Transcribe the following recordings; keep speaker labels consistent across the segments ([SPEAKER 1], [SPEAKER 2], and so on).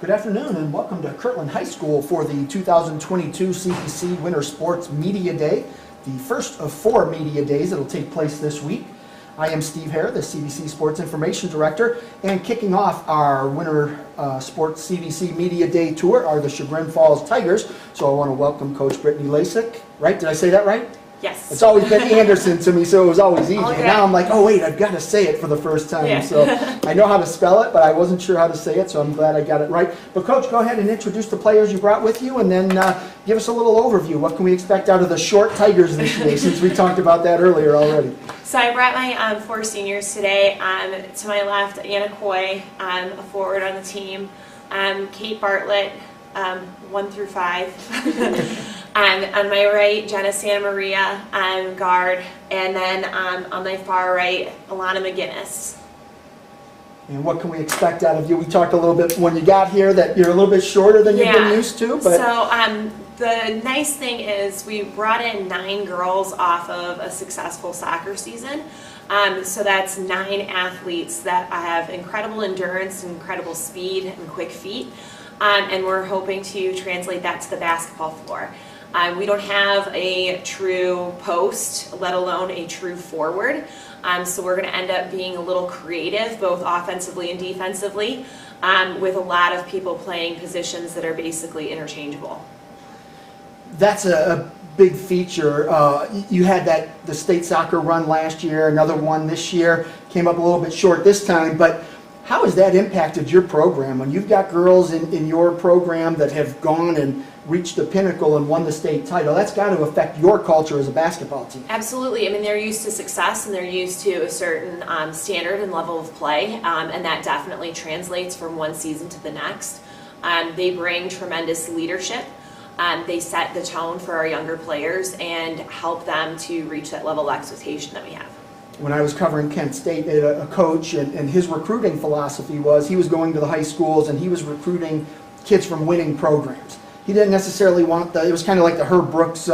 [SPEAKER 1] Good afternoon and welcome to Kirtland High School for the 2022 CVC Winter Sports Media Day, the first of 4 media days that will take place this week. I am Steve Hare, the CVC Sports Information Director, and kicking off our Winter Sports CVC Media Day tour are the Chagrin Falls Tigers. So I want to welcome Coach Brittany Lasik. Right? Did I say that right?
[SPEAKER 2] Yes.
[SPEAKER 1] It's always been Anderson to me, so it was always easy.
[SPEAKER 2] Okay.
[SPEAKER 1] And now I'm like, oh wait, I've got to say it for the first time.
[SPEAKER 2] Yeah.
[SPEAKER 1] So I know how to spell it, but I wasn't sure how to say it, so I'm glad I got it right. But Coach, go ahead and introduce the players you brought with you, and then give us a little overview. What can we expect out of the short Tigers this day, since we talked about that earlier already?
[SPEAKER 2] So I brought my 4 seniors today. To my left, Anna Coy, a forward on the team. Kate Bartlett, 1 through 5. On my right, Jenna Santa Maria, guard, and then on my far right, Alana McGinnis.
[SPEAKER 1] And what can we expect out of you? We talked a little bit when you got here that you're a little bit shorter than you've been used to. But
[SPEAKER 2] So the nice thing is we brought in 9 girls off of a successful soccer season. So that's 9 athletes that have incredible endurance, incredible speed, and quick feet. And we're hoping to translate that to the basketball floor. We don't have a true post, let alone a true forward. So we're going to end up being a little creative, both offensively and defensively, with a lot of people playing positions that are basically interchangeable.
[SPEAKER 1] that's a big feature. You had the state soccer run last year, another one this year, came up a little bit short this time, but how has that impacted your program? When you've got girls in your program that have gone and reached the pinnacle and won the state title, that's got to affect your culture as a basketball team.
[SPEAKER 2] Absolutely. I mean, they're used to success and they're used to a certain standard and level of play, and that definitely translates from one season to the next. They bring tremendous leadership. They set the tone for our younger players and help them to reach that level of expectation that we have.
[SPEAKER 1] When I was covering Kent State, they had a coach, and his recruiting philosophy was he was going to the high schools and he was recruiting kids from winning programs. He didn't necessarily want it was kind of like the Herb Brooks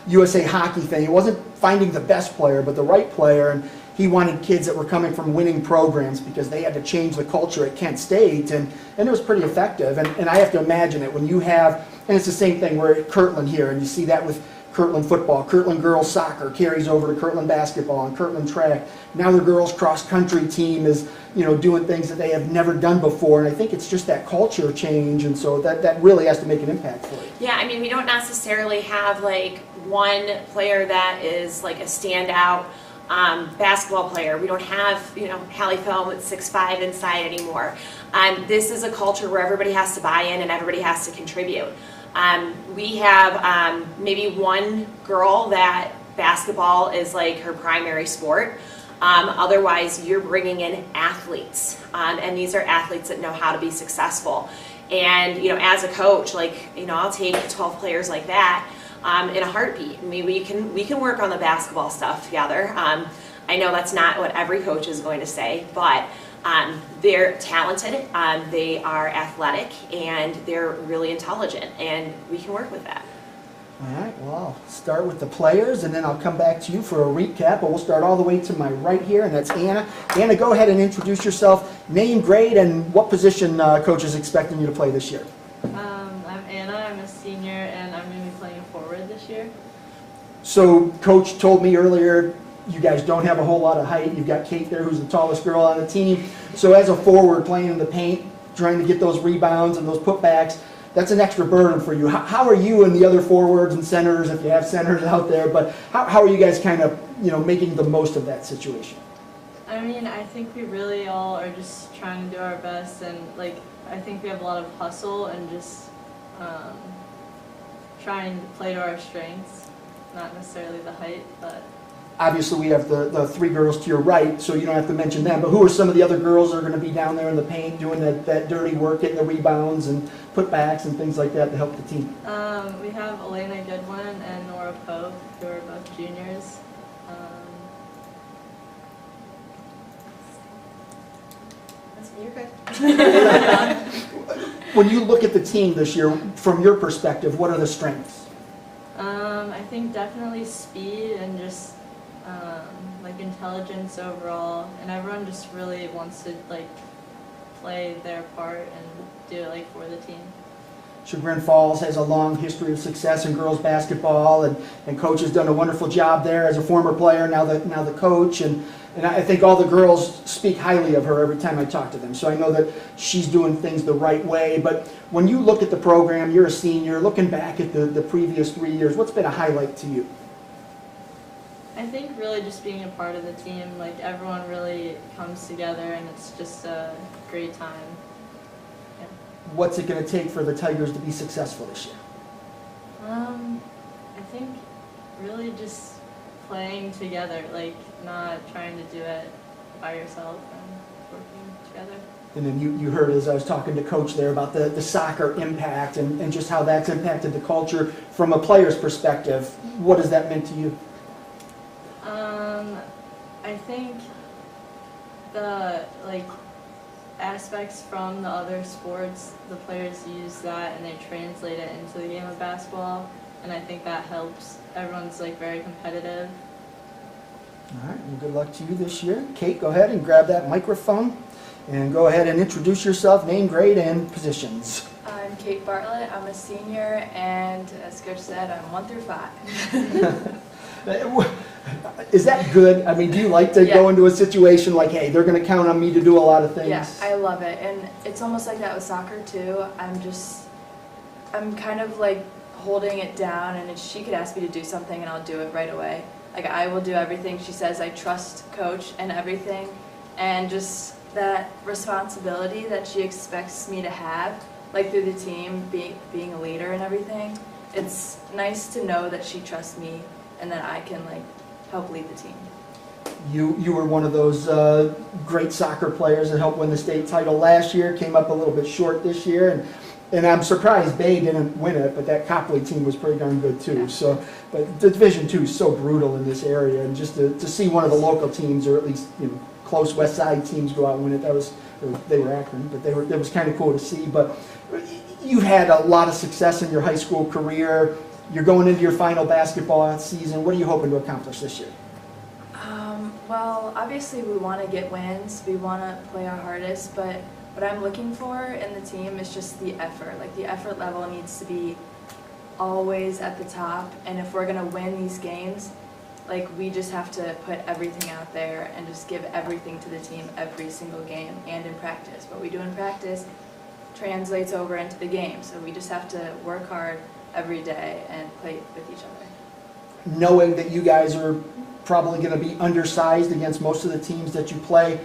[SPEAKER 1] USA hockey thing. It wasn't finding the best player, but the right player, and he wanted kids that were coming from winning programs because they had to change the culture at Kent State, and it was pretty effective. And I have to imagine it when you have, and it's the same thing, we're at Kirtland here, and you see that with Kirtland football, Kirtland girls soccer carries over to Kirtland basketball and Kirtland track. Now the girls cross country team is, doing things that they have never done before, and I think it's just that culture change, and so that really has to make an impact for you.
[SPEAKER 2] Yeah, I mean, we don't necessarily have like one player that is like a standout basketball player. We don't have, Hallie Foam with 6'5" inside anymore. This is a culture where everybody has to buy in and everybody has to contribute. We have maybe one girl that basketball is like her primary sport. Otherwise, you're bringing in athletes, and these are athletes that know how to be successful. And as a coach, I'll take 12 players like that in a heartbeat. I mean, we can work on the basketball stuff together. I know that's not what every coach is going to say, but they're talented, they are athletic, and they're really intelligent, and we can work with that.
[SPEAKER 1] All right, well, I'll start with the players, and then I'll come back to you for a recap, but we'll start all the way to my right here, and that's Anna. Anna, go ahead and introduce yourself, name, grade, and what position Coach is expecting you to play this year.
[SPEAKER 3] I'm Anna, I'm a senior, and I'm going to be playing forward this year.
[SPEAKER 1] So Coach told me earlier, you guys don't have a whole lot of height. You've got Kate there, who's the tallest girl on the team. So as a forward playing in the paint, trying to get those rebounds and those putbacks, that's an extra burden for you. How are you and the other forwards and centers, if you have centers out there, but how are you guys kind of, making the most of that situation?
[SPEAKER 3] I mean, I think we really all are just trying to do our best, and I think we have a lot of hustle and just trying to play to our strengths, not necessarily the height, but
[SPEAKER 1] Obviously, we have the 3 girls to your right, so you don't have to mention them, but who are some of the other girls that are going to be down there in the paint doing that dirty work, getting the rebounds and putbacks and things like that to help the team?
[SPEAKER 3] we have Elena Goodwin and Nora Pope, who are both juniors.
[SPEAKER 2] You're good.
[SPEAKER 1] When you look at the team this year, from your perspective, what are the strengths?
[SPEAKER 3] I think definitely speed and just intelligence overall, and everyone just really wants to play their part and do it like for the team.
[SPEAKER 1] Chagrin Falls has a long history of success in girls basketball, and Coach has done a wonderful job there as a former player, now the coach, and I think all the girls speak highly of her every time I talk to them. So I know that she's doing things the right way. But when you look at the program, you're a senior, looking back at the previous 3 years, what's been a highlight to you?
[SPEAKER 3] I think really just being a part of the team, like everyone really comes together and it's just a great time. Yeah.
[SPEAKER 1] What's it going to take for the Tigers to be successful this year?
[SPEAKER 3] I think really just playing together, like not trying to do it by yourself and working together.
[SPEAKER 1] And then you heard as I was talking to Coach there about the soccer impact and just how that's impacted the culture from a player's perspective. What has that meant to you?
[SPEAKER 3] I think the aspects from the other sports, the players use that and they translate it into the game of basketball, and I think that helps. Everyone's very competitive.
[SPEAKER 1] All right, well, good luck to you this year. Kate, go ahead and grab that microphone and go ahead and introduce yourself, name, grade, and positions.
[SPEAKER 4] I'm Kate Bartlett. I'm a senior, and as Coach said, I'm 1 through 5.
[SPEAKER 1] Is that good? I mean, do you like to go into a situation like, hey, they're going to count on me to do a lot of things?
[SPEAKER 4] Yeah, I love it, and it's almost like that with soccer too. I'm kind of holding it down, and she could ask me to do something, and I'll do it right away. I will do everything she says. I trust Coach and everything, and just that responsibility that she expects me to have, through the team, being a leader and everything. It's nice to know that she trusts me and that I can help lead the team.
[SPEAKER 1] You were one of those great soccer players that helped win the state title last year, came up a little bit short this year, and I'm surprised Bay didn't win it, but that Copley team was pretty darn good too.
[SPEAKER 4] Yeah.
[SPEAKER 1] So, but the Division II is so brutal in this area, and just to see one of the local teams, or at least close West Side teams, go out and win it, they were Akron, but it was kind of cool to see. But you've had a lot of success in your high school career. You're going into your final basketball season. What are you hoping to accomplish this year?
[SPEAKER 4] Well, obviously we want to get wins. We want to play our hardest, but what I'm looking for in the team is just the effort. The effort level needs to be always at the top, and if we're going to win these games, we just have to put everything out there and just give everything to the team every single game and in practice. What we do in practice translates over into the game, so we just have to work hard every day and play with each other.
[SPEAKER 1] Knowing that you guys are probably going to be undersized against most of the teams that you play,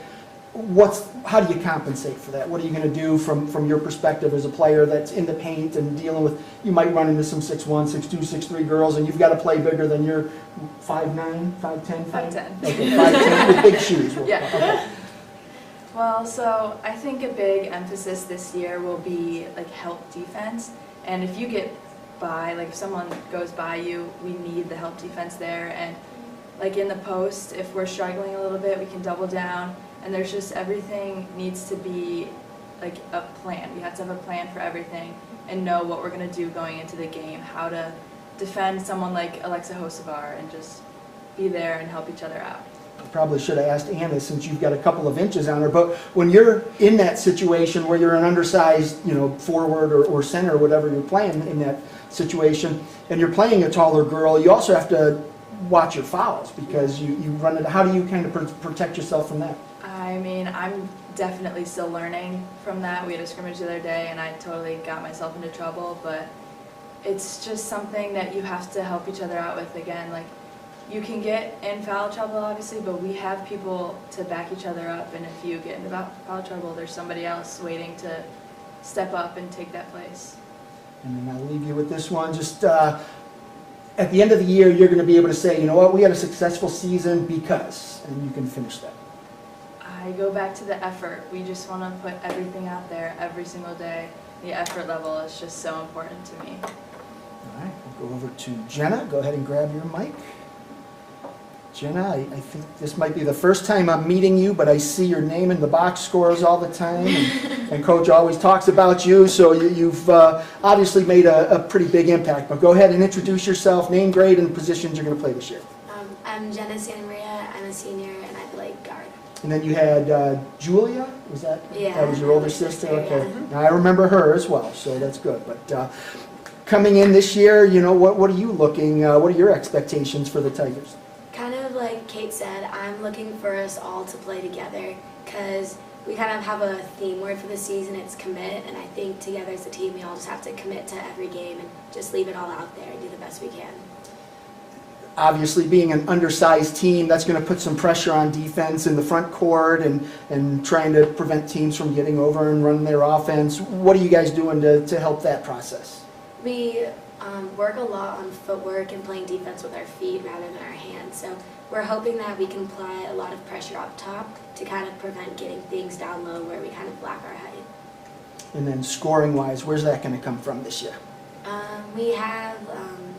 [SPEAKER 1] how do you compensate for that? What are you going to do from your perspective as a player that's in the paint and dealing with, you might run into some 6'1", 6'2", 6'3" girls, and you've got to play bigger than your 5'9", 5'10"?
[SPEAKER 4] 5'10".
[SPEAKER 1] Okay, 5'10", with big shoes.
[SPEAKER 4] Yeah.
[SPEAKER 1] Okay.
[SPEAKER 4] Well, so I think a big emphasis this year will be help defense, and if you get by, if someone goes by you, we need the help defense there, and in the post, if we're struggling a little bit, we can double down, and there's just everything needs to be a plan. We have to have a plan for everything and know what we're going to do going into the game, how to defend someone like Alexa Hosevar, and just be there and help each other out.
[SPEAKER 1] I probably should have asked Anna, since you've got a couple of inches on her, but when you're in that situation where you're an undersized, forward or center, or whatever you're playing in that situation, and you're playing a taller girl, you also have to watch your fouls, because you run it. How do you kind of protect yourself from that?
[SPEAKER 4] I mean, I'm definitely still learning from that. We had a scrimmage the other day, and I totally got myself into trouble, but it's just something that you have to help each other out with. Again, you can get in foul trouble, obviously, but we have people to back each other up, and if you get into foul trouble, there's somebody else waiting to step up and take that place.
[SPEAKER 1] And then I'll leave you with this one. Just at the end of the year, you're going to be able to say, you know what, we had a successful season because, and you can finish that.
[SPEAKER 4] I go back to the effort. We just want to put everything out there every single day. The effort level is just so important to me.
[SPEAKER 1] All right, we'll go over to Jenna. Go ahead and grab your mic. Jenna, I think this might be the first time I'm meeting you, but I see your name in the box scores all the time, and Coach always talks about you, so you've obviously made a pretty big impact. But go ahead and introduce yourself, name, grade, and positions you're going to play this year.
[SPEAKER 5] I'm Jenna Santa Maria. I'm a senior, and I play guard.
[SPEAKER 1] And then you had Julia, was that?
[SPEAKER 5] Yeah,
[SPEAKER 1] That was your older
[SPEAKER 5] older
[SPEAKER 1] sister?
[SPEAKER 5] sister,
[SPEAKER 1] Okay.
[SPEAKER 5] yeah.
[SPEAKER 1] Now, I remember her as well, so that's good. But coming in this year, what are you looking, what are your expectations for the Tigers?
[SPEAKER 5] Kind of like Kate said, I'm looking for us all to play together because we kind of have a theme word for the season, it's commit, and I think together as a team we all just have to commit to every game and just leave it all out there and do the best we can.
[SPEAKER 1] Obviously, being an undersized team, that's going to put some pressure on defense in the front court and trying to prevent teams from getting over and running their offense. What are you guys doing to help that process?
[SPEAKER 5] We work a lot on footwork and playing defense with our feet rather than our hands. So we're hoping that we can apply a lot of pressure up top to kind of prevent getting things down low where we kind of lack our height.
[SPEAKER 1] And then scoring-wise, where's that going to come from this year?
[SPEAKER 5] We have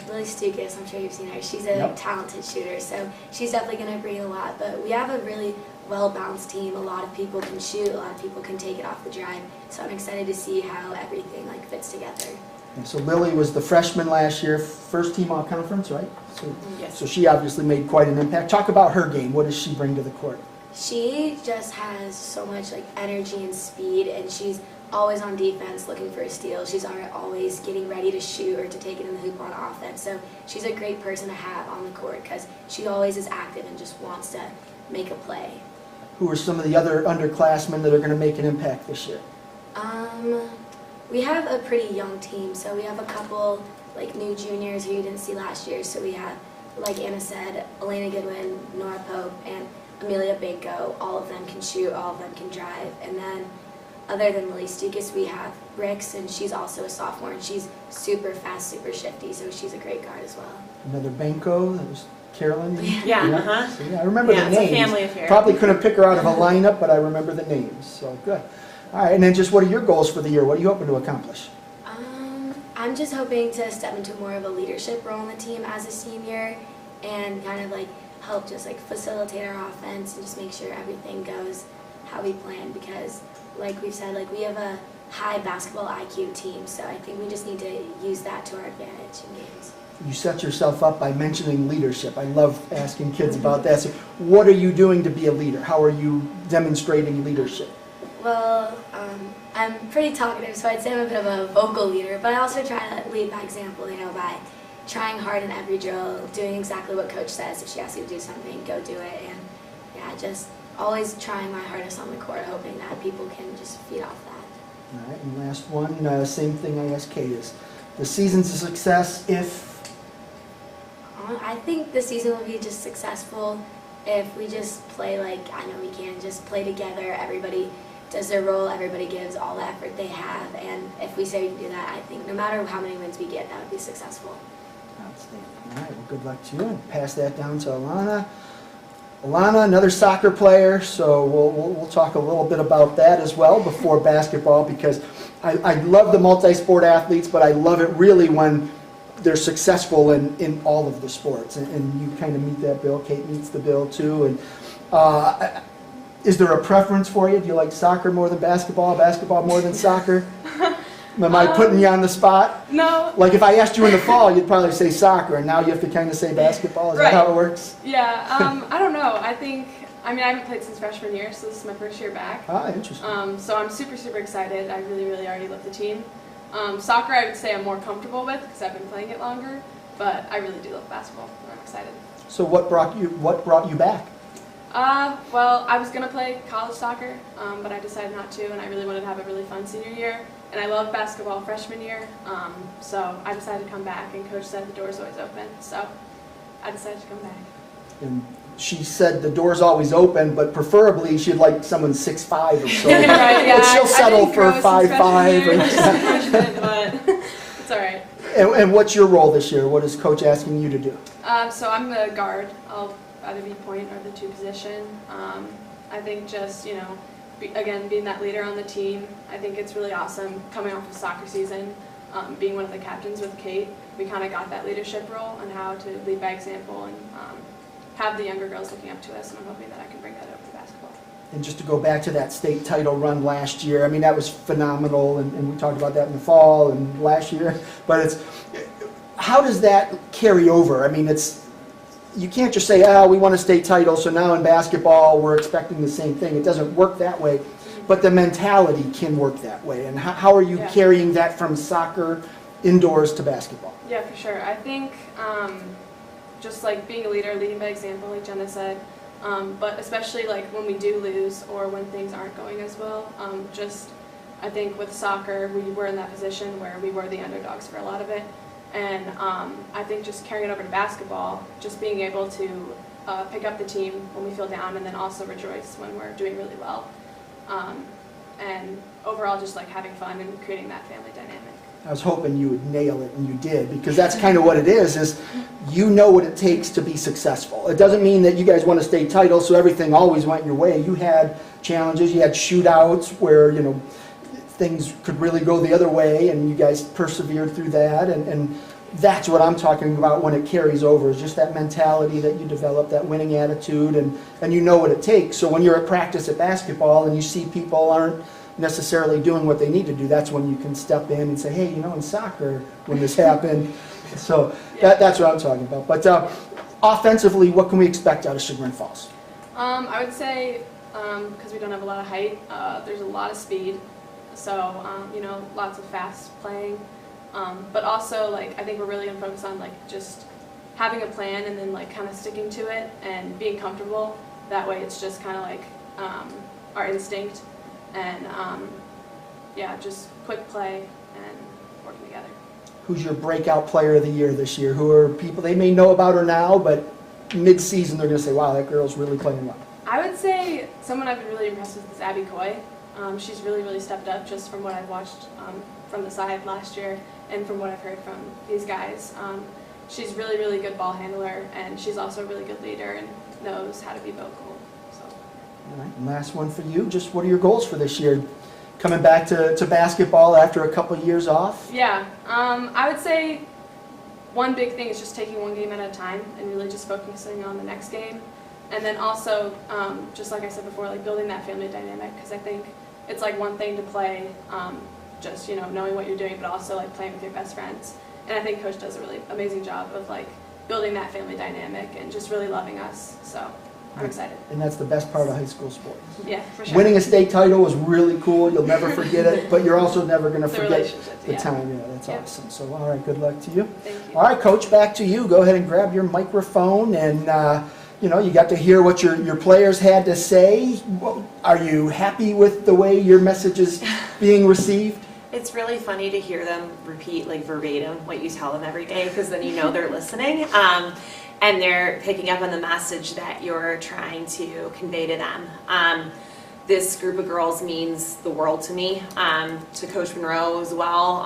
[SPEAKER 5] Lily Stukas, I'm sure you've seen her. She's a
[SPEAKER 1] Yep.
[SPEAKER 5] talented shooter, so she's definitely going to bring a lot. But we have a really well-balanced team. A lot of people can shoot, a lot of people can take it off the drive. So I'm excited to see how everything fits together.
[SPEAKER 1] And so Lily was the freshman last year, first team all-conference, right?
[SPEAKER 2] Yes.
[SPEAKER 1] So she obviously made quite an impact. Talk about her game. What does she bring to the court?
[SPEAKER 5] She just has so much energy and speed, and she's always on defense looking for a steal. She's always getting ready to shoot or to take it in the hoop on offense. So she's a great person to have on the court because she always is active and just wants to make a play.
[SPEAKER 1] Who are some of the other underclassmen that are going to make an impact this year?
[SPEAKER 5] We have a pretty young team, so we have a couple new juniors who you didn't see last year. So we have, like Anna said, Elena Goodwin, Nora Pope, and Amelia Banco. All of them can shoot, all of them can drive. And then other than Lily Stukas, we have Rix, and she's also a sophomore, and she's super fast, super shifty, so she's a great guard as well.
[SPEAKER 1] Another Banco, that was Carolyn?
[SPEAKER 2] Yeah, uh-huh.
[SPEAKER 1] So, yeah, I remember
[SPEAKER 2] Yeah,
[SPEAKER 1] the
[SPEAKER 2] it's a
[SPEAKER 1] names.
[SPEAKER 2] family affair.
[SPEAKER 1] Probably couldn't pick her out of a lineup, but I remember the names, so good. All right, and then just what are your goals for the year? What are you hoping to accomplish?
[SPEAKER 5] I'm just hoping to step into more of a leadership role in the team as a senior and kind of help just facilitate our offense and just make sure everything goes how we plan because like we've said, we have a high basketball IQ team, so I think we just need to use that to our advantage in games.
[SPEAKER 1] You set yourself up by mentioning leadership. I love asking kids about that. So what are you doing to be a leader? How are you demonstrating leadership?
[SPEAKER 5] Well, I'm pretty talkative, so I'd say I'm a bit of a vocal leader, but I also try to lead by example, by trying hard in every drill, doing exactly what coach says. If she asks you to do something, go do it, and yeah, just always trying my hardest on the court, hoping that people can just feed off that.
[SPEAKER 1] All right, and last one, same thing I asked Kate is, the season's a success if?
[SPEAKER 5] I think the season will be just successful if we just play I know we can, just play together, everybody does their role, everybody gives all the effort they have, and if we say we can do that, I think no matter how many wins we get, that would be successful.
[SPEAKER 1] Outstanding. All right, well, good luck to you, and pass that down to Alana. Alana, another soccer player, so we'll talk a little bit about that as well before basketball because I love the multi-sport athletes, but I love it really when they're successful in all of the sports, and you kind of meet that bill. Kate meets the bill too. And is there a preference for you? Do you like soccer more than basketball, basketball more than soccer? Am I putting you on the spot?
[SPEAKER 3] No.
[SPEAKER 1] Like if I asked you in the fall, you'd probably say soccer, and now you have to kind of say basketball. Is that how it works?
[SPEAKER 3] Yeah. I don't know. I haven't played since freshman year, so this is my first year back.
[SPEAKER 1] Ah, interesting.
[SPEAKER 3] So I'm super, super excited. I really, really already love the team. Soccer, I would say I'm more comfortable with because I've been playing it longer, but I really do love basketball. I'm excited.
[SPEAKER 1] So what brought you back?
[SPEAKER 3] Well, I was going to play college soccer, but I decided not to, and I really wanted to have a really fun senior year. And I loved basketball freshman year, so I decided to come back, and Coach said the door's always open, so I decided to come back.
[SPEAKER 1] And she said the door's always open, but preferably she'd like someone 6'5" or so.
[SPEAKER 3] Right, yeah,
[SPEAKER 1] But she'll settle for 5'5".
[SPEAKER 3] But it's all right.
[SPEAKER 1] And what's your role this year? What is Coach asking you to do?
[SPEAKER 3] So I'm the guard. I'll either be point or the two position. I think just, again, being that leader on the team, I think it's really awesome coming off of soccer season, being one of the captains with Kate. We kind of got that leadership role and how to lead by example and have the younger girls looking up to us, and I'm hoping that I can bring that over to basketball.
[SPEAKER 1] And just to go back to that state title run last year, I mean, that was phenomenal, and we talked about that in the fall and last year, but how does that carry over? I mean, you can't just say, we won a state title, so now in basketball we're expecting the same thing. It doesn't work that way, but the mentality can work that way. And how are you carrying that from soccer indoors to basketball?
[SPEAKER 6] Yeah, for sure. I think just like being a leader, leading by example, like Jenna said, but especially like when we do lose or when things aren't going as well, I think with soccer, we were in that position where we were the underdogs for a lot of it. And I think just carrying it over to basketball, just being able to pick up the team when we feel down and then also rejoice when we're doing really well. And overall just like having fun and creating that family dynamic.
[SPEAKER 1] I was hoping you would nail it, and you did, because that's kind of what it is you know what it takes to be successful. It doesn't mean that you guys won a state title, so everything always went your way. You had challenges, you had shootouts where, things could really go the other way, and you guys persevered through that, and that's what I'm talking about when it carries over, is just that mentality that you develop, that winning attitude, and you know what it takes. So when you're at practice at basketball and you see people aren't necessarily doing what they need to do, that's when you can step in and say, hey, in soccer, when this happened. So that's what I'm talking about. But offensively, what can we expect out of Chagrin Falls?
[SPEAKER 6] I would say, because we don't have a lot of height, there's a lot of speed. So, lots of fast playing. But also, I think we're really going to focus on, just having a plan and then, kind of sticking to it and being comfortable. That way it's just kind of our instinct. And, just quick play and working together.
[SPEAKER 1] Who's your breakout player of the year this year? Who are people they may know about her now, but mid-season they're going to say, wow, that girl's really playing well?
[SPEAKER 6] I would say someone I've been really impressed with is Abby Coy. She's really stepped up just from what I've watched from the side last year and from what I've heard from these guys. She's really good ball handler, and she's also a really good leader and knows how to be vocal. So.
[SPEAKER 1] All right, and last one for you. Just what are your goals for this year? Coming back to basketball after a couple of years off?
[SPEAKER 6] Yeah, I would say one big thing is just taking one game at a time and really just focusing on the next game. And then also, just like I said before, building that family dynamic, because I think it's one thing to play, just knowing what you're doing, but also playing with your best friends. And I think Coach does a really amazing job of building that family dynamic and just really loving us. So I'm excited.
[SPEAKER 1] And that's the best part of high school sports.
[SPEAKER 6] Yeah, for sure.
[SPEAKER 1] Winning a state title was really cool. You'll never forget it, but you're also never going to forget the time. Yeah, that's awesome. So all right, good luck to you.
[SPEAKER 6] Thank you.
[SPEAKER 1] All right, Coach, back to you. Go ahead and grab your microphone and. You got to hear what your players had to say. Are you happy with the way your message is being received?
[SPEAKER 2] It's really funny to hear them repeat verbatim what you tell them every day, because then they're listening and they're picking up on the message that you're trying to convey to them. This group of girls means the world to me, to Coach Monroe as well,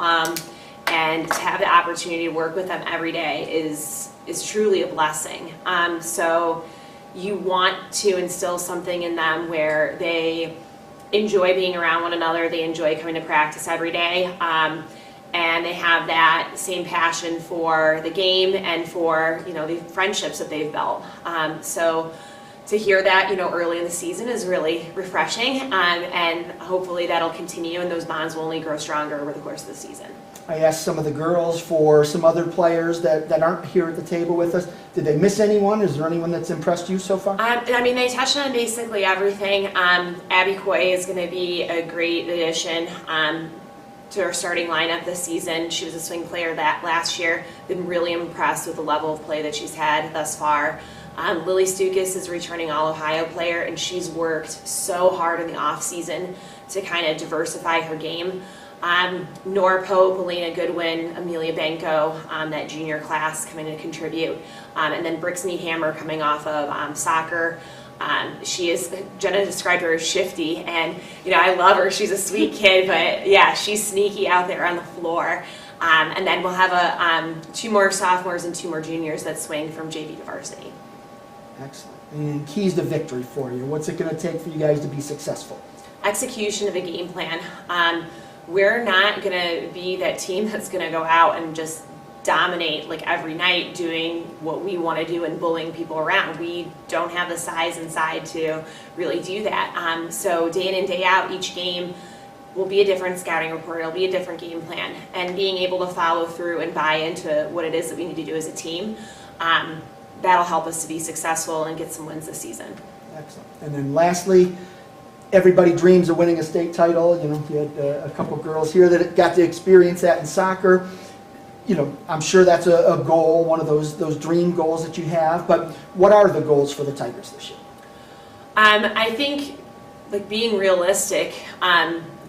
[SPEAKER 2] and to have the opportunity to work with them every day is truly a blessing. So you want to instill something in them where they enjoy being around one another, they enjoy coming to practice every day, and they have that same passion for the game and for the friendships that they've built. So to hear that early in the season is really refreshing, and hopefully that'll continue and those bonds will only grow stronger over the course of the season.
[SPEAKER 1] I asked some of the girls for some other players that aren't here at the table with us. Did they miss anyone? Is there anyone that's impressed you so far?
[SPEAKER 2] They touched on basically everything. Abby Coy is going to be a great addition to our starting lineup this season. She was a swing player that last year. Been really impressed with the level of play that she's had thus far. Lily Stukas is a returning All-Ohio player, and she's worked so hard in the off-season to kind of diversify her game. Nora Pope, Elena Goodwin, Amelia Benko, that junior class coming to contribute. And then Brixney Hammer coming off of soccer. Jenna described her as shifty, and I love her. She's a sweet kid, but yeah, she's sneaky out there on the floor. And then we'll have 2 more sophomores and 2 more juniors that swing from JV to varsity.
[SPEAKER 1] Excellent. And keys to victory for you. What's it going to take for you guys to be successful?
[SPEAKER 2] Execution of a game plan. We're not going to be that team that's going to go out and just dominate every night doing what we want to do and bullying people around. We don't have the size inside to really do that. So day in and day out, each game will be a different scouting report. It'll be a different game plan. And being able to follow through and buy into what it is that we need to do as a team. that'll help us to be successful and get some wins this season.
[SPEAKER 1] Excellent. And then lastly, everybody dreams of winning a state title. You know, you had a couple girls here that got to experience that in soccer. You know, I'm sure that's a goal, one of those dream goals that you have. But what are the goals for the Tigers this year?
[SPEAKER 2] I think, like, being realistic,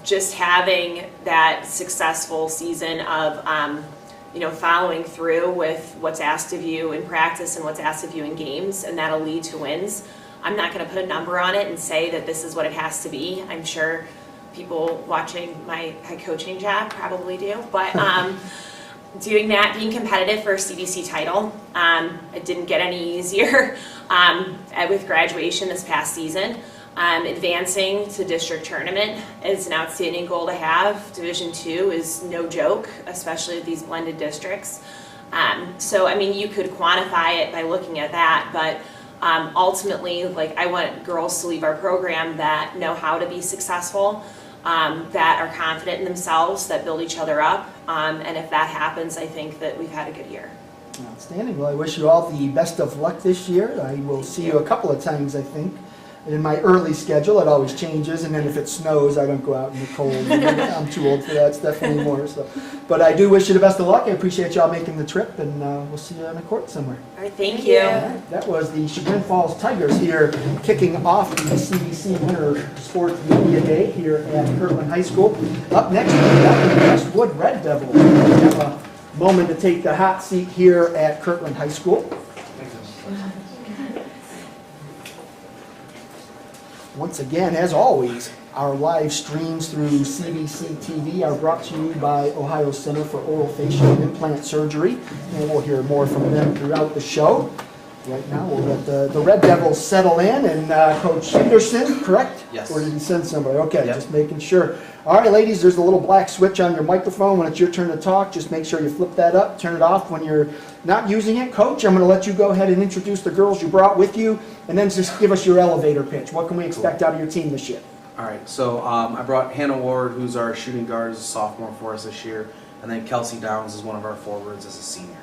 [SPEAKER 2] just having that successful season of, you know, following through with what's asked of you in practice and what's asked of you in games, and that'll lead to wins. I'm not going to put a number on it and say that this is what it has to be. I'm sure people watching my head coaching job probably do, but doing that, being competitive for a CVC title, it didn't get any easier with graduation this past season. Advancing to district tournament is an outstanding goal to have. Division II is no joke, especially with these blended districts. So, I mean, you could quantify it by looking at that, but ultimately, like, I want girls to leave our program that know how to be successful, that are confident in themselves, that build each other up, and if that happens, I think that we've had a good year.
[SPEAKER 1] Outstanding. Well, I wish you all the best of luck this year. I will see you a couple of times, I think. In my early schedule, it always changes, and then if it snows, I don't go out in the cold. I'm too old for that. It's definitely more. So, but I do wish you the best of luck. I appreciate y'all making the trip, and we'll see you on the court somewhere.
[SPEAKER 2] All right, thank you.
[SPEAKER 1] All right, that was the Chagrin Falls Tigers here, kicking off the CVC Winter Sports Media Day here at Kirtland High School. Up next, we've got the Crestwood Red Devils. We have a moment to take the hot seat here at Kirtland High School. Once again, as always, our live streams through CVC TV are brought to you by Ohio Center for Oral Facial Implant Surgery, and we'll hear more from them throughout the show. Right now, we'll let the Red Devils settle in, and Coach Henderson, correct?
[SPEAKER 7] Yes.
[SPEAKER 1] Or did he send somebody? Okay,
[SPEAKER 7] Yep.
[SPEAKER 1] Just making sure. All right, ladies, there's a little black switch on your microphone. When it's your turn to talk, just make sure you flip that up, turn it off when you're not using it. Coach, I'm going to let you go ahead and introduce the girls you brought with you, and then just give us your elevator pitch. What can we expect out of your team this year?
[SPEAKER 7] All right, so I brought Hannah Ward, who's our shooting guard, as a sophomore for us this year, and then Kelsey Downs is one of our forwards as a senior.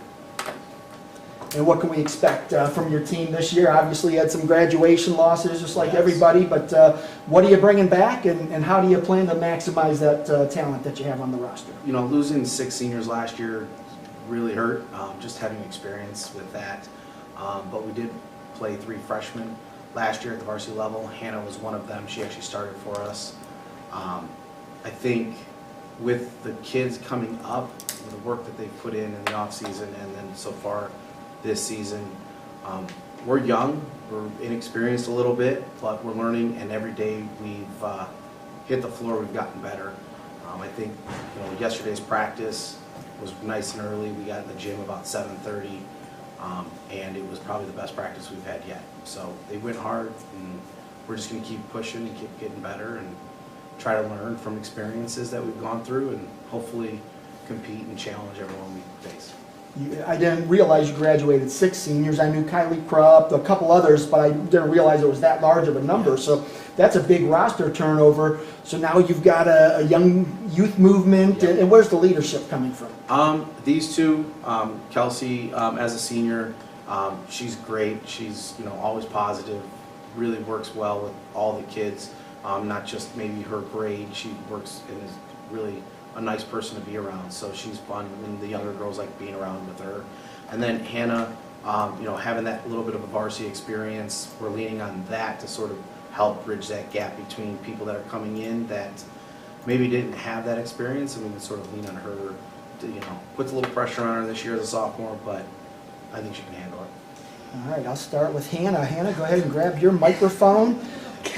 [SPEAKER 1] And what can we expect from your team this year? Obviously, you had some graduation losses, just like
[SPEAKER 7] Yes.
[SPEAKER 1] everybody, but what are you bringing back, and how do you plan to maximize that talent that you have on the roster?
[SPEAKER 7] You know, losing 6 seniors last year really hurt, just having experience with that. But we did play 3 freshmen last year at the varsity level. Hannah was one of them. She actually started for us. I think with the kids coming up, the work that they've put in the off season, and then so far this season, we're young, we're inexperienced a little bit, but we're learning, and every day we've hit the floor, we've gotten better. I think, you know, yesterday's practice was nice and early. We got in the gym about 7:30, and it was probably the best practice we've had yet. So they went hard, and we're just going to keep pushing and keep getting better and try to learn from experiences that we've gone through, and hopefully compete and challenge everyone we face.
[SPEAKER 1] I didn't realize you graduated 6 seniors. I knew Kylie Krupp, a couple others, but I didn't realize it was that large of a number. So that's a big roster turnover. So now you've got a young youth movement,
[SPEAKER 7] Yep.
[SPEAKER 1] and where's the leadership coming from?
[SPEAKER 7] These two, Kelsey as a senior, she's great. She's, you know, always positive, really works well with all the kids, not just maybe her grade. She works and is really a nice person to be around, so she's fun, and the younger girls like being around with her. And then Hannah, you know, having that little bit of a varsity experience, we're leaning on that to sort of help bridge that gap between people that are coming in that maybe didn't have that experience, and we can sort of lean on her to, you know, puts a little pressure on her this year as a sophomore, but I think she can handle it.
[SPEAKER 1] All right, I'll start with Hannah. Hannah, go ahead and grab your microphone.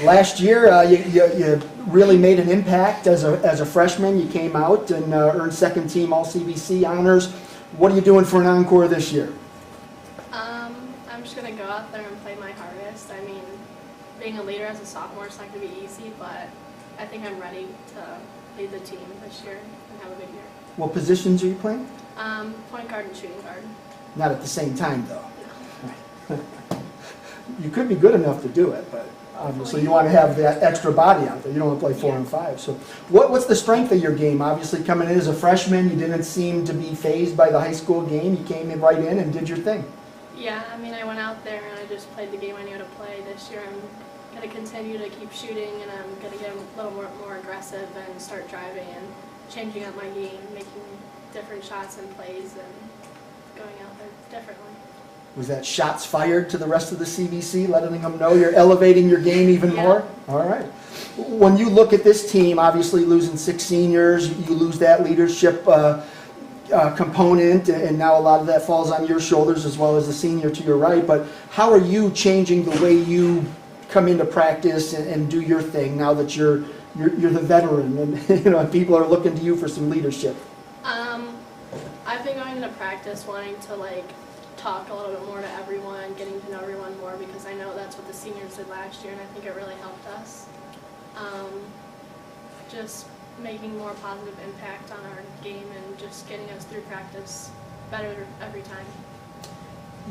[SPEAKER 1] Last year, you really made an impact as a freshman. You came out and earned second team All-CVC honors. What are you doing for an encore this year?
[SPEAKER 6] I'm just going to go out there and play my hardest. I mean, being a leader as a sophomore is not going to be easy, but I think I'm ready to lead the team this year and have a good year.
[SPEAKER 1] What positions are you playing?
[SPEAKER 6] Point guard and shooting guard.
[SPEAKER 1] Not at the same time, though. You could be good enough to do it, but obviously you want to have that extra body out there. You don't want to play 4 and 5. So what's the strength of your game? Obviously coming in as a freshman, you didn't seem to be fazed by the high school game. You came in right in and did your thing.
[SPEAKER 6] Yeah, I mean, I went out there and I just played the game I knew to play. This year I'm going to continue to keep shooting, and I'm going to get a little more aggressive and start driving and changing up my game, making different shots and plays and going out there differently.
[SPEAKER 1] Was that shots fired to the rest of the CVC, letting them know you're elevating your game even
[SPEAKER 6] Yeah.
[SPEAKER 1] more? All right. When you look at this team, obviously losing 6 seniors, you lose that leadership component, and now a lot of that falls on your shoulders as well as the senior to your right. But how are you changing the way you come into practice and do your thing now that you're the veteran and people are looking to you for some leadership?
[SPEAKER 6] I've been going to practice wanting to talk a little bit more to everyone, getting to know everyone more, because I know that's what the seniors did last year, and I think it really helped us. Just making more positive impact on our game and just getting us through practice better every time.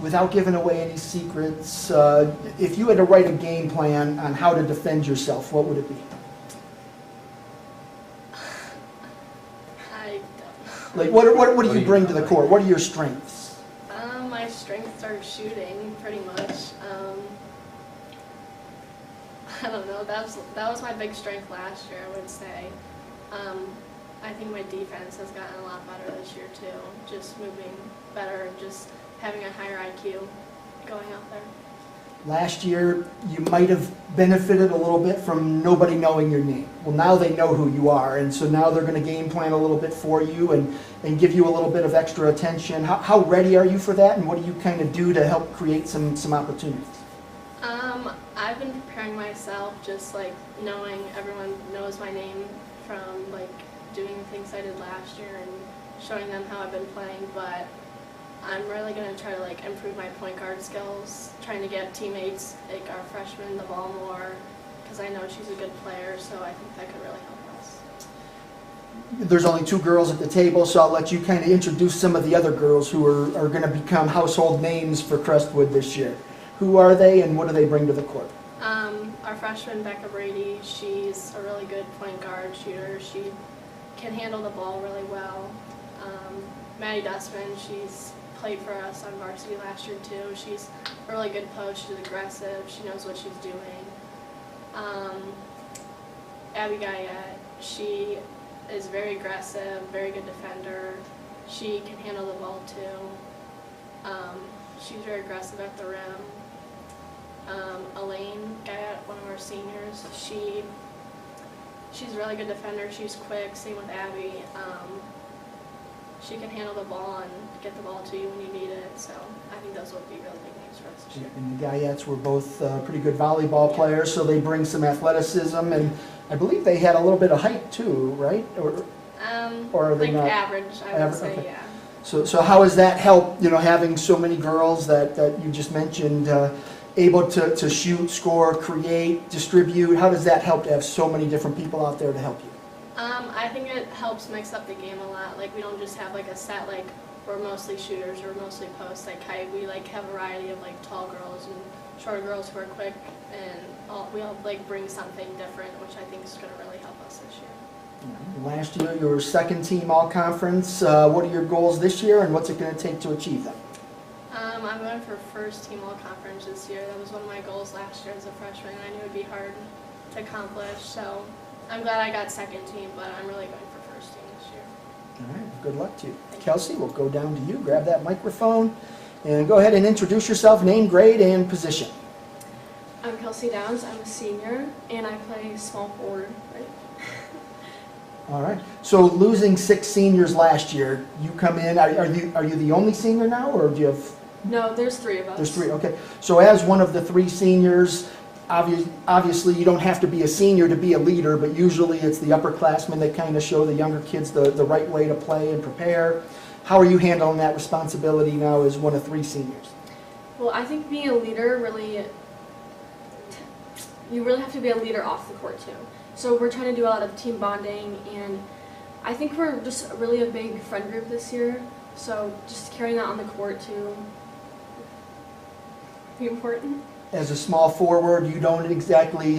[SPEAKER 1] Without giving away any secrets, if you had to write a game plan on how to defend yourself, what would it be?
[SPEAKER 6] I don't know.
[SPEAKER 1] What do you bring to the court? What are your strengths?
[SPEAKER 6] My strengths are shooting, pretty much. I don't know. That was my big strength last year, I would say. I think my defense has gotten a lot better this year too. Just moving better and just having a higher IQ going out there.
[SPEAKER 1] Last year, you might have benefited a little bit from nobody knowing your name. Well, now they know who you are, and so now they're going to game plan a little bit for you and give you a little bit of extra attention. How ready are you for that, and what do you kind of do to help create some opportunities?
[SPEAKER 6] I've been preparing myself, just knowing everyone knows my name from doing things I did last year and showing them how I've been playing, but I'm really going to try to improve my point guard skills, trying to get teammates, our freshman, the ball more, because I know she's a good player, so I think that could really help us.
[SPEAKER 1] There's only 2 girls at the table, so I'll let you kind of introduce some of the other girls who are going to become household names for Crestwood this year. Who are they, and what do they bring to the court?
[SPEAKER 6] Our freshman, Becca Brady, she's a really good point guard shooter. She can handle the ball really well. Maddie Dustman, she's played for us on varsity last year too. She's a really good post. She's aggressive. She knows what she's doing. Abby Guyette, she is very aggressive, very good defender. She can handle the ball too. She's very aggressive at the rim. Elaine Guyette, one of our seniors, she's a really good defender. She's quick. Same with Abby. She can handle the ball and get the ball to you when you need it. So I think those would be really big names for us this year.
[SPEAKER 1] And the Guyettes were both pretty good volleyball players, so they bring some athleticism, and I believe they had a little bit of height too, right? Or are they not?
[SPEAKER 6] Average, I would say,
[SPEAKER 1] okay.
[SPEAKER 6] yeah.
[SPEAKER 1] So how has that helped, having so many girls that you just mentioned, able to shoot, score, create, distribute? How does that help to have so many different people out there to help you?
[SPEAKER 6] I think it helps mix up the game a lot. We don't just have a set we're mostly shooters or mostly posts. We have a variety of tall girls and short girls who are quick, and we all bring something different, which I think is going to really help us this year.
[SPEAKER 1] Last year you were second team all-conference. What are your goals this year, and what's it going to take to achieve them?
[SPEAKER 6] I'm going for first team all-conference this year. That was one of my goals last year as a freshman, and I knew it would be hard to accomplish. So I'm glad I got second team, but I'm really going for first team this year.
[SPEAKER 1] All right, good luck to you. Kelsey, we'll go down to you. Grab that microphone and go ahead and introduce yourself, name, grade, and position.
[SPEAKER 8] I'm Kelsey Downs. I'm a senior, and I play small forward. Right?
[SPEAKER 1] All right. So losing 6 seniors last year, you come in. Are you the only senior now, or do you have?
[SPEAKER 8] No, there's 3 of us.
[SPEAKER 1] There's 3. Okay. So as one of the 3 seniors, obviously you don't have to be a senior to be a leader, but usually it's the upperclassmen that kind of show the younger kids the right way to play and prepare. How are you handling that responsibility now as one of 3 seniors?
[SPEAKER 8] Well, I think being a leader you really have to be a leader off the court too. So we're trying to do a lot of team bonding, and I think we're just really a big friend group this year. So just carrying that on the court too be important.
[SPEAKER 1] As a small forward, you don't exactly,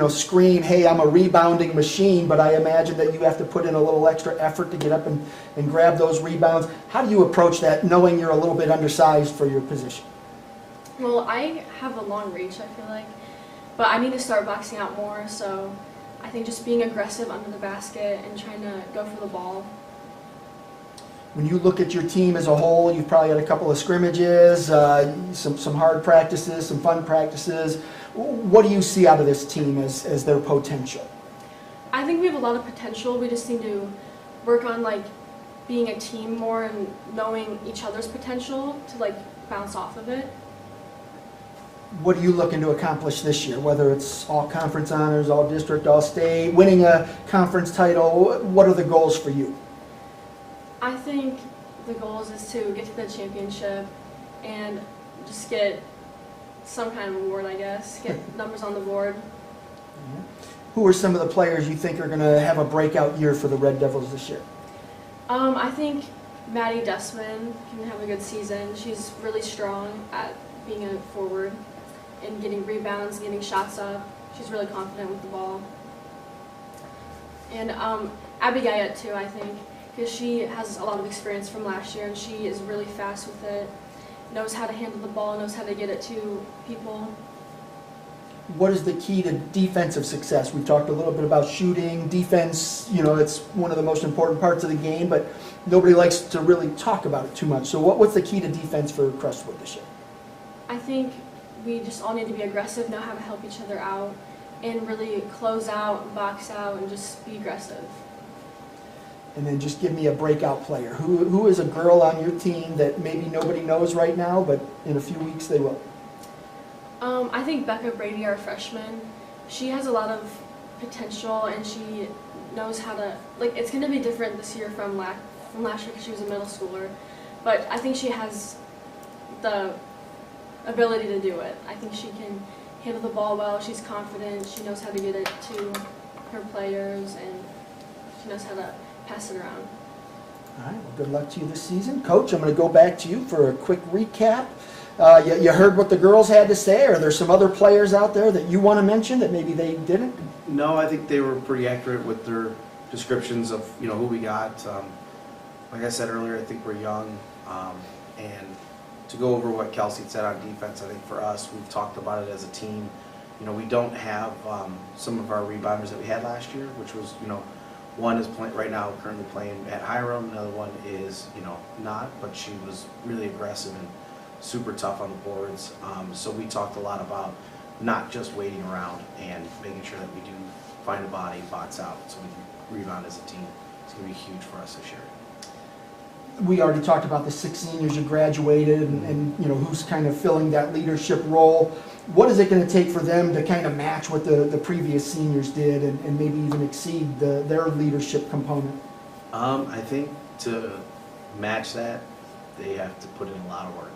[SPEAKER 1] scream, hey, I'm a rebounding machine, but I imagine that you have to put in a little extra effort to get up and grab those rebounds. How do you approach that, knowing you're a little bit undersized for your position?
[SPEAKER 8] Well, I have a long reach, I feel like, but I need to start boxing out more, so I think just being aggressive under the basket and trying to go for the ball.
[SPEAKER 1] When you look at your team as a whole, you've probably had a couple of scrimmages, some hard practices, some fun practices. What do you see out of this team as their potential?
[SPEAKER 8] I think we have a lot of potential. We just need to work on like being a team more and knowing each other's potential to like bounce off of it.
[SPEAKER 1] What are you looking to accomplish this year, whether it's all conference honors, all district, all state, winning a conference title? What are the goals for you?
[SPEAKER 8] I think the goals is to get to the championship and just get some kind of award, I guess. Get numbers on the board.
[SPEAKER 1] Who are some of the players you think are going to have a breakout year for the Red Devils this year?
[SPEAKER 8] I think Maddie Dustman can have a good season. She's really strong at being a forward and getting rebounds, getting shots up. She's really confident with the ball. And Abby Guyette too, I think, because she has a lot of experience from last year and she is really fast with it, knows how to handle the ball, knows how to get it to people.
[SPEAKER 1] What is the key to defensive success? We've talked a little bit about shooting, defense, it's one of the most important parts of the game, but nobody likes to really talk about it too much. So what's the key to defense for Crestwood this year?
[SPEAKER 8] I think we just all need to be aggressive, know how to help each other out, and really close out, box out, and just be aggressive.
[SPEAKER 1] And then just give me a breakout player. Who is a girl on your team that maybe nobody knows right now, but in a few weeks they will?
[SPEAKER 8] I think Becca Brady, our freshman, she has a lot of potential and she knows how to, it's going to be different this year from last year because she was a middle schooler, but I think she has the ability to do it. I think she can handle the ball well, she's confident, she knows how to get it to her players, and she knows how to pass it around.
[SPEAKER 1] All right, well, good luck to you this season. Coach, I'm going to go back to you for a quick recap. You heard what the girls had to say. Are there some other players out there that you want to mention that maybe they didn't?
[SPEAKER 7] No, I think they were pretty accurate with their descriptions of who we got. Like I said earlier, I think we're young, and to go over what Kelsey said on defense, I think for us, we've talked about it as a team. We don't have some of our rebounders that we had last year, which was one is right now currently playing at Hiram. Another one is not, but she was really aggressive and super tough on the boards. So we talked a lot about not just waiting around and making sure that we do find a body and box out so we can rebound as a team. It's going to be huge for us this year.
[SPEAKER 1] We already talked about the 6 seniors who graduated and who's kind of filling that leadership role. What is it going to take for them to kind of match what the previous seniors did and maybe even exceed their leadership component?
[SPEAKER 7] I think to match that, they have to put in a lot of work.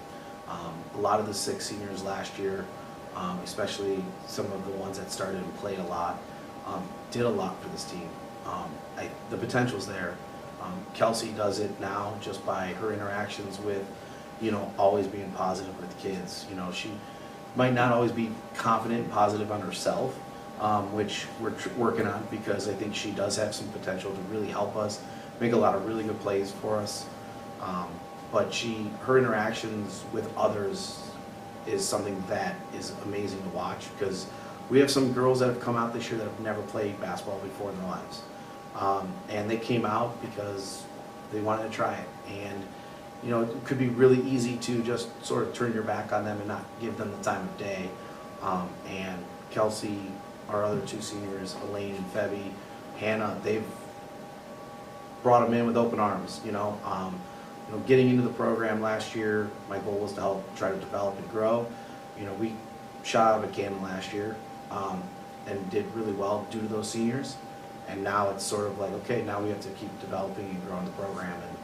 [SPEAKER 7] A lot of the 6 seniors last year, especially some of the ones that started and played a lot, did a lot for this team. The potential's there. Kelsey does it now just by her interactions with, always being positive with kids. She might not always be confident and positive on herself, which we're working on, because I think she does have some potential to really help us, make a lot of really good plays for us. But her interactions with others is something that is amazing to watch, because we have some girls that have come out this year that have never played basketball before in their lives. And they came out because they wanted to try it. And, it could be really easy to just sort of turn your back on them and not give them the time of day. And Kelsey, our other 2 seniors, Elaine and Febby, Hannah, they've brought them in with open arms, Getting into the program last year, my goal was to help try to develop and grow. We shot out of a cannon last year and did really well due to those seniors. And now it's sort of like, okay, now we have to keep developing and growing the program. And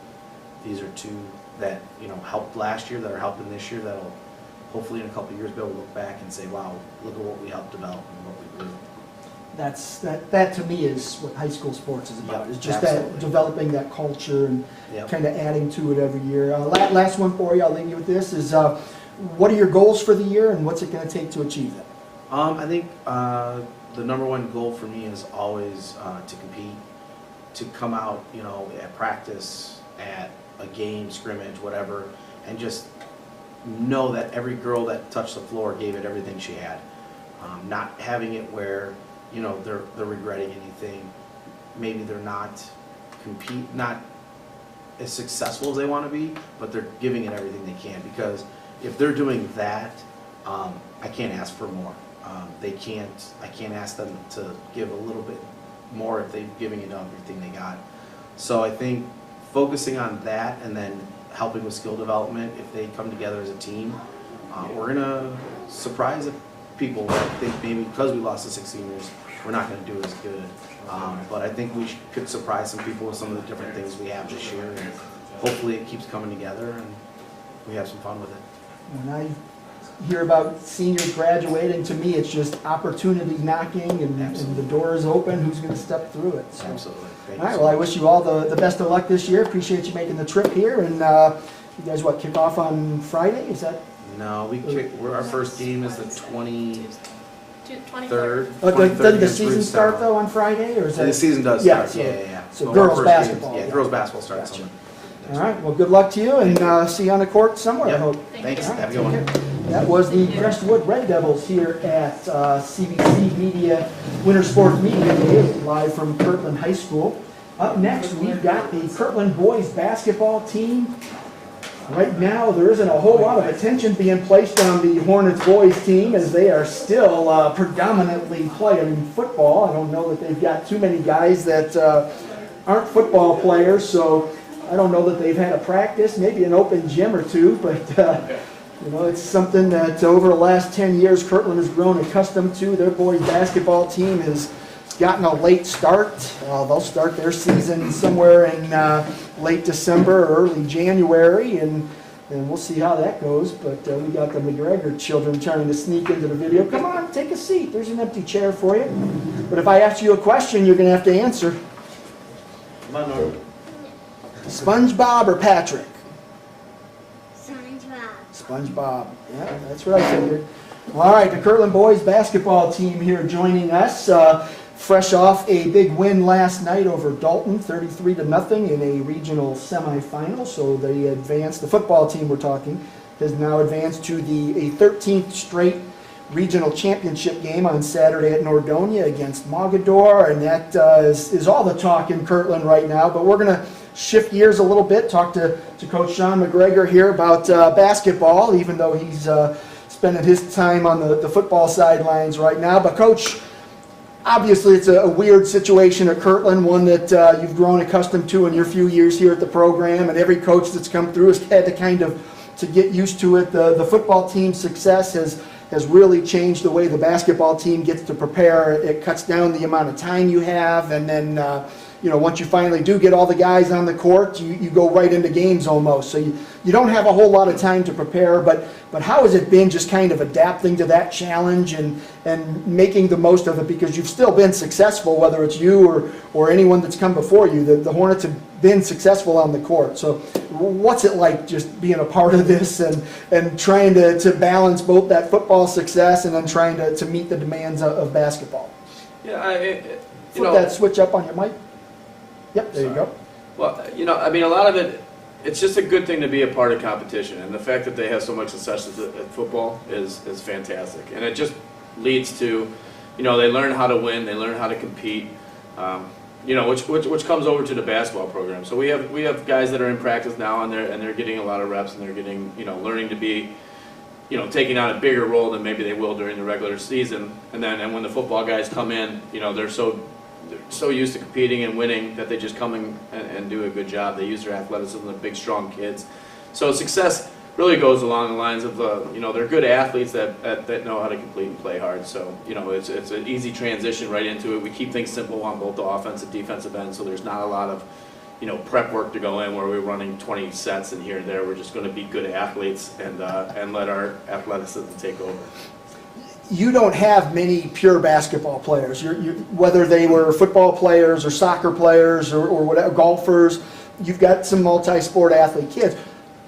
[SPEAKER 7] these are 2 that, helped last year, that are helping this year, that'll hopefully in a couple of years be able to look back and say, wow, look at what we helped develop and what we grew.
[SPEAKER 1] That to me is what high school sports is about. It's just
[SPEAKER 7] absolutely.
[SPEAKER 1] that developing that culture and
[SPEAKER 7] Yep.
[SPEAKER 1] kind of adding to it every year. Last one for you, I'll leave you with this, is What are your goals for the year, and what's it going to take to achieve them?
[SPEAKER 7] I think the number one goal for me is always to compete, to come out, at practice, at a game, scrimmage, whatever, and just know that every girl that touched the floor gave it everything she had. Not having it where, they're regretting anything. Maybe they're not as successful as they want to be, but they're giving it everything they can, because if they're doing that, I can't ask for more. I can't ask them to give a little bit more if they're giving it everything they got. So I think focusing on that and then helping with skill development, if they come together as a team, we're gonna surprise people that think maybe because we lost the 6 seniors, we're not gonna do as good. But I think we could surprise some people with some of the different things we have this year, and hopefully it keeps coming together and we have some fun with it.
[SPEAKER 1] When I hear about seniors graduating, to me, it's just opportunity knocking, and the door is open. Who's going to step through it? So.
[SPEAKER 7] Absolutely. Thank
[SPEAKER 1] All right,
[SPEAKER 7] you.
[SPEAKER 1] well, I wish you all the best of luck this year. Appreciate you making the trip here. And you guys, kick off on Friday? Is that?
[SPEAKER 7] No, our first game is the 23rd.
[SPEAKER 6] 23rd.
[SPEAKER 1] Doesn't the season start, though, on Friday? Or is that?
[SPEAKER 7] The season does
[SPEAKER 1] Yeah,
[SPEAKER 7] start,
[SPEAKER 1] so-
[SPEAKER 7] yeah.
[SPEAKER 1] so
[SPEAKER 7] our
[SPEAKER 1] girls'
[SPEAKER 7] first
[SPEAKER 1] basketball,
[SPEAKER 7] games-
[SPEAKER 1] yeah.
[SPEAKER 7] Yeah, girls' basketball starts
[SPEAKER 1] Gotcha.
[SPEAKER 7] on.
[SPEAKER 1] All right, well, good luck to you, and see you on the court somewhere, I
[SPEAKER 7] Yeah.
[SPEAKER 1] hope.
[SPEAKER 7] Thanks,
[SPEAKER 1] All right,
[SPEAKER 7] have a good
[SPEAKER 1] take
[SPEAKER 7] one.
[SPEAKER 1] care. That was the Crestwood Red Devils here at CVC Media Winter Sports Media Day, live from Kirtland High School. Up next, we've got the Kirtland boys basketball team. Right now, there isn't a whole lot of attention being placed on the Hornets boys team, as they are still predominantly playing football. I don't know that they've got too many guys that aren't football players, so I don't know that they've had a practice, maybe an open gym or two, but it's something that over the last 10 years Kirtland has grown accustomed to. Their boys basketball team has gotten a late start. They'll start their season somewhere in late December or early January, and we'll see how that goes. But we got the McGregor children trying to sneak into the video. Come on, take a seat. There's an empty chair for you. But if I ask you a question, you're going to have to answer.
[SPEAKER 7] Come on, Norm.
[SPEAKER 1] SpongeBob or Patrick?
[SPEAKER 5] SpongeBob.
[SPEAKER 1] SpongeBob. Yeah, that's what I figured. All right, the Kirtland boys basketball team here joining us. Fresh off a big win last night over Dalton, 33-0 in a regional semifinal. So they advanced, the football team we're talking, has now advanced to a 13th straight regional championship game on Saturday at Nordonia against Mogador. And that is all the talk in Kirtland right now. But we're going to shift gears a little bit, talk to Coach Sean McGregor here about basketball, even though he's spending his time on the football sidelines right now. But Coach, obviously it's a weird situation at Kirtland, one that you've grown accustomed to in your few years here at the program, and every coach that's come through has had to kind of to get used to it. The football team's success has really changed the way the basketball team gets to prepare. It cuts down the amount of time you have, and then once you finally do get all the guys on the court, you go right into games almost. So you don't have a whole lot of time to prepare, but how has it been just kind of adapting to that challenge and making the most of it, because you've still been successful, whether it's you or anyone that's come before you. The Hornets have been successful on the court. So what's it like just being a part of this and trying to balance both that football success and then trying to meet the demands of basketball?
[SPEAKER 9] Yeah,
[SPEAKER 1] Flip that switch up on your mic. Yep, there you go.
[SPEAKER 9] Well, a lot of it, it's just a good thing to be a part of competition, and the fact that they have so much success at football is fantastic, and it just leads to, they learn how to win, they learn how to compete, which comes over to the basketball program. So we have guys that are in practice now, and they're getting a lot of reps, and they're getting, learning to be, taking on a bigger role than maybe they will during the regular season, and when the football guys come in, they're so used to competing and winning that they just come in and do a good job. They use their athleticism, they're big, strong kids. So success really goes along the lines of, they're good athletes that know how to compete and play hard. So, it's an easy transition right into it. We keep things simple on both the offensive and defensive end, so there's not a lot of, prep work to go in where we're running 20 sets and here and there. We're just going to be good athletes and let our athleticism take over.
[SPEAKER 1] You don't have many pure basketball players. Whether they were football players or soccer players or whatever, golfers, you've got some multi-sport athlete kids.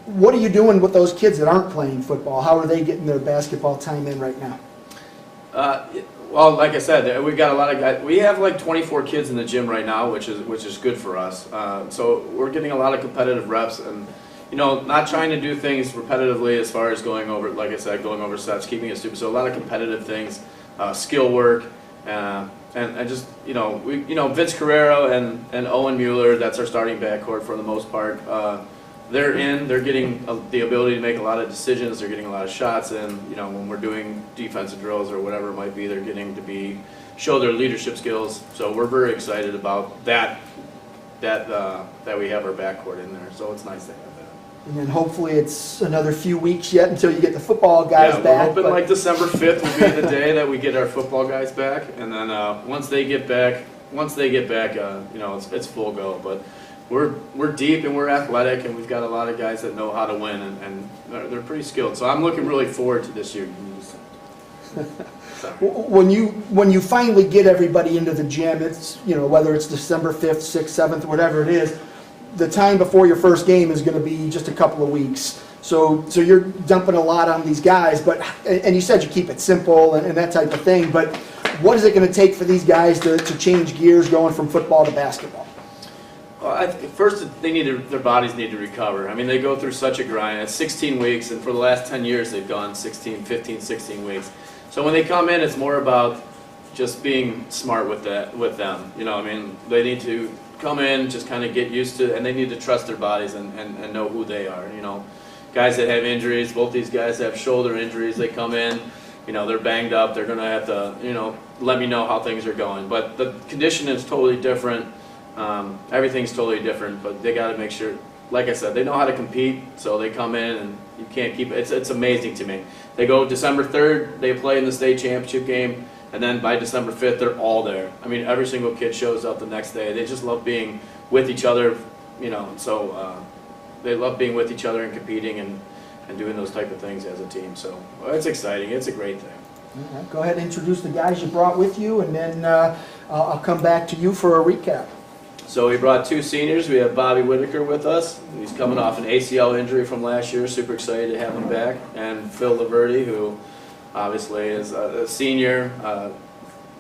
[SPEAKER 1] what are you doing with those kids that aren't playing football? How are they getting their basketball time in right now?
[SPEAKER 9] Well, like I said, we got a lot of guys. We have like 24 kids in the gym right now, which is good for us. So we're getting a lot of competitive reps, and not trying to do things repetitively as far as going over, like I said, going over sets, keeping it stupid. So a lot of competitive things, skill work, and just Vince Carrero and Owen Mueller. That's our starting backcourt for the most part. They're getting the ability to make a lot of decisions, they're getting a lot of shots, and when we're doing defensive drills or whatever it might be, they're getting to show their leadership skills. So we're very excited about that we have our backcourt in there, so it's nice to have that.
[SPEAKER 1] And then hopefully it's another few weeks yet until you get the football guys back.
[SPEAKER 9] We're hoping like December 5th will be the day that we get our football guys back, and then once they get back, it's full go. But we're deep and we're athletic, and we've got a lot of guys that know how to win, and they're pretty skilled. So I'm looking really forward to this year.
[SPEAKER 1] When you finally get everybody into the gym, it's whether it's December 5th, 6th, 7th, whatever it is, the time before your first game is going to be just a couple of weeks. So you're dumping a lot on these guys, and you said you keep it simple and that type of thing. But what is it going to take for these guys to change gears, going from football to basketball?
[SPEAKER 9] Well, first, their bodies need to recover. I mean, they go through such a grind. It's 16 weeks, and for the last 10 years, they've gone 15, 16 weeks. So when they come in, it's more about just being smart with them. They need to come in, just kind of get used to, and they need to trust their bodies and know who they are. Guys that have injuries, both these guys have shoulder injuries. They come in, they're banged up. They're going to have to, let me know how things are going. But the condition is totally different. Everything's totally different, but they got to make sure, like I said, they know how to compete, so they come in and you can't keep it. It's amazing to me. They go December 3rd, they play in the state championship game, and then by December 5th, they're all there. I mean, every single kid shows up the next day. They just love being with each other, so they love being with each other and competing and doing those type of things as a team. So it's exciting. It's a great thing.
[SPEAKER 1] All right, go ahead and introduce the guys you brought with you, and then I'll come back to you for a recap.
[SPEAKER 9] So we brought two seniors. We have Bobby Whitaker with us. He's coming off an ACL injury from last year. Super excited to have him back. And Phil Laverty, who obviously is a senior,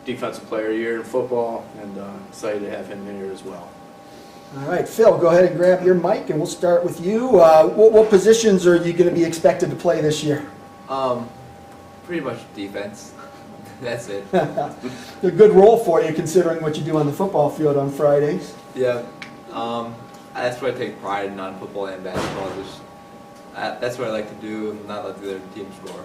[SPEAKER 9] defensive player of the year in football, and excited to have him in here as well.
[SPEAKER 1] All right, Phil, go ahead and grab your mic, and we'll start with you. What positions are you going to be expected to play this year?
[SPEAKER 10] Pretty much defense. That's it.
[SPEAKER 1] A good role for you, considering what you do on the football field on Fridays.
[SPEAKER 10] Yeah. That's what I take pride in, on football and basketball. That's what I like to do, not let the other team score.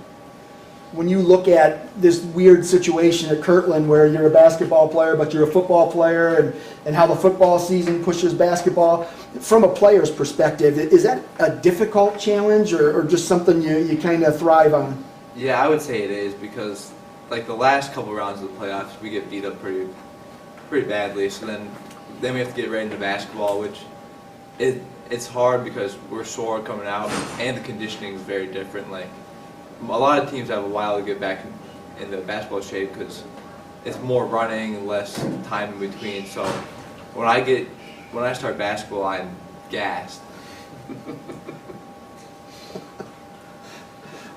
[SPEAKER 1] When you look at this weird situation at Kirtland where you're a basketball player but you're a football player, and how the football season pushes basketball, from a player's perspective, is that a difficult challenge or just something you kind of thrive on?
[SPEAKER 10] Yeah, I would say it is, because like the last couple rounds of the playoffs, we get beat up pretty badly. So then we have to get right into basketball, which it's hard because we're sore coming out, and the conditioning is very different. Like a lot of teams have a while to get back in the basketball shape because it's more running and less time in between. So when I start basketball, I'm gassed.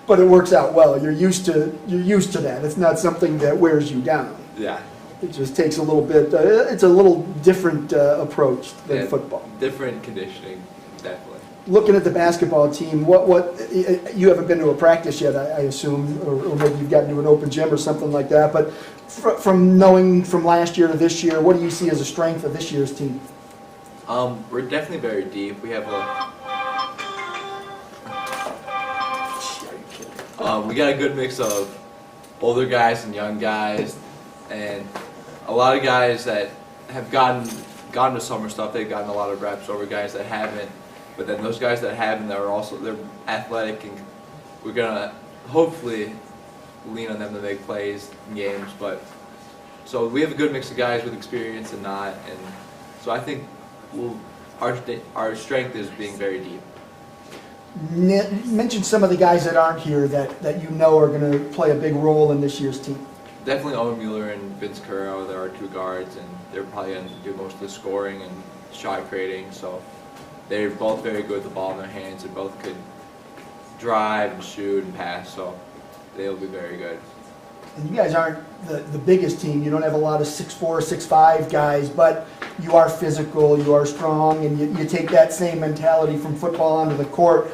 [SPEAKER 1] But it works out well. You're used to that. It's not something that wears you down.
[SPEAKER 10] Yeah.
[SPEAKER 1] It just takes a little bit. It's a little different approach than football.
[SPEAKER 10] Different conditioning, definitely.
[SPEAKER 1] Looking at the basketball team, what you haven't been to a practice yet, I assume, or maybe you've gotten to an open gym or something like that. But from knowing from last year to this year, what do you see as a strength of this year's team?
[SPEAKER 10] We're definitely very deep. We have we got a good mix of older guys and young guys, and a lot of guys that have gone to summer stuff. They've gotten a lot of reps over guys that haven't. But then those guys that haven't, they're athletic, and we're gonna hopefully lean on them to make plays in games. But so we have a good mix of guys with experience and not, and so I think our strength is being very deep.
[SPEAKER 1] Mention some of the guys that aren't here that you know are going to play a big role in this year's team.
[SPEAKER 10] Definitely Owen Mueller and Vince Carrero. There are two guards, and they're probably going to do most of the scoring and shot creating. So they're both very good with the ball in their hands. They both could drive and shoot and pass, so they'll be very good.
[SPEAKER 1] And you guys aren't the biggest team. You don't have a lot of 6'4", 6'5" guys, but you are physical, you are strong, and you take that same mentality from football onto the court.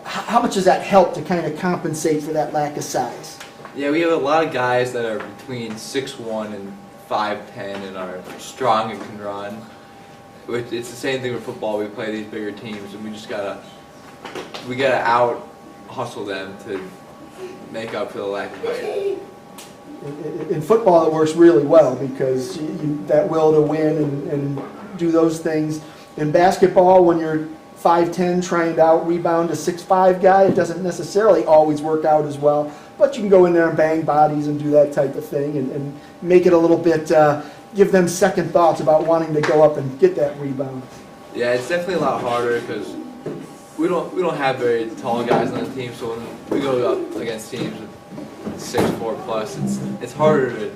[SPEAKER 1] How much does that help to kind of compensate for that lack of size?
[SPEAKER 10] Yeah, we have a lot of guys that are between 6'1" and 5'10" and are strong and can run. It's the same thing with football. We play these bigger teams, and we gotta out hustle them to make up for the lack of height.
[SPEAKER 1] In football, it works really well because that will to win and do those things. In basketball, when you're 5'10", trying to out-rebound a 6'5" guy, it doesn't necessarily always work out as well. But you can go in there and bang bodies and do that type of thing and make it a little bit, give them second thoughts about wanting to go up and get that rebound.
[SPEAKER 10] Yeah, it's definitely a lot harder because we don't have very tall guys on the team, so when we go up against teams with 6'4" plus, it's harder to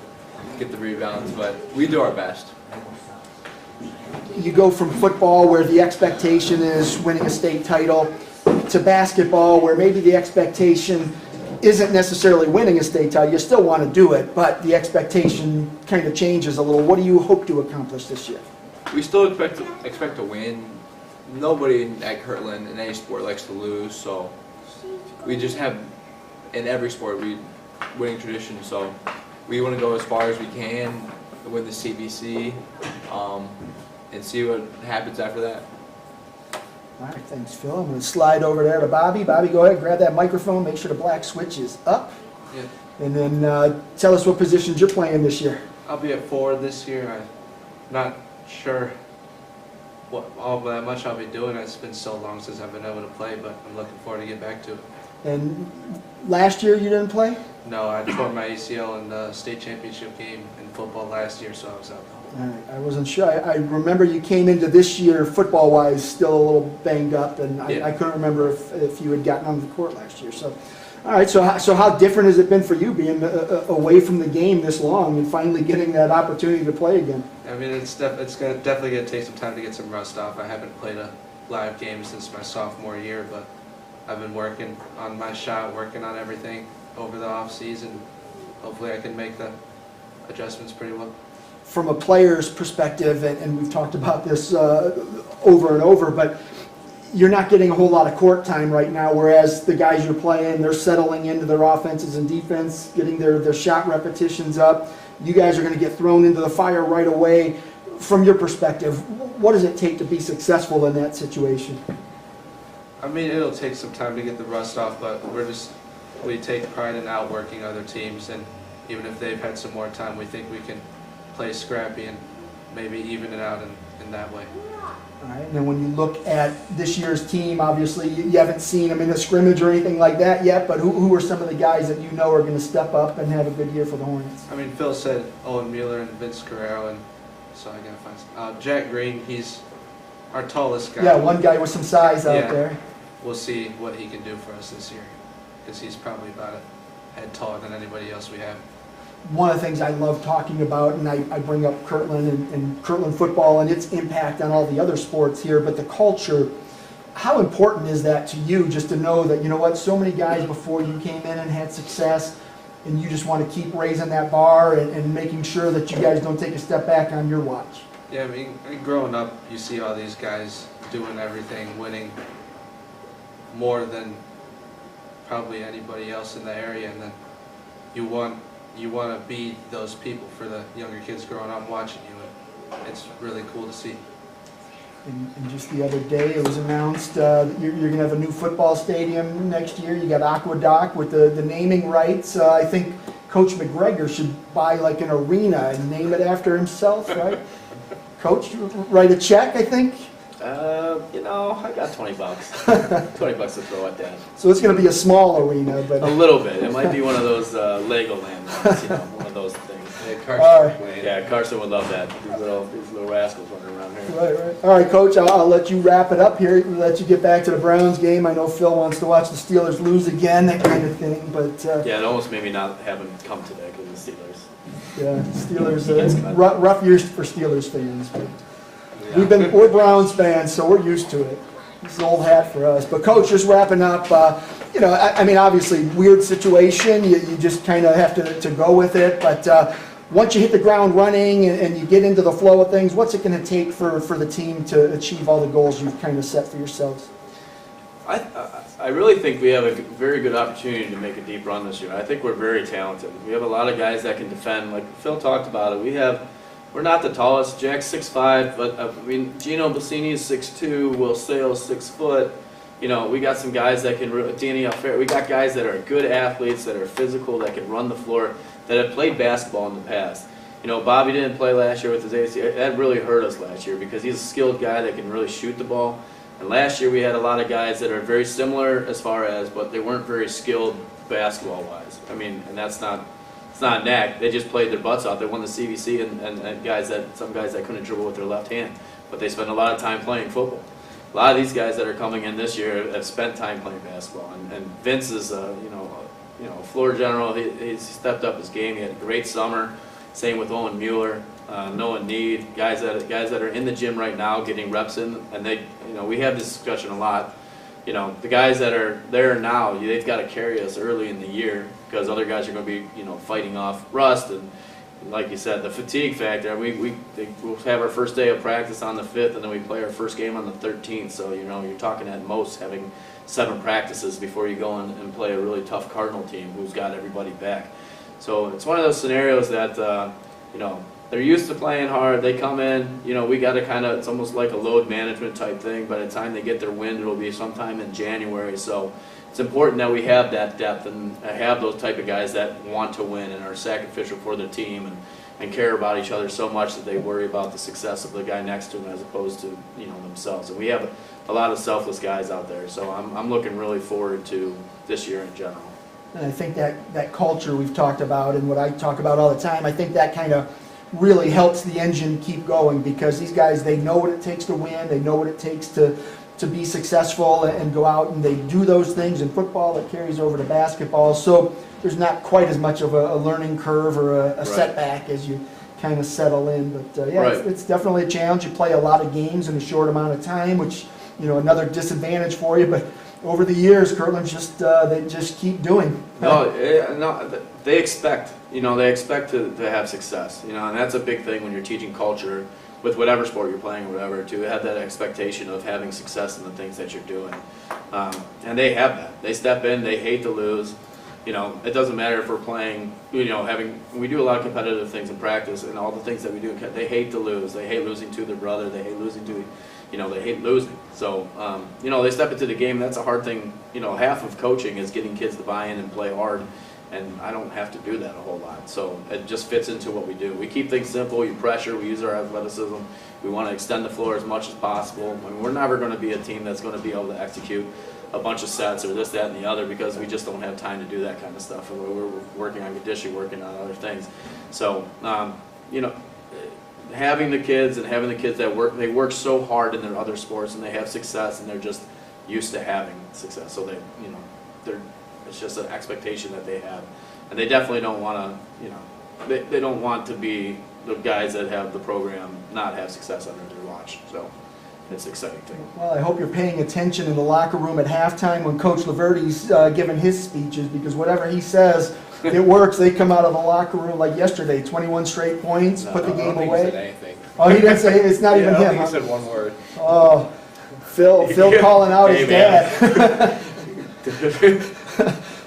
[SPEAKER 10] get the rebounds, but we do our best.
[SPEAKER 1] You go from football where the expectation is winning a state title to basketball where maybe the expectation isn't necessarily winning a state title. You still want to do it, but the expectation kind of changes a little. What do you hope to accomplish this year?
[SPEAKER 10] We still expect to win. Nobody at Kirtland in any sport likes to lose, so we just have, in every sport, winning tradition, so we want to go as far as we can, win the CVC, and see what happens after that.
[SPEAKER 1] All right, thanks, Phil. I'm going to slide over there to Bobby. Bobby, go ahead, grab that microphone, make sure the black switch is up.
[SPEAKER 11] Yeah.
[SPEAKER 1] And then tell us what positions you're playing this year.
[SPEAKER 11] I'll be at 4 this year. I'm not sure what all that much I'll be doing. It's been so long since I've been able to play, but I'm looking forward to get back to it.
[SPEAKER 1] And last year you didn't play?
[SPEAKER 11] No, I tore my ACL in the state championship game in football last year, so I was out.
[SPEAKER 1] All right, I wasn't sure. I remember you came into this year football-wise still a little banged up, and
[SPEAKER 11] Yeah.
[SPEAKER 1] I couldn't remember if you had gotten on the court last year. So, all right. So how different has it been for you being away from the game this long and finally getting that opportunity to play again?
[SPEAKER 11] I mean, it's definitely going to take some time to get some rust off. I haven't played a live game since my sophomore year, but I've been working on my shot, working on everything over the off season. Hopefully, I can make the adjustments pretty well.
[SPEAKER 1] From a player's perspective, and we've talked about this over and over, but you're not getting a whole lot of court time right now, whereas the guys you're playing, they're settling into their offenses and defense, getting their shot repetitions up. You guys are going to get thrown into the fire right away. From your perspective, what does it take to be successful in that situation?
[SPEAKER 11] I mean, it'll take some time to get the rust off, but we take pride in outworking other teams, and even if they've had some more time, we think we can play scrappy and maybe even it out in that way.
[SPEAKER 1] All right, and then when you look at this year's team, obviously you haven't seen them in a scrimmage or anything like that yet, but who are some of the guys that you know are going to step up and have a good year for the Hornets?
[SPEAKER 11] I mean, Phil said Owen Mueller and Vince Guerrero, and so I gotta find Jack Green. He's our tallest guy.
[SPEAKER 1] Yeah, one guy with some size out
[SPEAKER 11] Yeah.
[SPEAKER 1] there.
[SPEAKER 11] We'll see what he can do for us this year, because he's probably about a head taller than anybody else we have.
[SPEAKER 1] One of the things I love talking about, and I bring up Kirtland and Kirtland football and its impact on all the other sports here, but the culture, how important is that to you just to know that, you know what, so many guys before you came in and had success, and you just want to keep raising that bar and making sure that you guys don't take a step back on your watch?
[SPEAKER 11] Yeah, I mean, growing up, you see all these guys doing everything, winning more than probably anybody else in the area, and then you want to be those people for the younger kids growing up watching you. It's really cool to see.
[SPEAKER 1] And just the other day, it was announced that you're going to have a new football stadium next year. You got Aqueduct with the naming rights. I think Coach McGregor should buy like an arena and name it after himself, right? Coach, write a check, I think.
[SPEAKER 9] I got $20. $20 to throw at that.
[SPEAKER 1] So it's going to be a small arena, but
[SPEAKER 9] A little bit. It might be one of those Legoland ones, one of those things.
[SPEAKER 1] All right.
[SPEAKER 9] Yeah, Carson would love that. These little rascals running around here.
[SPEAKER 1] Right. All right, Coach, I'll let you wrap it up here. Let you get back to the Browns game. I know Phil wants to watch the Steelers lose again, that kind of thing. But
[SPEAKER 9] Yeah, it almost made me not have him come today because of the Steelers.
[SPEAKER 1] yeah, Steelers, rough years for Steelers fans. But we're Browns fans, so we're used to it. This is old hat for us. But Coach, just wrapping up, I mean, obviously, weird situation. You just kind of have to go with it. But once you hit the ground running and you get into the flow of things, what's it going to take for the team to achieve all the goals you've kind of set for yourselves?
[SPEAKER 9] I really think we have a very good opportunity to make a deep run this year. I think we're very talented. We have a lot of guys that can defend. Like Phil talked about it, we're not the tallest. Jack's 6'5", but I mean Gino Bassini is 6'2", Will Sale's 6 foot. You know, we got some guys that can. Danny Alfer, we got guys that are good athletes, that are physical, that can run the floor, that have played basketball in the past. You know, Bobby didn't play last year with his AC. That really hurt us last year because he's a skilled guy that can really shoot the ball. And last year we had a lot of guys that are very similar as far as, but they weren't very skilled basketball-wise. I mean, and it's not a knack. They just played their butts off. They won the CVC and some guys that couldn't dribble with their left hand, but they spent a lot of time playing football. A lot of these guys that are coming in this year have spent time playing basketball. And Vince is, a floor general. He's stepped up his game. He had a great summer. Same with Owen Mueller. Noah Need, guys that are in the gym right now getting reps in, and we have this discussion a lot. You know, the guys that are there now, they've got to carry us early in the year because other guys are going to be, fighting off rust and, like you said, the fatigue factor. We'll have our first day of practice on the 5th, and then we play our first game on the 13th. So you're talking at most having 7 practices before you go in and play a really tough Cardinal team who's got everybody back. So it's one of those scenarios that they're used to playing hard. They come in, we got to it's almost like a load management type thing. By the time they get their wind, it'll be sometime in January. So it's important that we have that depth and have those type of guys that want to win and are sacrificial for their team and care about each other so much that they worry about the success of the guy next to them as opposed to, themselves. And we have a lot of selfless guys out there. So I'm looking really forward to this year in general.
[SPEAKER 1] And I think that culture we've talked about and what I talk about all the time, I think that kind of really helps the engine keep going because these guys, they know what it takes to win, they know what it takes to be successful and go out and they do those things in football that carries over to basketball. So there's not quite as much of a learning curve or a setback as you kind of settle in. But it's definitely a challenge. You play a lot of games in a short amount of time, which, another disadvantage for you. But over the years, Kirtland's they just keep doing.
[SPEAKER 9] They expect, to have success, and that's a big thing when you're teaching culture with whatever sport you're playing or whatever, to have that expectation of having success in the things that you're doing. And they have that. They step in, they hate to lose. It doesn't matter if we're playing, we do a lot of competitive things in practice and all the things that we do, they hate to lose. They hate losing to their brother, they hate losing to, they hate losing. So, they step into the game. That's a hard thing. Half of coaching is getting kids to buy in and play hard, and I don't have to do that a whole lot. So it just fits into what we do. We keep things simple. You pressure. We use our athleticism. We want to extend the floor as much as possible. I mean, we're never going to be a team that's going to be able to execute a bunch of sets or this, that, and the other because we just don't have time to do that kind of stuff. And we're working on conditioning, working on other things. So, having the kids that they work so hard in their other sports and they have success and they're just used to having success. So it's just an expectation that they have, and they definitely don't want to, they don't want to be the guys that have the program not have success under their watch. So it's an exciting thing.
[SPEAKER 1] Well, I hope you're paying attention in the locker room at halftime when Coach Laverty's giving his speeches because whatever he says, it works. They come out of the locker room like yesterday, 21 straight points, put the game away.
[SPEAKER 10] He said anything.
[SPEAKER 1] Oh, he didn't say it's not even him.
[SPEAKER 10] I don't think he said one word.
[SPEAKER 1] Oh, Phil calling out his dad.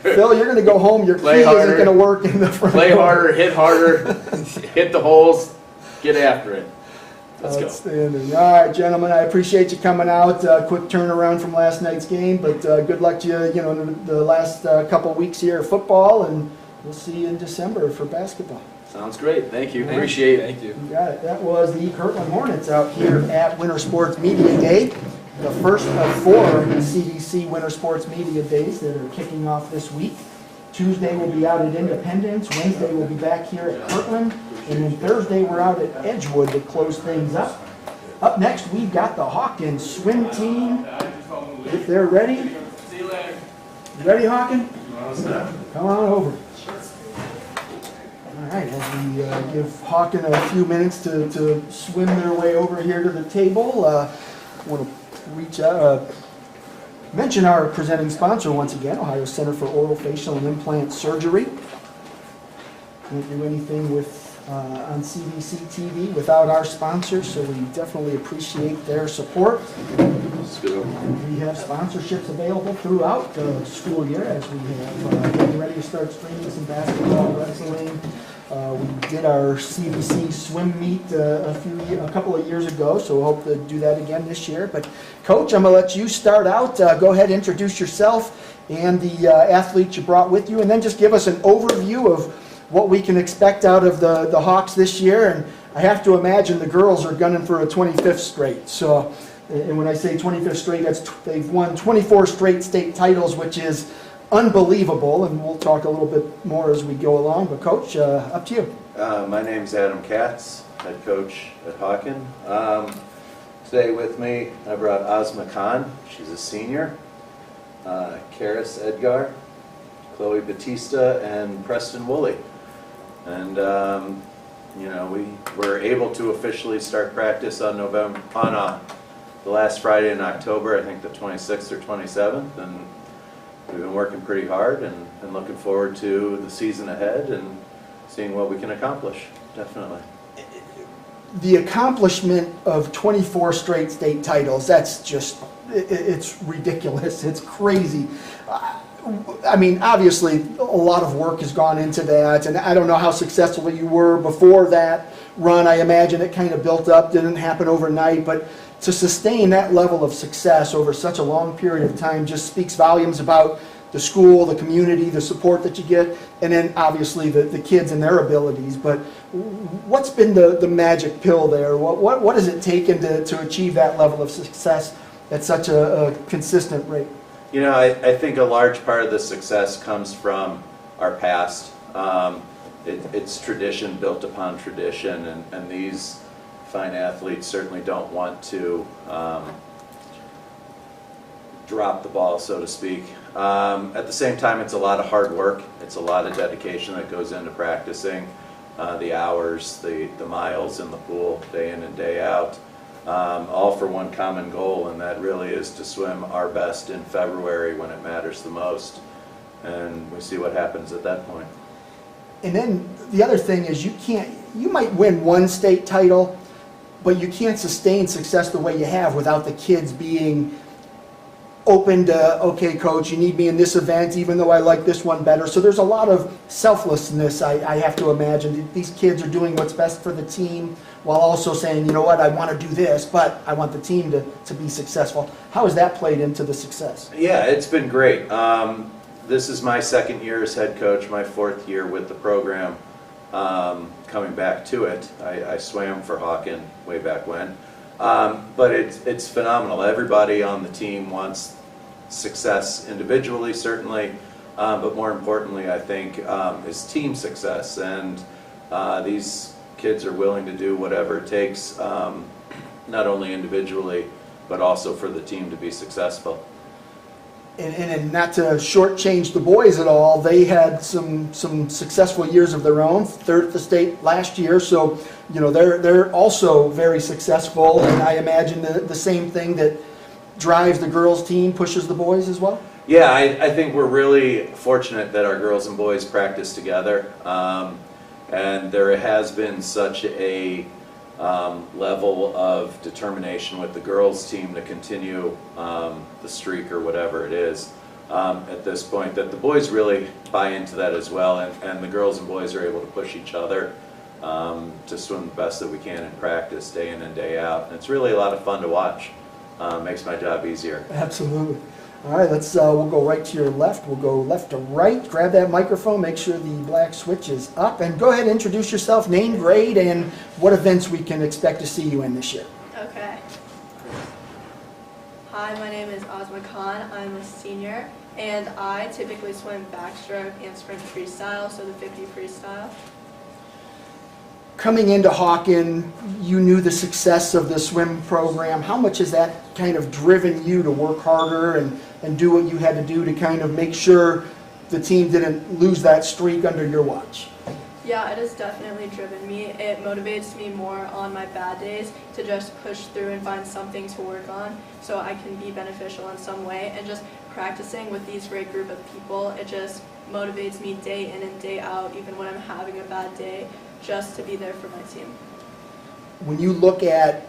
[SPEAKER 1] Phil, you're going to go home. Your key isn't going to work in the front.
[SPEAKER 9] Play harder, hit harder, hit the holes, get after it. Let's go.
[SPEAKER 1] Outstanding. All right, gentlemen, I appreciate you coming out. Quick turnaround from last night's game, but good luck to you, in the last couple of weeks here of football, and we'll see you in December for basketball.
[SPEAKER 9] Sounds great. Thank you. Appreciate it.
[SPEAKER 10] Thank you.
[SPEAKER 1] You got it. That was the Kirtland Hornets out here at Winter Sports Media Day, the first of 4 CVC Winter Sports Media Days that are kicking off this week. Tuesday we'll be out at Independence. Wednesday we'll be back here at Kirtland. And then Thursday we're out at Edgewood to close things up. Up next we've got the Hawken swim team. If they're ready. You ready, Hawken? Come on over. All right, as we give Hawken a few minutes to swim their way over here to the table, I want to reach out. Mention our presenting sponsor once again, Ohio Center for Oral, Facial, and Implant Surgery. Can't do anything with on CVC TV without our sponsors, so we definitely appreciate their support. We have sponsorships available throughout the school year as we have getting ready to start streaming some basketball, wrestling. We did our CVC swim meet a couple of years ago, so we hope to do that again this year. But Coach, I'm going to let you start out. Go ahead, introduce yourself and the athletes you brought with you, and then just give us an overview of what we can expect out of the Hawks this year. And I have to imagine the girls are gunning for a 25th straight. So, and when I say 25th straight, they've won 24 straight state titles, which is unbelievable, and we'll talk a little bit more as we go along. But Coach, up to you.
[SPEAKER 12] My name's Adam Katz, head coach at Hawken. Today with me, I brought Ozma Khan. She's a senior. Karis Edgar, Chloe Batista, and Preston Woolley. And you know, we were able to officially start practice on the last Friday in October, I think the 26th or 27th, and we've been working pretty hard and looking forward to the season ahead and seeing what we can accomplish, definitely.
[SPEAKER 1] The accomplishment of 24 straight state titles, that's just, it's ridiculous, it's crazy. I mean, obviously, a lot of work has gone into that, and I don't know how successful you were before that run. I imagine it kind of built up, didn't happen overnight, but to sustain that level of success over such a long period of time just speaks volumes about the school, the community, the support that you get, and then obviously the kids and their abilities. But what's been the magic pill there? What has it taken to achieve that level of success at such a consistent rate?
[SPEAKER 12] You know, I think a large part of the success comes from our past. It's tradition built upon tradition, and these fine athletes certainly don't want to drop the ball, so to speak. At the same time, it's a lot of hard work. It's a lot of dedication that goes into practicing, the hours, the miles in the pool, day in and day out. All for one common goal, and that really is to swim our best in February when it matters the most, and we see what happens at that point.
[SPEAKER 1] And then the other thing is you might win one state title, but you can't sustain success the way you have without the kids being open to, okay, coach, you need me in this event, even though I like this one better. So there's a lot of selflessness, I have to imagine. These kids are doing what's best for the team while also saying, you know what, I want to do this, but I want the team to be successful. How has that played into the success?
[SPEAKER 12] Yeah, it's been great. This is my second year as head coach, my fourth year with the program. Coming back to it, I swam for Hawken way back when. But it's phenomenal. Everybody on the team wants success individually, certainly, but more importantly, I think, is team success. And these kids are willing to do whatever it takes, not only individually, but also for the team to be successful.
[SPEAKER 1] And not to shortchange the boys at all, they had some successful years of their own, third at the state last year, so you know they're also very successful, and I imagine the same thing that drives the girls team pushes the boys as well?
[SPEAKER 12] Yeah, I think we're really fortunate that our girls and boys practice together, and there has been such a level of determination with the girls team to continue the streak or whatever it is at this point that the boys really buy into that as well, and the girls and boys are able to push each other to swim the best that we can in practice day in and day out, and it's really a lot of fun to watch. Makes my job easier.
[SPEAKER 1] Absolutely. All right, we'll go right to your left. We'll go left to right. Grab that microphone, make sure the black switch is up, and go ahead and introduce yourself, name, grade, and what events we can expect to see you in this year.
[SPEAKER 3] Okay. Hi, my name is Ozma Khan. I'm a senior, and I typically swim backstroke and sprint freestyle, so the 50 freestyle.
[SPEAKER 1] Coming into Hawken, you knew the success of the swim program. How much has that kind of driven you to work harder and do what you had to do to kind of make sure the team didn't lose that streak under your watch?
[SPEAKER 3] Yeah, it has definitely driven me. It motivates me more on my bad days to just push through and find something to work on so I can be beneficial in some way. And just practicing with these great group of people, it just motivates me day in and day out, even when I'm having a bad day, just to be there for my team.
[SPEAKER 1] When you look at,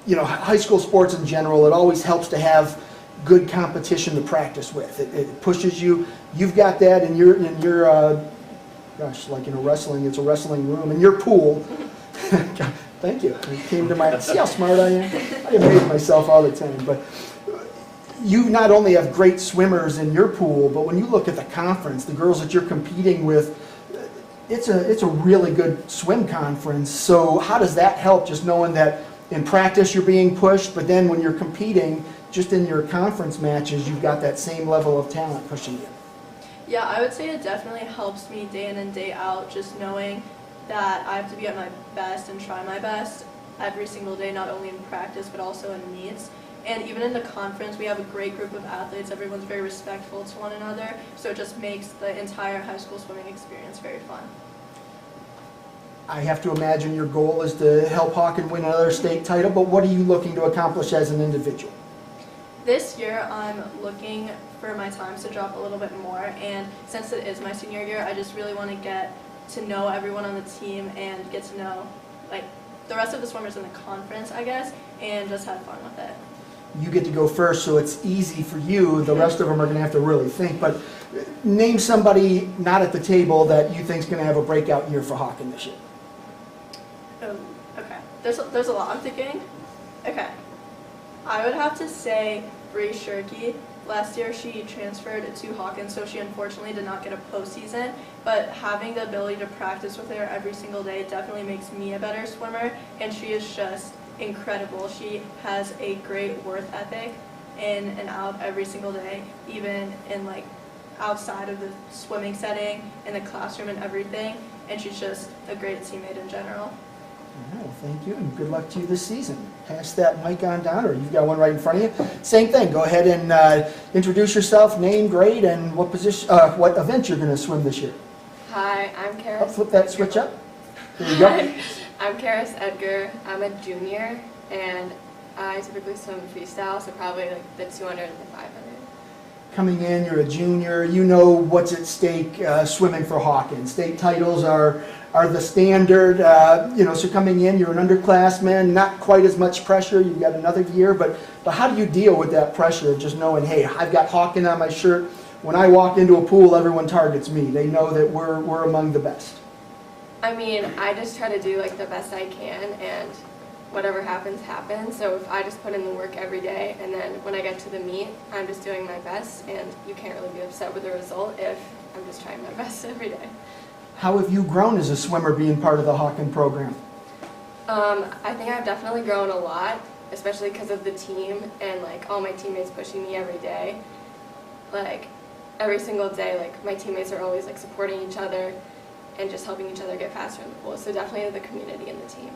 [SPEAKER 1] high school sports in general, it always helps to have good competition to practice with. It pushes you. You've got that in your gosh, like wrestling, it's a wrestling room. In your pool, thank you. It came to my, see how smart I am? I amaze myself all the time. But you not only have great swimmers in your pool, but when you look at the conference, the girls that you're competing with, it's a really good swim conference. So how does that help, just knowing that in practice you're being pushed, but then when you're competing, just in your conference matches, you've got that same level of talent pushing you?
[SPEAKER 3] Yeah, I would say it definitely helps me day in and day out, just knowing that I have to be at my best and try my best every single day, not only in practice but also in meets. And even in the conference, we have a great group of athletes. Everyone's very respectful to one another, so it just makes the entire high school swimming experience very fun.
[SPEAKER 1] I have to imagine your goal is to help Hawken win another state title, but what are you looking to accomplish as an individual?
[SPEAKER 3] This year, I'm looking for my times to drop a little bit more, and since it is my senior year, I just really want to get to know everyone on the team and get to know the rest of the swimmers in the conference, I guess, and just have fun with it.
[SPEAKER 1] You get to go first, so it's easy for you. The rest of them are going to have to really think. But name somebody not at the table that you think is going to have a breakout year for Hawken this year.
[SPEAKER 3] Okay. There's a lot I'm thinking. Okay. I would have to say Bree Shirky. Last year she transferred to Hawken, so she unfortunately did not get a postseason. But having the ability to practice with her every single day definitely makes me a better swimmer, and she is just incredible. She has a great work ethic in and out every single day, even in outside of the swimming setting, in the classroom and everything, and she's just a great teammate in general.
[SPEAKER 1] All right, well, thank you, and good luck to you this season. Pass that mic on down, or you've got one right in front of you. Same thing, go ahead and introduce yourself, name, grade, and what event you're going to swim this year.
[SPEAKER 13] Hi, I'm Karis.
[SPEAKER 1] Flip that switch up. There you go.
[SPEAKER 13] Hi, I'm Karis Edgar. I'm a junior, and I typically swim freestyle, so probably the 200 and the 500.
[SPEAKER 1] Coming in, you're a junior, you know what's at stake swimming for Hawken. State titles are the standard, so coming in, you're an underclassman, not quite as much pressure, you've got another year, but how do you deal with that pressure of just knowing, hey, I've got Hawken on my shirt, when I walk into a pool, everyone targets me, they know that we're among the best?
[SPEAKER 13] I mean, I just try to do the best I can, and whatever happens, happens. So if I just put in the work every day, and then when I get to the meet, I'm just doing my best, and you can't really be upset with the result if I'm just trying my best every day.
[SPEAKER 1] How have you grown as a swimmer being part of the Hawken program?
[SPEAKER 13] I think I've definitely grown a lot, especially because of the team and all my teammates pushing me every day. Every single day, my teammates are always supporting each other and just helping each other get faster in the pool. So definitely the community and the team.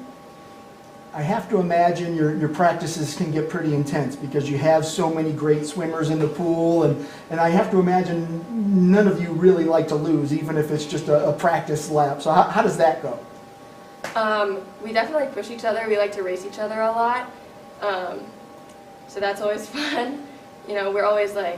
[SPEAKER 1] I have to imagine your practices can get pretty intense because you have so many great swimmers in the pool, and I have to imagine none of you really like to lose, even if it's just a practice lap. So how does that go?
[SPEAKER 13] We definitely push each other. We like to race each other a lot. So that's always fun. We're always I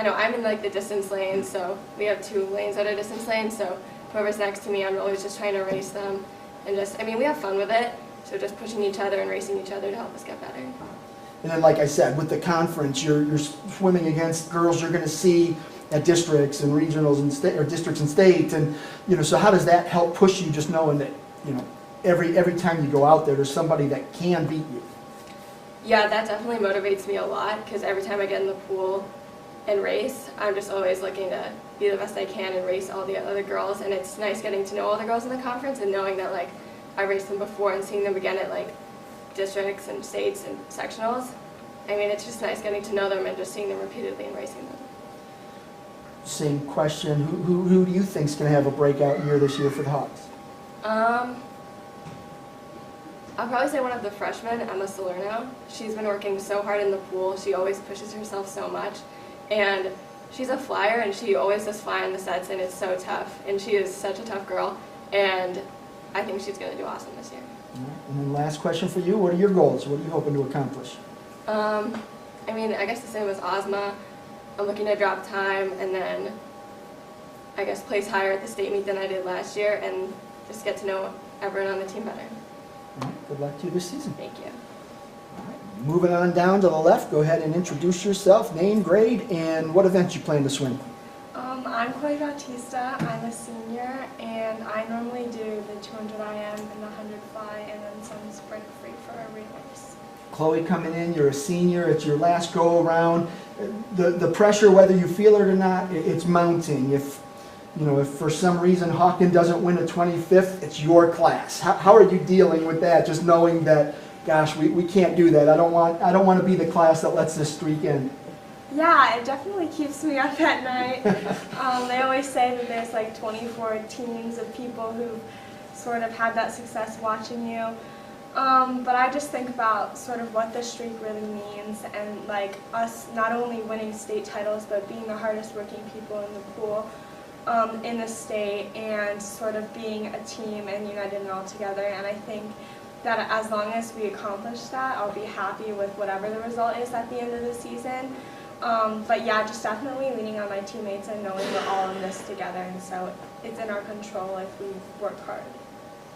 [SPEAKER 13] know I'm in the distance lane, so we have 2 lanes that are distance lanes, so whoever's next to me, I'm always just trying to race them. And we have fun with it. So just pushing each other and racing each other to help us get better.
[SPEAKER 1] And then, like I said, with the conference, you're swimming against girls you're going to see at districts and regionals and districts and state, and so how does that help push you, just knowing that every time you go out there, there's somebody that can beat you?
[SPEAKER 13] Yeah, that definitely motivates me a lot because every time I get in the pool and race, I'm just always looking to be the best I can and race all the other girls, and it's nice getting to know all the girls in the conference and knowing that I raced them before and seeing them again at districts and states and sectionals. It's just nice getting to know them and just seeing them repeatedly and racing them.
[SPEAKER 1] Same question. Who do you think is going to have a breakout year this year for the Hawks?
[SPEAKER 13] I'll probably say one of the freshmen, Emma Salerno. She's been working so hard in the pool. She always pushes herself so much, and she's a flyer and she always does fly on the sets and it's so tough. And she is such a tough girl and I think she's going to do awesome this year.
[SPEAKER 1] All right. And then last question for you, what are your goals? What are you hoping to accomplish?
[SPEAKER 13] I mean, I guess the same as Ozma. I'm looking to drop time and then I guess place higher at the state meet than I did last year and just get to know everyone on the team better.
[SPEAKER 1] All right. Good luck to you this season.
[SPEAKER 13] Thank you.
[SPEAKER 1] All right. Moving on down to the left, go ahead and introduce yourself, name, grade, and what event you plan to swim.
[SPEAKER 14] I'm Chloe Bautista. I'm a senior, and I normally do the 200 IM and the 100 fly, and then some sprint free for a race.
[SPEAKER 1] Chloe coming in, you're a senior, it's your last go-around. The pressure, whether you feel it or not, it's mounting. If for some reason Hawken doesn't win a 25th, it's your class. How are you dealing with that, just knowing that, gosh, we can't do that. I don't want to be the class that lets this streak end.
[SPEAKER 14] Yeah, it definitely keeps me up at night. They always say that there's like 24 teams of people who sort of had that success watching you. But I just think about sort of what this streak really means and like us not only winning state titles but being the hardest working people in the pool in the state and sort of being a team and united and all together. And I think that as long as we accomplish that, I'll be happy with whatever the result is at the end of the season. But yeah, just definitely leaning on my teammates and knowing we're all in this together, and so it's in our control if we work hard.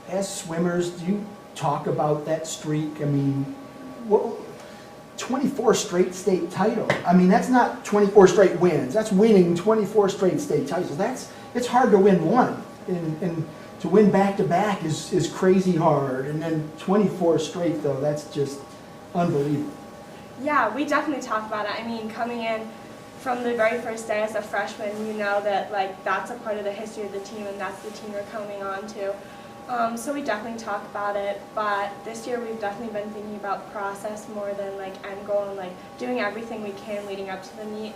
[SPEAKER 1] As swimmers, do you talk about that streak? I mean, 24 straight state title. I mean, that's not 24 straight wins. That's winning 24 straight state titles. It's hard to win one, and to win back-to-back is crazy hard. And then 24 straight, though, that's just unbelievable.
[SPEAKER 14] Yeah, we definitely talk about it. I mean, coming in from the very first day as a freshman, you know that like that's a part of the history of the team and that's the team you're coming on to. So we definitely talk about it, but this year we've definitely been thinking about process more than like end goal and like doing everything we can leading up to the meet.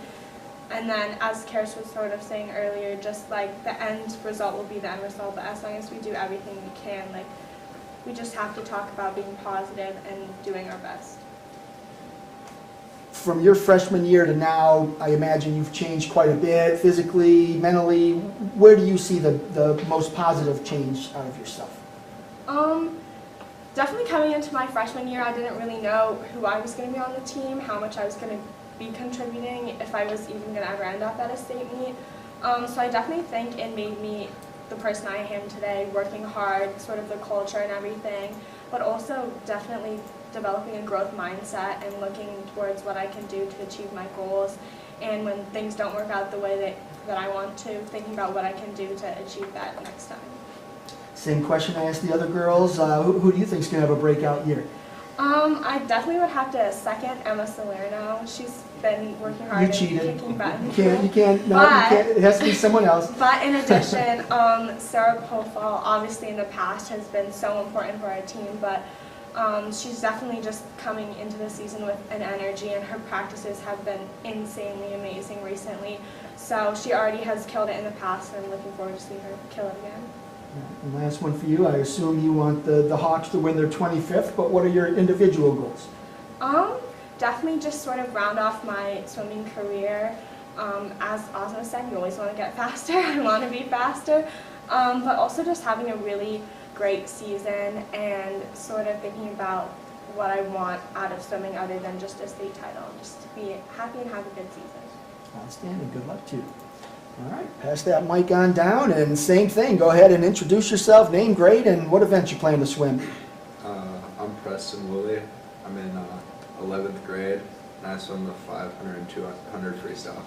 [SPEAKER 14] And then as Karis was sort of saying earlier, just like the end result will be the end result, but as long as we do everything we can, like we just have to talk about being positive and doing our best.
[SPEAKER 1] From your freshman year to now, I imagine you've changed quite a bit, physically, mentally. Where do you see the most positive change out of yourself?
[SPEAKER 14] Definitely coming into my freshman year, I didn't really know who I was going to be on the team, how much I was going to be contributing, if I was even going to ever end up at a state meet. So I definitely think it made me the person I am today, working hard, sort of the culture and everything, but also definitely developing a growth mindset and looking towards what I can do to achieve my goals, and when things don't work out the way that I want to, thinking about what I can do to achieve that next time.
[SPEAKER 1] Same question I asked the other girls. Who do you think is going to have a breakout year?
[SPEAKER 14] I definitely would have to second Emma Salerno. She's been working hard
[SPEAKER 1] You
[SPEAKER 14] and
[SPEAKER 1] cheated.
[SPEAKER 14] kicking butt.
[SPEAKER 1] You can't, no, you can't. It has to be someone else.
[SPEAKER 14] But in addition, Sarah Pofall, obviously in the past, has been so important for our team, but she's definitely just coming into the season with an energy, and her practices have been insanely amazing recently. So she already has killed it in the past, and I'm looking forward to seeing her kill it again.
[SPEAKER 1] And last one for you. I assume you want the Hawks to win their 25th, but what are your individual goals?
[SPEAKER 14] Definitely just sort of round off my swimming career. As Ozma said, you always want to get faster. I want to be faster. But also just having a really great season and sort of thinking about what I want out of swimming other than just a state title. Just to be happy and have a good season.
[SPEAKER 1] Outstanding. Good luck to you. All right, pass that mic on down, and same thing. Go ahead and introduce yourself, name, grade, and what event you plan to swim.
[SPEAKER 15] I'm Preston Woolley. I'm in 11th grade, and I swim the 500 and 200 freestyle.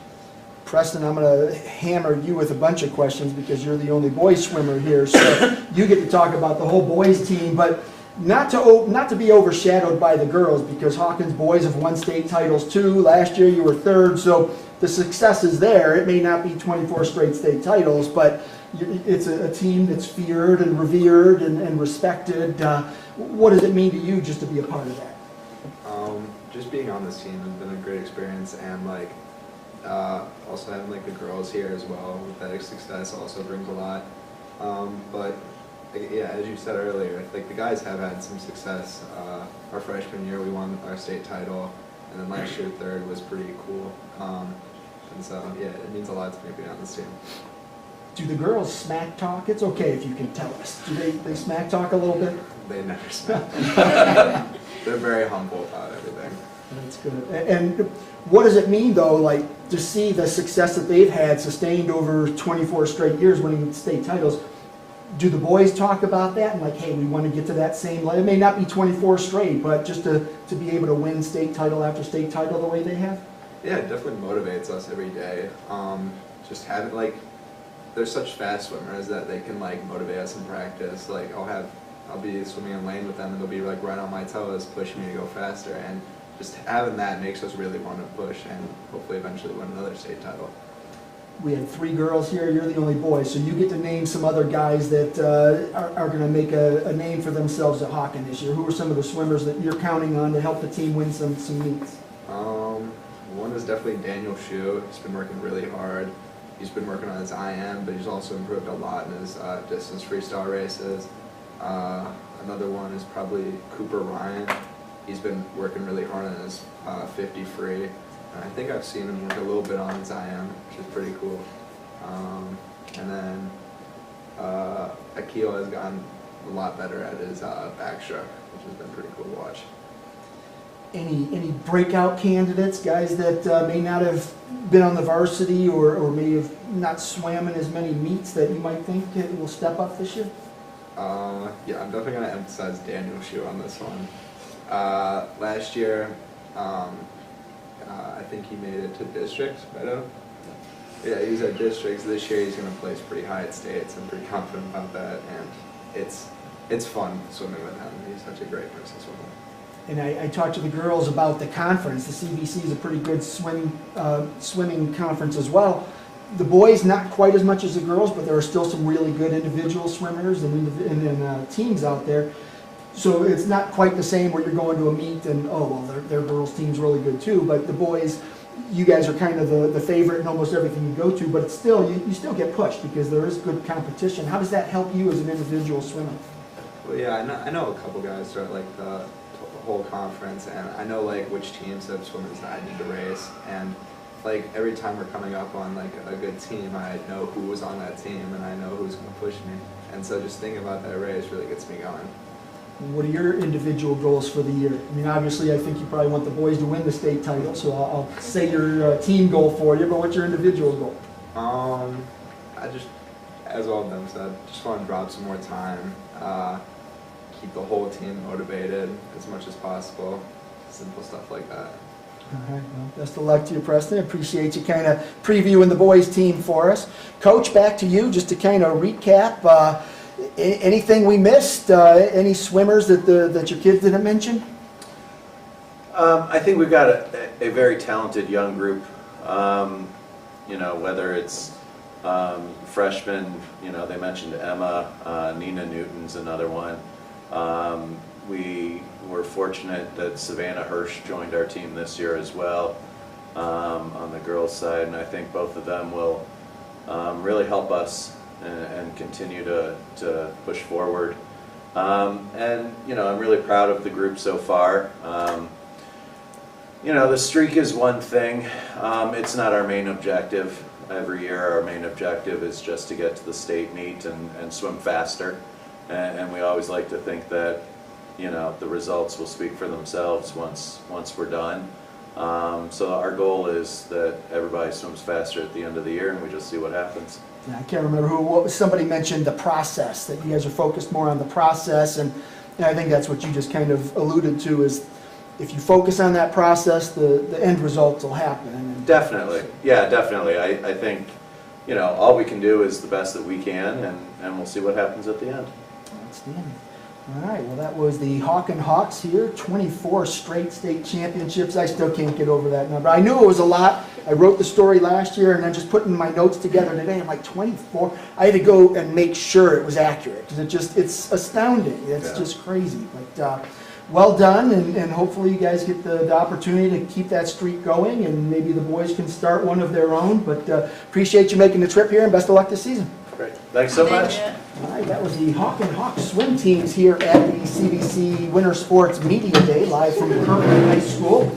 [SPEAKER 1] Preston, I'm going to hammer you with a bunch of questions because you're the only boy swimmer here, so you get to talk about the whole boys team, but not to be overshadowed by the girls, because Hawkins boys have won state titles too. Last year you were third, so the success is there. It may not be 24 straight state titles, but it's a team that's feared and revered and respected. What does it mean to you just to be a part of that?
[SPEAKER 15] Just being on this team has been a great experience, and like also having like the girls here as well with that success also brings a lot. But yeah, as you said earlier, like the guys have had some success. Our freshman year we won our state title, and then last year third was pretty cool. And so, yeah, it means a lot to me being on this team.
[SPEAKER 1] Do the girls smack talk? It's okay if you can tell us. Do they smack talk a little bit?
[SPEAKER 15] They never smack. They're very humble about everything.
[SPEAKER 1] That's good. And what does it mean, though, like, to see the success that they've had sustained over 24 straight years winning state titles? Do the boys talk about that and like, hey, we want to get to that same level? It may not be 24 straight, but just to be able to win state title after state title the way they have?
[SPEAKER 15] Yeah, it definitely motivates us every day. Just having, like, they're such fast swimmers that they can, like, motivate us in practice. Like, I'll be swimming in lane with them and they'll be, like, right on my toes, pushing me to go faster. And just having that makes us really want to push and hopefully eventually win another state title.
[SPEAKER 1] We had 3 girls here, you're the only boy, so you get to name some other guys that are going to make a name for themselves at Hawken this year. Who are some of the swimmers that you're counting on to help the team win some meets?
[SPEAKER 15] One is definitely Daniel Shu. He's been working really hard. He's been working on his IM, but he's also improved a lot in his distance freestyle races. Another one is probably Cooper Ryan. He's been working really hard on his 50 free. And I think I've seen him work a little bit on his IM, which is pretty cool. And then Akil has gotten a lot better at his backstroke, which has been pretty cool to watch.
[SPEAKER 1] Any breakout candidates, guys that may not have been on the varsity or may have not swam in as many meets that you might think will step up this year?
[SPEAKER 15] Yeah, I'm definitely going to emphasize Daniel Shu on this one. Last year, I think he made it to districts, right? Yeah, he was at districts. This year he's going to place pretty high at states. I'm pretty confident about that, and it's fun swimming with him. He's such a great person swimming.
[SPEAKER 1] And I talked to the girls about the conference. The CVC is a pretty good swimming conference as well. The boys, not quite as much as the girls, but there are still some really good individual swimmers and teams out there. So it's not quite the same where you're going to a meet and, oh, well, their girls' team's really good too. But the boys, you guys are kind of the favorite in almost everything you go to, but it's still, you still get pushed because there is good competition. How does that help you as an individual swimmer?
[SPEAKER 15] Well, yeah, I know a couple guys throughout like the whole conference, and I know like which teams have swimmers that I need to race, and like every time we're coming up on like a good team, I know who was on that team and I know who's going to push me, and so just thinking about that race really gets me going.
[SPEAKER 1] What are your individual goals for the year? I mean, obviously, I think you probably want the boys to win the state title, so I'll say your team goal for you, but what's your individual goal?
[SPEAKER 15] I just, as all of them said, just want to drop some more time, keep the whole team motivated as much as possible, simple stuff like that.
[SPEAKER 1] All right, well, best of luck to you, Preston. Appreciate you kind of previewing the boys' team for us. Coach, back to you, just to kind of recap. Anything we missed? Any swimmers that your kids didn't mention?
[SPEAKER 12] I think we've got a very talented young group. You know, whether it's freshmen, you know, they mentioned Emma, Nina Newton's another one. We were fortunate that Savannah Hirsch joined our team this year as well on the girls' side, and I think both of them will really help us and continue to push forward. And, you know, I'm really proud of the group so far. You know, the streak is one thing. It's not our main objective. Every year our main objective is just to get to the state meet and swim faster. And we always like to think that, you know, the results will speak for themselves once we're done. So our goal is that everybody swims faster at the end of the year, and we just see what happens.
[SPEAKER 1] Yeah, I can't remember somebody mentioned the process, that you guys are focused more on the process, and I think that's what you just kind of alluded to, is if you focus on that process, the end results will happen.
[SPEAKER 12] Definitely, yeah, definitely. I think, you know, all we can do is the best that we can, and we'll see what happens at the end.
[SPEAKER 1] Outstanding. All right, well, that was the Hawken Hawks here, 24 straight state championships. I still can't get over that number. I knew it was a lot. I wrote the story last year, and then just putting my notes together today, I'm like, 24? I had to go and make sure it was accurate, because it's astounding. It's just crazy. But well done, and hopefully you guys get the opportunity to keep that streak going, and maybe the boys can start one of their own. But appreciate you making the trip here, and best of luck this season.
[SPEAKER 12] Great. Thanks so much.
[SPEAKER 1] All right, that was the Hawken Hawks swim teams here at the CVC Winter Sports Media Day, live from Kirtland High School.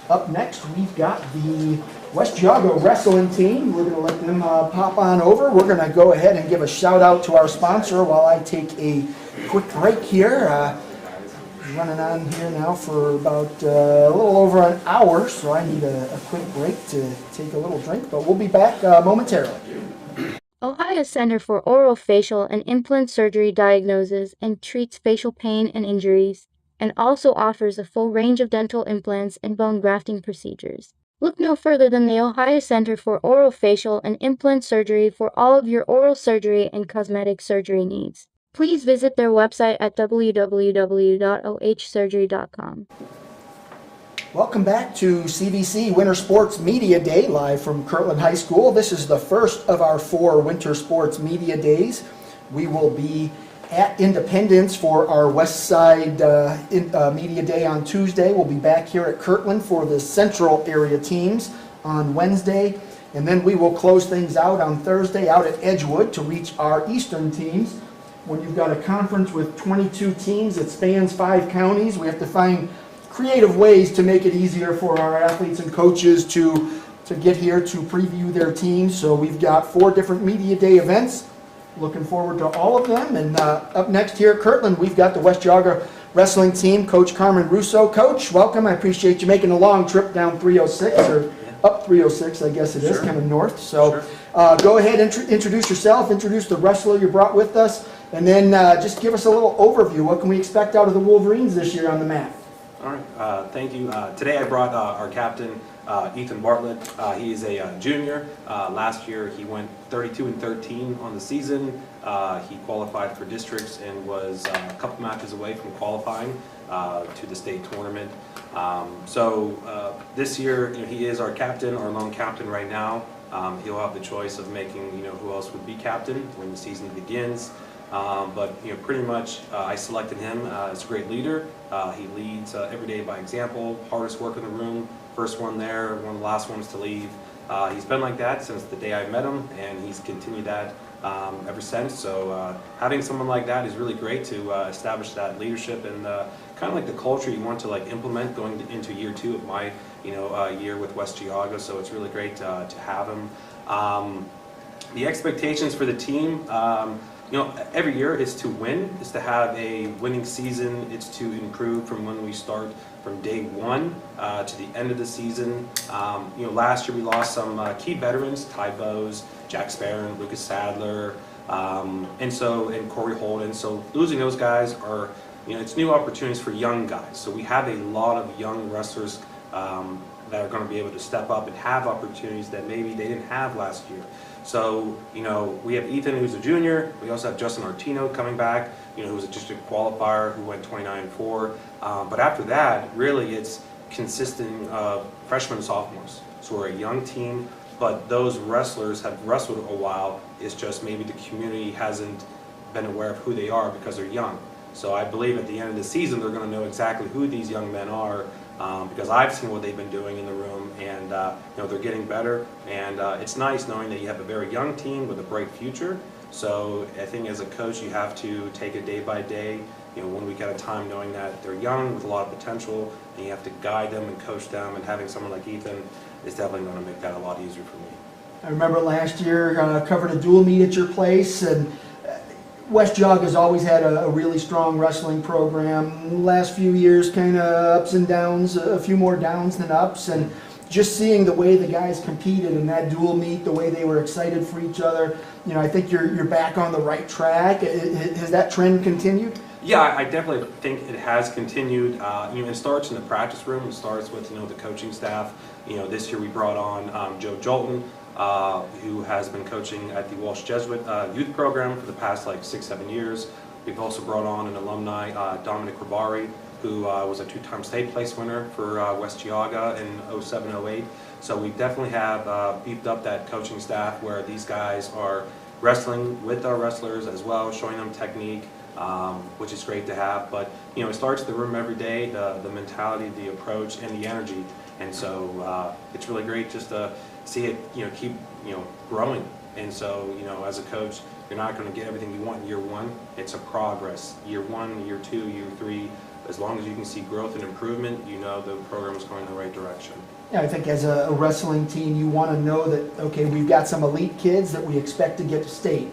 [SPEAKER 1] Up next, we've got the West Geauga wrestling team. We're going to let them pop on over. We're going to go ahead and give a shout out to our sponsor while I take a quick break here. Running on here now for about a little over an hour, so I need a quick break to take a little drink, but we'll be back momentarily.
[SPEAKER 16] Ohio Center for Orofacial and Implant Surgery diagnoses and treats facial pain and injuries, and also offers a full range of dental implants and bone grafting procedures. Look no further than the Ohio Center for Orofacial and Implant Surgery for all of your oral surgery and cosmetic surgery needs. Please visit their website at www.ohsurgery.com.
[SPEAKER 1] Welcome back to CVC Winter Sports Media Day, live from Kirtland High School. This is the first of our 4 Winter Sports Media Days. We will be at Independence for our West Side Media Day on Tuesday. We'll be back here at Kirtland for the Central Area teams on Wednesday. And then we will close things out on Thursday out at Edgewood to reach our Eastern teams. When you've got a conference with 22 teams that spans 5 counties, we have to find creative ways to make it easier for our athletes and coaches to get here to preview their teams. So we've got 4 different Media Day events. Looking forward to all of them. And up next here at Kirtland, we've got the West Geauga wrestling team, Coach Carmen Russo. Coach, welcome. I appreciate you making a long trip down 306, or up 306, I guess it is, coming north. So go ahead and introduce yourself, introduce the wrestler you brought with us, and then just give us a little overview. What can we expect out of the Wolverines this year on the mat?
[SPEAKER 17] All right, thank you. Today I brought our captain, Ethan Bartlett. He is a junior. Last year he went 32-13 on the season. He qualified for districts and was a couple matches away from qualifying to the state tournament. So this year, he is our captain, our lone captain right now. He'll have the choice of making, who else would be captain when the season begins. But pretty much I selected him as a great leader. He leads every day by example, hardest work in the room, first one there, one of the last ones to leave. He's been like that since the day I met him, and he's continued that ever since. So having someone like that is really great to establish that leadership and kind of like the culture you want to implement going into year 2 of my year with West Geauga. So it's really great to have him. The expectations for the team. Every year is to win, is to have a winning season. It's to improve from when we start from day 1 to the end of the season. Last year we lost some key veterans, Ty Bowes, Jack Sparron, Lucas Sadler, and Corey Holden. So losing those guys are, it's new opportunities for young guys. So we have a lot of young wrestlers that are going to be able to step up and have opportunities that maybe they didn't have last year. So, we have Ethan, who's a junior. We also have Justin Artino coming back, who's a district qualifier who went 29-4. But after that, really it's consisting of freshmen and sophomores. So we're a young team, but those wrestlers have wrestled a while. It's just maybe the community hasn't been aware of who they are because they're young. So I believe at the end of the season, they're going to know exactly who these young men are. Because I've seen what they've been doing in the room, and they're getting better, and it's nice knowing that you have a very young team with a bright future. So I think as a coach you have to take it day by day, 1 week at a time, knowing that they're young with a lot of potential, and you have to guide them and coach them, and having someone like Ethan is definitely going to make that a lot easier for me.
[SPEAKER 1] I remember last year covered a dual meet at your place, and West Geauga has always had a really strong wrestling program. The last few years, kind of ups and downs, a few more downs than ups, and just seeing the way the guys competed in that dual meet, the way they were excited for each other, I think you're back on the right track. Has that trend continued?
[SPEAKER 17] Yeah, I definitely think it has continued. It starts in the practice room. It starts with the coaching staff. This year we brought on Joe Jolton, who has been coaching at the Walsh Jesuit youth program for the past 6-7 years. We've also brought on an alumni, Dominic Rabari, who was a 2-time state place winner for West Geauga in 07-08. So we definitely have beefed up that coaching staff where these guys are wrestling with our wrestlers as well, showing them technique, which is great to have. But it starts in the room every day, the mentality, the approach, and the energy. And so it's really great just to see it keep growing. And so as a coach, you're not going to get everything you want in year 1. It's a progress. Year 1, year 2, year 3. as long as you can see growth and improvement, you know the program is going in the right direction.
[SPEAKER 1] Yeah, I think as a wrestling team, you want to know that, okay, we've got some elite kids that we expect to get to state.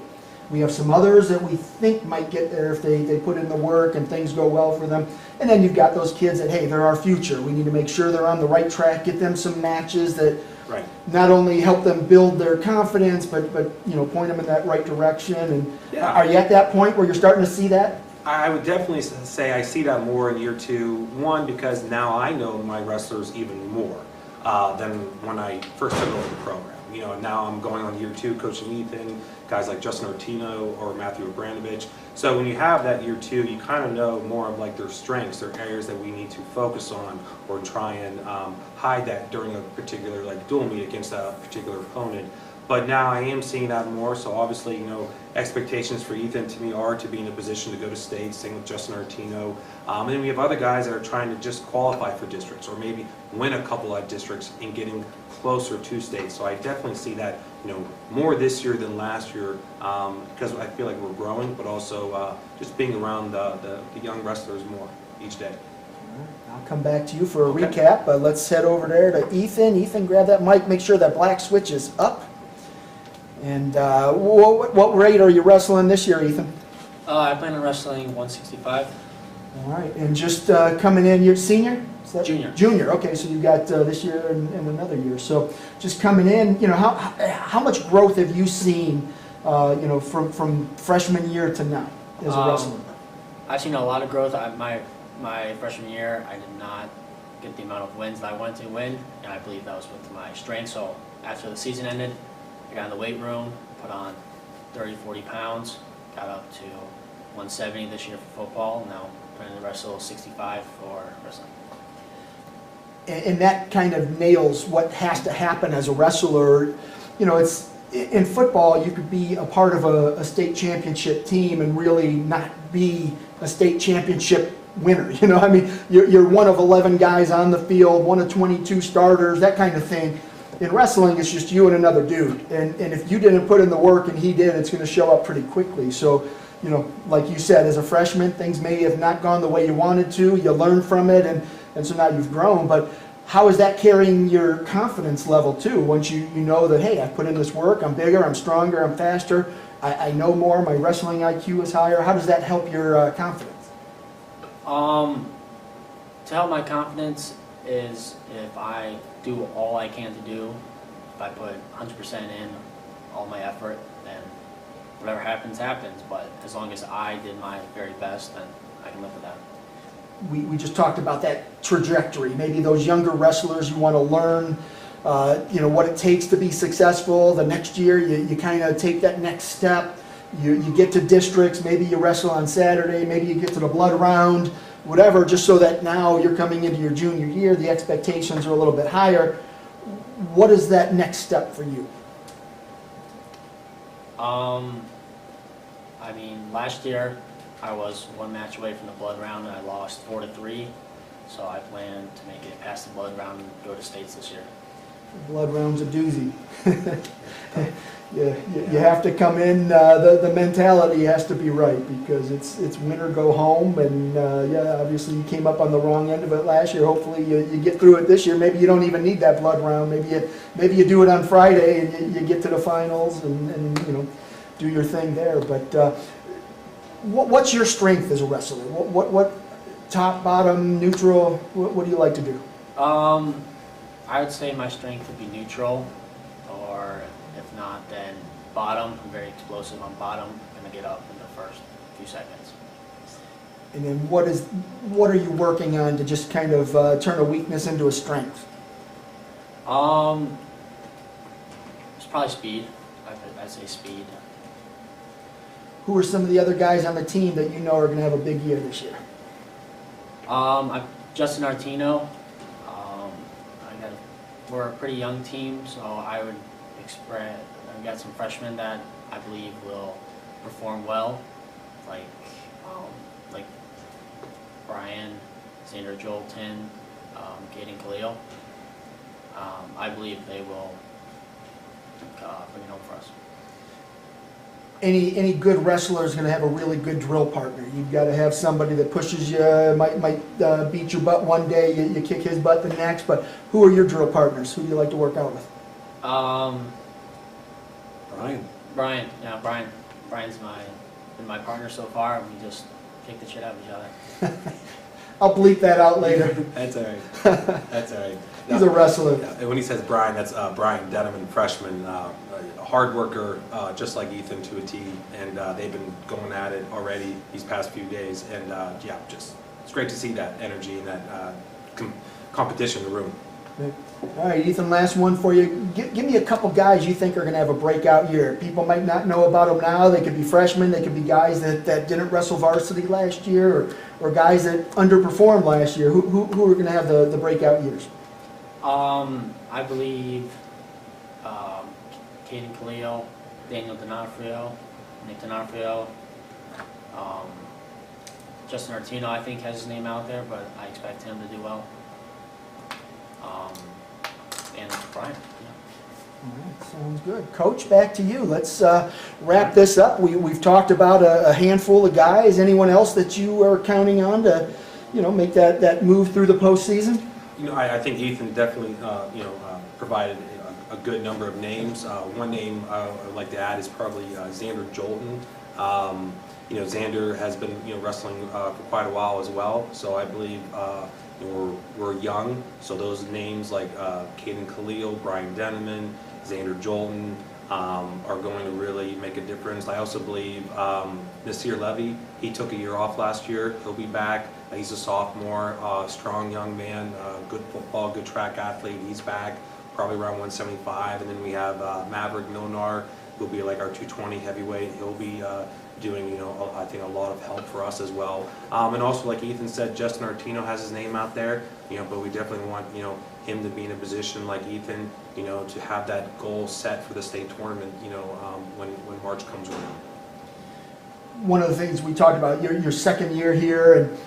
[SPEAKER 1] We have some others that we think might get there if they put in the work and things go well for them. And then you've got those kids that, hey, they're our future. We need to make sure they're on the right track, get them some matches that
[SPEAKER 17] Right.
[SPEAKER 1] not only help them build their confidence, but you know, point them in that right direction. And
[SPEAKER 17] Yeah.
[SPEAKER 1] are you at that point where you're starting to see that?
[SPEAKER 17] I would definitely say I see that more in year 2. One, because now I know my wrestlers even more than when I first took over the program. You know, now I'm going on year 2, coaching Ethan, guys like Justin Artino or Matthew Abranovich. So when you have that year 2, you kind of know more of like their strengths, their areas that we need to focus on or try and hide that during a particular like dual meet against a particular opponent. But now I am seeing that more, so obviously, you know, expectations for Ethan to me are to be in a position to go to state, same with Justin Artino. And then we have other guys that are trying to just qualify for districts or maybe win a couple of districts and getting closer to state. So I definitely see that, you know, more this year than last year because I feel like we're growing, but also just being around the young wrestlers more each day.
[SPEAKER 1] I'll come back to you for a recap, but let's head over there to Ethan. Ethan, grab that mic, make sure that black switch is up. And what rate are you wrestling this year, Ethan?
[SPEAKER 18] I plan on wrestling 165.
[SPEAKER 1] All right, and just coming in, you're senior? Is that
[SPEAKER 18] Junior.
[SPEAKER 1] Junior, okay, so you've got this year and another year. So just coming in, you know, how much growth have you seen, you know, from freshman year to now as a wrestler?
[SPEAKER 18] I've seen a lot of growth. My freshman year, I did not get the amount of wins that I wanted to win, and I believe that was with my strength. So after the season ended, I got in the weight room, put on 30, 40 pounds, got up to 170 this year for football. Now I'm planning to wrestle 65 for wrestling.
[SPEAKER 1] And that kind of nails what has to happen as a wrestler. You know, it's in football, you could be a part of a state championship team and really not be a state championship winner. You know, I mean, you're one of 11 guys on the field, one of 22 starters, that kind of thing. In wrestling, it's just you and another dude. And if you didn't put in the work and he did, it's going to show up pretty quickly. So, you know, like you said, as a freshman, things may have not gone the way you wanted to. You learned from it, and so now you've grown. But how is that carrying your confidence level, too, once you know that, hey, I put in this work, I'm bigger, I'm stronger, I'm faster, I know more, my wrestling IQ is higher. How does that help your confidence?
[SPEAKER 18] To help my confidence is if I do all I can to do, if I put 100% in all my effort, then whatever happens, happens. But as long as I did my very best, then I can live with that.
[SPEAKER 1] We just talked about that trajectory. Maybe those younger wrestlers, you want to learn, you know, what it takes to be successful. The next year, you kind of take that next step. You get to districts, maybe you wrestle on Saturday, maybe you get to the blood round, whatever, just so that now you're coming into your junior year, the expectations are a little bit higher. What is that next step for you?
[SPEAKER 18] I mean, last year I was one match away from the blood round and I lost 4-3. So I plan to make it past the blood round and go to states this year.
[SPEAKER 1] Blood round's a doozy. You have to come in, the mentality has to be right because it's win or go home. And yeah, obviously you came up on the wrong end of it last year. Hopefully you get through it this year. Maybe you don't even need that blood round. Maybe you do it on Friday and you get to the finals and you know, do your thing there. But what's your strength as a wrestler? What top, bottom, neutral? What do you like to do?
[SPEAKER 18] I would say my strength would be neutral, or if not, then bottom. I'm very explosive on bottom. I'm going to get up in the first few seconds.
[SPEAKER 1] And then what are you working on to just kind of turn a weakness into a strength?
[SPEAKER 18] It's probably speed. I'd say speed.
[SPEAKER 1] Who are some of the other guys on the team that you know are going to have a big year this year?
[SPEAKER 18] Justin Artino. We're a pretty young team, so I would expect I've got some freshmen that I believe will perform well, like Brian, Xander Jolton, Caden Khalil. I believe they will bring it home for us.
[SPEAKER 1] any good wrestler is going to have a really good drill partner. You've got to have somebody that pushes you, might beat your butt one day, you kick his butt the next. But who are your drill partners? Who do you like to work out with?
[SPEAKER 18] Brian. Brian's been my partner so far. We just kick the shit out of each other.
[SPEAKER 1] I'll bleep that out later.
[SPEAKER 17] That's all right. That's all right.
[SPEAKER 1] He's a wrestler.
[SPEAKER 17] And when he says Brian, that's Brian Denneman, freshman, a hard worker, just like Ethan to a T, and they've been going at it already these past few days, and yeah, just it's great to see that energy and that competition in the room.
[SPEAKER 1] All right, Ethan, last one for you. Give me a couple guys you think are going to have a breakout year. People might not know about them now. They could be freshmen. They could be guys that didn't wrestle varsity last year, or guys that underperformed last year. Who are going to have the breakout years?
[SPEAKER 18] I believe Caden Khalil, Daniel D'Onofrio, Nick D'Onofrio, Justin Artino, I think, has his name out there, but I expect him to do well. And Brian. Yeah.
[SPEAKER 1] All right, sounds good. Coach, back to you. Let's wrap this up. We've talked about a handful of guys. Anyone else that you are counting on to, make that move through the postseason?
[SPEAKER 17] I think Ethan definitely, provided a good number of names. One name I would like to add is probably Xander Jolton. Xander has been, wrestling for quite a while as well. So I believe we're young. So those names like Caden Khalil, Brian Denneman, Xander Jolton are going to really make a difference. I also believe Nasir Levy, he took a year off last year. He'll be back. He's a sophomore, strong young man, good football, good track athlete. He's back, probably around 175. And then we have Maverick Milnar, who'll be like our 220 heavyweight. He'll be doing, I think a lot of help for us as well. And also, like Ethan said, Justin Artino has his name out there, but we definitely want, him to be in a position like Ethan, to have that goal set for the state tournament, when March comes around.
[SPEAKER 1] One of the things we talked about, your second year here, and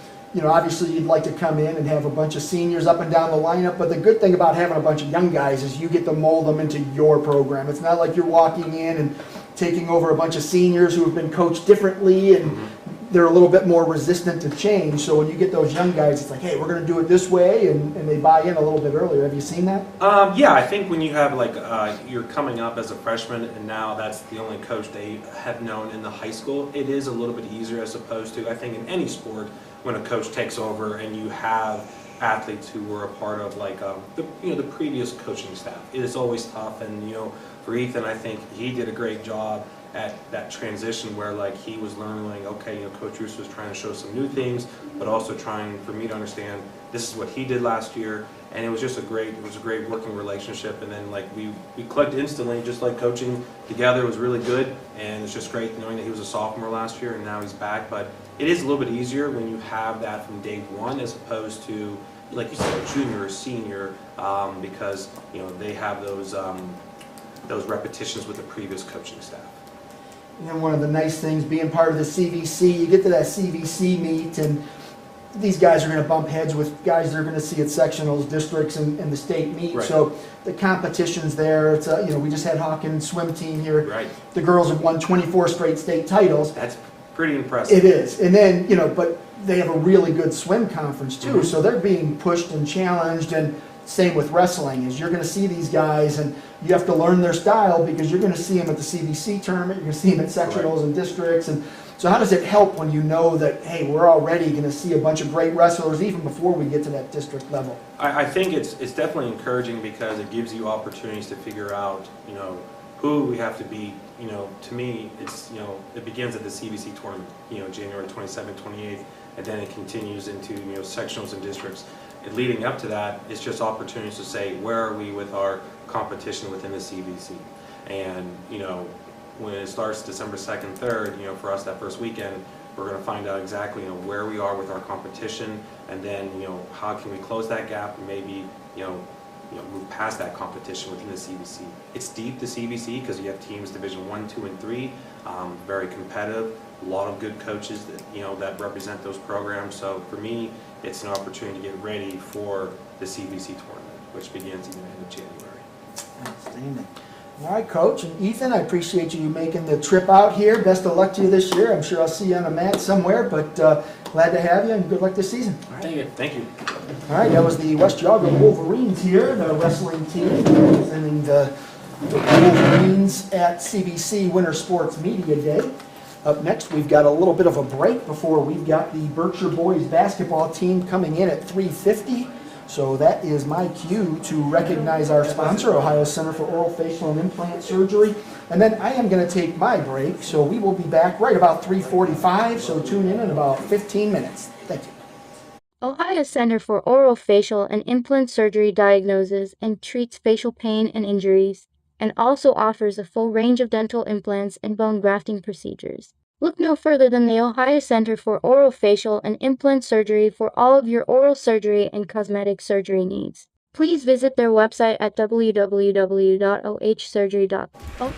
[SPEAKER 1] obviously you'd like to come in and have a bunch of seniors up and down the lineup, but the good thing about having a bunch of young guys is you get to mold them into your program. It's not like you're walking in and taking over a bunch of seniors who have been coached differently, and they're a little bit more resistant to change. So when you get those young guys, it's like, hey, we're going to do it this way, and they buy in a little bit earlier. Have you seen that?
[SPEAKER 17] Yeah, I think when you have you're coming up as a freshman, and now that's the only coach they have known in the high school, it is a little bit easier as opposed to, I think, in any sport, when a coach takes over and you have athletes who were a part of the previous coaching staff. It is always tough, and for Ethan, I think he did a great job at that transition where he was learning, okay, Coach Russo was trying to show some new things, but also trying for me to understand this is what he did last year, and it was just a great working relationship. And then we clicked instantly, just like coaching together was really good, and it's just great knowing that he was a sophomore last year and now he's back. But it is a little bit easier when you have that from day one as opposed to, like you said, a junior or senior, because they have those repetitions with the previous coaching staff.
[SPEAKER 1] And one of the nice things, being part of the CVC, you get to that CVC meet, and these guys are going to bump heads with guys they're going to see at sectionals, districts, and the state meet.
[SPEAKER 17] Right.
[SPEAKER 1] So the competition's there. It's we just had Hawken swim team here.
[SPEAKER 17] Right.
[SPEAKER 1] The girls have won 24 straight state titles.
[SPEAKER 17] That's pretty impressive.
[SPEAKER 1] It is. And then, but they have a really good swim conference too. So they're being pushed and challenged, and same with wrestling, is you're going to see these guys and you have to learn their style because you're going to see them at the CVC tournament, you're going to see them at sectionals and districts. And so how does it help when you know that, hey, we're already going to see a bunch of great wrestlers even before we get to that district level?
[SPEAKER 17] I think it's definitely encouraging because it gives you opportunities to figure out, who we have to beat. To me, it's, it begins at the CVC tournament, January 27th, 28th, and then it continues into, sectionals and districts. And leading up to that, it's just opportunities to say, where are we with our competition within the CVC? And, when it starts December 2nd, 3rd, for us that first weekend, we're going to find out exactly, where we are with our competition, and then, how can we close that gap and maybe, move past that competition within the CVC. It's deep, the CVC, because you have teams Division 1, 2, and 3, very competitive, a lot of good coaches that, that represent those programs. So for me, it's an opportunity to get ready for the CVC tournament, which begins in the end of January.
[SPEAKER 1] Outstanding. All right, Coach, and Ethan, I appreciate you making the trip out here. Best of luck to you this year. I'm sure I'll see you on a mat somewhere, but glad to have you, and good luck this season.
[SPEAKER 18] Thank you.
[SPEAKER 17] Thank you.
[SPEAKER 1] All right, that was the West Geauga Wolverines here, the wrestling team representing the Wolverines at CVC Winter Sports Media Day. Up next, we've got a little bit of a break before we've got the Berkshire boys basketball team coming in at 3:50. So that is my cue to recognize our sponsor, Ohio Center for Oral, Facial, and Implant Surgery. And then I am going to take my break, so we will be back right about 3:45, so tune in about 15 minutes. Thank you.
[SPEAKER 16] Ohio Center for Oral, Facial, and Implant Surgery diagnoses and treats facial pain and injuries, and also offers a full range of dental implants and bone grafting procedures. Look no further than the Ohio Center for Oral, Facial, and Implant Surgery for all of your oral surgery and cosmetic surgery needs. Please visit their website at www.ohsurgery.com.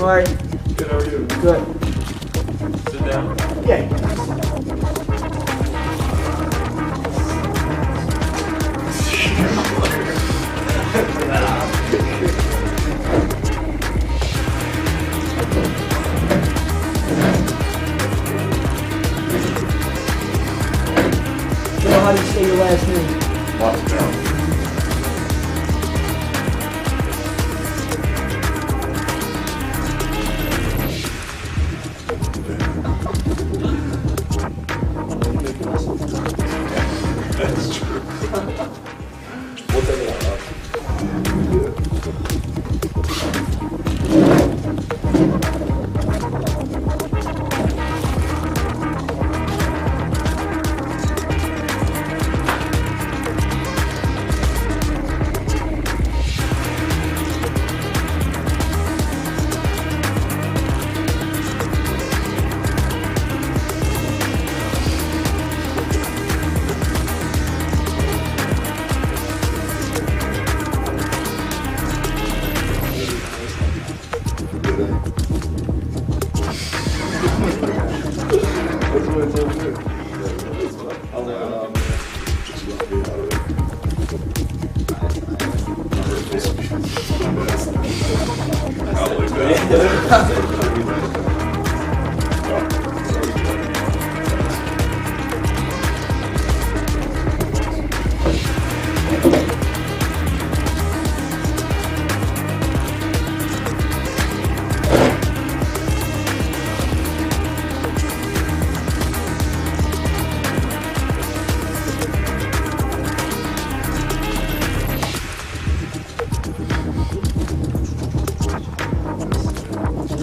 [SPEAKER 1] How are you?
[SPEAKER 9] Good, how are you?
[SPEAKER 1] Good.
[SPEAKER 9] Sit down.
[SPEAKER 1] Yeah. Joe, how do you say your last name?
[SPEAKER 9] Moscow. That's true. We'll take it out.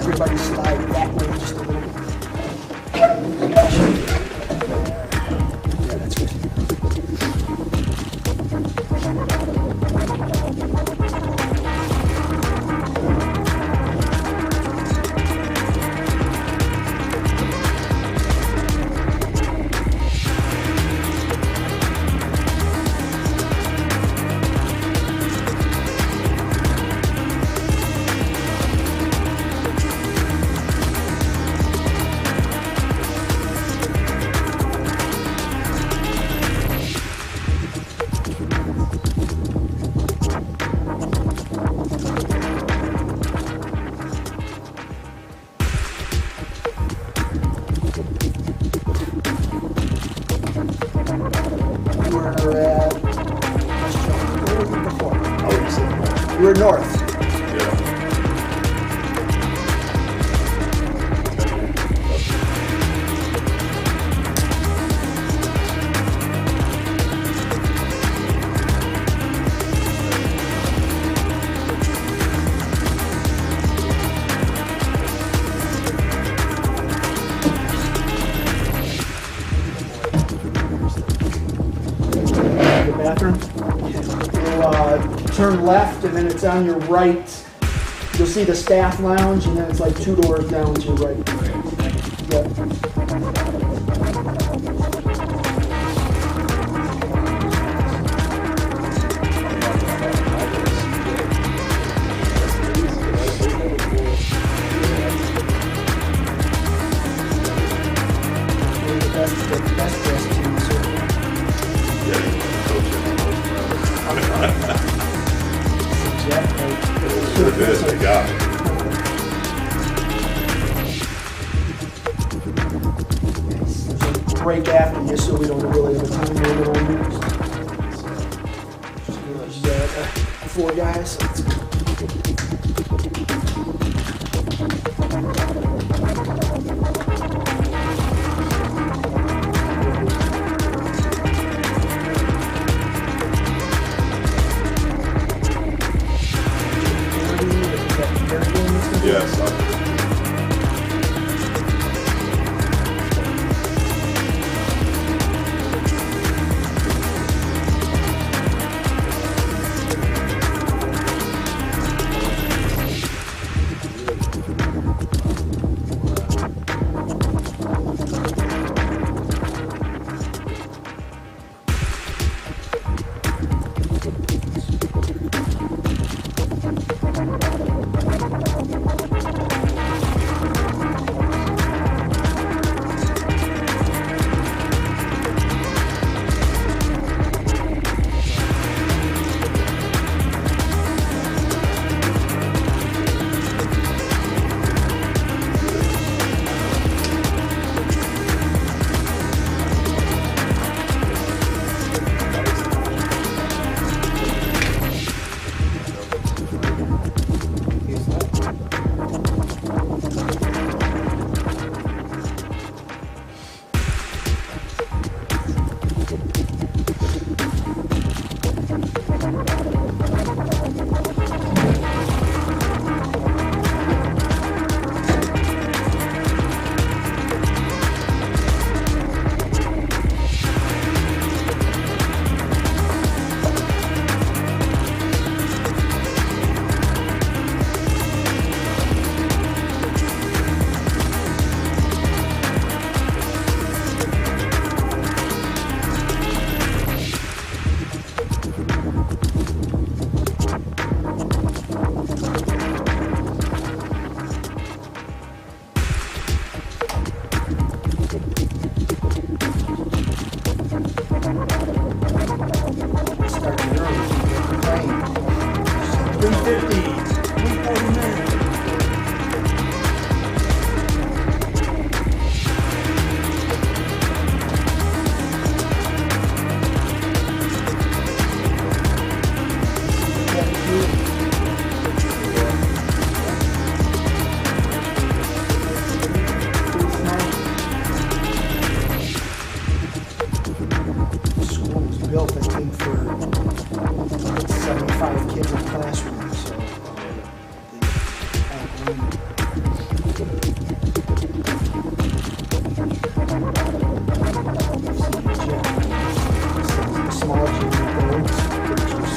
[SPEAKER 1] Everybody slide that way just a little bit. Yeah, that's good. We're at, where were we before? We were north. The bathroom? You'll turn left and then it's on your right. You'll see the staff lounge and then it's like 2 doors down to your right. Yep. The best dressed team,
[SPEAKER 9] They got it.
[SPEAKER 1] There's a break after you, so we don't really have a time limit on you. There's 4 guys. So it's
[SPEAKER 9] Yes.
[SPEAKER 1] 350, 349. School was built, I think, for 75 kids in a classroom, so small junior pictures.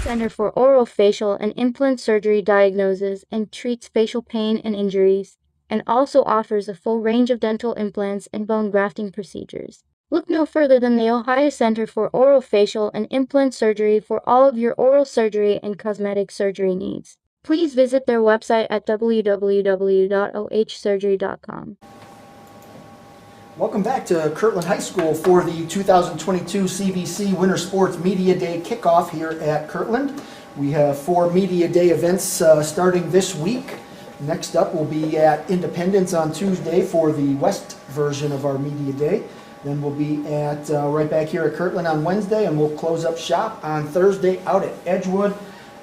[SPEAKER 16] Center for Oral, Facial, and Implant Surgery diagnoses and treats facial pain and injuries, and also offers a full range of dental implants and bone grafting procedures. Look no further than the Ohio Center for Oral, Facial, and Implant Surgery for all of your oral surgery and cosmetic surgery needs. Please visit their website at www.ohsurgery.com.
[SPEAKER 1] Welcome back to Kirtland High School for the 2022 CVC Winter Sports Media Day kickoff here at Kirtland. We have 4 Media Day events starting this week. Next up will be at Independence on Tuesday for the West version of our Media Day. Then we'll be at right back here at Kirtland on Wednesday, and we'll close up shop on Thursday out at Edgewood.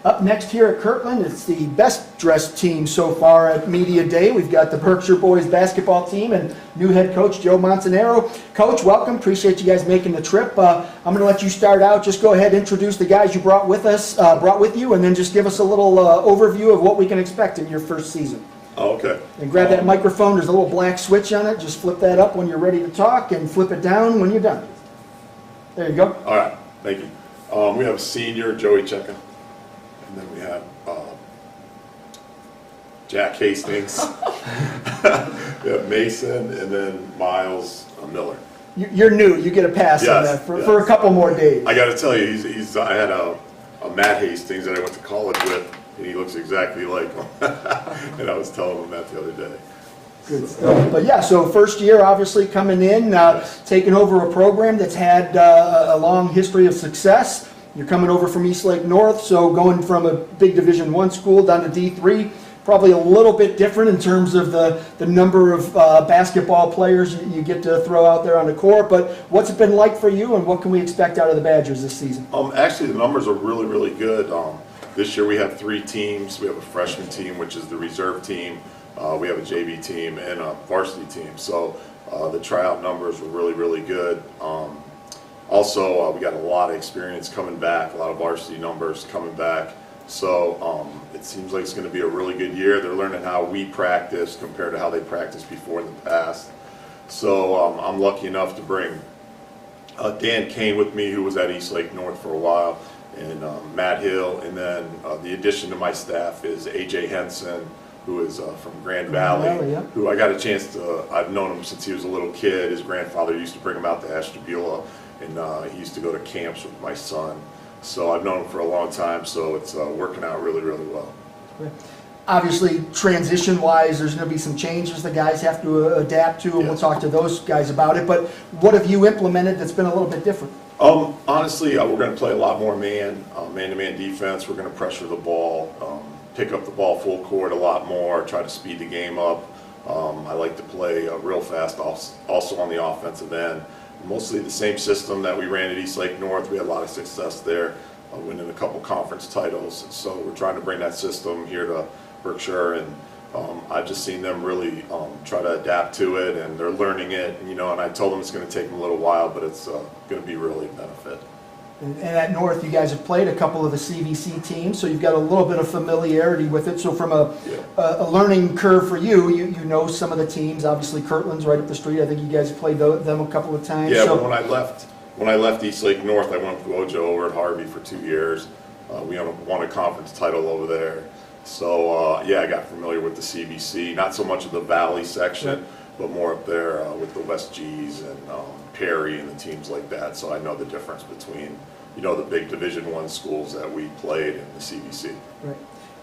[SPEAKER 1] Up next here at Kirtland, it's the best dressed team so far at Media Day. We've got the Berkshire boys basketball team and new head coach Joe Montanaro. Coach, welcome. Appreciate you guys making the trip. I'm going to let you start out. Just go ahead, introduce the guys you brought with you, and then just give us a little overview of what we can expect in your first season.
[SPEAKER 19] Okay.
[SPEAKER 1] And grab that microphone. There's a little black switch on it. Just flip that up when you're ready to talk, and flip it down when you're done. There you go.
[SPEAKER 19] All right. Thank you. We have senior Joey Cheka. And then we have Jack Hastings, we have Mason, and then Miles Miller.
[SPEAKER 1] You're new. You get a pass on that for a couple more days.
[SPEAKER 19] I got to tell you, I had a Matt Hastings that I went to college with, and he looks exactly like him. And I was telling him that the other day.
[SPEAKER 1] Good stuff. But yeah, so first year obviously coming in, taking over a program that's had a long history of success. You're coming over from East Lake North, so going from a big Division I school down to D3, probably a little bit different in terms of the number of basketball players you get to throw out there on the court. But what's it been like for you, and what can we expect out of the Badgers this season?
[SPEAKER 19] Actually, the numbers are really, really good. This year we have 3 teams. We have a freshman team, which is the reserve team. We have a JV team and a varsity team. So the tryout numbers were really, really good. Also, we got a lot of experience coming back, a lot of varsity numbers coming back. So it seems like it's going to be a really good year. They're learning how we practice compared to how they practiced before in the past. So I'm lucky enough to bring Dan Kane with me, who was at East Lake North for a while, and Matt Hill. And then the addition to my staff is AJ Henson, who is from Grand Valley, who I got a chance to, I've known him since he was a little kid. His grandfather used to bring him out to Ashtabula, and he used to go to camps with my son. So I've known him for a long time, so it's working out really, really well.
[SPEAKER 1] Obviously, transition-wise, there's going to be some changes the guys have to adapt to, and we'll talk to those guys about it. But what have you implemented that's been a little bit different?
[SPEAKER 19] Honestly, we're going to play a lot more man-to-man defense. We're going to pressure the ball. pick up the ball full court a lot more, try to speed the game up. I like to play real fast also on the offensive end. Mostly the same system that we ran at East Lake North. We had a lot of success there, winning a couple conference titles. So we're trying to bring that system here to Berkshire, and I've just seen them really try to adapt to it, and they're learning it. And I told them it's going to take them a little while, but it's going to be really a benefit.
[SPEAKER 1] And at North, you guys have played a couple of the CVC teams, so you've got a little bit of familiarity with it. So from a learning curve for you, you know some of the teams. Obviously, Kirtland's right up the street. I think you guys have played them a couple of times.
[SPEAKER 19] Yeah, but when I left East Lake North, I went with Geauga over at Harvey for 2 years. We won a conference title over there. So yeah, I got familiar with the CVC. Not so much of the Valley section, but more up there with the West G's and Perry and the teams like that. So I know the difference between the big Division I schools that we played and the CVC.
[SPEAKER 1] Right.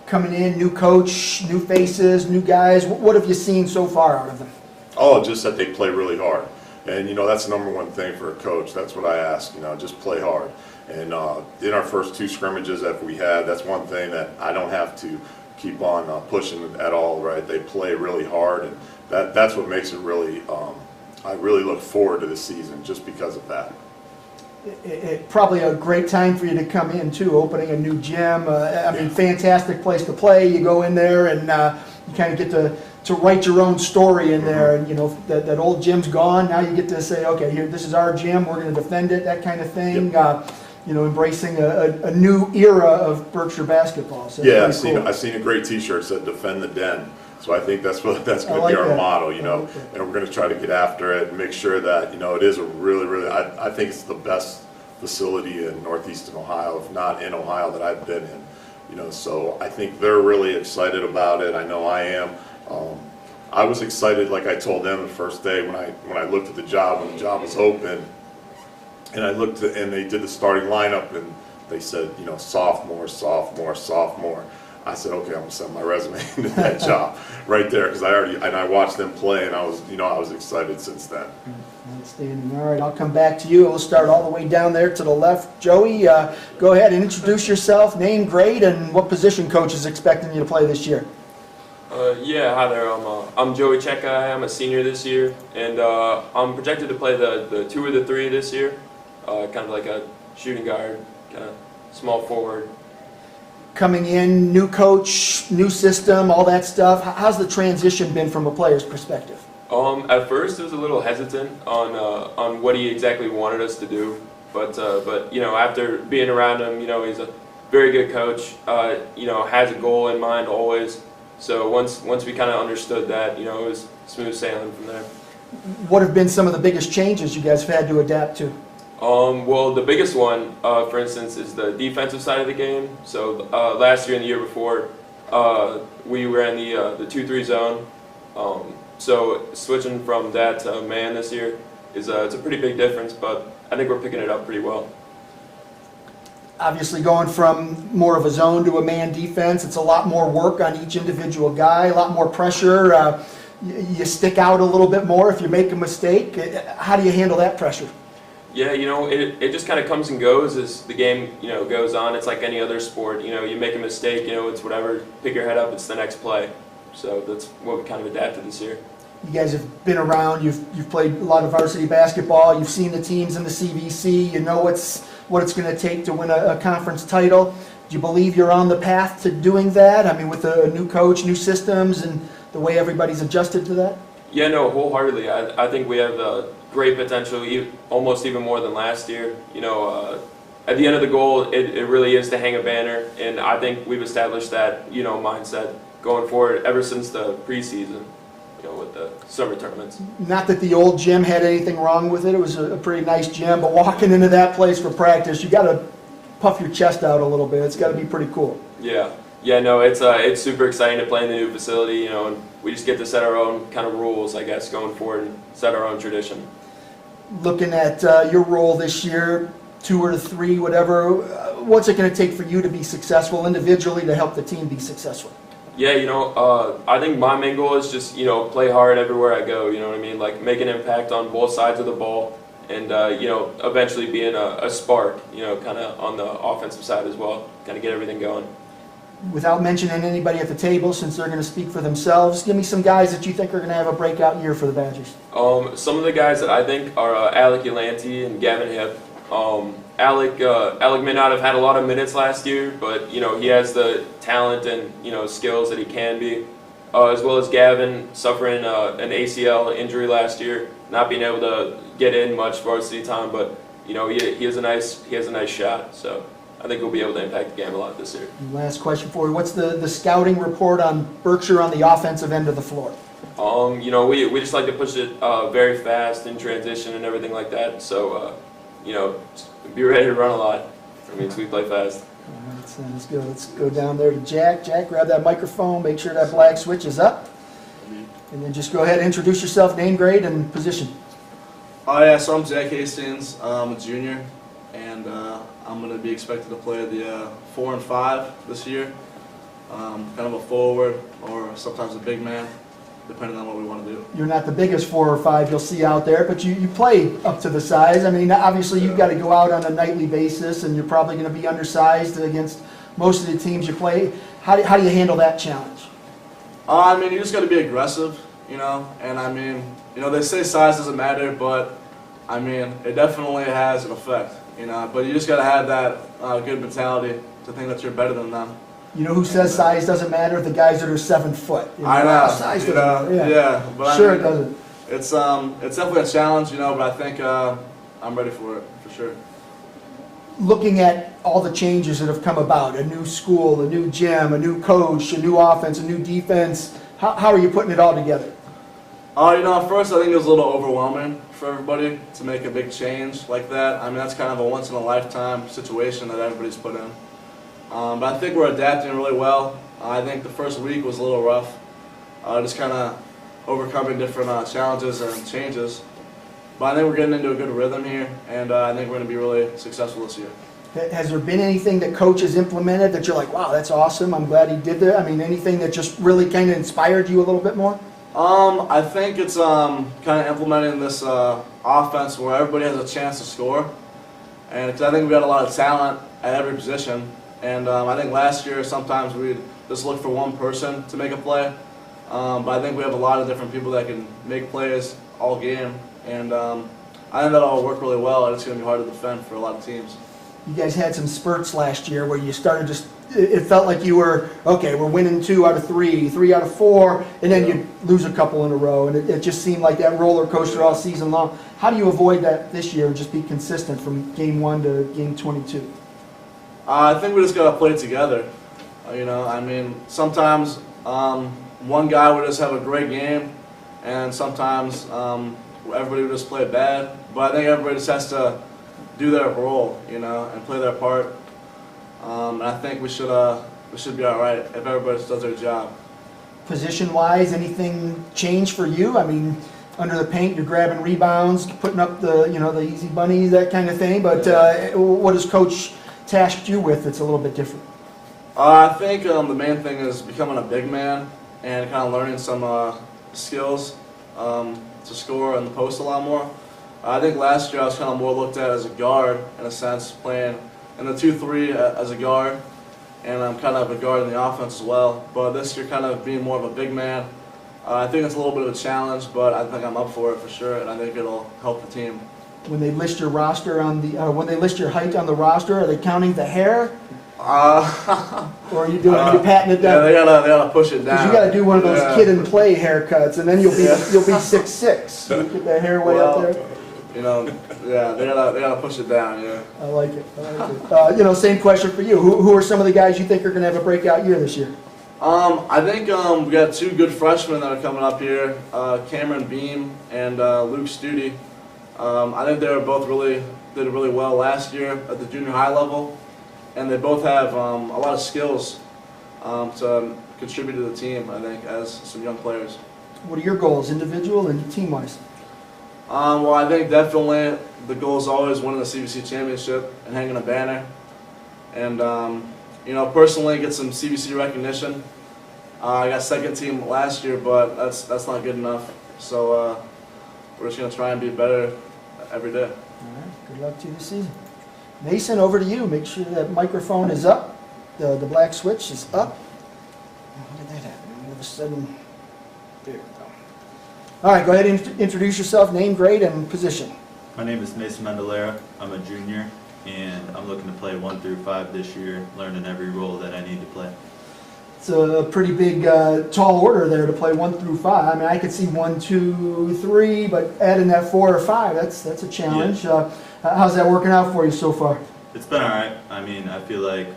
[SPEAKER 1] Coming in, new coach, new faces, new guys. What have you seen so far out of them?
[SPEAKER 19] Oh, just that they play really hard. And, that's the number one thing for a coach. That's what I ask, just play hard. And in our first 2 scrimmages that we had, that's one thing that I don't have to keep on pushing at all, right? They play really hard, and that's what makes it really, I really look forward to this season just because of that.
[SPEAKER 1] Probably a great time for you to come in too, opening a new gym. I mean, fantastic place to play. You go in there and you kind of get to write your own story in there. And that old gym's gone. Now you get to say, okay, here, this is our gym. We're going to defend it. That kind of thing. Embracing a new era of Berkshire basketball. So
[SPEAKER 19] yeah, I seen a great T-shirt that said "Defend the Den." So I think that's going to be our motto, and we're going to try to get after it and make sure that it is a really, I think it's the best facility in northeastern Ohio, if not in Ohio, that I've been in. So I think they're really excited about it. I know I am. I was excited, like I told them the first day when I looked at the job, when the job was open, and I looked at, and they did the starting lineup, and they said, sophomore. I said, okay, I'm gonna send my resume into that job right there, because I watched them play, and I was excited since then.
[SPEAKER 1] Outstanding. All right, I'll come back to you. We'll start all the way down there to the left. Joey, go ahead and introduce yourself, name, grade, and what position coach is expecting you to play this year.
[SPEAKER 20] Yeah, hi there. I'm Joey Cheka. I'm a senior this year, and I'm projected to play the 2 or the 3 this year, kind of like a shooting guard, kind of small forward.
[SPEAKER 1] Coming in, new coach, new system, all that stuff. How's the transition been from a player's perspective?
[SPEAKER 20] At first, it was a little hesitant on what he exactly wanted us to do, but after being around him, he's a very good coach. Has a goal in mind always. So once we kind of understood that, it was smooth sailing from there.
[SPEAKER 1] What have been some of the biggest changes you guys have had to adapt to?
[SPEAKER 20] Well, the biggest one, for instance, is the defensive side of the game. So last year and the year before, we were in the 2-3 zone. So switching from that to man this year it's a pretty big difference, but I think we're picking it up pretty well.
[SPEAKER 1] Obviously going from more of a zone to a man defense, it's a lot more work on each individual guy, a lot more pressure. You stick out a little bit more if you make a mistake. How do you handle that pressure?
[SPEAKER 20] Yeah, it just kind of comes and goes as the game, goes on. It's like any other sport. You make a mistake, it's whatever. Pick your head up, it's the next play. So that's what we kind of adapted this year.
[SPEAKER 1] You guys have been around. You've played a lot of varsity basketball. You've seen the teams in the CVC. You know what it's going to take to win a conference title. Do you believe you're on the path to doing that? I mean, with a new coach, new systems, and the way everybody's adjusted to that?
[SPEAKER 20] Yeah, no, wholeheartedly. I think we have great potential, almost even more than last year. At the end of the goal, it really is to hang a banner, and I think we've established that, mindset going forward ever since the preseason, with the summer tournaments.
[SPEAKER 1] Not that the old gym had anything wrong with it. It was a pretty nice gym, but walking into that place for practice, you got to puff your chest out a little bit. It's got to be pretty cool.
[SPEAKER 20] Yeah. Yeah, no, it's super exciting to play in the new facility, and we just get to set our own kind of rules, I guess, going forward and set our own tradition.
[SPEAKER 1] Looking at your role this year, 2 or 3, whatever, what's it going to take for you to be successful individually to help the team be successful?
[SPEAKER 20] Yeah, I think my main goal is just, play hard everywhere I go, what I mean? Like, make an impact on both sides of the ball and, eventually being a spark, kind of on the offensive side as well, kind of get everything going.
[SPEAKER 1] Without mentioning anybody at the table, since they're going to speak for themselves, give me some guys that you think are going to have a breakout year for the Badgers.
[SPEAKER 20] Some of the guys that I think are Alec Ulanti and Gavin Hipp. Alec may not have had a lot of minutes last year, but he has the talent and skills that he can be. As well as Gavin suffering an ACL injury last year, not being able to get in much varsity time, but he has a nice shot. So I think we'll be able to impact the game a lot this year.
[SPEAKER 1] Last question for you: what's the scouting report on Berkshire on the offensive end of the floor?
[SPEAKER 20] We just like to push it very fast in transition and everything like that. So just be ready to run a lot. That means we play fast.
[SPEAKER 1] All right, so let's go down there to Jack. Jack, grab that microphone. Make sure that black switch is up, and then just go ahead and introduce yourself, name, grade, and position.
[SPEAKER 21] Oh yeah, so I'm Jack Hastings. I'm a junior, and I'm going to be expected to play the 4 and 5 this year. Kind of a forward or sometimes a big man, depending on what we want to do.
[SPEAKER 1] You're not the biggest 4 or 5 you'll see out there, but you play up to the size. I mean, obviously you've got to go out on a nightly basis, and you're probably going to be undersized against most of the teams you play. How do you handle that challenge?
[SPEAKER 21] I mean, you just got to be aggressive, and I mean, they say size doesn't matter, but I mean, it definitely has an effect, but you just got to have that good mentality to think that you're better than them.
[SPEAKER 1] You know who says size doesn't matter? The guys that are 7 foot.
[SPEAKER 21] I know.
[SPEAKER 1] Size doesn't matter.
[SPEAKER 21] Yeah, but
[SPEAKER 1] sure
[SPEAKER 21] I mean,
[SPEAKER 1] it doesn't.
[SPEAKER 21] It's definitely a challenge, but I think I'm ready for it, for sure.
[SPEAKER 1] Looking at all the changes that have come about, a new school, a new gym, a new coach, a new offense, a new defense, how are you putting it all together?
[SPEAKER 21] At first I think it was a little overwhelming for everybody to make a big change like that. I mean, that's kind of a once-in-a-lifetime situation that everybody's put in. But I think we're adapting really well. I think the first week was a little rough, just kind of overcoming different challenges and changes. But I think we're getting into a good rhythm here, and I think we're going to be really successful this year.
[SPEAKER 1] Has there been anything that coach has implemented that you're like, wow, that's awesome, I'm glad he did that? I mean, anything that just really kind of inspired you a little bit more?
[SPEAKER 21] I think it's kind of implementing this offense where everybody has a chance to score. And I think we've got a lot of talent at every position. And I think last year sometimes we'd just look for one person to make a play. But I think we have a lot of different people that can make plays all game. And I think that'll all work really well, and it's going to be hard to defend for a lot of teams.
[SPEAKER 1] You guys had some spurts last year where you started it felt like you were, okay, we're winning 2 out of 3, 3 out of 4, and then you lose a couple in a row. And it just seemed like that roller coaster all season long. How do you avoid that this year and just be consistent from game 1 to game 22?
[SPEAKER 21] I think we just got to play together. I mean, sometimes one guy would just have a great game, and sometimes everybody would just play bad. But I think everybody just has to do their role, and play their part. And I think we should be all right if everybody does their job.
[SPEAKER 1] Position-wise, anything change for you? I mean, under the paint, you're grabbing rebounds, putting up the the easy bunnies, that kind of thing. But what has Coach tasked you with that's a little bit different?
[SPEAKER 21] I think the main thing is becoming a big man and kind of learning some skills to score in the post a lot more. I think last year I was kind of more looked at as a guard in a sense, playing in the 2-3 as a guard, and I'm kind of a guard in the offense as well. But this year, kind of being more of a big man, I think it's a little bit of a challenge, but I think I'm up for it for sure, and I think it'll help the team.
[SPEAKER 1] When they list your roster on the, when they list your height on the roster, are they counting the hair? Or are you patting it down?
[SPEAKER 21] Yeah, they gotta push it down.
[SPEAKER 1] You got to do one of those kid and play haircuts, and then you'll be 6'6". You get that hair way up there.
[SPEAKER 21] They gotta push it down. Yeah.
[SPEAKER 1] I like it. Same question for you. Who are some of the guys you think are going to have a breakout year this year?
[SPEAKER 21] I think we got 2 good freshmen that are coming up here, Cameron Beam and Luke Studi. I think they were both did really well last year at the junior high level, and they both have a lot of skills to contribute to the team, I think, as some young players.
[SPEAKER 1] What are your goals, individual and team-wise?
[SPEAKER 21] Well, I think definitely the goal is always winning the CVC championship and hanging a banner. And, personally get some CVC recognition. I got second team last year, but that's not good enough. So we're just going to try and be better every day.
[SPEAKER 1] All right. Good luck to you this season. Mason, over to you. Make sure that microphone is up. The black switch is up. How did that happen? All of a sudden, there we go. All right, go ahead and introduce yourself, name, grade, and position.
[SPEAKER 4] My name is Mason Mendelera. I'm a junior, and I'm looking to play 1 through 5 this year, learning every role that I need to play.
[SPEAKER 1] It's a pretty big, tall order there to play 1 through 5. I mean, I could see 1, 2, 3, but adding that 4 or 5, that's a challenge.
[SPEAKER 4] Yeah.
[SPEAKER 1] How's that working out for you so far?
[SPEAKER 4] It's been all right. I mean, I feel like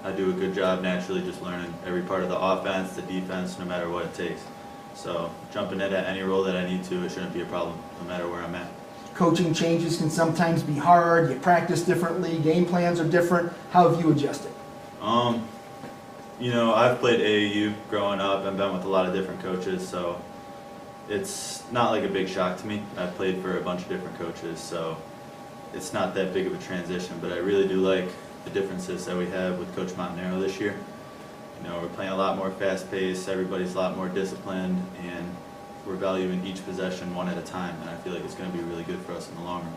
[SPEAKER 4] I do a good job naturally just learning every part of the offense, the defense, no matter what it takes. So jumping in at any role that I need to, it shouldn't be a problem, no matter where I'm at.
[SPEAKER 1] Coaching changes can sometimes be hard. You practice differently. Game plans are different. How have you adjusted?
[SPEAKER 4] You know, I've played AAU growing up and been with a lot of different coaches, so it's not like a big shock to me. I've played for a bunch of different coaches, so it's not that big of a transition, but I really do like the differences that we have with Coach Montanaro this year. You know, we're playing a lot more fast-paced, everybody's a lot more disciplined, and we're valuing each possession one at a time, and I feel like it's going to be really good for us in the long run.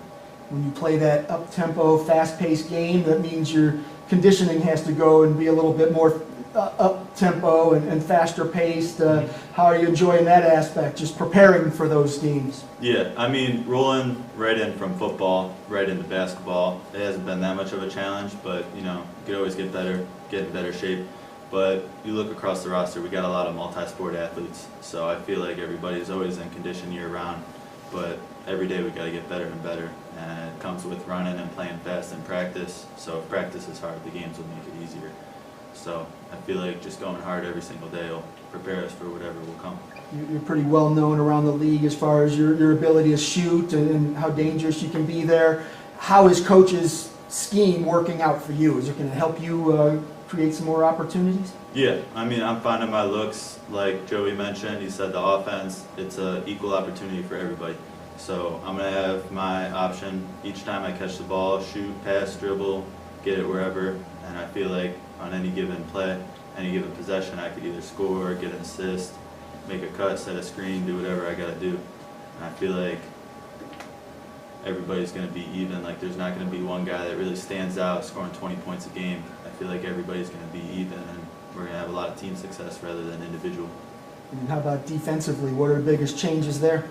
[SPEAKER 1] When you play that up-tempo, fast-paced game, that means your conditioning has to go and be a little bit more up-tempo and faster-paced. How are you enjoying that aspect, just preparing for those games?
[SPEAKER 4] Yeah, I mean, rolling right in from football, right into basketball, it hasn't been that much of a challenge, but, you know, you could always get better, get in better shape. But you look across the roster, we got a lot of multi-sport athletes, so I feel like everybody's always in condition year-round, but every day we got to get better and better, and it comes with running and playing fast in practice, so if practice is hard, the games will make it easier. So I feel like just going hard every single day will prepare us for whatever will come.
[SPEAKER 1] You're pretty well known around the league as far as your ability to shoot and how dangerous you can be there. How is Coach's scheme working out for you? Is it going to help you create some more opportunities?
[SPEAKER 4] Yeah, I mean, I'm finding my looks, like Joey mentioned, he said the offense, it's an equal opportunity for everybody. So I'm going to have my option each time I catch the ball, shoot, pass, dribble, get it wherever, and I feel like on any given play, any given possession, I could either score, get an assist, make a cut, set a screen, do whatever I got to do. And I feel like everybody's going to be even. Like there's not going to be one guy that really stands out scoring 20 points a game. I feel like everybody's going to be even, and we're going to have a lot of team success rather than individual.
[SPEAKER 1] And how about defensively? What are the biggest changes there?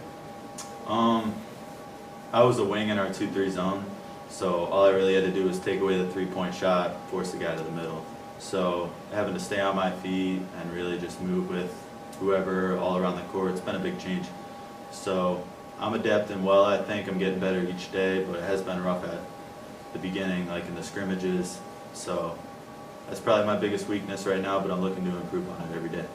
[SPEAKER 4] I was a wing in our 2-3 zone, so all I really had to do was take away the three-point shot, force the guy to the middle. So having to stay on my feet and really just move with whoever all around the court, it's been a big change. So I'm adapting well. I think I'm getting better each day, but it has been rough at the beginning, like in the scrimmages. So that's probably my biggest weakness right now, but I'm looking to improve on it every day.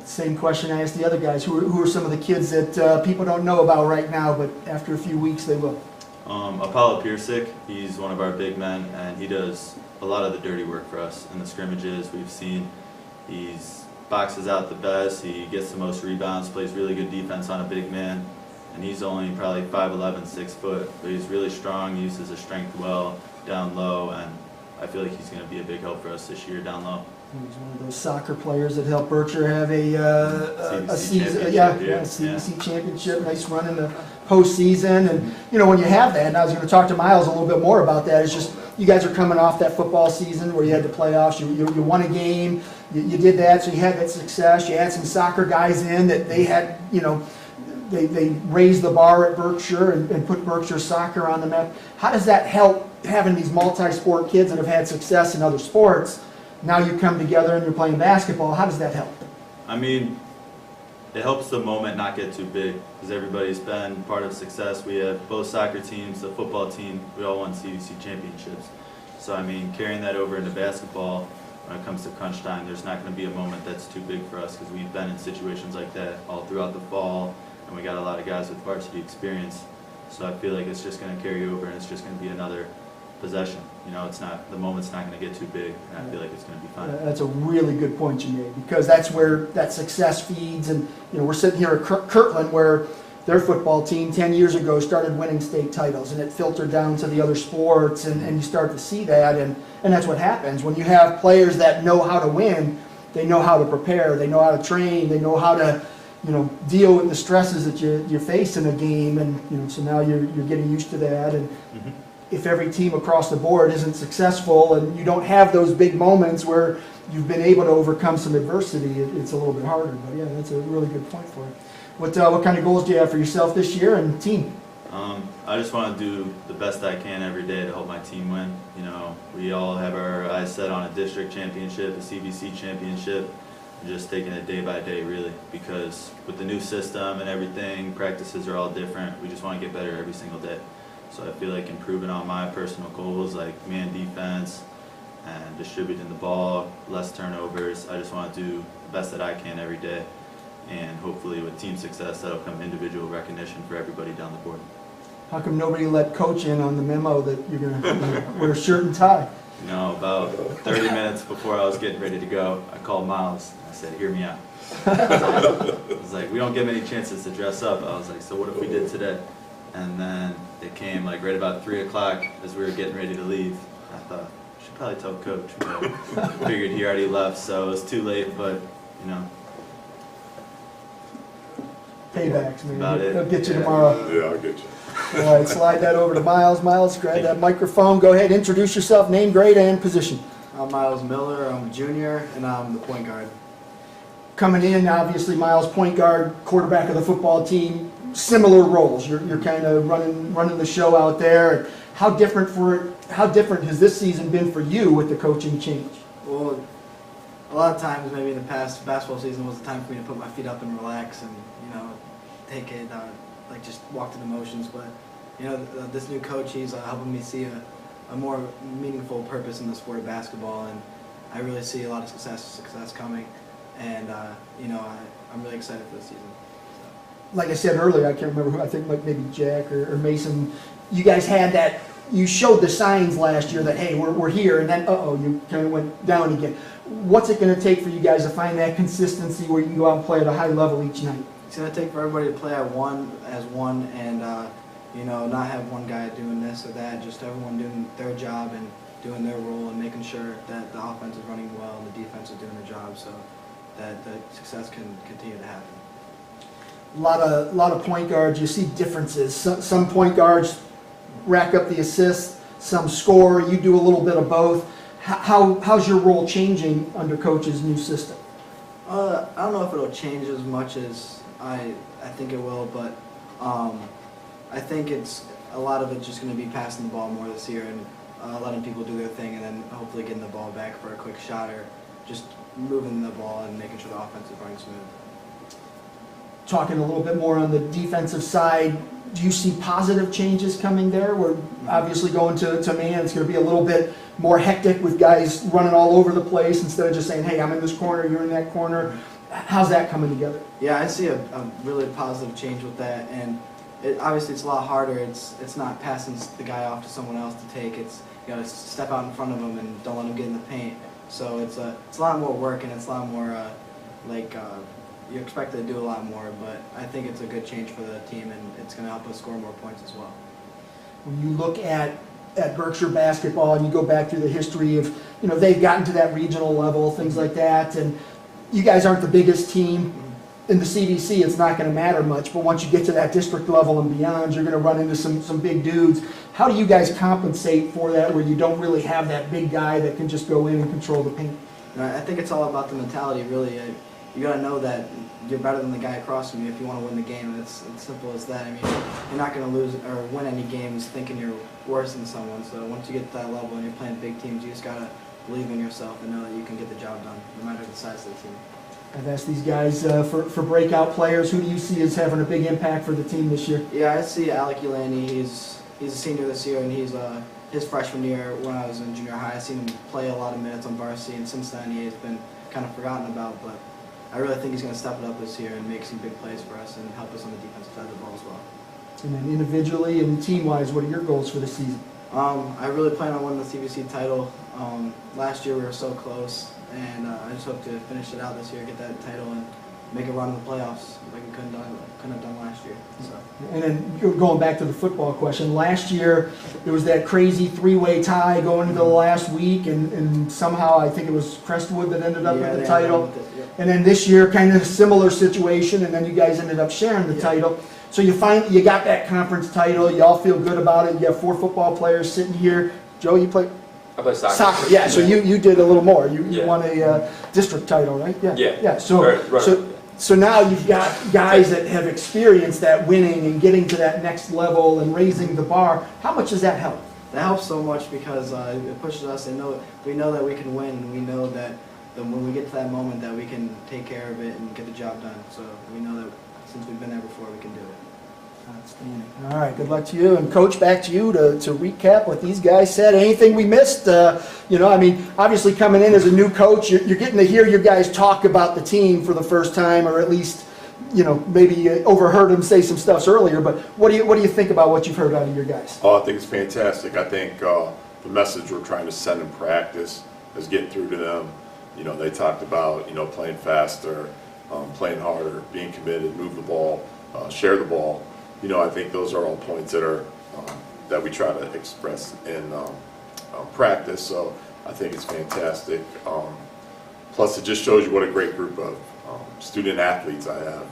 [SPEAKER 1] Same question I asked the other guys. Who are some of the kids that people don't know about right now, but after a few weeks they will?
[SPEAKER 4] Apollo Piersick, he's one of our big men, and he does a lot of the dirty work for us in the scrimmages. We've seen he's boxes out the best, he gets the most rebounds, plays really good defense on a big man, and he's only probably 5'11", 6 foot, but he's really strong, uses his strength well down low, and I feel like he's going to be a big help for us this year down low.
[SPEAKER 1] He's one of those soccer players that helped Berkshire have a season, CVC championship, nice run in the postseason. And you know, when you have that, and I was going to talk to Miles a little bit more about that, it's just you guys are coming off that football season where you had the playoffs, you won a game, you did that, so you had that success. You had some soccer guys in that they had, you know, they raised the bar at Berkshire and put Berkshire soccer on the map. How does that help having these multi-sport kids that have had success in other sports? Now you come together and you're playing basketball. How does that help?
[SPEAKER 4] I mean, it helps the moment not get too big because everybody's been part of success. We have both soccer teams, the football team, we all won CVC championships. So I mean, carrying that over into basketball, when it comes to crunch time, there's not going to be a moment that's too big for us because we've been in situations like that all throughout the fall, and we got a lot of guys with varsity experience. So I feel like it's just going to carry over, and it's just going to be another possession. You know, it's not, the moment's not going to get too big, and I feel like it's going to be fun.
[SPEAKER 1] That's a really good point you made, because that's where that success feeds. And you know, we're sitting here at Kirtland, where their football team 10 years ago started winning state titles, and it filtered down to the other sports, and you start to see that, and that's what happens when you have players that know how to win. They know how to prepare, they know how to train, they know how to, you know, deal with the stresses that you face in a game, and you know, so now you're getting used to that. And if every team across the board isn't successful and you don't have those big moments where you've been able to overcome some adversity, it's a little bit harder. But yeah, that's a really good point for you. What kind of goals do you have for yourself this year and team?
[SPEAKER 4] I just want to do the best I can every day to help my team win. You know, we all have our eyes set on a district championship, a CVC championship, and just taking it day by day, really, because with the new system and everything, practices are all different. We just want to get better every single day. So I feel like improving on my personal goals, like man defense and distributing the ball, less turnovers. I just want to do the best that I can every day. And hopefully with team success, that'll come individual recognition for everybody down the board.
[SPEAKER 1] How come nobody let coach in on the memo that you're going to wear a shirt and tie?
[SPEAKER 4] You know, about 30 minutes before I was getting ready to go, I called Miles. I said, hear me out. I was like, we don't get many chances to dress up. I was like, so what if we did today? And then it came like right about 3 o'clock as we were getting ready to leave. I thought, I should probably tell coach. But figured he already left, so it was too late, but you know.
[SPEAKER 1] Paybacks, man.
[SPEAKER 4] About it.
[SPEAKER 1] I'll get you tomorrow.
[SPEAKER 19] Yeah, I'll get you.
[SPEAKER 1] All right, slide that over to Miles. Miles, grab that microphone. Go ahead, introduce yourself, name, grade, and position.
[SPEAKER 2] I'm Miles Miller. I'm a junior, and I'm the point guard.
[SPEAKER 1] Coming in, obviously, Miles, point guard, quarterback of the football team. Similar roles. You're kind of running the show out there. How different has this season been for you with the coaching change?
[SPEAKER 2] Well, a lot of times, maybe in the past, basketball season was the time for me to put my feet up and relax, and take it, like just walk through the motions. But this new coach, he's helping me see a more meaningful purpose in the sport of basketball, and I really see a lot of success coming, and I'm really excited for this season.
[SPEAKER 1] Like I said earlier, I can't remember who, I think like maybe Jack or Mason, you guys had that, you showed the signs last year that, hey, we're here, and then, you kind of went down again. What's it going to take for you guys to find that consistency where you can go out and play at a high level each night?
[SPEAKER 2] It's going to take for everybody to play as one, and not have one guy doing this or that, just everyone doing their job and doing their role and making sure that the offense is running well and the defense is doing their job so that the success can continue to happen.
[SPEAKER 1] A lot of point guards, you see differences. Some point guards rack up the assists, some score, you do a little bit of both. How's your role changing under coach's new system?
[SPEAKER 2] I don't know if it'll change as much as I think it will, but I think a lot of it's just going to be passing the ball more this year and letting people do their thing and then hopefully getting the ball back for a quick shot or just moving the ball and making sure the offense is running smooth.
[SPEAKER 1] Talking a little bit more on the defensive side, do you see positive changes coming there? We're obviously going to man, it's going to be a little bit more hectic with guys running all over the place instead of just saying, hey, I'm in this corner, you're in that corner. How's that coming together?
[SPEAKER 2] Yeah, I see a really positive change with that, and obviously it's a lot harder. It's not passing the guy off to someone else to take. You got to step out in front of him and don't let him get in the paint. So it's a lot more work and it's a lot more you're expected to do a lot more. But I think it's a good change for the team and it's going to help us score more points as well.
[SPEAKER 1] When you look at Berkshire basketball and you go back through the history of, they've gotten to that regional level, things like that, and you guys aren't the biggest team. In the CVC, it's not going to matter much, but once you get to that district level and beyond, you're going to run into some big dudes. How do you guys compensate for that where you don't really have that big guy that can just go in and control the paint?
[SPEAKER 2] I think it's all about the mentality, really. You got to know that you're better than the guy across from you if you want to win the game. It's simple as that. I mean, you're not going to lose or win any games thinking you're worse than someone. So once you get to that level and you're playing big teams, you just got to believe in yourself and know that you can get the job done, no matter the size of the team.
[SPEAKER 1] I've asked these guys for breakout players. Who do you see as having a big impact for the team this year?
[SPEAKER 2] Yeah, I see Alec Ulani. He's a senior this year, and he's his freshman year when I was in junior high. I seen him play a lot of minutes on varsity, and since then he's been kind of forgotten about. But I really think he's going to step it up this year and make some big plays for us and help us on the defensive side of the ball as well.
[SPEAKER 1] And then individually and team-wise, what are your goals for the season?
[SPEAKER 2] I really plan on winning the CVC title. Last year we were so close, and I just hope to finish it out this year, get that title, and make a run in the playoffs like we couldn't have done last year. So.
[SPEAKER 1] And then going back to the football question, last year there was that crazy three-way tie going into the last week, and somehow I think it was Crestwood that ended up with the title. And then this year, kind of a similar situation, and then you guys ended up sharing the title. So you got that conference title. You all feel good about it. You have 4 football players sitting here. Joe, you play
[SPEAKER 20] I play soccer.
[SPEAKER 1] soccer. Yeah. So you did a little more. You
[SPEAKER 20] Yeah.
[SPEAKER 1] won a district title, right? Yeah.
[SPEAKER 20] Yeah.
[SPEAKER 1] Yeah. So
[SPEAKER 20] Right.
[SPEAKER 1] so now you've got guys that have experienced that winning and getting to that next level and raising the bar. How much does that help?
[SPEAKER 2] That helps so much because it pushes us and we know that we can win, and we know that when we get to that moment that we can take care of it and get the job done. So we know that since we've been there before, we can do it.
[SPEAKER 1] Outstanding. All right, good luck to you. And Coach, back to you to recap what these guys said. Anything we missed? I mean, obviously coming in as a new coach, you're getting to hear your guys talk about the team for the first time, or at least, maybe overheard them say some stuff earlier. But what do you think about what you've heard out of your guys?
[SPEAKER 19] Oh, I think it's fantastic. I think the message we're trying to send in practice is getting through to them. They talked about, playing faster, playing harder, being committed, move the ball, share the ball. I think those are all points that we try to express in practice. So I think it's fantastic. Plus, it just shows you what a great group of student athletes I have,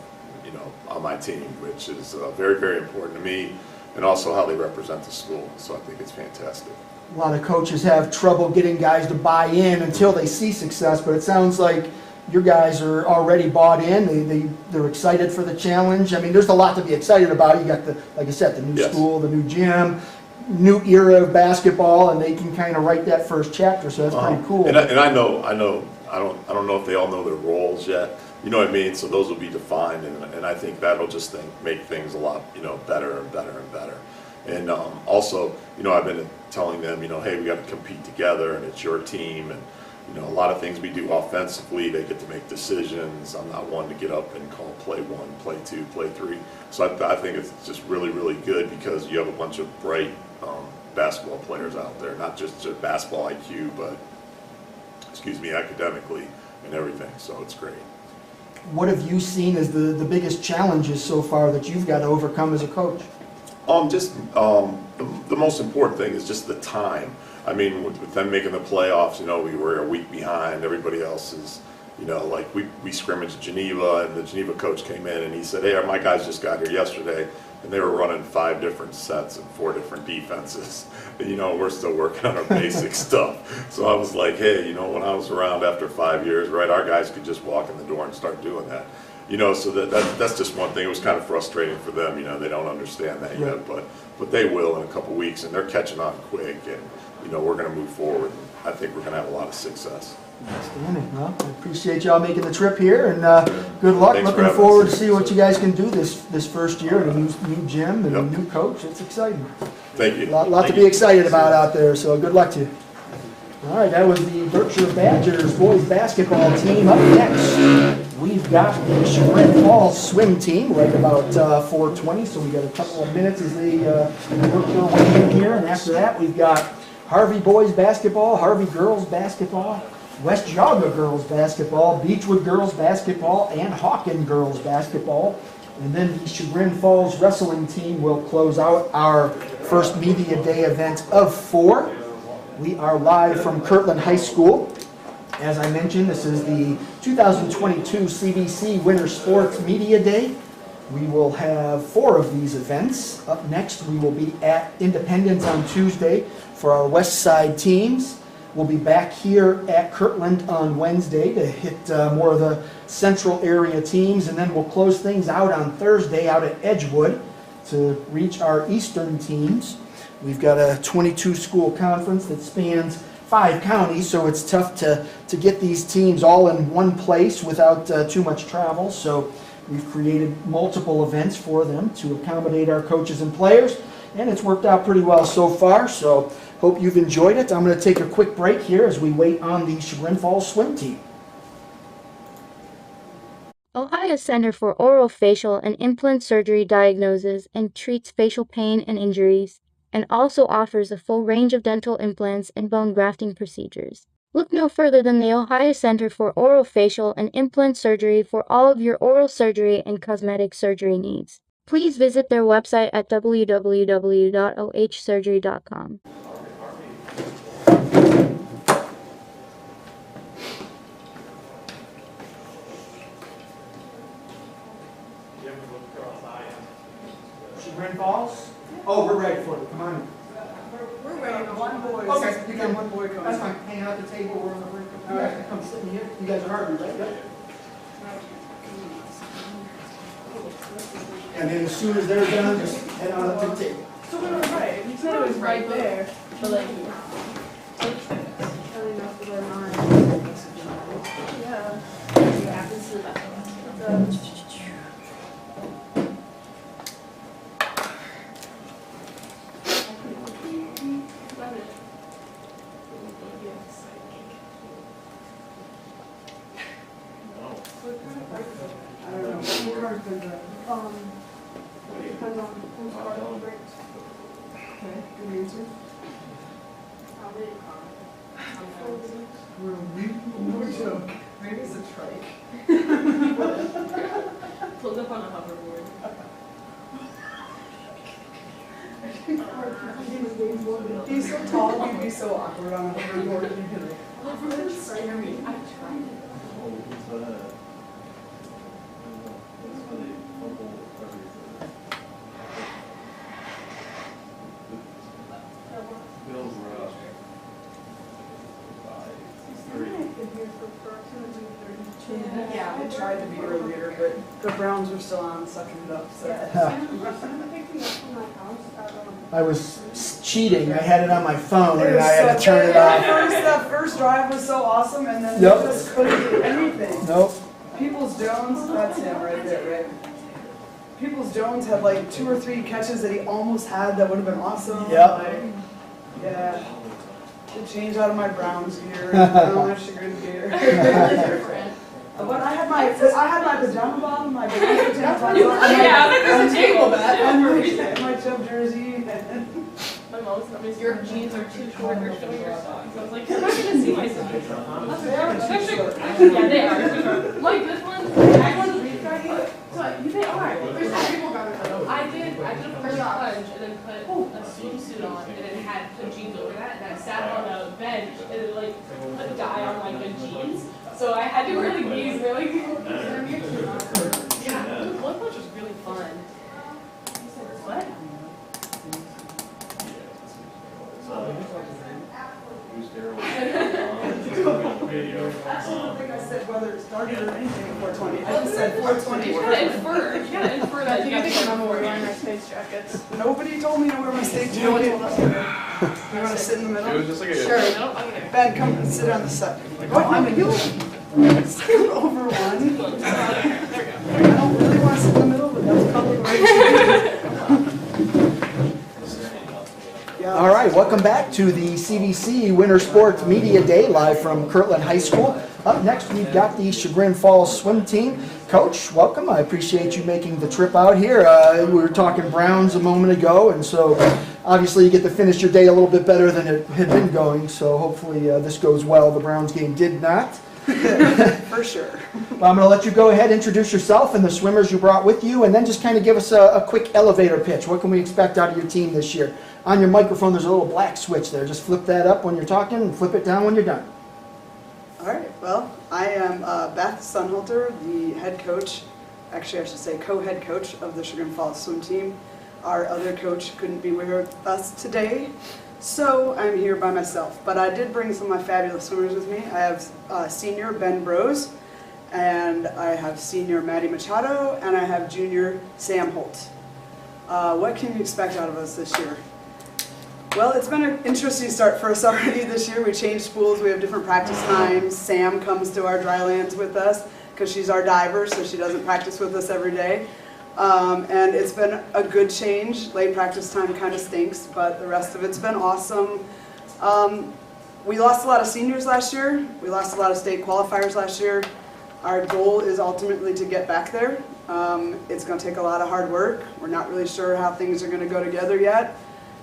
[SPEAKER 19] on my team, which is very, very important to me, and also how they represent the school. So I think it's fantastic.
[SPEAKER 1] A lot of coaches have trouble getting guys to buy in until they see success, but it sounds like your guys are already bought in. They're excited for the challenge. I mean, there's a lot to be excited about. You got like I said, the new school, the new gym, new era of basketball, and they can kind of write that first chapter. So that's pretty cool.
[SPEAKER 19] And I know. I don't know if they all know their roles yet. You know what I mean? So those will be defined, and I think that'll just make things a lot better and better and better. And also, I've been telling them, hey, we got to compete together, and it's your team, and a lot of things we do offensively, they get to make decisions. I'm not one to get up and call play 1, play 2, play 3. So I think it's just really, really good because you have a bunch of bright basketball players out there, not just basketball IQ, but academically and everything. So it's great.
[SPEAKER 1] What have you seen as the biggest challenges so far that you've got to overcome as a coach?
[SPEAKER 19] The most important thing is just the time. I mean, with them making the playoffs, we were a week behind. Everybody else is, like we scrimmaged Geneva, and the Geneva coach came in and he said, hey, my guys just got here yesterday, and they were running 5 different sets and 4 different defenses. And, we're still working on our basic stuff. So I was like, hey, when I was around after 5 years, right, our guys could just walk in the door and start doing that. So that's just one thing. It was kind of frustrating for them. They don't understand that yet, but they will in a couple weeks, and they're catching on quick. And we're going to move forward. I think we're going to have a lot of success.
[SPEAKER 1] Outstanding. Well, I appreciate y'all making the trip here, and good luck.
[SPEAKER 19] Thanks
[SPEAKER 1] Looking forward to see what you guys can do this first year in a new gym and a new coach. It's exciting.
[SPEAKER 19] Thank you.
[SPEAKER 1] A lot to be excited about out there. So good luck to you. All right, that was the Berkshire Badgers boys basketball team. Up next, we've got the Chagrin Falls swim team right about 4:20. So we got a couple of minutes as they work their way in here, and after that, we've got Harvey boys basketball, Harvey girls basketball, West Geauga girls basketball, Beachwood girls basketball, and Hawken girls basketball. And then the Chagrin Falls wrestling team will close out our first media day event of 4. We are live from Kirtland High School. As I mentioned, this is the 2022 CVC Winter Sports Media Day. We will have 4 of these events. Up next, we will be at Independence on Tuesday for our West Side teams. We'll be back here at Kirtland on Wednesday to hit more of the central area teams, and then we'll close things out on Thursday out at Edgewood to reach our eastern teams. We've got a 22-school conference that spans 5 counties, so it's tough to get these teams all in one place without too much travel. So we've created multiple events for them to accommodate our coaches and players, and it's worked out pretty well so far. So hope you've enjoyed it. I'm going to take a quick break here as we wait on the Chagrin Falls swim team.
[SPEAKER 16] Ohio Center for Orofacial and Implant Surgery diagnoses and treats facial pain and injuries, and also offers a full range of dental implants and bone grafting procedures. Look no further than the Ohio Center for Orofacial and Implant Surgery for all of your oral surgery and cosmetic surgery needs. Please visit their website at www.ohsurgery.com.
[SPEAKER 1] Chagrin Falls? Oh, we're ready for it. Come on in.
[SPEAKER 8] We're ready. One boy.
[SPEAKER 1] Okay,
[SPEAKER 8] We
[SPEAKER 1] you
[SPEAKER 8] got
[SPEAKER 1] can,
[SPEAKER 8] one boy coming.
[SPEAKER 1] that's fine. Hang out at the table, we're on the break. You guys can come sit in here. You guys are Harvey, right? Yep. And then as soon as they're done, just head on up to the table.
[SPEAKER 8] So we were right. You said it was right there.
[SPEAKER 3] But like,
[SPEAKER 8] Yeah.
[SPEAKER 3] it happens to the best of us.
[SPEAKER 8] I don't know. What card's been done? Depends on whose card on breaks. Okay, good answer.
[SPEAKER 6] Probably a car.
[SPEAKER 8] No joke. Maybe it's a trike.
[SPEAKER 6] Pulled up on a hoverboard.
[SPEAKER 8] He's so tall, he'd be so awkward on a hoverboard.
[SPEAKER 6] I tried.
[SPEAKER 8] Yeah, I tried to be earlier, but the Browns were still on, sucking it up, so.
[SPEAKER 1] I was cheating. I had it on my phone and I had to turn it off.
[SPEAKER 8] That first drive was so awesome, and then
[SPEAKER 1] Yep.
[SPEAKER 8] we just couldn't do anything.
[SPEAKER 1] Nope.
[SPEAKER 8] Peoples Jones, that's him right there, right? Peoples Jones had like 2 or 3 catches that he almost had that would have been awesome.
[SPEAKER 1] Yep.
[SPEAKER 8] Like, yeah. To change out of my Browns gear, and now my Chagrin gear. But I had my pajama bottom, my baby pajama bottom,
[SPEAKER 6] Yeah, there's a table that.
[SPEAKER 8] and my Chubb jersey.
[SPEAKER 6] My mom's told me your jeans are too short, you're showing your socks. I was like, I'm not gonna see my socks. Yeah, they are. Like this one, I want to retry. So they are. I did a first plunge and then put a swimsuit on and then had put jeans over that, and I sat on a bench and then like put a dye on like the jeans. So I had to wear like these. They're like, yeah, one punch was really fun. What?
[SPEAKER 8] I don't think I said whether it started or anything at 420. I just said 420.
[SPEAKER 6] You gotta infer that you got to remember wearing
[SPEAKER 8] my space jackets. Nobody told me to wear my space jacket. You want to sit in the middle?
[SPEAKER 20] It was just like a
[SPEAKER 8] Sure. Ben, come and sit on the side. Oh, I'm a you. Scoot over one. I don't really want to sit in the middle, but that's probably right.
[SPEAKER 1] All right, welcome back to the CVC Winter Sports Media Day, live from Kirtland High School. Up next, we've got the Chagrin Falls swim team. Coach, welcome. I appreciate you making the trip out here. We were talking Browns a moment ago, and so obviously you get to finish your day a little bit better than it had been going, so hopefully this goes well. The Browns game did not.
[SPEAKER 8] For sure.
[SPEAKER 1] Well, I'm going to let you go ahead, introduce yourself and the swimmers you brought with you, and then just kind of give us a quick elevator pitch. What can we expect out of your team this year? On your microphone, there's a little black switch there. Just flip that up when you're talking and flip it down when you're done.
[SPEAKER 8] All right, well, I am Beth Sunhalter, the head coach, actually I should say co-head coach of the Chagrin Falls swim team. Our other coach couldn't be with us today, so I'm here by myself. But I did bring some of my fabulous swimmers with me. I have senior Ben Brose, and I have senior Maddie Machado, and I have junior Sam Holt. What can you expect out of us this year? Well, it's been an interesting start for us already this year. We changed schools, we have different practice times. Sam comes to our dry lands with us because she's our diver, so she doesn't practice with us every day. And it's been a good change. Late practice time kind of stinks, but the rest of it's been awesome. We lost a lot of seniors last year. We lost a lot of state qualifiers last year. Our goal is ultimately to get back there. It's going to take a lot of hard work. We're not really sure how things are going to go together yet.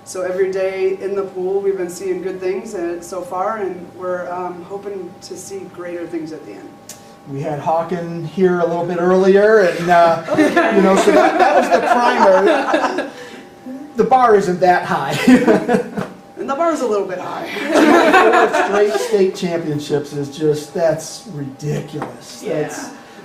[SPEAKER 8] So every day in the pool, we've been seeing good things so far, and we're hoping to see greater things at the end.
[SPEAKER 1] We had Hawken here a little bit earlier, and so that was the primer. The bar isn't that high.
[SPEAKER 8] And the bar's a little bit high.
[SPEAKER 1] 4 straight state championships is that's ridiculous.
[SPEAKER 8] Yeah.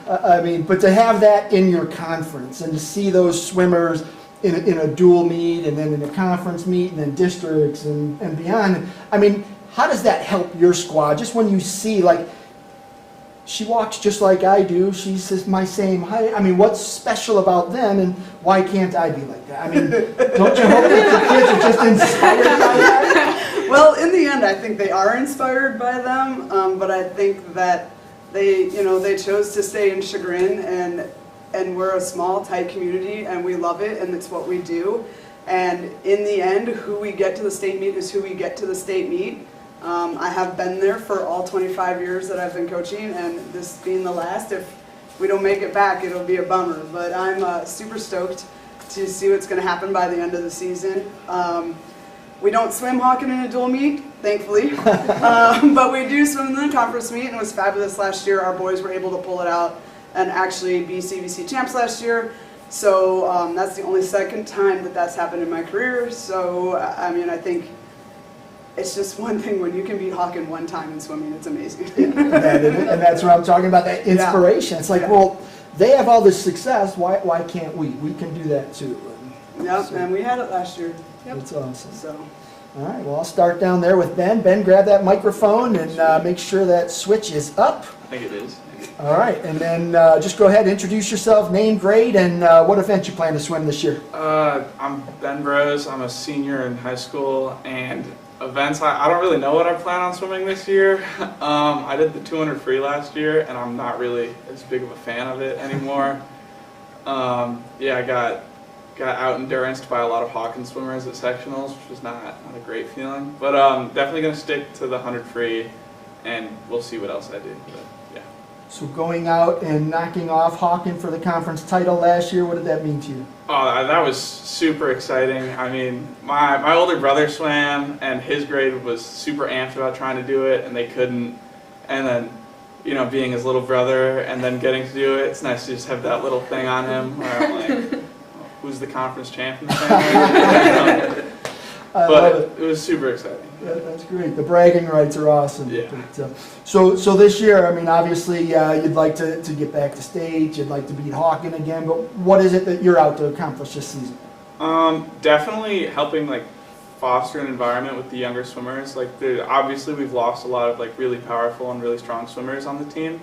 [SPEAKER 1] But to have that in your conference and to see those swimmers in a dual meet, and then in a conference meet, and then districts and beyond. I mean, how does that help your squad? Just when you see, like, she walks just like I do, she's my same height. I mean, what's special about them, and why can't I be like that? I mean, don't you hope that the kids are just inspired by that?
[SPEAKER 8] Well, in the end, I think they are inspired by them, but I think that they chose to stay in Chagrin, and we're a small, tight community, and we love it, and it's what we do. And in the end, who we get to the state meet is who we get to the state meet. I have been there for all 25 years that I've been coaching, and this being the last, if we don't make it back, it'll be a bummer. But I'm super stoked to see what's going to happen by the end of the season. We don't swim Hawken in a dual meet, thankfully, but we do swim in the conference meet, and it was fabulous last year. Our boys were able to pull it out and actually be CVC champs last year. So that's the only second time that that's happened in my career. So, I mean, I think it's just one thing when you can beat Hawken one time in swimming, it's amazing.
[SPEAKER 1] And that's what I'm talking about, that inspiration. Yeah. It's like, well, they have all this success, why can't we? We can do that too.
[SPEAKER 8] Yep, so, and we had it last year. Yep.
[SPEAKER 1] That's awesome.
[SPEAKER 8] So.
[SPEAKER 1] All right, well, I'll start down there with Ben. Ben, grab that microphone and make sure that switch is up.
[SPEAKER 7] I think it is.
[SPEAKER 1] All right, and then just go ahead, introduce yourself, name, grade, and what event you plan to swim this year.
[SPEAKER 7] I'm Ben Rose. I'm a senior in high school, and events, I don't really know what I plan on swimming this year. I did the 200 free last year, and I'm not really as big of a fan of it anymore. Yeah, I got out enduranced by a lot of Hawken swimmers at sectionals, which was not a great feeling. But definitely going to stick to the 100 free, and we'll see what else I do. But, yeah.
[SPEAKER 1] So going out and knocking off Hawken for the conference title last year, what did that mean to you?
[SPEAKER 7] Oh, that was super exciting. I mean, my older brother swam, and his grade was super amped about trying to do it, and they couldn't. And then, you know, being his little brother and then getting to do it, it's nice to just have that little thing on him where I'm like, who's the conference champion? But it was super exciting.
[SPEAKER 1] Yeah, that's great. The bragging rights are awesome.
[SPEAKER 7] Yeah.
[SPEAKER 1] But, so this year, I mean, obviously you'd like to get back to state, you'd like to beat Hawken again, but what is it that you're out to accomplish this season?
[SPEAKER 7] Definitely helping foster an environment with the younger swimmers. Obviously we've lost a lot of really powerful and really strong swimmers on the team.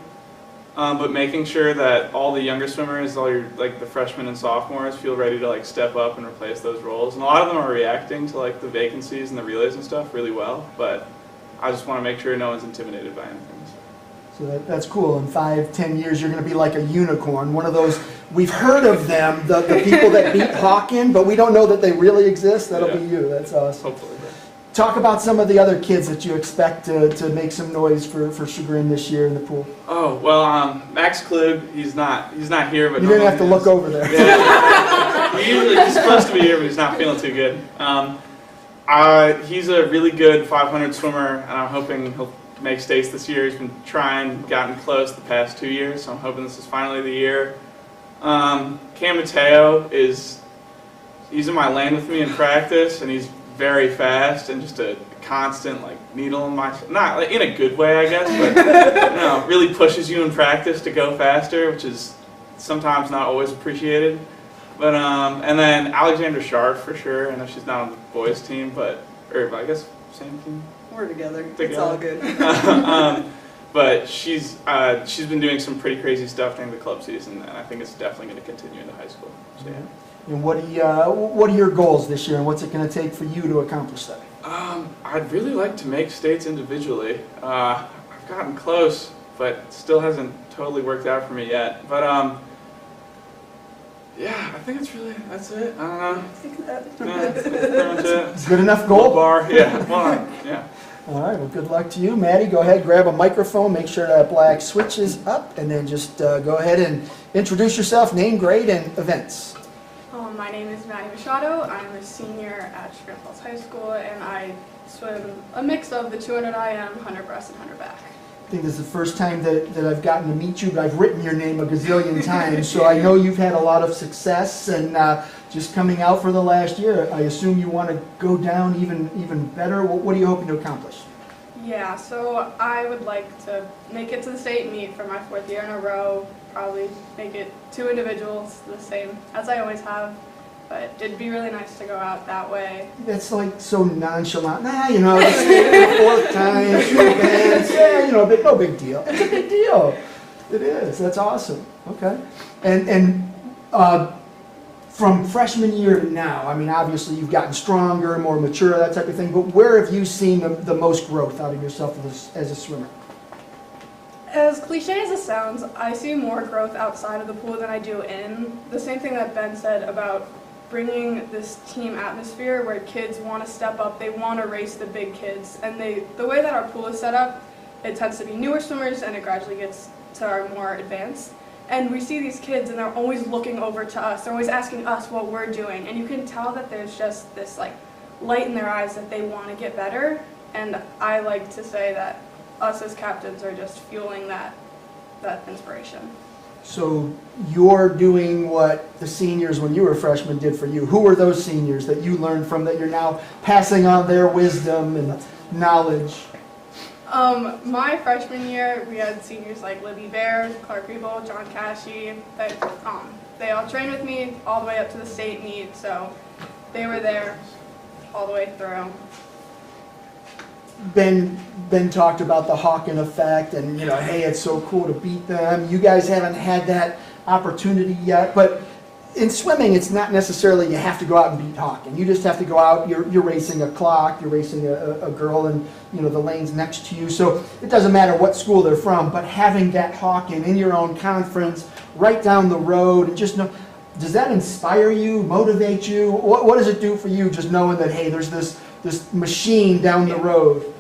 [SPEAKER 7] But making sure that all the younger swimmers, all your the freshmen and sophomores, feel ready to step up and replace those roles. And a lot of them are reacting to the vacancies and the relays and stuff really well. But I just want to make sure no one's intimidated by anything.
[SPEAKER 1] So that's cool. In 5-10 years, you're going to be like a unicorn. One of those, we've heard of them, the people that beat Hawken, but we don't know that they really exist. That'll be you. That's awesome.
[SPEAKER 7] Hopefully.
[SPEAKER 1] Talk about some of the other kids that you expect to make some noise for Chagrin this year in the pool.
[SPEAKER 7] Oh, well, Max Klug, he's not here, but
[SPEAKER 1] you didn't have to look over there.
[SPEAKER 7] Yeah. He's supposed to be here, but he's not feeling too good. He's a really good 500 swimmer, and I'm hoping he'll make states this year. He's been trying, gotten close the past 2 years, so I'm hoping this is finally the year. Cam Mateo he's in my lane with me in practice, and he's very fast and just a constant needle in my, not in a good way I guess, but really pushes you in practice to go faster, which is sometimes not always appreciated. But and then Alexandra Sharp for sure. I know she's not on the boys team, or I guess same team.
[SPEAKER 8] We're together. It's all good.
[SPEAKER 7] But she's been doing some pretty crazy stuff during the club season, and I think it's definitely going to continue into high school. So, yeah.
[SPEAKER 1] And what are your goals this year, and what's it going to take for you to accomplish that?
[SPEAKER 7] I'd really like to make states individually. I've gotten close, but still hasn't totally worked out for me yet. But yeah, I think that's it. I don't know.
[SPEAKER 8] I think that.
[SPEAKER 7] Yeah, that's pretty much it.
[SPEAKER 1] It's good enough goal?
[SPEAKER 7] Bar, yeah. Well, yeah.
[SPEAKER 1] All right, well, good luck to you. Maddie, go ahead, grab a microphone, make sure that black switch is up, and then just go ahead and introduce yourself, name, grade, and events.
[SPEAKER 22] My name is Maddie Machado. I'm a senior at Chagrin Falls High School, and I swim a mix of the 200 IM, 100 breast, and 100 back.
[SPEAKER 1] I think this is the first time that I've gotten to meet you, but I've written your name a gazillion times, so I know you've had a lot of success, and just coming out for the last year, I assume you want to go down even better. What are you hoping to accomplish?
[SPEAKER 22] Yeah, so I would like to make it to the state meet for my 4th year in a row, probably make it 2 individuals, the same as I always have, But it'd be really nice to go out that way.
[SPEAKER 1] That's like so nonchalant. Nah, you know, it's the fourth time, two events, yeah, you know, but no big deal. It's a big deal. It is. That's awesome. Okay. And from freshman year to now, I mean, obviously you've gotten stronger, more mature, that type of thing, but where have you seen the most growth out of yourself as a swimmer?
[SPEAKER 22] As cliche as it sounds, I see more growth outside of the pool than I do in. The same thing that Ben said about bringing this team atmosphere where kids want to step up, they want to race the big kids. And the way that our pool is set up, it tends to be newer swimmers and it gradually gets to our more advanced. And we see these kids and they're always looking over to us. They're always asking us what we're doing. And you can tell that there's just this like light in their eyes that they want to get better. And I like to say that us as captains are just fueling that inspiration.
[SPEAKER 1] So you're doing what the seniors when you were freshmen did for you. Who were those seniors that you learned from that you're now passing on their wisdom and knowledge?
[SPEAKER 22] My freshman year, we had seniors like Libby Bear, Clark Riebel, John Cashy. They all trained with me all the way up to the state meet, so they were there all the way through.
[SPEAKER 1] Ben talked about the Hawken effect and, you know, hey, it's so cool to beat them. You guys haven't had that opportunity yet, but in swimming, it's not necessarily you have to go out and beat Hawken. You just have to go out, you're racing a clock, you're racing a girl and, you know, the lane's next to you. So it doesn't matter what school they're from, but having that Hawken in your own conference, right down the road, and just know, does that inspire you, motivate you? What does it do for you just knowing that, hey, there's this machine down the road?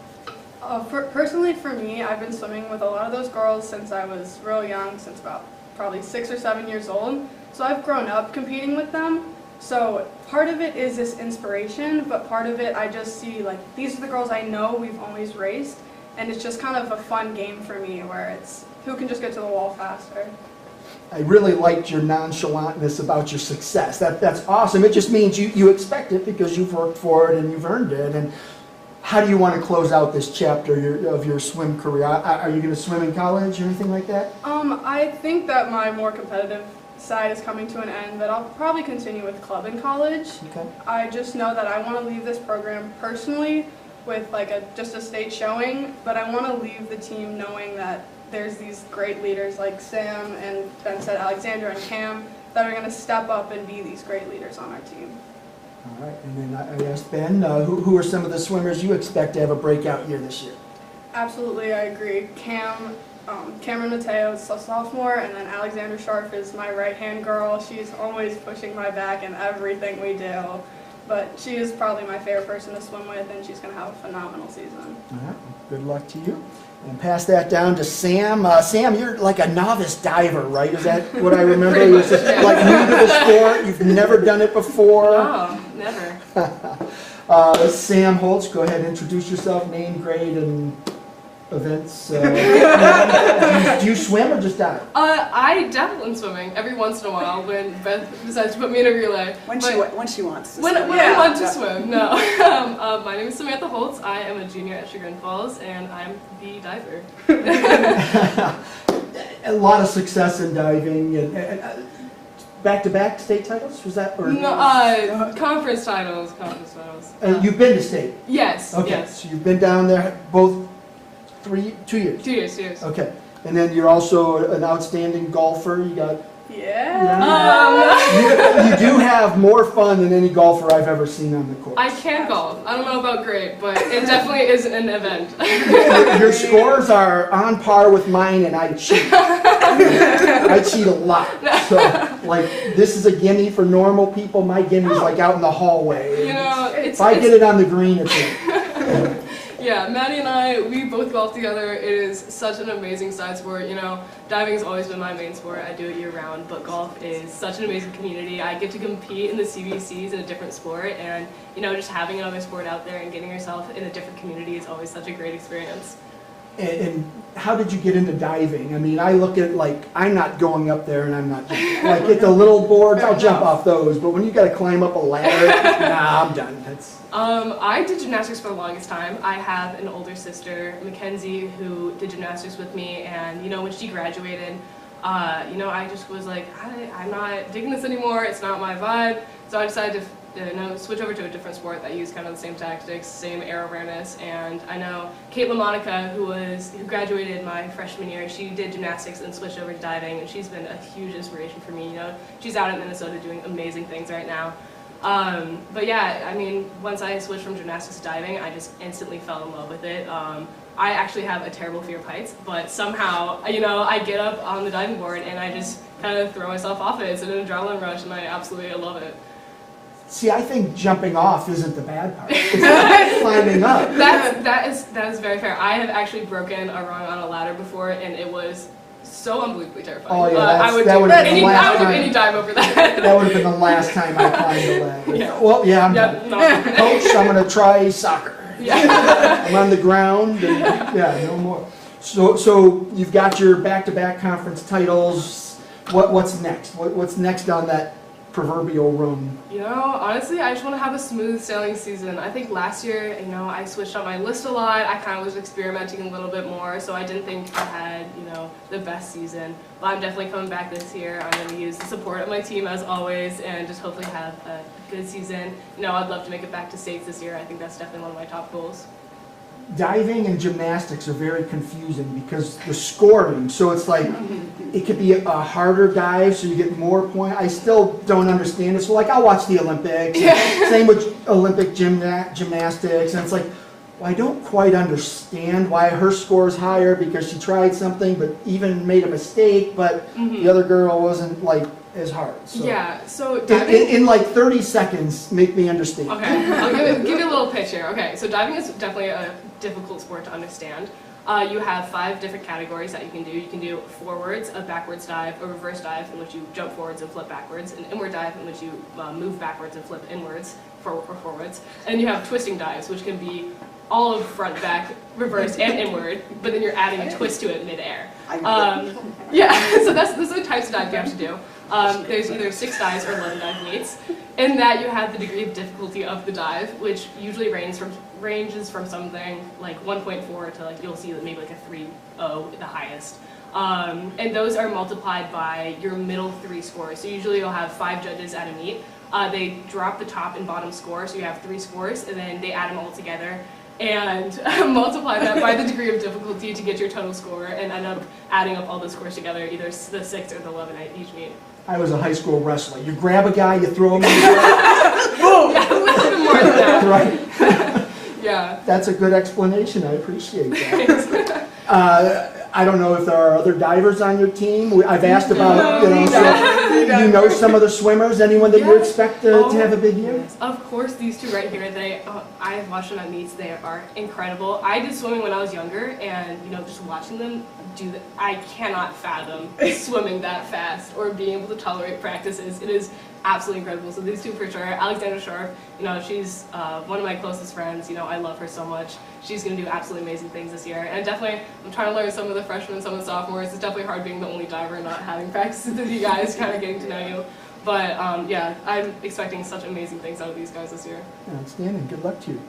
[SPEAKER 22] Personally, for me, I've been swimming with a lot of those girls since I was real young, since about probably 6 or 7 years old. So I've grown up competing with them. So part of it is this inspiration, but part of it I just see like these are the girls I know we've always raced, and it's just kind of a fun game for me where it's who can just get to the wall faster.
[SPEAKER 1] I really liked your nonchalantness about your success. That's awesome. It just means you expect it because you've worked for it and you've earned it. And how do you want to close out this chapter of your swim career? Are you going to swim in college or anything like that?
[SPEAKER 22] I think that my more competitive side is coming to an end, but I'll probably continue with club in college.
[SPEAKER 1] Okay.
[SPEAKER 22] I just know that I want to leave this program personally with like just a state showing, but I want to leave the team knowing that there's these great leaders like Sam and Ben said, Alexandra and Cam, that are going to step up and be these great leaders on our team.
[SPEAKER 1] All right, and then I asked Ben, who are some of the swimmers you expect to have a breakout year this year?
[SPEAKER 22] Absolutely, I agree. Cameron Mateo is a sophomore, and then Alexandra Sharp is my right-hand girl. She's always pushing my back in everything we do, but she is probably my favorite person to swim with, and she's going to have a phenomenal season.
[SPEAKER 1] All right, good luck to you. And pass that down to Sam. Sam, you're like a novice diver, right? Is that what I remember? You're just like new to the sport. You've never done it before.
[SPEAKER 6] No, never.
[SPEAKER 1] Sam Holtz, go ahead and introduce yourself, name, grade, and events. Do you swim or just dive?
[SPEAKER 6] I dabble in swimming every once in a while when Beth decides to put me in a relay.
[SPEAKER 8] When she wants to
[SPEAKER 6] when
[SPEAKER 8] swim.
[SPEAKER 6] I want to swim, no. My name is Samantha Holtz. I am a junior at Chagrin Falls, and I'm the diver.
[SPEAKER 1] A lot of success in diving. And back-to-back state titles? Was that? Or
[SPEAKER 6] No, conference titles.
[SPEAKER 1] You've been to state?
[SPEAKER 6] Yes.
[SPEAKER 1] Okay,
[SPEAKER 6] Yes.
[SPEAKER 1] so you've been down there both 2 years?
[SPEAKER 6] 2 years, 2 years.
[SPEAKER 1] Okay, and then you're also an outstanding golfer. You got.
[SPEAKER 22] Yeah.
[SPEAKER 1] You do have more fun than any golfer I've ever seen on the course.
[SPEAKER 6] I can golf. I don't know about great, but it definitely is an event.
[SPEAKER 1] Your scores are on par with mine, and I cheat. I cheat a lot. So, like, this is a gimme for normal people. My gimme's like out in the hallway.
[SPEAKER 6] You know,
[SPEAKER 1] if I get it on the green, it's in.
[SPEAKER 6] Yeah, Maddie and I, we both golf together. It is such an amazing side sport. You know, diving has always been my main sport. I do it year round, but golf is such an amazing community. I get to compete in the CVCs in a different sport, and you know, just having another sport out there and getting yourself in a different community is always such a great experience.
[SPEAKER 1] And how did you get into diving? I mean, I look at, like, I'm not going up there and I'm not, like, at the little boards, I'll jump off those, but when you got to climb up a ladder, nah, I'm done.
[SPEAKER 6] I did gymnastics for the longest time. I have an older sister, Mackenzie, who did gymnastics with me, and you know, when she graduated, I just was like, I'm not digging this anymore. It's not my vibe. So I decided to switch over to a different sport that used kind of the same tactics, same air awareness. And I know Kate LaMonica, who graduated my freshman year, she did gymnastics and switched over to diving, and she's been a huge inspiration for me. She's out in Minnesota doing amazing things right now. But yeah, I mean, once I switched from gymnastics to diving, I just instantly fell in love with it. I actually have a terrible fear of heights, but somehow, I get up on the diving board and I just kind of throw myself off it. It's an adrenaline rush, and I absolutely love it.
[SPEAKER 1] See, I think jumping off isn't the bad part. It's climbing up.
[SPEAKER 6] That is very fair. I have actually broken a rung on a ladder before, and it was so unbelievably terrifying.
[SPEAKER 1] Oh, yeah,
[SPEAKER 6] I would do any dive over that.
[SPEAKER 1] That would have been the last time I climbed a ladder.
[SPEAKER 6] Yeah.
[SPEAKER 1] Well, yeah, I'm done.
[SPEAKER 6] No.
[SPEAKER 1] Coach, I'm going to try soccer.
[SPEAKER 6] Yeah.
[SPEAKER 1] I'm on the ground, and yeah, no more. So you've got your back-to-back conference titles. What's next? What's next on that proverbial rung?
[SPEAKER 6] Honestly, I just want to have a smooth sailing season. I think last year, I switched up my list a lot. I kind of was experimenting a little bit more, so I didn't think I had, the best season. But I'm definitely coming back this year. I'm going to use the support of my team as always, and just hopefully have a good season. I'd love to make it back to states this year. I think that's definitely one of my top goals.
[SPEAKER 1] Diving and gymnastics are very confusing because the scoring, so it's like it could be a harder dive so you get more points. I still don't understand it. So like I'll watch the Olympics, same with Olympic gymnastics, and it's like, well, I don't quite understand why her score is higher because she tried something but even made a mistake, but the other girl wasn't like as hard. So
[SPEAKER 6] Yeah, so diving...
[SPEAKER 1] In like 30 seconds, make me understand.
[SPEAKER 6] Okay, I'll give you a little pitch here. Okay, so diving is definitely a difficult sport to understand. You have 5 different categories that you can do. You can do forwards, a backwards dive, a reverse dive in which you jump forwards and flip backwards, an inward dive in which you move backwards and flip inwards or forwards. And you have twisting dives, which can be all of front, back, reverse, and inward, but then you're adding a twist to it midair. So those are the types of dives you have to do. There's either 6 dives or 11 dive meets. In that you have the degree of difficulty of the dive, which usually ranges from something like 1.4 to you'll see maybe like a 3.0 the highest. And those are multiplied by your middle 3 scores. So usually you'll have 5 judges at a meet. They drop the top and bottom score, so you have 3 scores, and then they add them all together and multiply that by the degree of difficulty to get your total score, and end up adding up all the scores together, either the 6 or the 11 at each meet.
[SPEAKER 1] I was a high school wrestler. You grab a guy, you throw him in the air.
[SPEAKER 6] Boom! Yeah, a little bit more than that.
[SPEAKER 1] Right.
[SPEAKER 6] Yeah.
[SPEAKER 1] That's a good explanation. I appreciate that. I don't know if there are other divers on your team. I've asked about, you know some of the swimmers. Anyone that you expect to have a big year?
[SPEAKER 6] Of course, these 2 right here. I have watched them at meets. They are incredible. I did swimming when I was younger, and just watching them do that, I cannot fathom swimming that fast or being able to tolerate practices. It is absolutely incredible. So these 2 for sure. Alexandra Sharp, she's one of my closest friends. I love her so much. She's going to do absolutely amazing things this year. And definitely, I'm trying to learn some of the freshmen, some of the sophomores. It's definitely hard being the only diver and not having practices with you guys, kind of getting to know you. But yeah, I'm expecting such amazing things out of these guys this year.
[SPEAKER 1] Outstanding. Good luck to you.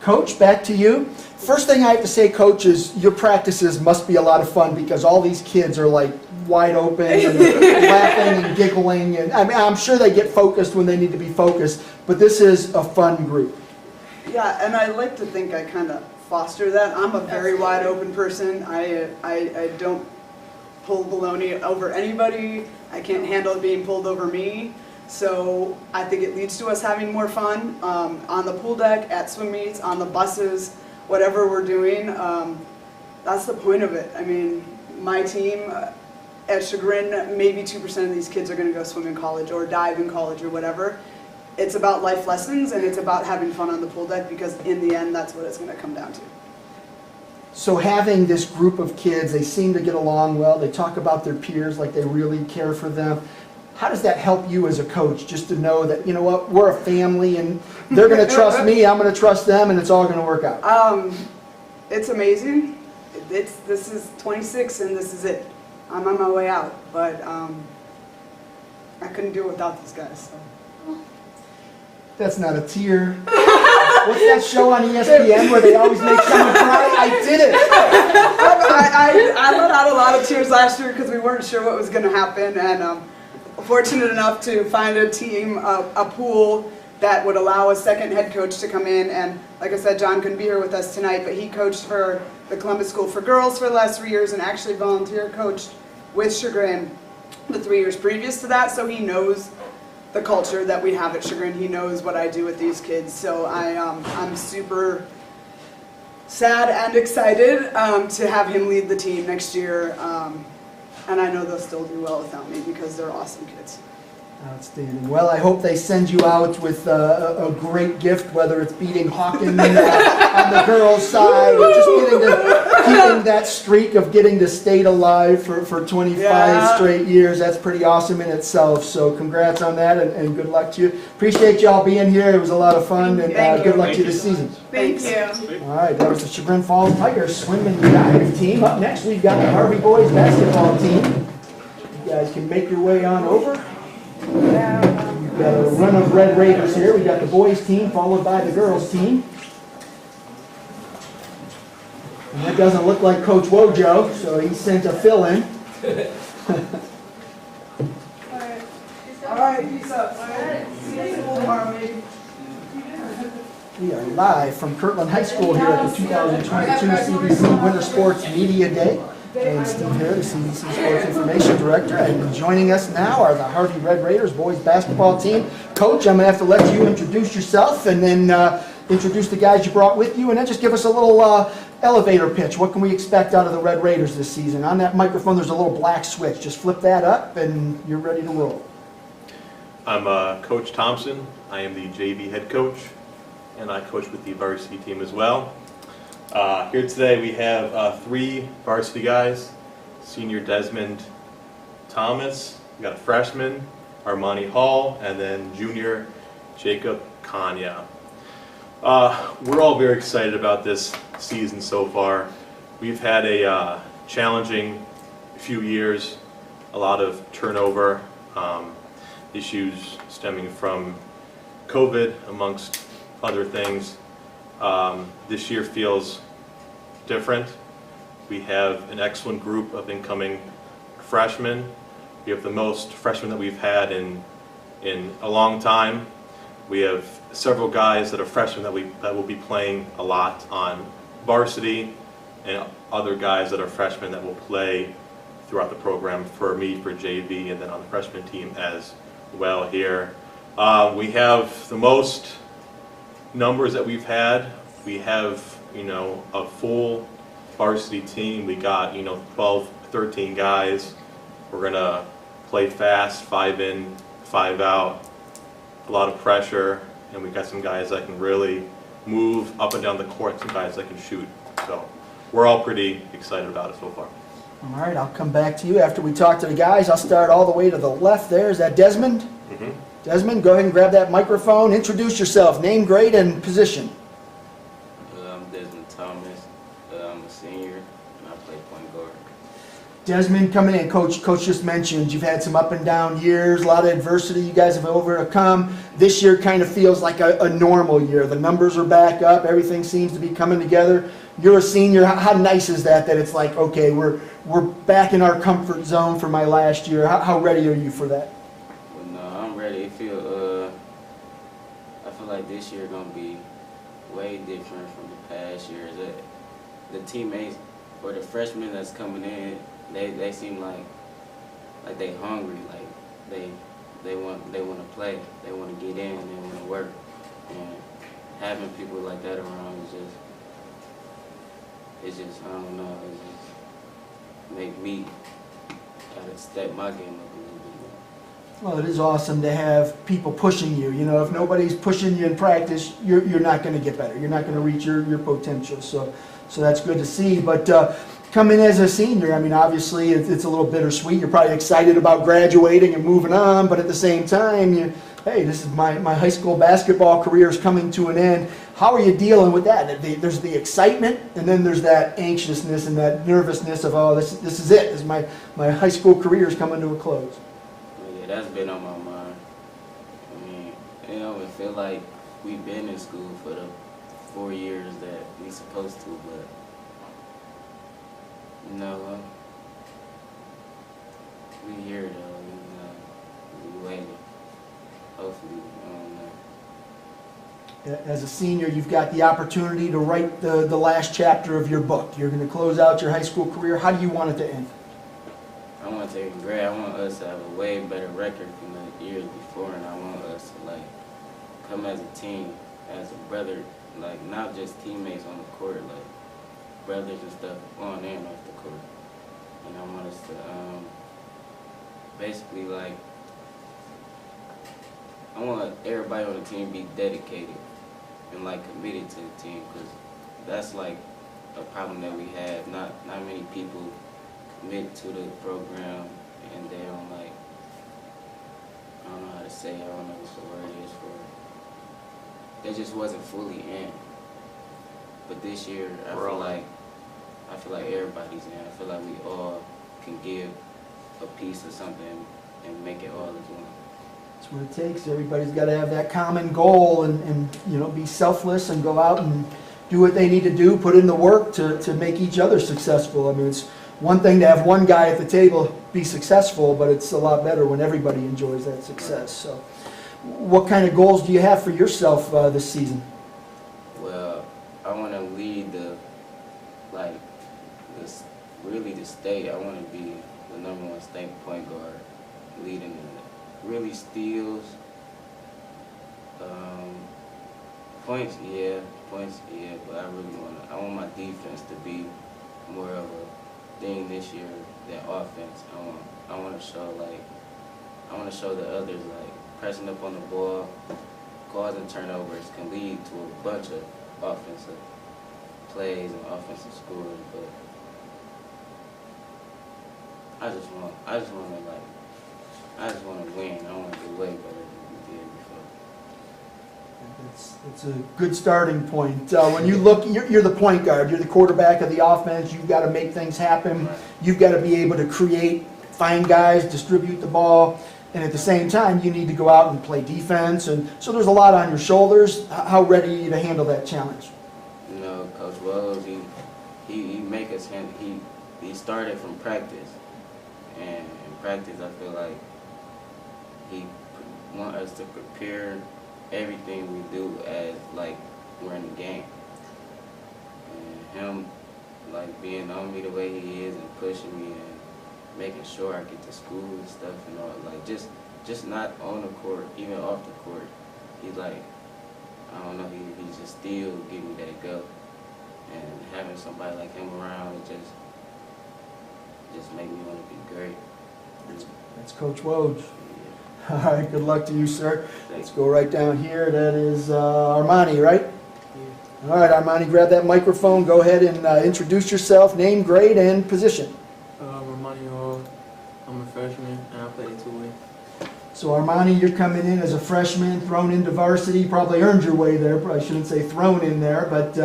[SPEAKER 1] Coach, back to you. First thing I have to say, Coach, is your practices must be a lot of fun because all these kids are like wide open and laughing and giggling. And I'm sure they get focused when they need to be focused, but this is a fun group.
[SPEAKER 8] Yeah, and I like to think I kind of foster that. I'm a very wide open person. I don't pull baloney over anybody. I can't handle it being pulled over me. So I think it leads to us having more fun on the pool deck, at swim meets, on the buses, whatever we're doing. That's the point of it. I mean, my team at Chagrin, maybe 2% of these kids are going to go swim in college or dive in college or whatever. It's about life lessons and it's about having fun on the pool deck because in the end, that's what it's going to come down to.
[SPEAKER 1] So having this group of kids, they seem to get along well. They talk about their peers like they really care for them. How does that help you as a coach, just to know that, you know what, we're a family and they're going to trust me, I'm going to trust them, and it's all going to work out?
[SPEAKER 8] It's amazing. This is 26 and this is it. I'm on my way out, but I couldn't do it without these guys. So.
[SPEAKER 1] That's not a tear. What's that show on ESPN where they always make someone cry? I did it.
[SPEAKER 8] I let out a lot of tears last year because we weren't sure what was going to happen, and fortunate enough to find a team, a pool that would allow a second head coach to come in. And like I said, John couldn't be here with us tonight, but he coached for the Columbus School for Girls for the last 3 years and actually volunteer coached with Chagrin the 3 years previous to that, so he knows the culture that we have at Chagrin. He knows what I do with these kids. So I'm super sad and excited to have him lead the team next year. And I know they'll still do well without me because they're awesome kids.
[SPEAKER 1] Outstanding. Well, I hope they send you out with a great gift, whether it's beating Hawken on the girls' side, or just keeping that streak of getting to state alive for 25 straight years. That's pretty awesome in itself. So congrats on that, and good luck to you. Appreciate y'all being here. It was a lot of fun, and good luck to you this season.
[SPEAKER 22] Thank you.
[SPEAKER 1] All right, that was the Chagrin Falls Tigers swim and dive team. Up next, we've got the Harvey boys basketball team. You guys can make your way on over. We've got a run of Red Raiders here. We've got the boys team followed by the girls team. And that doesn't look like Coach Wojo, so he sent a fill-in.
[SPEAKER 8] All right, peace out. See you tomorrow, maybe.
[SPEAKER 1] We are live from Kirtland High School here at the 2022 CVC Winter Sports Media Day. And Steve here, the CVC Sports Information Director, and joining us now are the Harvey Red Raiders boys basketball team. Coach, I'm going to have to let you introduce yourself and then introduce the guys you brought with you, and then just give us a little elevator pitch. What can we expect out of the Red Raiders this season? On that microphone, there's a little black switch. Just flip that up, and you're ready to roll.
[SPEAKER 5] I'm Coach Thompson. I am the JV head coach, and I coach with the varsity team as well. Here today we have 3 varsity guys. Senior Desmond Thomas, we got a freshman, Armani Hall, and then junior Jacob Kanya. We're all very excited about this season so far. We've had a challenging few years, a lot of turnover, issues stemming from COVID amongst other things. This year feels different. We have an excellent group of incoming freshmen. We have the most freshmen that we've had in a long time. We have several guys that are freshmen that will be playing a lot on varsity, and other guys that are freshmen that will play throughout the program for me, for JV, and then on the freshman team as well here. We have the most numbers that we've had. We have, a full varsity team. We got, 12, 13 guys. We're going to play fast, 5 in, 5 out. A lot of pressure, and we got some guys that can really move up and down the court, some guys that can shoot. So we're all pretty excited about it so far.
[SPEAKER 1] All right, I'll come back to you after we talk to the guys. I'll start all the way to the left there. Is that Desmond?
[SPEAKER 5] Mm-hmm.
[SPEAKER 1] Desmond, go ahead and grab that microphone. Introduce yourself, name, grade, and position.
[SPEAKER 11] I'm Desmond Thomas. I'm a senior, and I play point guard.
[SPEAKER 1] Desmond, coming in, Coach just mentioned you've had some up and down years, a lot of adversity you guys have overcome. This year kind of feels like a normal year. The numbers are back up. Everything seems to be coming together. You're a senior. How nice is that it's like, okay, we're back in our comfort zone for my last year. How ready are you for that?
[SPEAKER 11] Well, no, I'm ready. I feel like this year gonna be way different from the past years. The teammates or the freshmen that's coming in, they seem like they hungry, like they want to play, they want to get in, they want to work, and having people like that around it's just I don't know, it just make me try to step my game up a little bit more.
[SPEAKER 1] Well, it is awesome to have people pushing you. If nobody's pushing you in practice, you're not going to get better. You're not going to reach your potential. So that's good to see. But coming as a senior, obviously it's a little bittersweet. You're probably excited about graduating and moving on, but at the same time, hey, this is my high school basketball career is coming to an end. How are you dealing with that? There's the excitement, and then there's that anxiousness and that nervousness of, oh, this is it. This is my high school career is coming to a close.
[SPEAKER 11] Yeah, that's been on my mind. I feel like we've been in school for the 4 years that we supposed to, but you know, we here though. We waiting. Hopefully, I don't know.
[SPEAKER 1] As a senior, you've got the opportunity to write the last chapter of your book. You're going to close out your high school career. How do you want it to end?
[SPEAKER 11] I want to take a grade. I want us to have a way better record from the years before, and I want us to like come as a team, as a brother, like not just teammates on the court, like brothers and stuff on and off the court. And I want us to basically like I want everybody on the team to be dedicated and like committed to the team, because that's like a problem that we have. Not many people commit to the program, and they don't like, I don't know how to say it, I don't know what the word is for it. They just wasn't fully in. But this year, I feel like everybody's in. I feel like we all can give a piece of something and make it all as one.
[SPEAKER 1] That's what it takes. Everybody's got to have that common goal and you know, be selfless and go out and do what they need to do, put in the work to make each other successful. I mean, it's one thing to have one guy at the table be successful, but it's a lot better when everybody enjoys that success. So what kind of goals do you have for yourself this season?
[SPEAKER 11] Well, I want to lead really the state. I want to be the #1 state point guard, leading the really steals, points, yeah, but I want my defense to be more of a thing this year than offense. I want to show the others like pressing up on the ball, causing turnovers can lead to a bunch of offensive plays and offensive scoring, but I just want to win. I want to do way better than we did before.
[SPEAKER 1] It's a good starting point. When you look, you're the point guard, you're the quarterback of the offense, you've got to make things happen, you've got to be able to create, find guys, distribute the ball, and at the same time you need to go out and play defense, and so there's a lot on your shoulders. How ready are you to handle that challenge?
[SPEAKER 11] You know, Coach Wells, he make us handle, he started from practice, and in practice I feel like he want us to prepare everything we do as like we're in the game. And him like being on me the way he is and pushing me and making sure I get to school and stuff and all, like just not on the court, even off the court. He's like, I don't know, he just still give me that go. And having somebody like him around, it just make me want to be great.
[SPEAKER 1] That's Coach Woj. All right, good luck to you, sir. Let's go right down here. That is Armani, right? Yeah. All right, Armani, grab that microphone. Go ahead and introduce yourself, name, grade, and position.
[SPEAKER 10] Armani Hall. I'm a freshman, and I play two-way.
[SPEAKER 1] So Armani, you're coming in as a freshman, thrown into varsity. Probably earned your way there. Probably shouldn't say thrown in there, but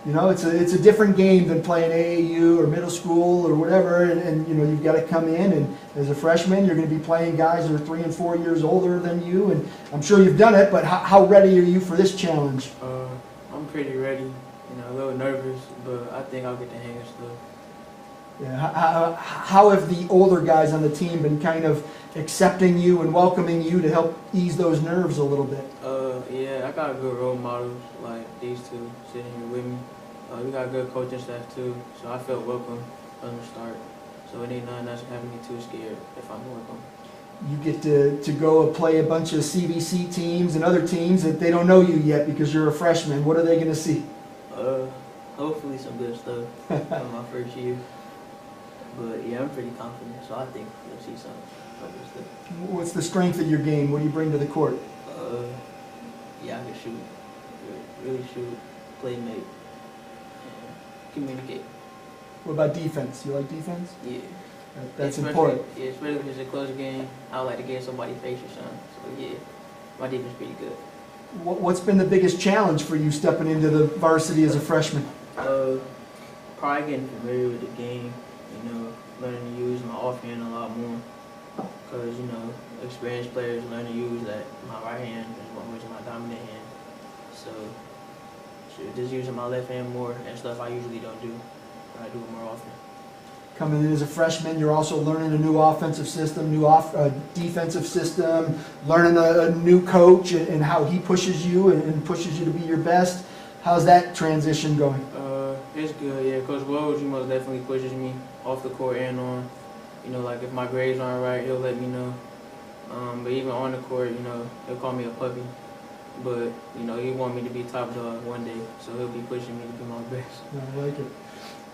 [SPEAKER 1] you know, it's a different game than playing AAU or middle school or whatever. And you know, you've got to come in, and as a freshman, you're going to be playing guys that are 3 and 4 years older than you. And I'm sure you've done it, but how ready are you for this challenge?
[SPEAKER 10] I'm pretty ready. You know, a little nervous, but I think I'll get the hang of stuff.
[SPEAKER 1] Yeah, how have the older guys on the team been kind of accepting you and welcoming you to help ease those nerves a little bit?
[SPEAKER 10] Yeah, I got good role models like these two sitting here with me. We got good coaching staff too, so I felt welcome from the start. So it ain't nothing that's having me too scared if I'm welcome.
[SPEAKER 1] You get to go play a bunch of CVC teams and other teams that they don't know you yet because you're a freshman. What are they going to see?
[SPEAKER 10] Hopefully some good stuff on my first year. But yeah, I'm pretty confident, so I think you'll see some good stuff.
[SPEAKER 1] What's the strength of your game? What do you bring to the court?
[SPEAKER 10] Yeah, I can shoot. Really shoot, play, make, communicate.
[SPEAKER 1] What about defense? You like defense?
[SPEAKER 10] Yeah.
[SPEAKER 1] That's important.
[SPEAKER 10] Yeah, especially if it's a close game. I would like to get somebody face or something. So yeah, my defense is pretty good.
[SPEAKER 1] What's been the biggest challenge for you stepping into the varsity as a freshman?
[SPEAKER 10] Probably getting familiar with the game. You know, learning to use my offhand a lot more. Because, you know, experienced players learn to use that my right hand, which is my dominant hand. So, shit, just using my left hand more and stuff I usually don't do. But I do it more often.
[SPEAKER 1] Coming in as a freshman, you're also learning a new offensive system, defensive system, learning a new coach and how he pushes you and pushes you to be your best. How's that transition going?
[SPEAKER 10] It's good, yeah. Coach Woj, he most definitely pushes me off the court and on. You know, like if my grades aren't right, he'll let me know. But even on the court, you know, he'll call me a puppy. But, you know, he want me to be top dog one day, so he'll be pushing me to be my best.
[SPEAKER 1] I like it.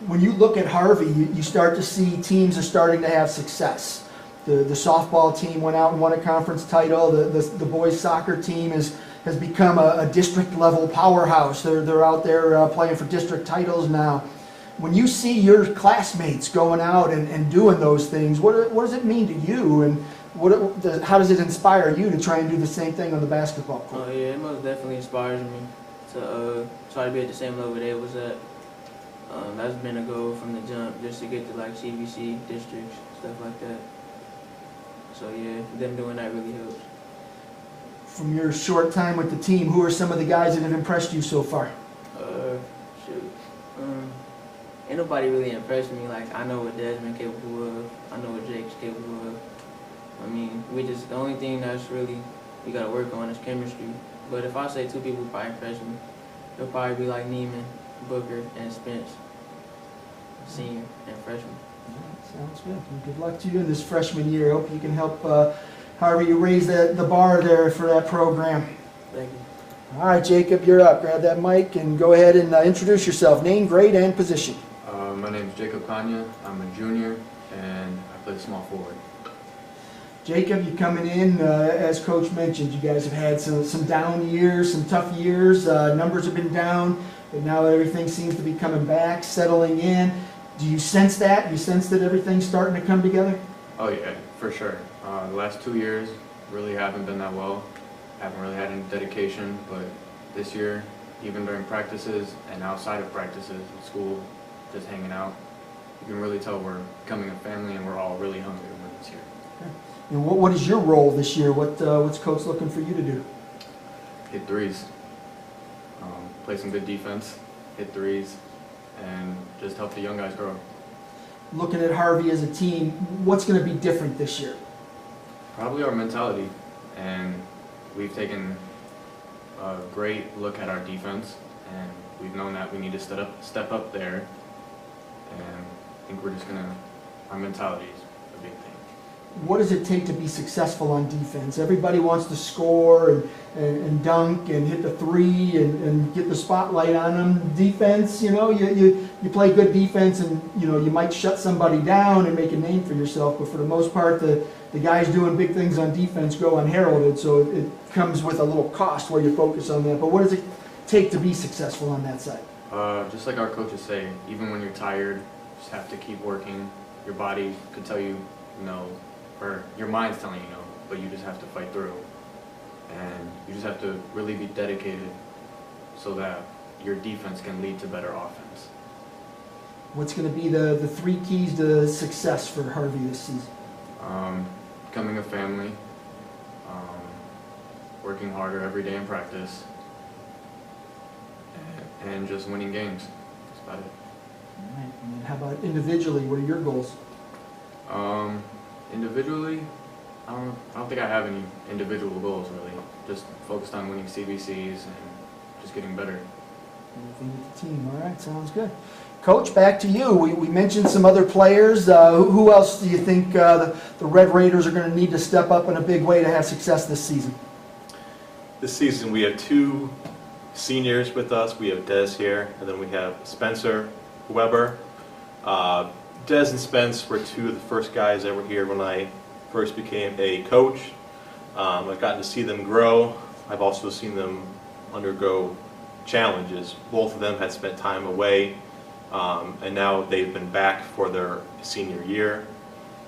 [SPEAKER 1] When you look at Harvey, you start to see teams are starting to have success. The softball team went out and won a conference title. The boys soccer team has become a district level powerhouse. They're out there playing for district titles now. When you see your classmates going out and doing those things, what does it mean to you, and how does it inspire you to try and do the same thing on the basketball court?
[SPEAKER 10] Oh yeah, it most definitely inspires me to try to be at the same level they was at. That's been a goal from the jump, just to get to like CVC districts, stuff like that. So yeah, them doing that really helps.
[SPEAKER 1] From your short time with the team, who are some of the guys that have impressed you so far?
[SPEAKER 10] Shoot. Ain't nobody really impressed me. Like, I know what Desmond capable of. I know what Jake's capable of. I mean, the only thing that's really we gotta work on is chemistry. But if I say two people probably impress me, it'll probably be like Neiman, Booker, and Spence, senior and freshman.
[SPEAKER 1] Sounds good. Well, good luck to you in this freshman year. Hope you can help Harvey raise the bar there for that program.
[SPEAKER 10] Thank you.
[SPEAKER 1] All right, Jacob, you're up. Grab that mic and go ahead and introduce yourself. Name, grade, and position.
[SPEAKER 13] My name is Jacob Kanya. I'm a junior, and I play small forward.
[SPEAKER 1] Jacob, you coming in, as Coach mentioned, you guys have had some down years, some tough years. Numbers have been down, but now everything seems to be coming back, settling in. Do you sense that? You sense that everything's starting to come together?
[SPEAKER 13] Oh yeah, for sure. The last 2 years really haven't been that well. Haven't really had any dedication, but this year, even during practices and outside of practices at school, just hanging out, you can really tell we're becoming a family and we're all really hungry to win this year.
[SPEAKER 1] Okay. And what is your role this year? What's Coach looking for you to do?
[SPEAKER 13] Hit threes, play some good defense, hit threes, and just help the young guys grow.
[SPEAKER 1] Looking at Harvey as a team, what's going to be different this year?
[SPEAKER 13] Probably our mentality, and we've taken a great look at our defense, and we've known that we need to step up there, and I think we're just our mentality is a big thing.
[SPEAKER 1] What does it take to be successful on defense? Everybody wants to score and dunk and hit the three and get the spotlight on them. Defense, you know, you play good defense and, you know, you might shut somebody down and make a name for yourself, but for the most part, the guys doing big things on defense go unheralded, so it comes with a little cost where you focus on that. But what does it take to be successful on that side?
[SPEAKER 13] Just like our coaches say, even when you're tired, you just have to keep working. Your body could tell you, no, or your mind's telling you no, but you just have to fight through. And you just have to really be dedicated so that your defense can lead to better offense.
[SPEAKER 1] What's going to be the 3 keys to success for Harvey this season?
[SPEAKER 13] Becoming a family, working harder every day in practice, and just winning games. That's about it.
[SPEAKER 1] All right. And how about individually? What are your goals?
[SPEAKER 13] Individually, I don't think I have any individual goals really. Just focused on winning CVCs and just getting better.
[SPEAKER 1] Everything with the team. All right, sounds good. Coach, back to you. We mentioned some other players. Who else do you think the Red Raiders are going to need to step up in a big way to have success this season?
[SPEAKER 5] This season we have 2 seniors with us. We have Des here, and then we have Spencer Weber. Des and Spence were 2 of the first guys that were here when I first became a coach. I've gotten to see them grow. I've also seen them undergo challenges. Both of them had spent time away, and now they've been back for their senior year.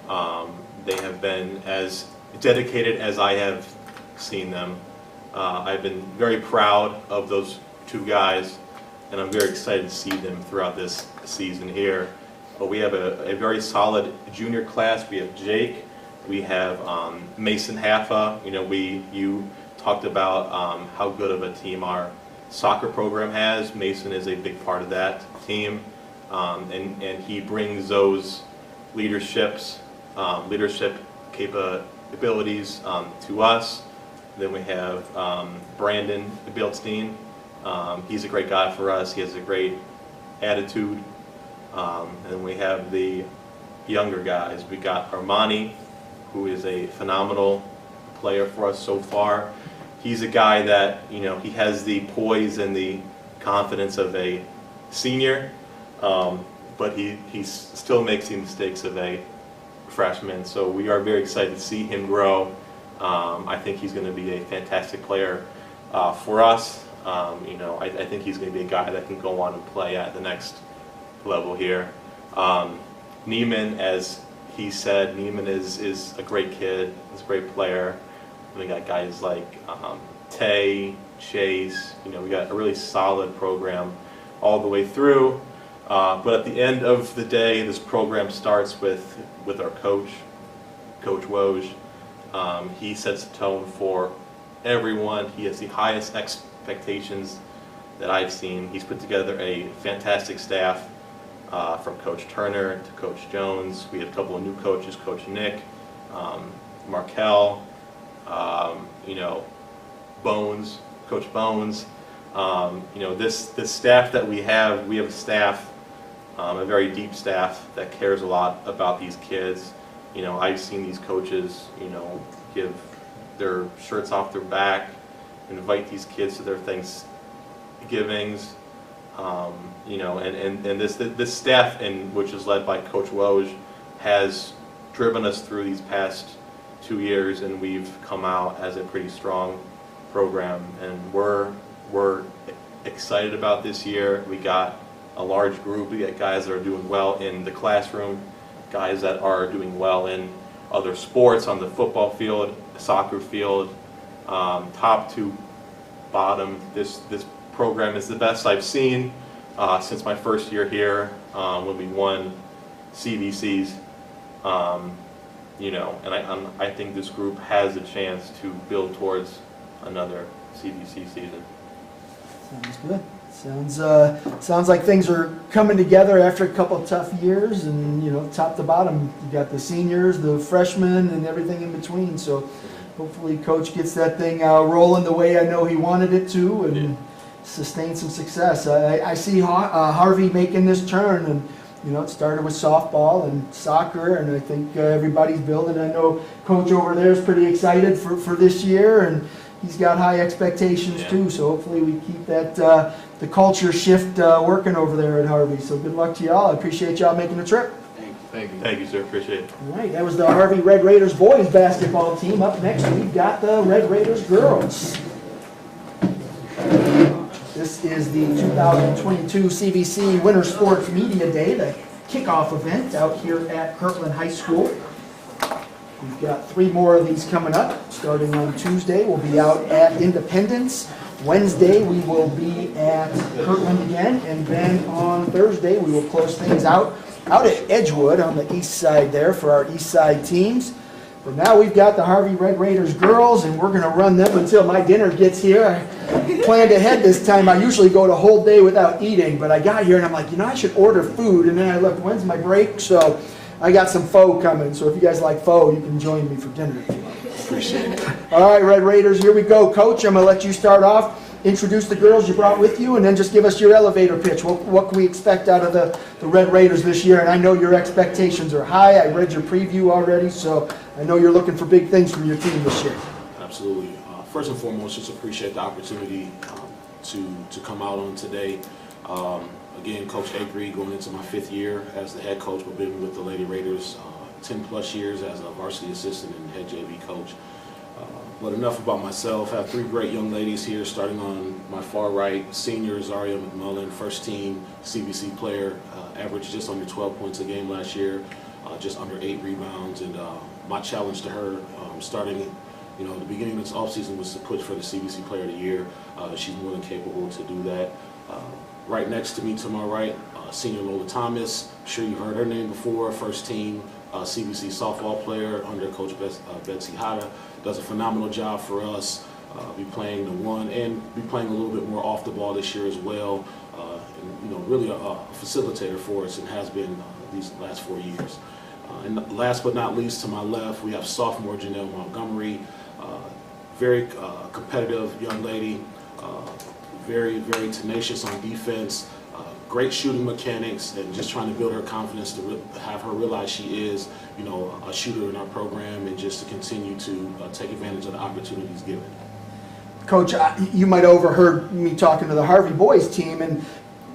[SPEAKER 5] They have been as dedicated as I have seen them. I've been very proud of those 2 guys, and I'm very excited to see them throughout this season here. But we have a very solid junior class. We have Jake, we have Mason Haffa. You know, you talked about how good of a team our soccer program has. Mason is a big part of that team, and he brings those leadership capabilities to us. Then we have Brandon Bilstein. He's a great guy for us. He has a great attitude. And then we have the younger guys. We got Armani, who is a phenomenal player for us so far. He's a guy that, you know, he has the poise and the confidence of a senior, but he still makes the mistakes of a freshman. So we are very excited to see him grow. I think he's going to be a fantastic player for us. You know, I think he's going to be a guy that can go on and play at the next level here. Neiman, as he said, Neiman is a great kid. He's a great player. We got guys like Tay, Chase. You know, we got a really solid program all the way through. But at the end of the day, this program starts with our coach, Coach Woj. He sets the tone for everyone. He has the highest expectations that I've seen. He's put together a fantastic staff, from Coach Turner to Coach Jones. We have a couple of new coaches, Coach Nick, Markel, you know, Bones, Coach Bones. You know, this staff that we have a staff, a very deep staff that cares a lot about these kids. You know, I've seen these coaches, you know, give their shirts off their back, invite these kids to their Thanksgivings. You know, and this staff, which is led by Coach Woj, has driven us through these past 2 years, and we've come out as a pretty strong program, and we're excited about this year. We got a large group. We got guys that are doing well in the classroom, guys that are doing well in other sports, on the football field, soccer field, top to bottom. This program is the best I've seen since my first year here, when we won CVCs. You know, and I think this group has a chance to build towards another CVC season.
[SPEAKER 1] Sounds good. Sounds like things are coming together after a couple of tough years, and you know, top to bottom, you got the seniors, the freshmen, and everything in between. So hopefully, Coach gets that thing rolling the way I know he wanted it to, and sustain some success. I see Harvey making this turn, and you know, it started with softball and soccer, and I think everybody's building. I know Coach over there is pretty excited for this year, and he's got high expectations too. So hopefully we keep that the culture shift working over there at Harvey. So good luck to y'all. I appreciate y'all making the trip.
[SPEAKER 5] Thank you. Thank you, sir. Appreciate it.
[SPEAKER 1] All right, that was the Harvey Red Raiders boys basketball team. Up next, we've got the Red Raiders girls. This is the 2022 CVC Winter Sports Media Day, the kickoff event out here at Kirtland High School. We've got 3 more of these coming up. Starting on Tuesday, we'll be out at Independence. Wednesday, we will be at Kirtland again. And then on Thursday, we will close things out at Edgewood on the east side there for our east side teams. For now, we've got the Harvey Red Raiders girls, and we're going to run them until my dinner gets here. I planned ahead this time. I usually go the whole day without eating, but I got here and I'm like, you know, I should order food. And then I looked, when's my break? So I got some pho coming. So if you guys like pho, you can join me for dinner if you like. Appreciate it. All right, Red Raiders, here we go. Coach, I'm going to let you start off. Introduce the girls you brought with you, and then just give us your elevator pitch. What can we expect out of the Red Raiders this year? And I know your expectations are high. I read your preview already, so I know you're looking for big things from your team this year.
[SPEAKER 14] Absolutely. First and foremost, just appreciate the opportunity to come out on today. Again, Coach Acree, going into my 5th year as the head coach, but been with the Lady Raiders 10 plus years as a varsity assistant and head JV coach. But enough about myself. I have 3 great young ladies here, starting on my far right, senior Zaria McMullen, first team CVC player, averaged just under 12 points a game last year, just under 8 rebounds. And my challenge to her, starting, you know, the beginning of this offseason was to push for the CVC Player of the Year. She's more than capable to do that. Right next to me, to my right, senior Lola Thomas. I'm sure you've heard her name before, first team CVC softball player under Coach Betsy Hada. Does a phenomenal job for us. be playing the one and be playing a little bit more off the ball this year as well. And, really a facilitator for us and has been these last 4 years. And last but not least, to my left, we have sophomore Janelle Montgomery, very competitive young lady, very, very tenacious on defense, great shooting mechanics, and just trying to build her confidence to have her realize she is, a shooter in our program, and just to continue to take advantage of the opportunities given.
[SPEAKER 1] Coach, you might have overheard me talking to the Harvey boys team, and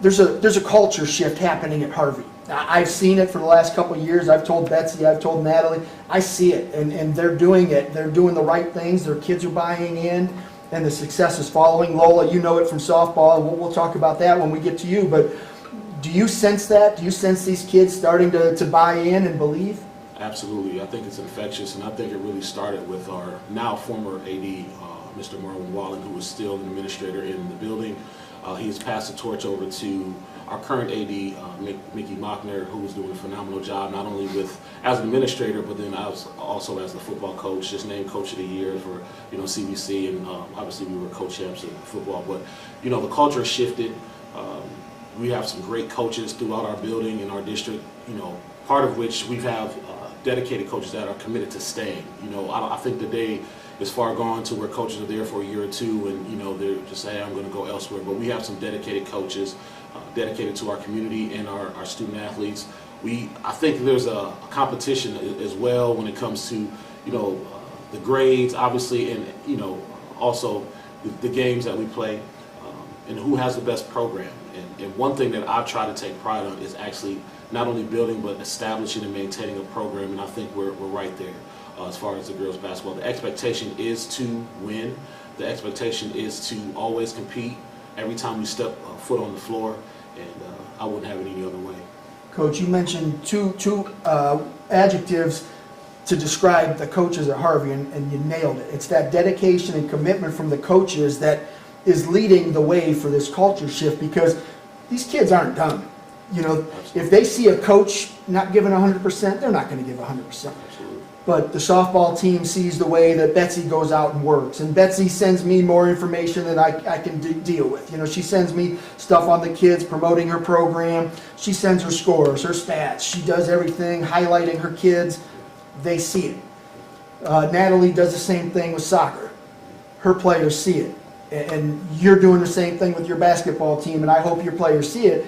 [SPEAKER 1] there's a culture shift happening at Harvey. I've seen it for the last couple of years. I've told Betsy, I've told Natalie, I see it, and they're doing it. They're doing the right things. Their kids are buying in, and the success is following. Lola, you know it from softball, and we'll talk about that when we get to you, but do you sense that? Do you sense these kids starting to buy in and believe?
[SPEAKER 14] Absolutely. I think it's infectious, and I think it really started with our now former AD, Mr. Marlon Wallen, who is still an administrator in the building. He has passed the torch over to our current AD, Mickey Mockner, who is doing a phenomenal job, not only as an administrator, but then also as the football coach, just named Coach of the Year for CVC, and obviously we were co-champs in football. But the culture has shifted. We have some great coaches throughout our building in our district. Part of which we have dedicated coaches that are committed to staying. I think the day is far gone to where coaches are there for a year or two and they're just saying, I'm going to go elsewhere. But we have some dedicated coaches dedicated to our community and our student athletes. I think there's a competition as well when it comes to the grades, obviously, and also the games that we play, and who has the best program. And one thing that I try to take pride on is actually not only building but establishing and maintaining a program, and I think we're right there. As far as the girls basketball, the expectation is to win. The expectation is to always compete every time we step foot on the floor, and I wouldn't have it any other way.
[SPEAKER 1] Coach, you mentioned two adjectives to describe the coaches at Harvey, and you nailed it. It's that dedication and commitment from the coaches that is leading the way for this culture shift, because these kids aren't done. If they see a coach not giving 100%, they're not going to give 100%.
[SPEAKER 14] Absolutely.
[SPEAKER 1] But the softball team sees the way that Betsy goes out and works, and Betsy sends me more information than I can deal with. She sends me stuff on the kids, promoting her program. She sends her scores, her stats. She does everything, highlighting her kids. They see it. Natalie does the same thing with soccer. Her players see it. And you're doing the same thing with your basketball team, and I hope your players see it.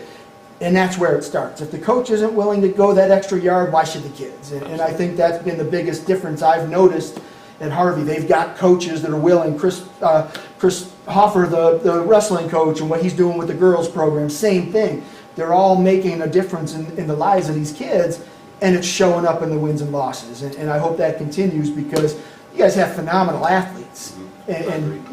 [SPEAKER 1] And that's where it starts. If the coach isn't willing to go that extra yard, why should the kids? And I think that's been the biggest difference I've noticed at Harvey. They've got coaches that are willing. Chris Hoffer, the wrestling coach, and what he's doing with the girls program, same thing. They're all making a difference in the lives of these kids, and it's showing up in the wins and losses. And I hope that continues, because you guys have phenomenal athletes. And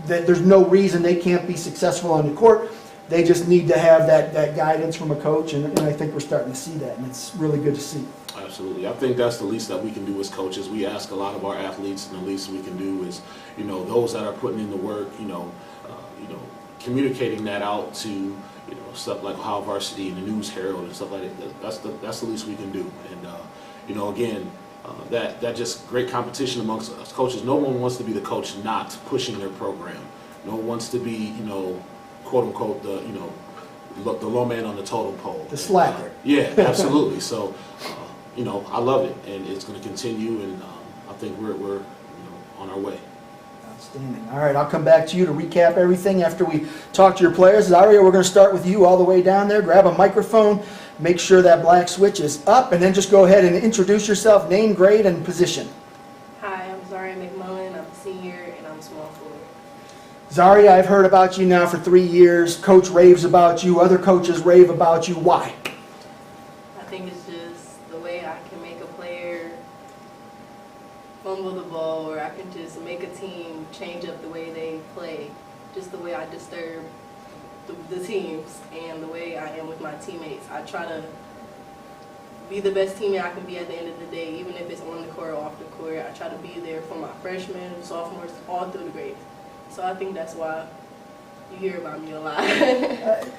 [SPEAKER 1] there's no reason they can't be successful on the court. They just need to have that guidance from a coach, and I think we're starting to see that, and it's really good to see.
[SPEAKER 14] Absolutely. I think that's the least that we can do as coaches. We ask a lot of our athletes, and the least we can do is, those that are putting in the work, communicating that out to, stuff like Ohio Varsity and the News Herald and stuff like that. That's the least we can do. And, again, that just great competition amongst us coaches. No one wants to be the coach not pushing their program. No one wants to be, quote unquote, the low man on the totem pole.
[SPEAKER 1] The slacker.
[SPEAKER 14] Yeah, absolutely. So, I love it, and it's going to continue, and I think we're on our way.
[SPEAKER 1] Outstanding. All right, I'll come back to you to recap everything after we talk to your players. Zaria, we're going to start with you all the way down there. Grab a microphone, make sure that black switch is up, and then just go ahead and introduce yourself, name, grade, and position.
[SPEAKER 12] Hi, I'm Zaria McMullen. I'm a senior, and I'm small forward.
[SPEAKER 1] Zaria, I've heard about you now for 3 years. Coach raves about you. Other coaches rave about you. Why?
[SPEAKER 12] I think it's just the way I can make a player fumble the ball, or I can just make a team change up the way they play. Just the way I disturb the teams and the way I am with my teammates. I try to be the best teammate I can be at the end of the day, even if it's on the court or off the court. I try to be there for my freshmen, sophomores, all through the grades. So I think that's why you hear about me a lot.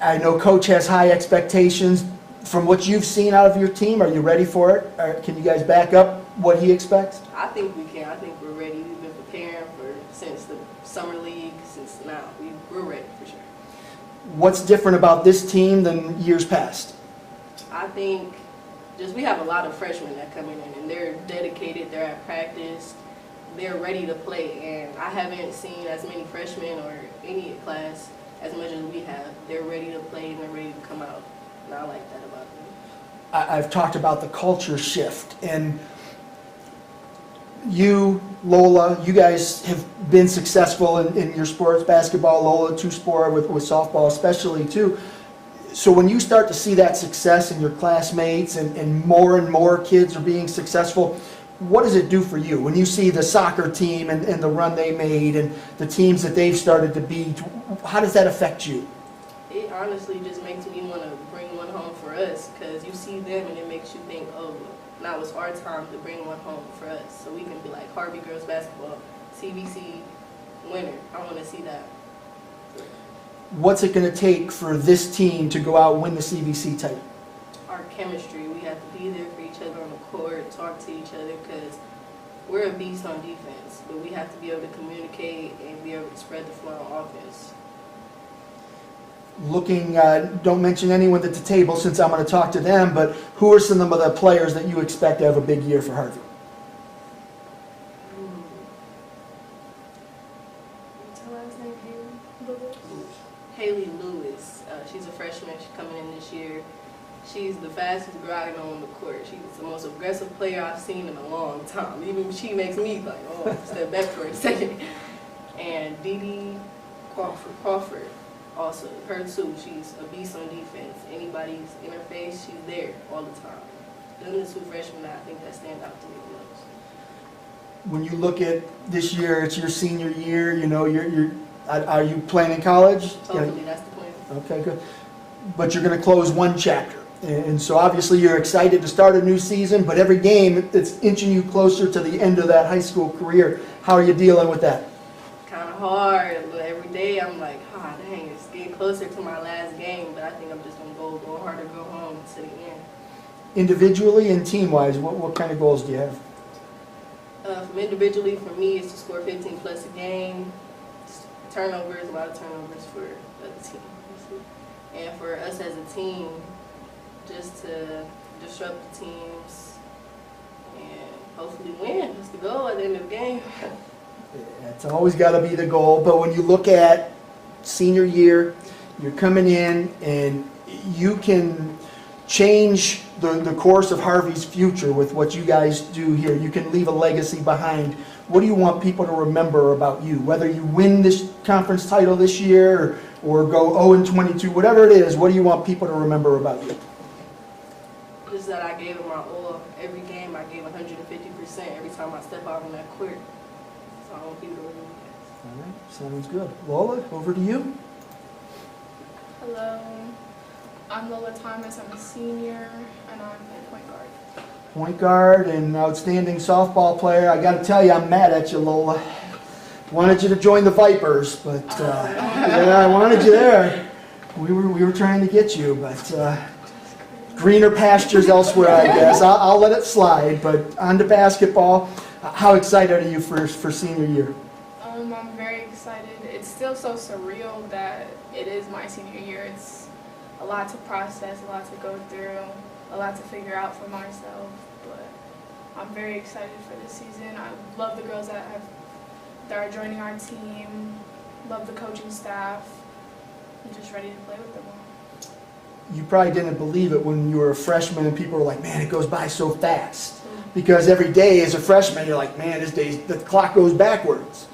[SPEAKER 1] I know Coach has high expectations. From what you've seen out of your team, are you ready for it? Or can you guys back up what he expects?
[SPEAKER 12] I think we can. I think we're ready. We've been preparing for since the summer league, since now. We're ready for sure.
[SPEAKER 1] What's different about this team than years past?
[SPEAKER 12] I think just we have a lot of freshmen that come in and they're dedicated, they're at practice, they're ready to play. And I haven't seen as many freshmen or any class as much as we have. They're ready to play and they're ready to come out. And I like that about them.
[SPEAKER 1] I've talked about the culture shift, and you, Lola, you guys have been successful in your sports, basketball, Lola, two-sport, with softball especially too. So when you start to see that success in your classmates and more kids are being successful, what does it do for you? When you see the soccer team and the run they made and the teams that they've started to beat, how does that affect you?
[SPEAKER 12] It honestly just makes me want to bring one home for us, because you see them and it makes you think, oh, now it's our time to bring one home for us. So we can be like Harvey girls basketball, CVC winner. I want to see that.
[SPEAKER 1] What's it going to take for this team to go out and win the CVC title?
[SPEAKER 12] Our chemistry. We have to be there for each other on the court, talk to each other, because we're a beast on defense, but we have to be able to communicate and be able to spread the floor on offense.
[SPEAKER 1] Looking, don't mention anyone at the table since I'm going to talk to them, but who are some of the players that you expect to have a big year for Harvey?
[SPEAKER 12] What's her last name? Haley Lewis. She's a freshman. She's coming in this year. She's the fastest girl I know on the court. She's the most aggressive player I've seen in a long time. Even she makes me like, oh, step back for a second. And Dee Dee Crawford. Also, her too, she's a beast on defense. Anybody's in her face, she's there all the time. Them the two freshmen I think that stand out to me the most.
[SPEAKER 1] When you look at this year, it's your senior year, you know, are you playing in college?
[SPEAKER 12] Hopefully, that's the plan.
[SPEAKER 1] Okay, good. But you're going to close one chapter. And so obviously you're excited to start a new season, but every game it's inching you closer to the end of that high school career. How are you dealing with that?
[SPEAKER 12] Kind of hard, but every day I'm like, oh dang, it's getting closer to my last game, but I think I'm just going to go hard to go home to the end.
[SPEAKER 1] Individually and team-wise, what kind of goals do you have?
[SPEAKER 12] From individually, for me, it's to score 15 plus a game. Turnovers, a lot of turnovers for the team. And for us as a team, just to disrupt the teams and hopefully win. That's the goal at the end of the game.
[SPEAKER 1] It's always got to be the goal, but when you look at senior year, you're coming in and you can change the course of Harvey's future with what you guys do here. You can leave a legacy behind. What do you want people to remember about you? Whether you win this conference title this year or go 0-22, whatever it is, what do you want people to remember about you?
[SPEAKER 12] Just that I gave it my all. Every game I gave 150% every time I step out on that court. So I want people to remember that.
[SPEAKER 1] All right, sounds good. Lola, over to you.
[SPEAKER 22] Hello, I'm Lola Thomas. I'm a senior, and I'm a point guard.
[SPEAKER 1] Point guard and outstanding softball player. I got to tell you, I'm mad at you, Lola. Wanted you to join the Vipers, but yeah, I wanted you there. We were trying to get you, but greener pastures elsewhere, I guess. I'll let it slide. But on to basketball. How excited are you for senior year?
[SPEAKER 22] I'm very excited. It's still so surreal that it is my senior year. It's a lot to process, a lot to go through, a lot to figure out for myself. But I'm very excited for this season. I love the girls that are joining our team. Love the coaching staff. I'm just ready to play with them all.
[SPEAKER 1] You probably didn't believe it when you were a freshman and people were like, man, it goes by so fast. Because every day as a freshman, you're like, man, the clock goes backwards.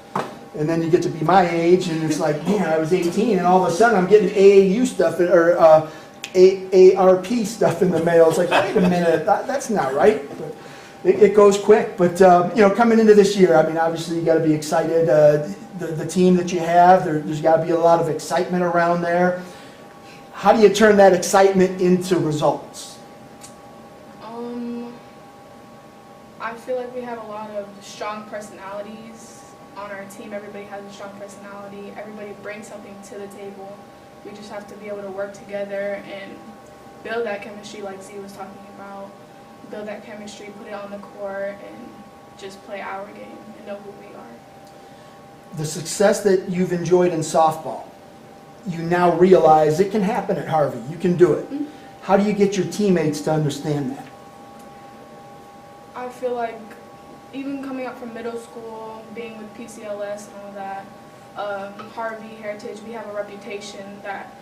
[SPEAKER 1] And then you get to be my age, and it's like, man, I was 18, and all of a sudden I'm getting AAU stuff, or AARP stuff in the mail. It's like, wait a minute, that's not right. But it goes quick. But, you know, coming into this year, I mean, obviously you got to be excited. The team that you have, there's got to be a lot of excitement around there. How do you turn that excitement into results?
[SPEAKER 22] I feel like we have a lot of strong personalities on our team. Everybody has a strong personality. Everybody brings something to the table. We just have to be able to work together and build that chemistry like Z was talking about. Build that chemistry, put it on the court, and just play our game and know who we are.
[SPEAKER 1] the success that you've enjoyed in softball, you now realize it can happen at Harvey. You can do it. How do you get your teammates to understand that?
[SPEAKER 22] I feel like even coming up from middle school, being with PCLS and all that, Harvey Heritage, we have a reputation that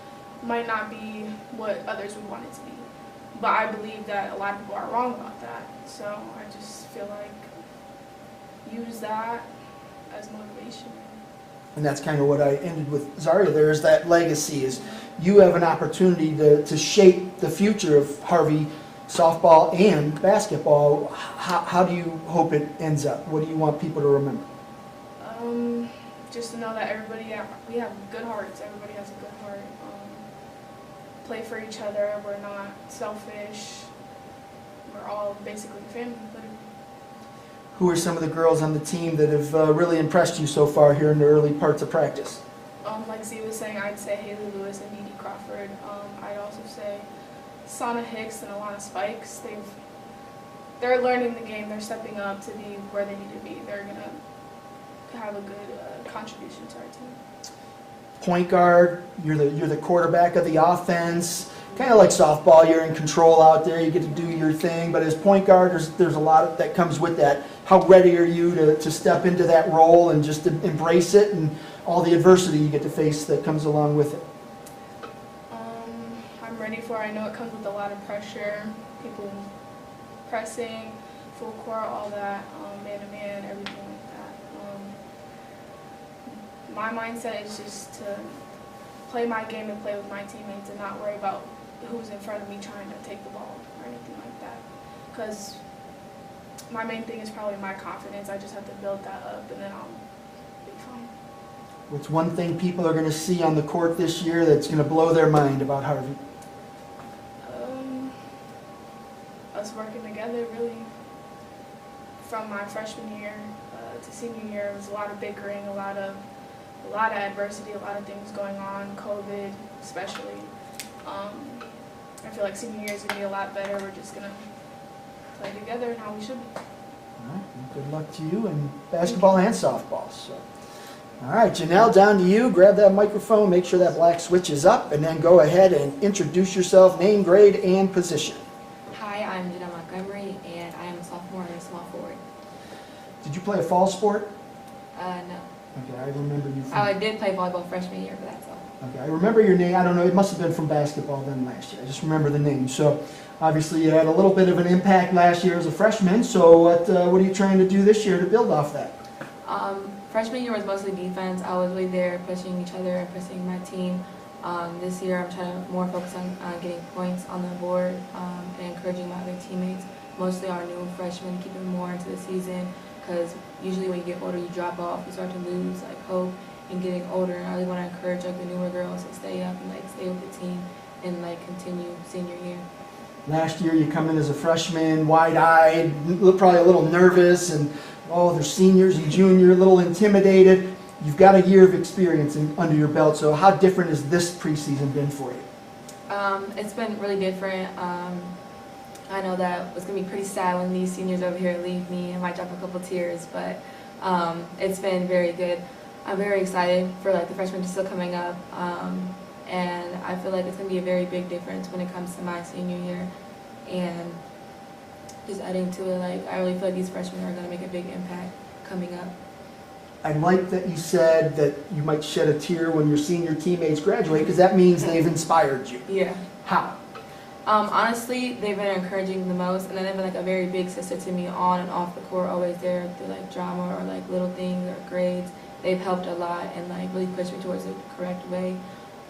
[SPEAKER 22] might not be what others would want it to be. But I believe that a lot of people are wrong about that. So I just feel like use that as motivation.
[SPEAKER 1] And that's kind of what I ended with Zaria there, is that legacy, is you have an opportunity to shape the future of Harvey softball and basketball. How do you hope it ends up? What do you want people to remember?
[SPEAKER 22] Just to know that we have good hearts. Everybody has a good heart. Play for each other. We're not selfish. We're all basically family.
[SPEAKER 1] Who are some of the girls on the team that have really impressed you so far here in the early parts of practice?
[SPEAKER 22] Like Z was saying, I'd say Haley Lewis and Dee Dee Crawford. I'd also say Sana Hicks and Alana Spikes. They're learning the game. They're stepping up to be where they need to be. They're gonna have a good contribution to our team.
[SPEAKER 1] Point guard, you're the quarterback of the offense. Kind of like softball, you're in control out there, you get to do your thing, but as point guard, there's a lot that comes with that. How ready are you to step into that role and just to embrace it and all the adversity you get to face that comes along with it?
[SPEAKER 22] I'm ready for it. I know it comes with a lot of pressure, people pressing, full court, all that, man-to-man, everything like that. My mindset is just to play my game and play with my teammates and not worry about who's in front of me trying to take the ball or anything like that. Because my main thing is probably my confidence. I just have to build that up and then I'll be fine.
[SPEAKER 1] What's one thing people are going to see on the court this year that's going to blow their mind about Harvey?
[SPEAKER 22] Us working together, really. From my freshman year to senior year, it was a lot of bickering, a lot of adversity, a lot of things going on, COVID especially. I feel like senior year is going to be a lot better. We're just going to play together and how we should be.
[SPEAKER 1] All right, well, good luck to you in basketball and softball. So, all right, Janelle, down to you. Grab that microphone, make sure that black switch is up, and then go ahead and introduce yourself, name, grade, and position.
[SPEAKER 15] Hi, I'm Janelle Montgomery, and I am a sophomore and small forward.
[SPEAKER 1] Did you play a fall sport?
[SPEAKER 15] No.
[SPEAKER 1] Okay, I remember you from...
[SPEAKER 15] I did play volleyball freshman year, but that's all.
[SPEAKER 1] Okay, I remember your name. I don't know, it must have been from basketball then last year. I just remember the name. So, obviously you had a little bit of an impact last year as a freshman, so what are you trying to do this year to build off that?
[SPEAKER 15] Freshman year was mostly defense. I was really there pushing each other and pushing my team. This year I'm trying to more focus on getting points on the board and encouraging my other teammates, mostly our new freshmen, keeping more into the season, because usually when you get older you drop off, you start to lose like hope in getting older. And I really want to encourage like the newer girls to stay up and like stay with the team and like continue senior year.
[SPEAKER 1] Last year you come in as a freshman, wide-eyed, probably a little nervous, and oh, they're seniors and junior, a little intimidated. You've got a year of experience under your belt, so how different has this preseason been for you?
[SPEAKER 15] It's been really different. I know that it's going to be pretty sad when these seniors over here leave me. I might drop a couple tears, but it's been very good. I'm very excited for like the freshmen still coming up, and I feel like it's going to be a very big difference when it comes to my senior year. And just adding to it, like I really feel like these freshmen are going to make a big impact coming up.
[SPEAKER 1] I like that you said that you might shed a tear when your senior teammates graduate, because that means they've inspired you.
[SPEAKER 15] Yeah.
[SPEAKER 1] How?
[SPEAKER 15] Honestly, they've been encouraging the most, and then they've been like a very big sister to me on and off the court, always there through like drama or like little things or grades. They've helped a lot and like really pushed me towards the correct way.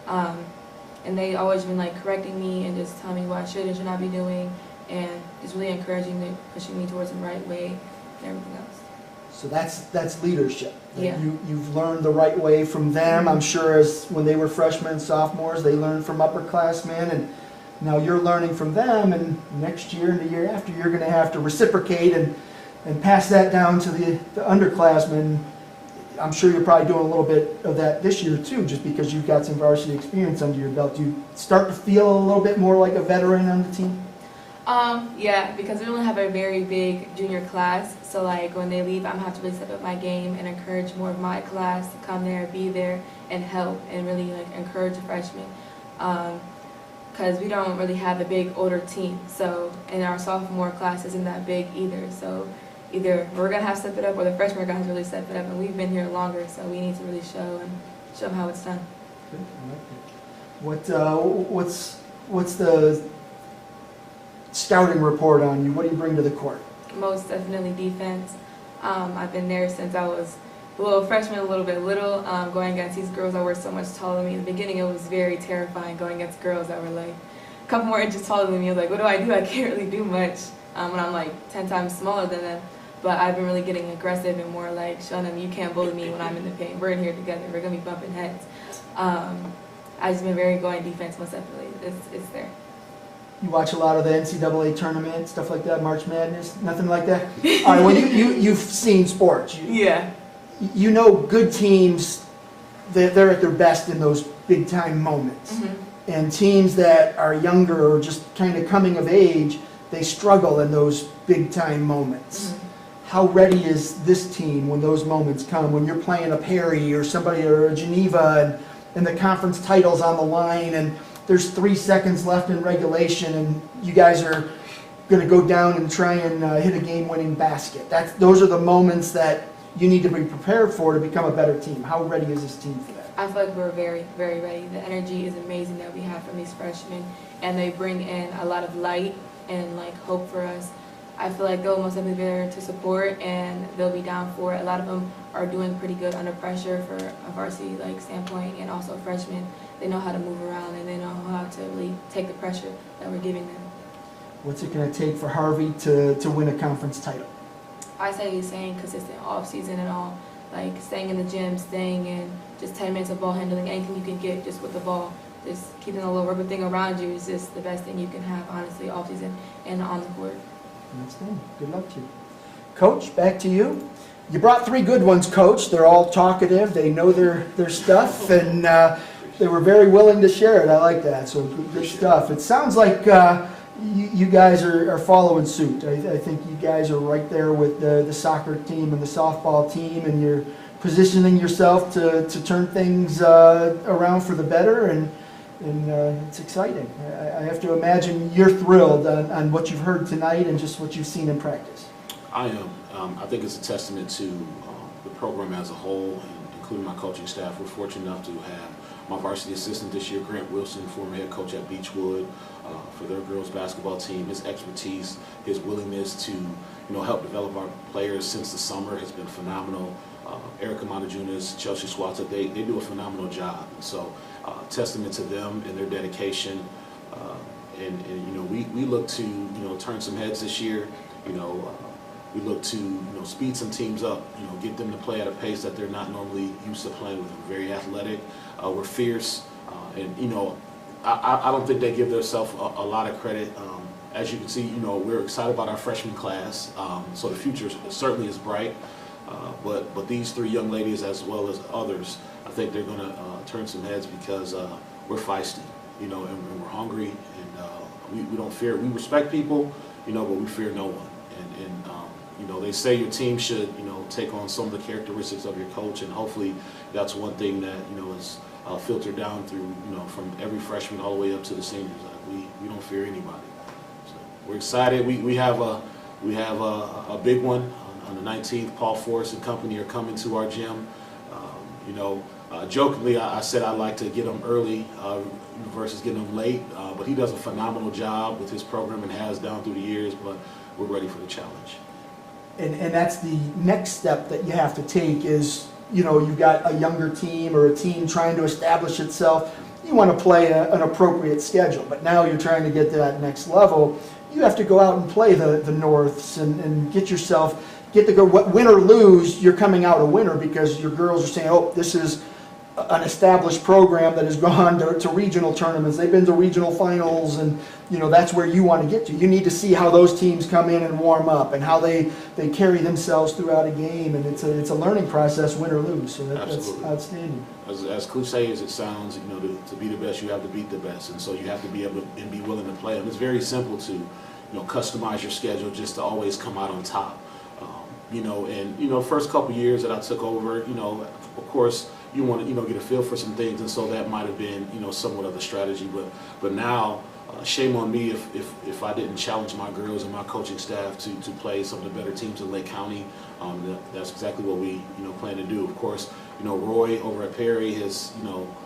[SPEAKER 15] And they always been like correcting me and just telling me what I should and should not be doing, and just really encouraging me, pushing me towards the right way and everything else.
[SPEAKER 1] So that's leadership.
[SPEAKER 15] Yeah.
[SPEAKER 1] You've learned the right way from them. I'm sure as when they were freshmen and sophomores, they learned from upperclassmen, and now you're learning from them, and next year and the year after, you're going to have to reciprocate and pass that down to the underclassmen. I'm sure you're probably doing a little bit of that this year too, just because you've got some varsity experience under your belt. Do you start to feel a little bit more like a veteran on the team?
[SPEAKER 15] Yeah, because we only have a very big junior class, so like when they leave, I'm gonna have to really step up my game and encourage more of my class to come there, be there, and help, and really like encourage the freshmen. Because we don't really have a big older team, so and our sophomore class isn't that big either. So either we're gonna have to step it up, or the freshmen are gonna have to really step it up, and we've been here longer, so we need to really show them how it's done.
[SPEAKER 1] Good, I like it. What's the scouting report on you? What do you bring to the court?
[SPEAKER 15] Most definitely defense. I've been there since I was a little freshman, a little bit little, going against these girls that were so much taller than me. In the beginning, it was very terrifying going against girls that were like a couple more inches taller than me. I was like, what do? I can't really do much when I'm like 10 times smaller than them. But I've been really getting aggressive and more like showing them, you can't bully me when I'm in the paint. We're in here together. We're going to be bumping heads. I've just been very going defense most definitely. It's there.
[SPEAKER 1] You watch a lot of the NCAA tournament, stuff like that, March Madness, nothing like that? All right, well, you've seen sports.
[SPEAKER 15] Yeah.
[SPEAKER 1] You know good teams, they're at their best in those big-time moments.
[SPEAKER 15] Mm-hmm.
[SPEAKER 1] And teams that are younger or just kind of coming of age, they struggle in those big-time moments.
[SPEAKER 15] Mm-hmm.
[SPEAKER 1] How ready is this team when those moments come, when you're playing a Perry or somebody or a Geneva and the conference title's on the line and there's 3 seconds left in regulation and you guys are going to go down and try and hit a game-winning basket? Those are the moments that you need to be prepared for to become a better team. How ready is this team for that?
[SPEAKER 15] I feel like we're very, very ready. The energy is amazing that we have from these freshmen, and they bring in a lot of light and like hope for us. I feel like they'll most definitely be there to support, and they'll be down for it. A lot of them are doing pretty good under pressure for a varsity like standpoint, and also freshmen. They know how to move around, and they know how to really take the pressure that we're giving them.
[SPEAKER 1] What's it going to take for Harvey to win a conference title?
[SPEAKER 15] I say staying consistent off season and all, like staying in the gym, staying in just 10 minutes of ball handling, anything you can get just with the ball. Just keeping a little rubber thing around you is just the best thing you can have, honestly, off season and on the court.
[SPEAKER 1] Understand. Good luck to you. Coach, back to you. You brought 3 good ones, Coach. They're all talkative. They know their stuff, and they were very willing to share it. I like that. So good stuff. It sounds like you guys are following suit. I think you guys are right there with the soccer team and the softball team, and you're positioning yourself to turn things around for the better, and it's exciting. I have to imagine you're thrilled on what you've heard tonight and just what you've seen in practice.
[SPEAKER 14] I am. I think it's a testament to the program as a whole, and including my coaching staff. We're fortunate enough to have my varsity assistant this year, Grant Wilson, former head coach at Beachwood, for their girls basketball team. His expertise, his willingness to help develop our players since the summer has been phenomenal. Erica Montejunas, Chelsea Swatza, they do a phenomenal job. And so testament to them and their dedication. And we look to turn some heads this year. We look to speed some teams up, get them to play at a pace that they're not normally used to playing with. We're very athletic, we're fierce, and I don't think they give themselves a lot of credit. As you can see, we're excited about our freshman class, so the future certainly is bright. But these 3 young ladies, as well as others, I think they're going to turn some heads because we're feisty, and we're hungry, and we don't fear. We respect people, but we fear no one. And they say your team should, take on some of the characteristics of your coach, and hopefully that's one thing that is filtered down through, from every freshman all the way up to the seniors. We don't fear anybody. So we're excited. We have a big one. On the 19th, Paul Forrest and company are coming to our gym. Jokingly, I said I'd like to get him early versus getting him late, but he does a phenomenal job with his program and has down through the years, but we're ready for the challenge.
[SPEAKER 1] And that's the next step that you have to take is, you've got a younger team or a team trying to establish itself. You want to play an appropriate schedule, but now you're trying to get to that next level. You have to go out and play the Norths and get to go, win or lose, you're coming out a winner because your girls are saying, oh, this is an established program that has gone to regional tournaments. They've been to regional finals, and that's where you want to get to. You need to see how those teams come in and warm up and how they carry themselves throughout a game, and it's a learning process, win or lose. So that's outstanding.
[SPEAKER 14] As cliche as it sounds, to be the best, you have to beat the best, and so you have to be able to and be willing to play them. It's very simple to customize your schedule just to always come out on top. First couple years that I took over, of course, you want to, get a feel for some things, and so that might have been, somewhat of the strategy. But now, shame on me if I didn't challenge my girls and my coaching staff to play some of the better teams in Lake County. That's exactly what we, plan to do. Of course, Roy over at Perry is,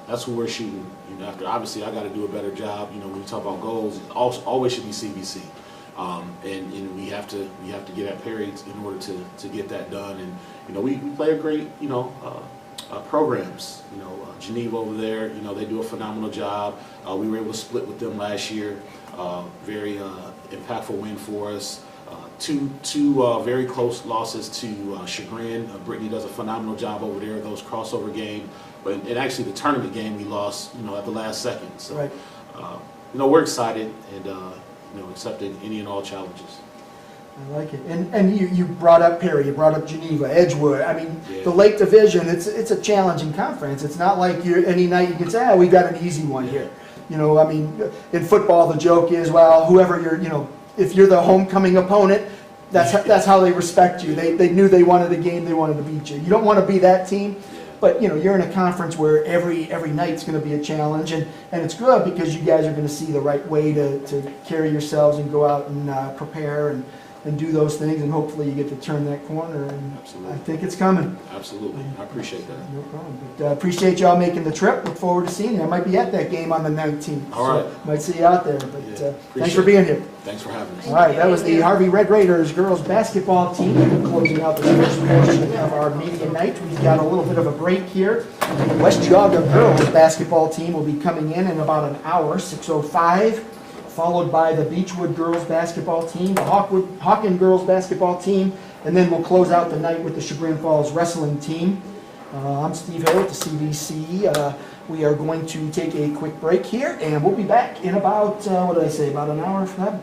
[SPEAKER 14] that's who we're shooting after. Obviously, I got to do a better job. When you talk about goals, it always should be CVC. And we have to get at Perry in order to get that done. And we play a great programs. Geneva over there, they do a phenomenal job. We were able to split with them last year. Very impactful win for us. Two very close losses to Chagrin. Brittany does a phenomenal job over there. Those crossover game, and actually the tournament game we lost, at the last second. So,
[SPEAKER 1] right.
[SPEAKER 14] We're excited and accepting any and all challenges.
[SPEAKER 1] I like it. And you brought up Perry, you brought up Geneva, Edgewood. I mean,
[SPEAKER 14] Yeah.
[SPEAKER 1] the Lake Division, it's a challenging conference. It's not like any night you can say, we got an easy one here. In football, the joke is, well, whoever if you're the homecoming opponent, that's how they respect you. They knew they wanted a game, they wanted to beat you. You don't want to be that team. But you're in a conference where every night's going to be a challenge, and it's good because you guys are going to see the right way to carry yourselves and go out and prepare and do those things, and hopefully you get to turn that corner. And
[SPEAKER 14] Absolutely.
[SPEAKER 1] I think it's coming.
[SPEAKER 14] Absolutely, I appreciate that.
[SPEAKER 1] No problem. But appreciate y'all making the trip. Look forward to seeing you. I might be at that game on the 19th.
[SPEAKER 14] All right.
[SPEAKER 1] So might see you out there. But thanks
[SPEAKER 14] Appreciate
[SPEAKER 1] for being here.
[SPEAKER 14] it. Thanks for having us.
[SPEAKER 1] All right, that was the Harvey Red Raiders girls basketball team closing out the first portion of our media night. We've got a little bit of a break here. The West Geauga girls basketball team will be coming in about an hour, 6:05, followed by the Beachwood girls basketball team, the Hawken girls basketball team, and then we'll close out the night with the Chagrin Falls wrestling team. I'm Steve Hill at the CVC. We are going to take a quick break here, and we'll be back in about, about an hour from that?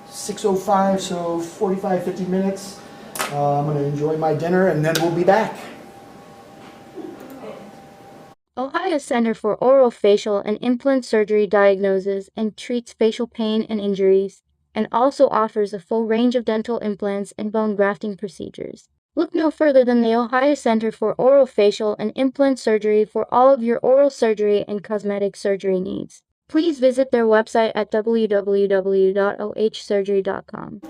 [SPEAKER 1] 6:05, so 45, 50 minutes. I'm going to enjoy my dinner, and then we'll be back.
[SPEAKER 16] Ohio Center for Orofacial and Implant Surgery diagnoses and treats facial pain and injuries, and also offers a full range of dental implants and bone grafting procedures. Look no further than the Ohio Center for Orofacial and Implant Surgery for all of your oral surgery and cosmetic surgery needs. Please visit their website at www.ohsurgery.com.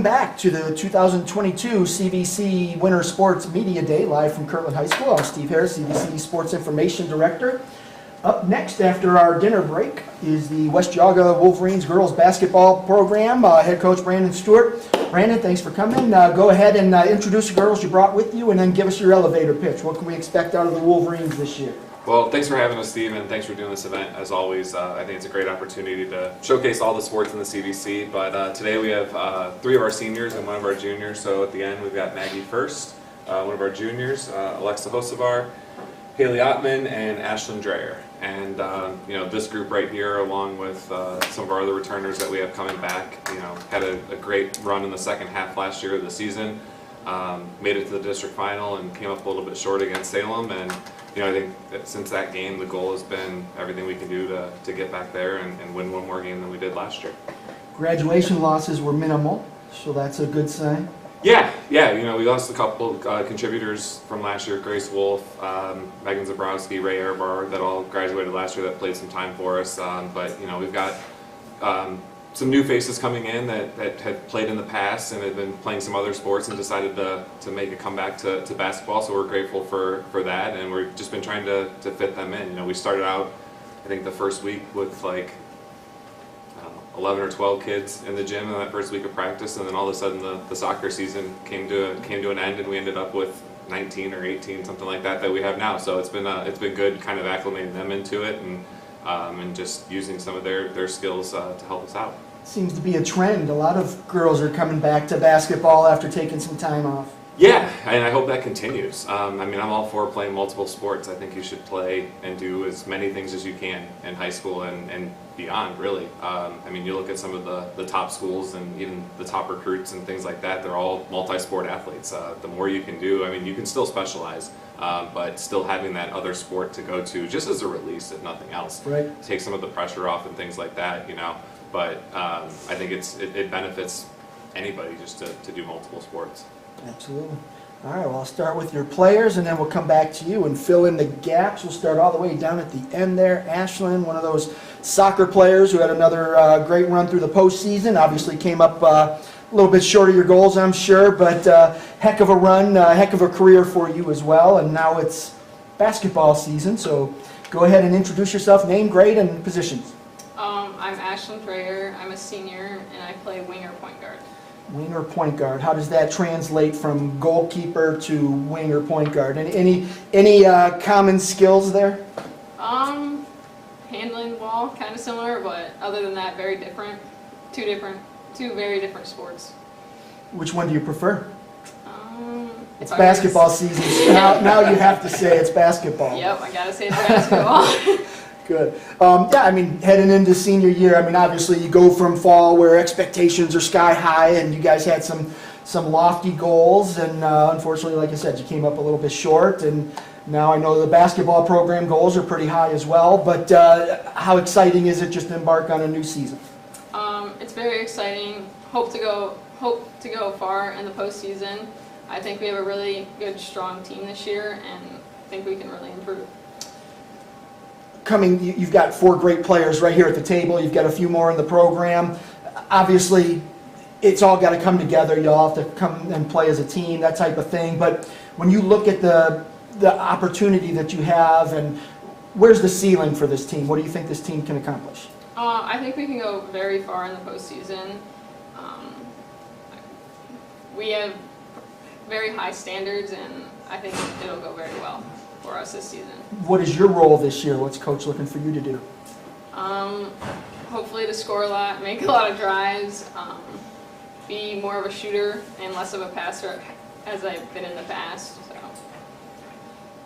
[SPEAKER 1] back to the 2022 CVC Winter Sports Media Day, live from Kirtland High School. I'm Steve Harris, CVC Sports Information Director. Up next after our dinner break is the West Geauga Wolverines girls basketball program. Head coach Brandon Stewart. Brandon, thanks for coming. Go ahead and introduce the girls you brought with you and then give us your elevator pitch. What can we expect out of the Wolverines this year?
[SPEAKER 17] Well, thanks for having us, Steve, and thanks for doing this event. As always, I think it's a great opportunity to showcase all the sports in the CVC. But today we have 3 of our seniors and 1 of our juniors. So at the end, we've got Maggie First, 1 of our juniors, Alexa Hosevar, Haley Ottman, and Ashlyn Dreyer. And this group right here, along with some of our other returners that we have coming back, had a great run in the second half last year of the season. Made it to the district final and came up a little bit short against Salem. And I think that since that game, the goal has been everything we can do to get back there and win 1 more game than we did last year.
[SPEAKER 1] Graduation losses were minimal, so that's a good sign.
[SPEAKER 17] Yeah, we lost a couple contributors from last year, Grace Wolf, Megan Zabrowski, Ray Airbar, that all graduated last year that played some time for us. But we've got some new faces coming in that have played in the past and have been playing some other sports and decided to make a comeback to basketball, so we're grateful for that, and we've just been trying to fit them in. We started out, I think the first week with like 11 or 12 kids in the gym in that first week of practice, and then all of a sudden the soccer season came to an end, and we ended up with 19 or 18, something like that we have now. So it's been good kind of acclimating them into it and just using some of their skills to help us out.
[SPEAKER 1] Seems to be a trend. A lot of girls are coming back to basketball after taking some time off.
[SPEAKER 17] Yeah, and I hope that continues. I'm all for playing multiple sports. I think you should play and do as many things as you can in high school and beyond, really. You look at some of the top schools and even the top recruits and things like that, they're all multi-sport athletes. The more you can do, you can still specialize, but still having that other sport to go to just as a release, if nothing else.
[SPEAKER 1] Right.
[SPEAKER 17] Take some of the pressure off and things like that, But I think it benefits anybody just to do multiple sports.
[SPEAKER 1] Absolutely. All right, well, I'll start with your players, and then we'll come back to you and fill in the gaps. We'll start all the way down at the end there. Ashlyn, one of those soccer players who had another great run through the postseason. Obviously came up a little bit short of your goals, I'm sure, but heck of a run, heck of a career for you as well. And now it's basketball season, so go ahead and introduce yourself, name, grade, and positions.
[SPEAKER 18] I'm Ashlyn Dreyer. I'm a senior, and I play winger point guard.
[SPEAKER 1] Winger point guard. How does that translate from goalkeeper to winger point guard? Any common skills there?
[SPEAKER 18] Handling the ball, kind of similar, but other than that, very different. Two very different sports.
[SPEAKER 1] Which one do you prefer? It's
[SPEAKER 18] if
[SPEAKER 1] basketball season. So now you have to say it's basketball.
[SPEAKER 18] Yep, I gotta say it's basketball.
[SPEAKER 1] Good. Heading into senior year, obviously you go from fall where expectations are sky high, and you guys had some lofty goals, and unfortunately, like I said, you came up a little bit short, and now I know the basketball program goals are pretty high as well, but how exciting is it just to embark on a new season?
[SPEAKER 18] It's very exciting. Hope to go far in the postseason. I think we have a really good, strong team this year, and I think we can really improve.
[SPEAKER 1] You've got 4 great players right here at the table. You've got a few more in the program. Obviously, it's all got to come together. You all have to come and play as a team, that type of thing. But when you look at the opportunity that you have, and where's the ceiling for this team? What do you think this team can accomplish?
[SPEAKER 18] I think we can go very far in the postseason. We have very high standards, and I think it'll go very well for us this season.
[SPEAKER 1] What is your role this year? What's Coach looking for you to do?
[SPEAKER 18] Hopefully to score a lot, make a lot of drives, be more of a shooter and less of a passer as I've been in the past. So.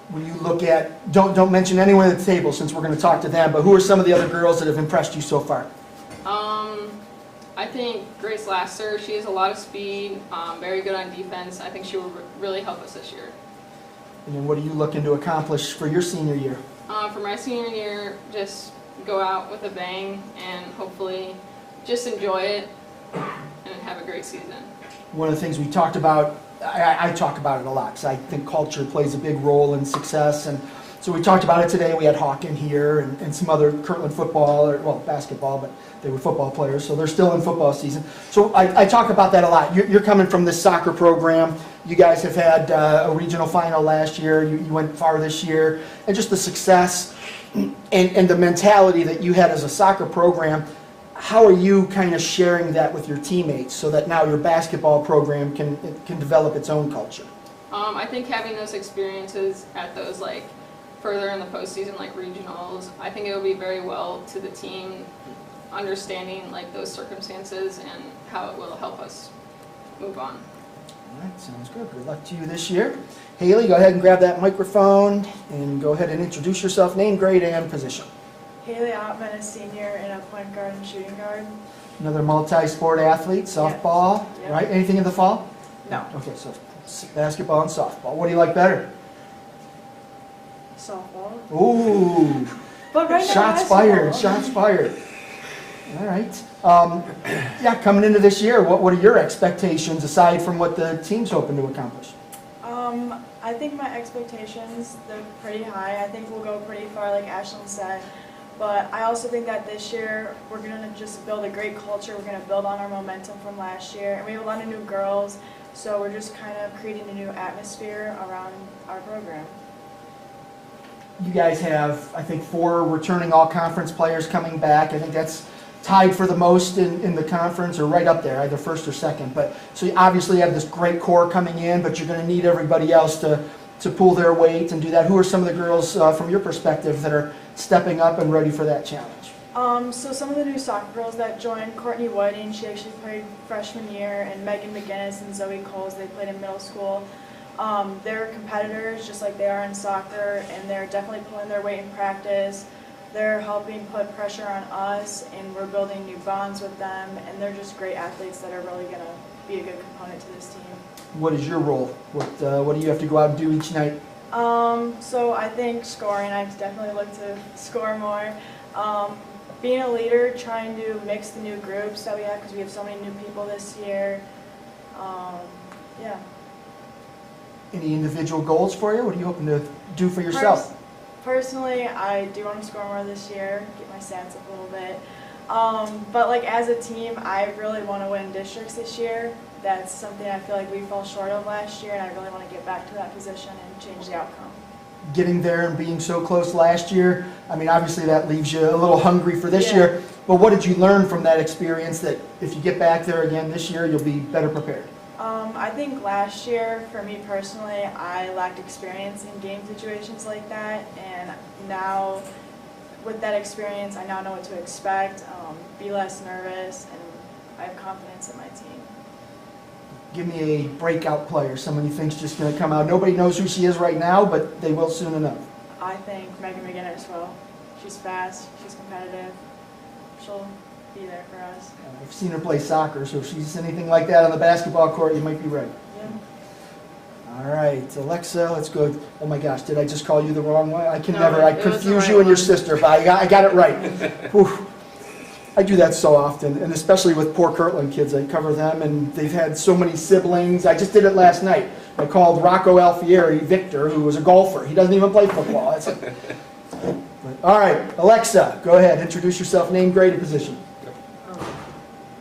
[SPEAKER 1] When you look at, don't mention anyone at the table since we're going to talk to them, but who are some of the other girls that have impressed you so far?
[SPEAKER 18] I think Grace Lasser, she has a lot of speed, very good on defense. I think she will really help us this year.
[SPEAKER 1] And then what are you looking to accomplish for your senior year?
[SPEAKER 18] For my senior year, just go out with a bang and hopefully just enjoy it and have a great season.
[SPEAKER 1] One of the things we talked about, I talk about it a lot because I think culture plays a big role in success, and So we talked about it today. We had Hawken here and some other Kirtland football, or well, basketball, but they were football players, so they're still in football season. So I talk about that a lot. You're coming from this soccer program. You guys have had a regional final last year. You went far this year. And just the success and the mentality that you had as a soccer program, how are you kind of sharing that with your teammates so that now your basketball program can develop its own culture?
[SPEAKER 18] I think having those experiences at those like further in the postseason, like regionals, I think it would be very well to the team understanding like those circumstances and how it will help us move on.
[SPEAKER 1] All right, sounds good. Good luck to you this year. Haley, go ahead and grab that microphone and go ahead and introduce yourself, name, grade, and position.
[SPEAKER 9] Haley Ottman, a senior in a point guard and shooting guard.
[SPEAKER 1] Another multi-sport athlete, softball,
[SPEAKER 9] Yes.
[SPEAKER 1] right? Anything in the fall?
[SPEAKER 9] No.
[SPEAKER 1] Okay, so basketball and softball. What do you like better?
[SPEAKER 9] Softball.
[SPEAKER 1] Ooh.
[SPEAKER 9] But right now,
[SPEAKER 1] Shots fired, shots fired. All right. Yeah, coming into this year, what are your expectations aside from what the team's hoping to accomplish?
[SPEAKER 9] I think my expectations, they're pretty high. I think we'll go pretty far, like Ashlyn said. But I also think that this year we're going to just build a great culture. We're going to build on our momentum from last year. And we have a lot of new girls, so we're just kind of creating a new atmosphere around our program.
[SPEAKER 1] You guys have, I think, 4 returning all-conference players coming back. I think that's tied for the most in the conference, or right up there, either first or second. But so you obviously have this great core coming in, but you're going to need everybody else to pull their weight and do that. Who are some of the girls, from your perspective, that are stepping up and ready for that challenge?
[SPEAKER 9] So some of the new soccer girls that joined, Courtney Whiting, she actually played freshman year, and Megan McGinnis and Zoe Coles, they played in middle school. They're competitors just like they are in soccer, and they're definitely pulling their weight in practice. They're helping put pressure on us, and we're building new bonds with them, and they're just great athletes that are really going to be a good component to this team.
[SPEAKER 1] What is your role? What do you have to go out and do each night?
[SPEAKER 9] So I think scoring, I definitely look to score more. Being a leader, trying to mix the new groups that we have, because we have so many new people this year. Yeah.
[SPEAKER 1] Any individual goals for you? What are you hoping to do for yourself?
[SPEAKER 9] Personally, I do want to score more this year, get my stats up a little bit. But like as a team, I really want to win districts this year. That's something I feel like we fell short of last year, and I really want to get back to that position and change the outcome.
[SPEAKER 1] Getting there and being so close last year, I mean, obviously that leaves you a little hungry for this year. But what did you learn from that experience that if you get back there again this year, you'll be better prepared?
[SPEAKER 9] I think last year, for me personally, I lacked experience in game situations like that, and now with that experience, I now know what to expect, be less nervous, and I have confidence in my team.
[SPEAKER 1] Give me a breakout player, someone you think's just going to come out. Nobody knows who she is right now, but they will soon enough.
[SPEAKER 9] I think Megan McGinnis will. She's fast, she's competitive, she'll be there for us.
[SPEAKER 1] I've seen her play soccer, so if she's anything like that on the basketball court, you might be right.
[SPEAKER 9] Yeah.
[SPEAKER 1] All right, Alexa, let's go. Oh my gosh, did I just call you the wrong way? I can
[SPEAKER 3] No,
[SPEAKER 1] never. I
[SPEAKER 3] it was the
[SPEAKER 1] confuse
[SPEAKER 3] right
[SPEAKER 1] you and your
[SPEAKER 3] one.
[SPEAKER 1] sister, but I got it right. Whew. I do that so often, and especially with poor Kirtland kids. I cover them, and they've had so many siblings. I just did it last night. I called Rocco Alfieri Victor, who was a golfer. He doesn't even play football. That's it. All right, Alexa, go ahead. Introduce yourself, name, grade, and position.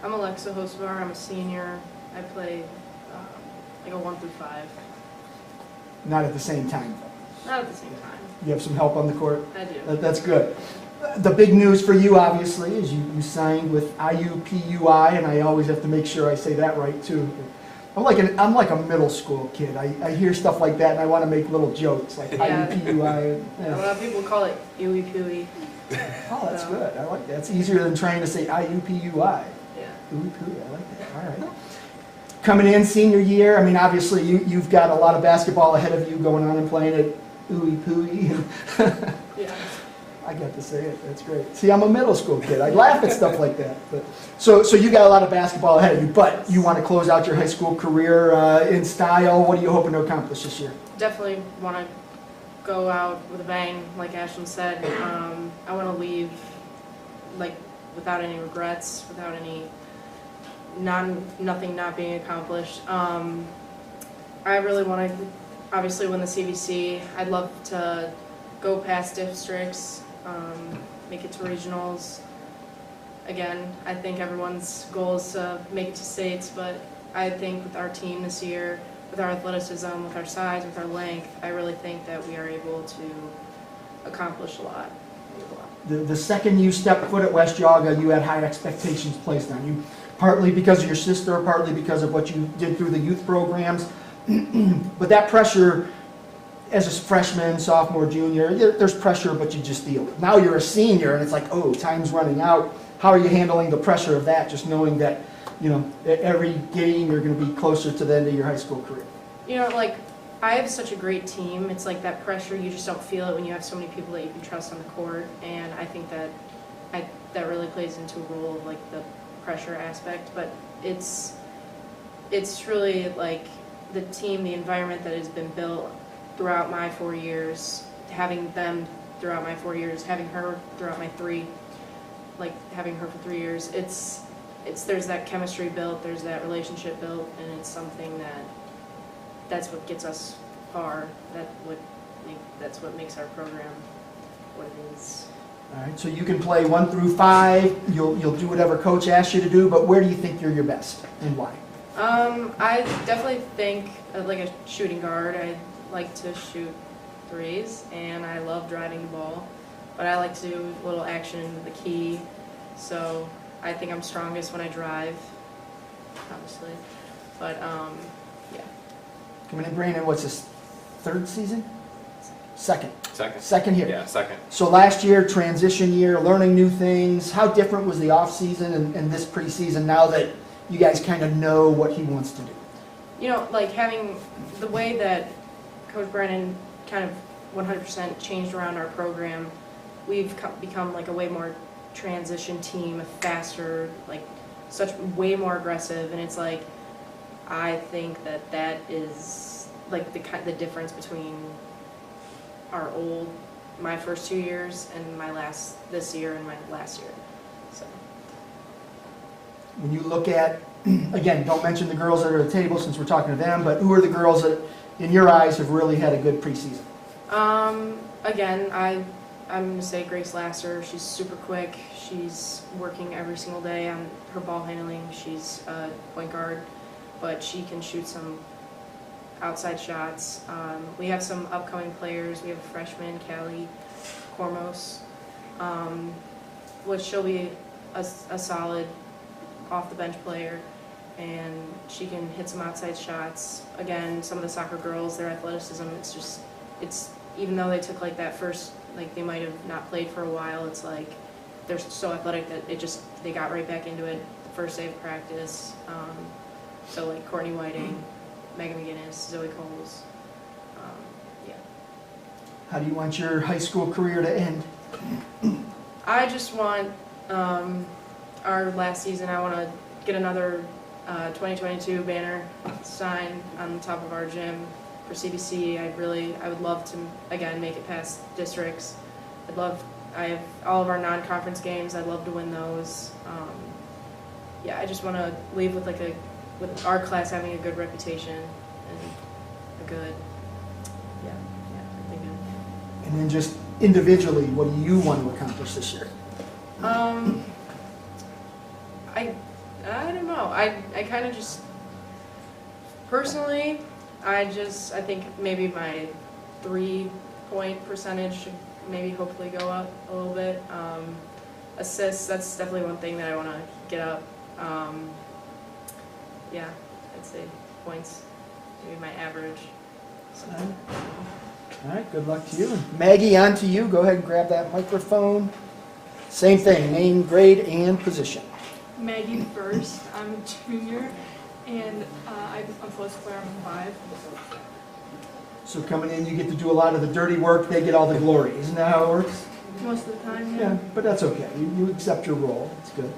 [SPEAKER 3] I'm Alexa Hosvar. I'm a senior. I play like a 1 through 5.
[SPEAKER 1] Not at the same time, though.
[SPEAKER 3] Not at the same time.
[SPEAKER 1] You have some help on the court?
[SPEAKER 3] I do.
[SPEAKER 1] That's good. The big news for you, obviously, is you signed with IUPUI, and I always have to make sure I say that right, too. I'm like a middle school kid. I hear stuff like that, and I want to make little jokes, like IUPUI.
[SPEAKER 3] A lot of people call it Ooey Pooey.
[SPEAKER 1] Oh, that's good. I like that. It's easier than trying to say IUPUI.
[SPEAKER 3] Yeah.
[SPEAKER 1] Ooey Pooey, I like that. All right. Coming in senior year, I mean, obviously, you've got a lot of basketball ahead of you going on and playing at Ooey Pooey.
[SPEAKER 3] Yeah.
[SPEAKER 1] I got to say it. That's great. See, I'm a middle school kid. I laugh at stuff like that. But so you got a lot of basketball ahead of you, but you want to close out your high school career in style. What are you hoping to accomplish this year?
[SPEAKER 3] Definitely want to go out with a bang, like Ashlyn said. I want to leave like without any regrets, without any nothing not being accomplished. I really want to obviously win the CVC. I'd love to
[SPEAKER 4] go past districts, make it to regionals. Again, I think everyone's goal is to make it to states, but I think with our team this year, with our athleticism, with our size, with our length, I really think that we are able to accomplish a lot.
[SPEAKER 1] The second you stepped foot at West Geauga, you had high expectations placed on you, partly because of your sister, partly because of what you did through the youth programs. But that pressure, as a freshman, sophomore, junior, there's pressure, but you just deal with it. Now you're a senior, and it's like, oh, time's running out. How are you handling the pressure of that, just knowing that, you know, at every game you're going to be closer to the end of your high school career?
[SPEAKER 4] You know, like, I have such a great team. It's like that pressure, you just don't feel it when you have so many people that you can trust on the court. And I think that that really plays into a role of like the pressure aspect. But it's really like the team, the environment that has been built throughout my 4 years, having them throughout my 4 years, having her throughout my having her for 3 years. There's that chemistry built, there's that relationship built, and it's something that's what gets us far. That's what makes our program what it is.
[SPEAKER 1] All right, so you can play 1 through 5. You'll do whatever coach asks you to do, but where do you think you're your best and why?
[SPEAKER 4] I definitely think like a shooting guard. I like to shoot threes, and I love driving the ball, but I like to do a little action into the key. So I think I'm strongest when I drive, obviously. But yeah.
[SPEAKER 1] Coming in, Brandon, what's this, third season? Second.
[SPEAKER 17] Second.
[SPEAKER 1] Second here.
[SPEAKER 17] Yeah, second.
[SPEAKER 1] So last year, transition year, learning new things. How different was the off season and this preseason now that you guys kind of know what he wants to do?
[SPEAKER 4] You know, like having the way that Coach Brennan kind of 100% changed around our program, we've become like a way more transition team, faster, like such way more aggressive, and it's like I think that is like the difference between my first 2 years and this year and my last year. So
[SPEAKER 1] when you look at, again, don't mention the girls that are at the table since we're talking to them, but who are the girls that in your eyes have really had a good preseason?
[SPEAKER 4] Again, I'm going to say Grace Lasser. She's super quick. She's working every single day on her ball handling. She's a point guard, but she can shoot some outside shots. We have some upcoming players. We have a freshman, Callie Cormos, which she'll be a solid off-the-bench player, and she can hit some outside shots. Again, some of the soccer girls, their athleticism, it's even though they took like that first, like they might have not played for a while, it's like they're so athletic that they got right back into it the first day of practice. So like Courtney Whiting, Megan McGinnis, Zoe Coles, yeah.
[SPEAKER 1] How do you want your high school career to end?
[SPEAKER 4] I just want our last season, I want to get another 2022 banner sign on the top of our gym for CVC. I would love to, again, make it past districts. I have all of our non-conference games, I'd love to win those. Yeah, I just want to leave with our class having a good reputation and a good, I think good.
[SPEAKER 1] And then just individually, what do you want to accomplish this year?
[SPEAKER 4] I don't know. I kind of just, personally, I think maybe my 3-point percentage should maybe hopefully go up a little bit. Assists, that's definitely one thing that I want to get up. Yeah, I'd say points, maybe my average. So.
[SPEAKER 1] All right, good luck to you. And Maggie, on to you. Go ahead and grab that microphone. Same thing, name, grade, and position.
[SPEAKER 21] Maggie first. I'm a junior, and I'm close player. I'm 5.
[SPEAKER 1] So coming in, you get to do a lot of the dirty work. They get all the glory. Isn't that how it works?
[SPEAKER 21] Most of the time, yeah.
[SPEAKER 1] Yeah, but that's okay. You accept your role. It's good.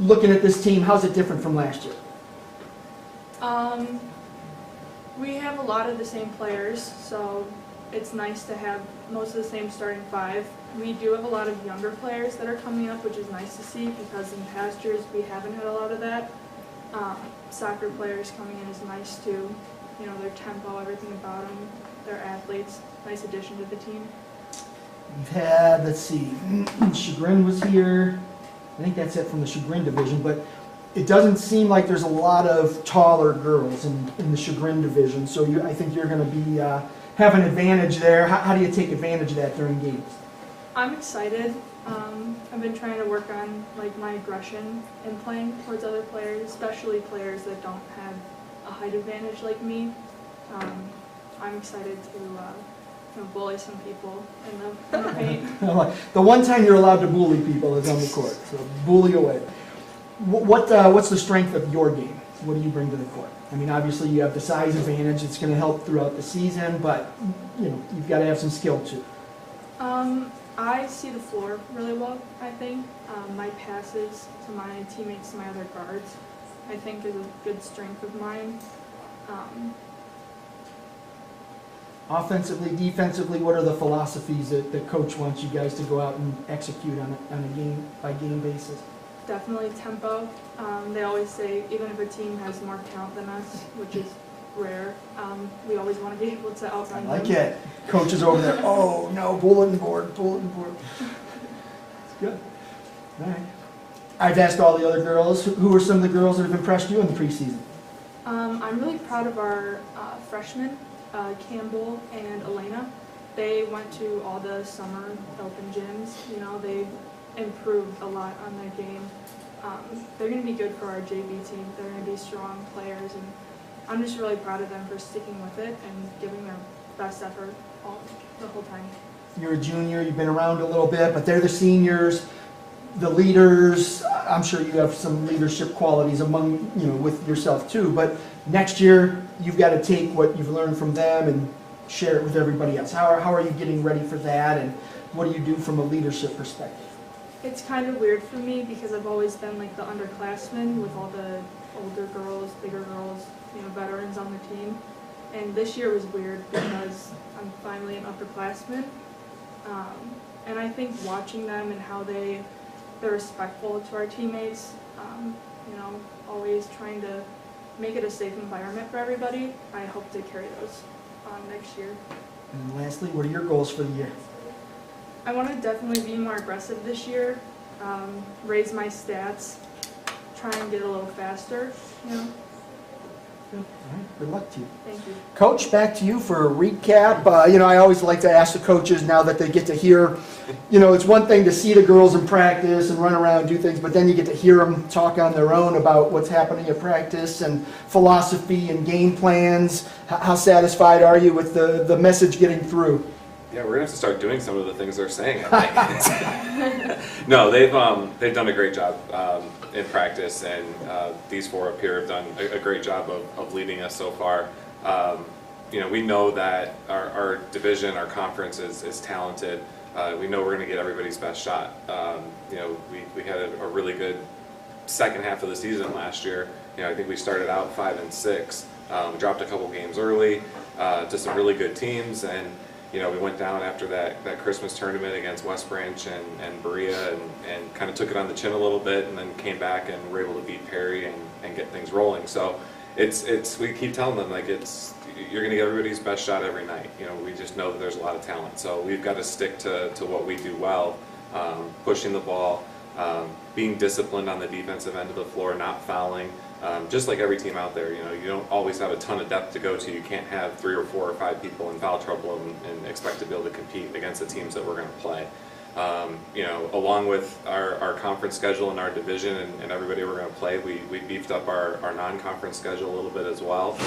[SPEAKER 1] Looking at this team, how's it different from last year?
[SPEAKER 21] We have a lot of the same players, so it's nice to have most of the same starting 5. We do have a lot of younger players that are coming up, which is nice to see because in past years we haven't had a lot of that. Soccer players coming in is nice too. You know, their tempo, everything about them they're athletes. Nice addition to the team.
[SPEAKER 1] We've had, let's see, Chagrin was here. I think that's it from the Chagrin division, but it doesn't seem like there's a lot of taller girls in the Chagrin division, so I think you're going to be have an advantage there. How do you take advantage of that during games?
[SPEAKER 21] I'm excited. I've been trying to work on like my aggression in playing towards other players, especially players that don't have a height advantage like me. I'm excited to bully some people in the paint.
[SPEAKER 1] The one time you're allowed to bully people is on the court, so bully away. What's the strength of your game? What do you bring to the court? I mean, obviously you have the size advantage. It's going to help throughout the season, but you've got to have some skill too.
[SPEAKER 21] I see the floor really well, I think. My passes to my teammates, to my other guards, I think is a good strength of mine.
[SPEAKER 1] Offensively, defensively, what are the philosophies that the coach wants you guys to go out and execute on a game-by-game basis?
[SPEAKER 21] Definitely tempo. They always say even if a team has more talent than us, which is rare, we always want to be able to outrun them.
[SPEAKER 1] I like it. Coach is over there, oh no, bulletin board. It's good. All right. I've asked all the other girls, who are some of the girls that have impressed you in the preseason?
[SPEAKER 21] I'm really proud of our freshmen, Campbell and Elena. They went to all the summer open gyms. They improved a lot on their game. They're going to be good for our JV team. They're going to be strong players, and I'm just really proud of them for sticking with it and giving their best effort the whole time.
[SPEAKER 1] You're a junior, you've been around a little bit, but they're the seniors, the leaders. I'm sure you have some leadership qualities with yourself too, but next year you've got to take what you've learned from them and share it with everybody else. How are you getting ready for that, and what do you do from a leadership perspective?
[SPEAKER 21] It's kind of weird for me because I've always been like the underclassman with all the older girls, bigger girls, veterans on the team. And this year was weird because I'm finally an upperclassman. And I think watching them and how they're respectful to our teammates, always trying to make it a safe environment for everybody, I hope to carry those on next year.
[SPEAKER 1] And lastly, what are your goals for the year?
[SPEAKER 21] I want to definitely be more aggressive this year, raise my stats, try and get a little faster,
[SPEAKER 1] All right, good luck to you.
[SPEAKER 21] Thank you.
[SPEAKER 1] Coach, back to you for a recap. I always like to ask the coaches now that they get to hear, it's one thing to see the girls in practice and run around and do things, but then you get to hear them talk on their own about what's happening at practice and philosophy and game plans. How satisfied are you with the message getting through?
[SPEAKER 17] Yeah, we're gonna have to start doing some of the things they're saying, I think. No, they've done a great job in practice, and these four up here have done a great job of leading us so far. We know that our division, our conference is talented. We know we're gonna get everybody's best shot. We had a really good second half of the season last year. I think we started out 5-6. We dropped a couple games early to some really good teams, and we went down after that Christmas tournament against West Branch and Berea and kind of took it on the chin a little bit, and then came back and were able to beat Perry and get things rolling. So we keep telling them, you're going to get everybody's best shot every night. We just know that there's a lot of talent. So we've got to stick to what we do well, pushing the ball, being disciplined on the defensive end of the floor, not fouling. Just like every team out there, you don't always have a ton of depth to go to. You can't have 3 or 4 or 5 people in foul trouble and expect to be able to compete against the teams that we're going to play. Along with our conference schedule and our division and everybody we're going to play, we beefed up our non-conference schedule a little bit as well.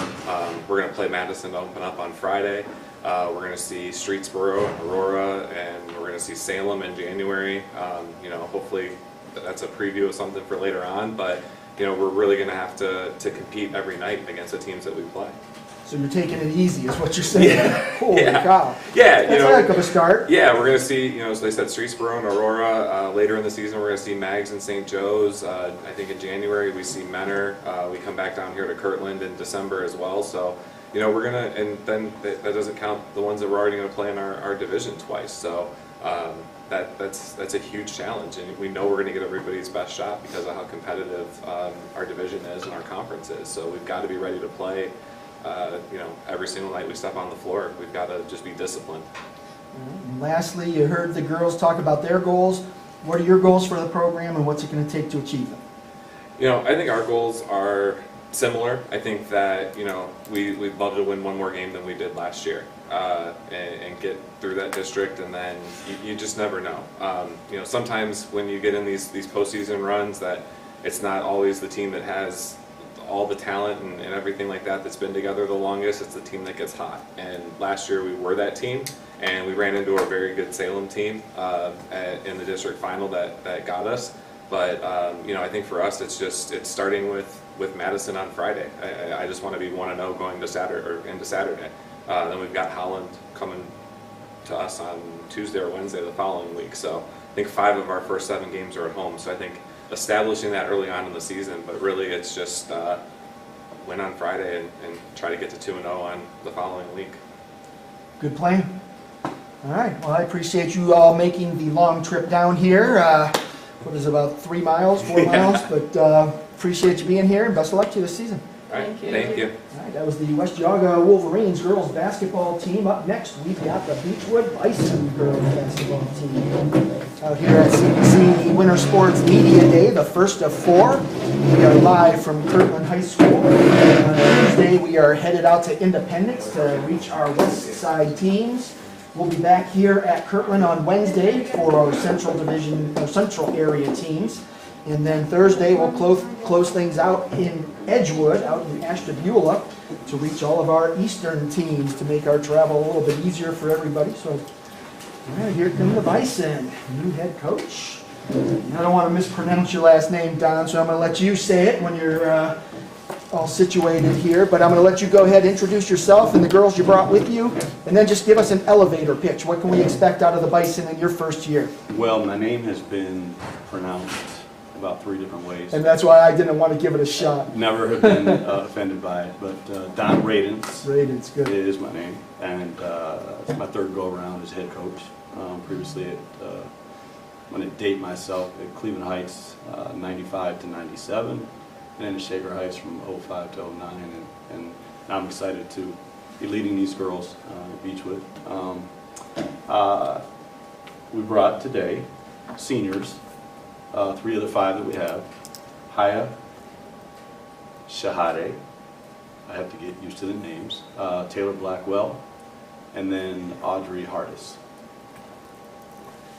[SPEAKER 17] We're going to play Madison to open up on Friday. We're going to see Streetsboro and Aurora, and we're going to see Salem in January. Hopefully that's a preview of something for later on, but we're really going to have to compete every night against the teams that we play.
[SPEAKER 1] So you're taking it easy, is what you're saying.
[SPEAKER 17] Yeah.
[SPEAKER 1] Holy cow.
[SPEAKER 17] Yeah,
[SPEAKER 1] that's a heck of a start.
[SPEAKER 17] Yeah, we're going to see, as they said, Streetsboro and Aurora. Later in the season, we're going to see Mags and St. Joe's. I think in January we see Menor. We come back down here to Kirtland in December as well. So, we're going to, and then that doesn't count the ones that we're already going to play in our division twice. So that's a huge challenge, and we know we're going to get everybody's best shot because of how competitive our division is and our conference is. So we've got to be ready to play every single night we step on the floor, we've got to just be disciplined.
[SPEAKER 1] And lastly, you heard the girls talk about their goals. What are your goals for the program, and what's it going to take to achieve them?
[SPEAKER 17] I think our goals are similar. I think that, we'd love to win one more game than we did last year, and get through that district, and then you just never know. Sometimes when you get in these postseason runs, that it's not always the team that has all the talent and everything like that that's been together the longest. It's the team that gets hot. And last year we were that team, and we ran into a very good Salem team in the district final that got us. But I think for us, it's starting with Madison on Friday. I just want to be 1-0 going to Saturday or into Saturday. Then we've got Holland coming to us on Tuesday or Wednesday the following week. So I think 5 of our first 7 games are at home. So I think establishing that early on in the season, but really it's just win on Friday and try to get to 2-0 on the following week.
[SPEAKER 1] Good plan. All right. Well, I appreciate you all making the long trip down here. What is it, about 3 miles, 4 miles? But appreciate you being here, and best of luck to you this season.
[SPEAKER 17] All right. Thank you.
[SPEAKER 1] All right. That was the West Geauga Wolverines girls basketball team. Up next, we've got the Beachwood Bison girls basketball team. Out here at CVC Winter Sports Media Day, the first of 4. We are live from Kirtland High School. On Tuesday, we are headed out to Independence to reach our West Side teams. We'll be back here at Kirtland on Wednesday for our Central Division, or Central area teams. And then Thursday, we'll close things out in Edgewood, out in Ashtabula, to reach all of our Eastern teams to make our travel a little bit easier for everybody. So, all right, here come the Bison, new head coach. I don't want to mispronounce your last name, Don, so I'm going to let you say it when you're all situated here. But I'm going to let you go ahead and introduce yourself and the girls you brought with you, and then just give us an elevator pitch. What can we expect out of the Bison in your first year?
[SPEAKER 2] Well, my name has been pronounced about 3 different ways.
[SPEAKER 1] And that's why I didn't want to give it a shot.
[SPEAKER 2] Never have been offended by it, but Don Radens.
[SPEAKER 1] Radens, good.
[SPEAKER 2] Is my name, and it's my 3rd go around as head coach. Previously, I'm going to date myself at Cleveland Heights, 95 to 97, and then at Shaker Heights from 05 to 09, and I'm excited to be leading these girls at Beachwood. We brought today seniors. 3 of the 5 that we have: Haya, Shahade, I have to get used to the names, Taylor Blackwell, and then Audrey Hardis.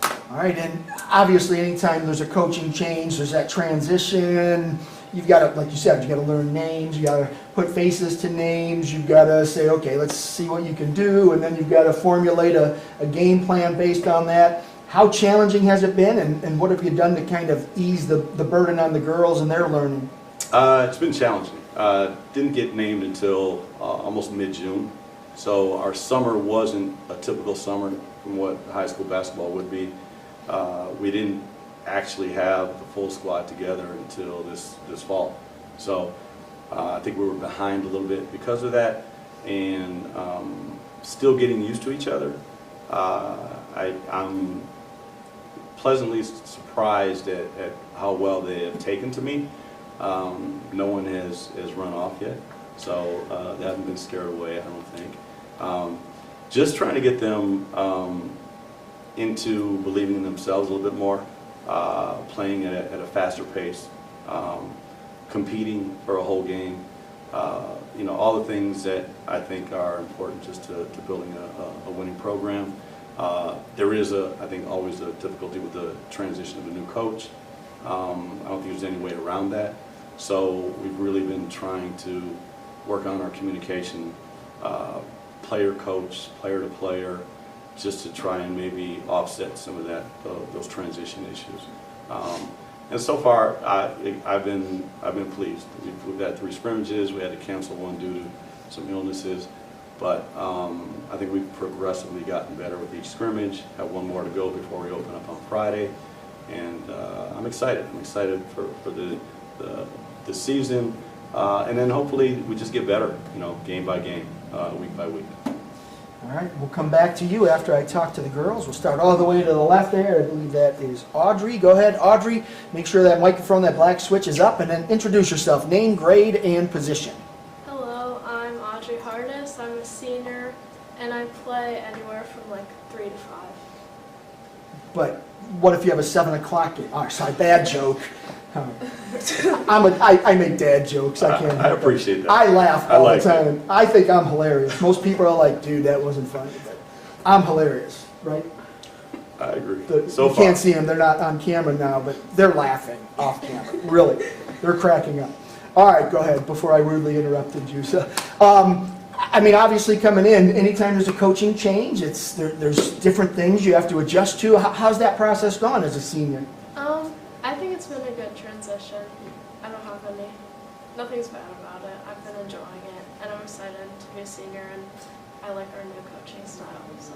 [SPEAKER 1] All right, and obviously anytime there's a coaching change, there's that transition, you've got to, like you said, you got to learn names, you got to put faces to names, you've got to say, okay, let's see what you can do, and then you've got to formulate a game plan based on that. How challenging has it been, and what have you done to kind of ease the burden on the girls and their learning?
[SPEAKER 2] It's been challenging. Didn't get named until almost mid-June, so our summer wasn't a typical summer from what high school basketball would be. We didn't actually have the full squad together until this fall, so I think we were behind a little bit because of that, and still getting used to each other. I'm pleasantly surprised at how well they have taken to me. No one has run off yet, so they haven't been scared away, I don't think. Just trying to get them into believing in themselves a little bit more, playing at a faster pace, competing for a whole game. All the things that I think are important just to building a winning program. There is, I think, always a difficulty with the transition of a new coach. I don't think there's any way around that. So we've really been trying to work on our communication, player-coach, player-to-player, just to try and maybe offset some of that, those transition issues. And so far, I've been pleased. We've had 3 scrimmages. We had to cancel 1 due to some illnesses. But I think we've progressively gotten better with each scrimmage. Have 1 more to go before we open up on Friday, and I'm excited. I'm excited for the season, and then hopefully we just get better, game by game, week by week.
[SPEAKER 1] All right, we'll come back to you after I talk to the girls. We'll start all the way to the left there. I believe that is Audrey. Go ahead, Audrey. Make sure that microphone, that black switch is up, and then introduce yourself. Name, grade, and position.
[SPEAKER 6] Hello, I'm Audrey
[SPEAKER 22] And I play anywhere from like 3 to 5.
[SPEAKER 1] But what if you have a 7 o'clock game? Oh, sorry, bad joke. I make dad jokes. I can't.
[SPEAKER 2] I appreciate that.
[SPEAKER 1] I laugh
[SPEAKER 2] I
[SPEAKER 1] all
[SPEAKER 2] like
[SPEAKER 1] the time. I think I'm hilarious. Most people are like, dude, that wasn't funny. But I'm hilarious, right?
[SPEAKER 2] I agree.
[SPEAKER 1] You can't see them. They're not on camera now, but they're laughing off camera. Really. They're cracking up. All right, go ahead before I rudely interrupted you. So, I mean, obviously coming in, anytime there's a coaching change, there's different things you have to adjust to. How's that process gone as a senior?
[SPEAKER 22] I think it's been a good transition. I don't have nothing's bad about it. I've been enjoying it, and I'm excited to be a senior, and I like our new coaching style. So.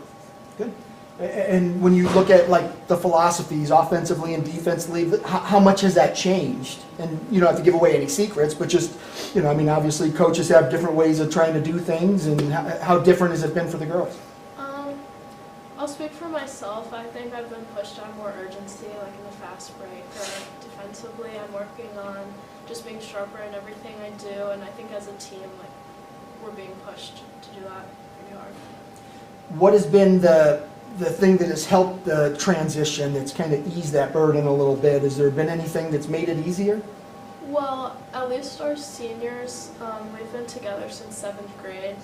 [SPEAKER 1] Good. And when you look at like the philosophies offensively and defensively, how much has that changed? And you don't have to give away any secrets, but just, I mean, obviously coaches have different ways of trying to do things, and how different has it been for the girls?
[SPEAKER 22] I'll speak for myself. I think I've been pushed on more urgency, like in the fast break, or defensively I'm working on just being sharper in everything I do, and I think as a team, like, we're being pushed to do that pretty hard.
[SPEAKER 1] What has been the thing that has helped the transition that's kind of eased that burden a little bit? Has there been anything that's made it easier?
[SPEAKER 22] Well, at least our seniors, we've been together since 7th grade,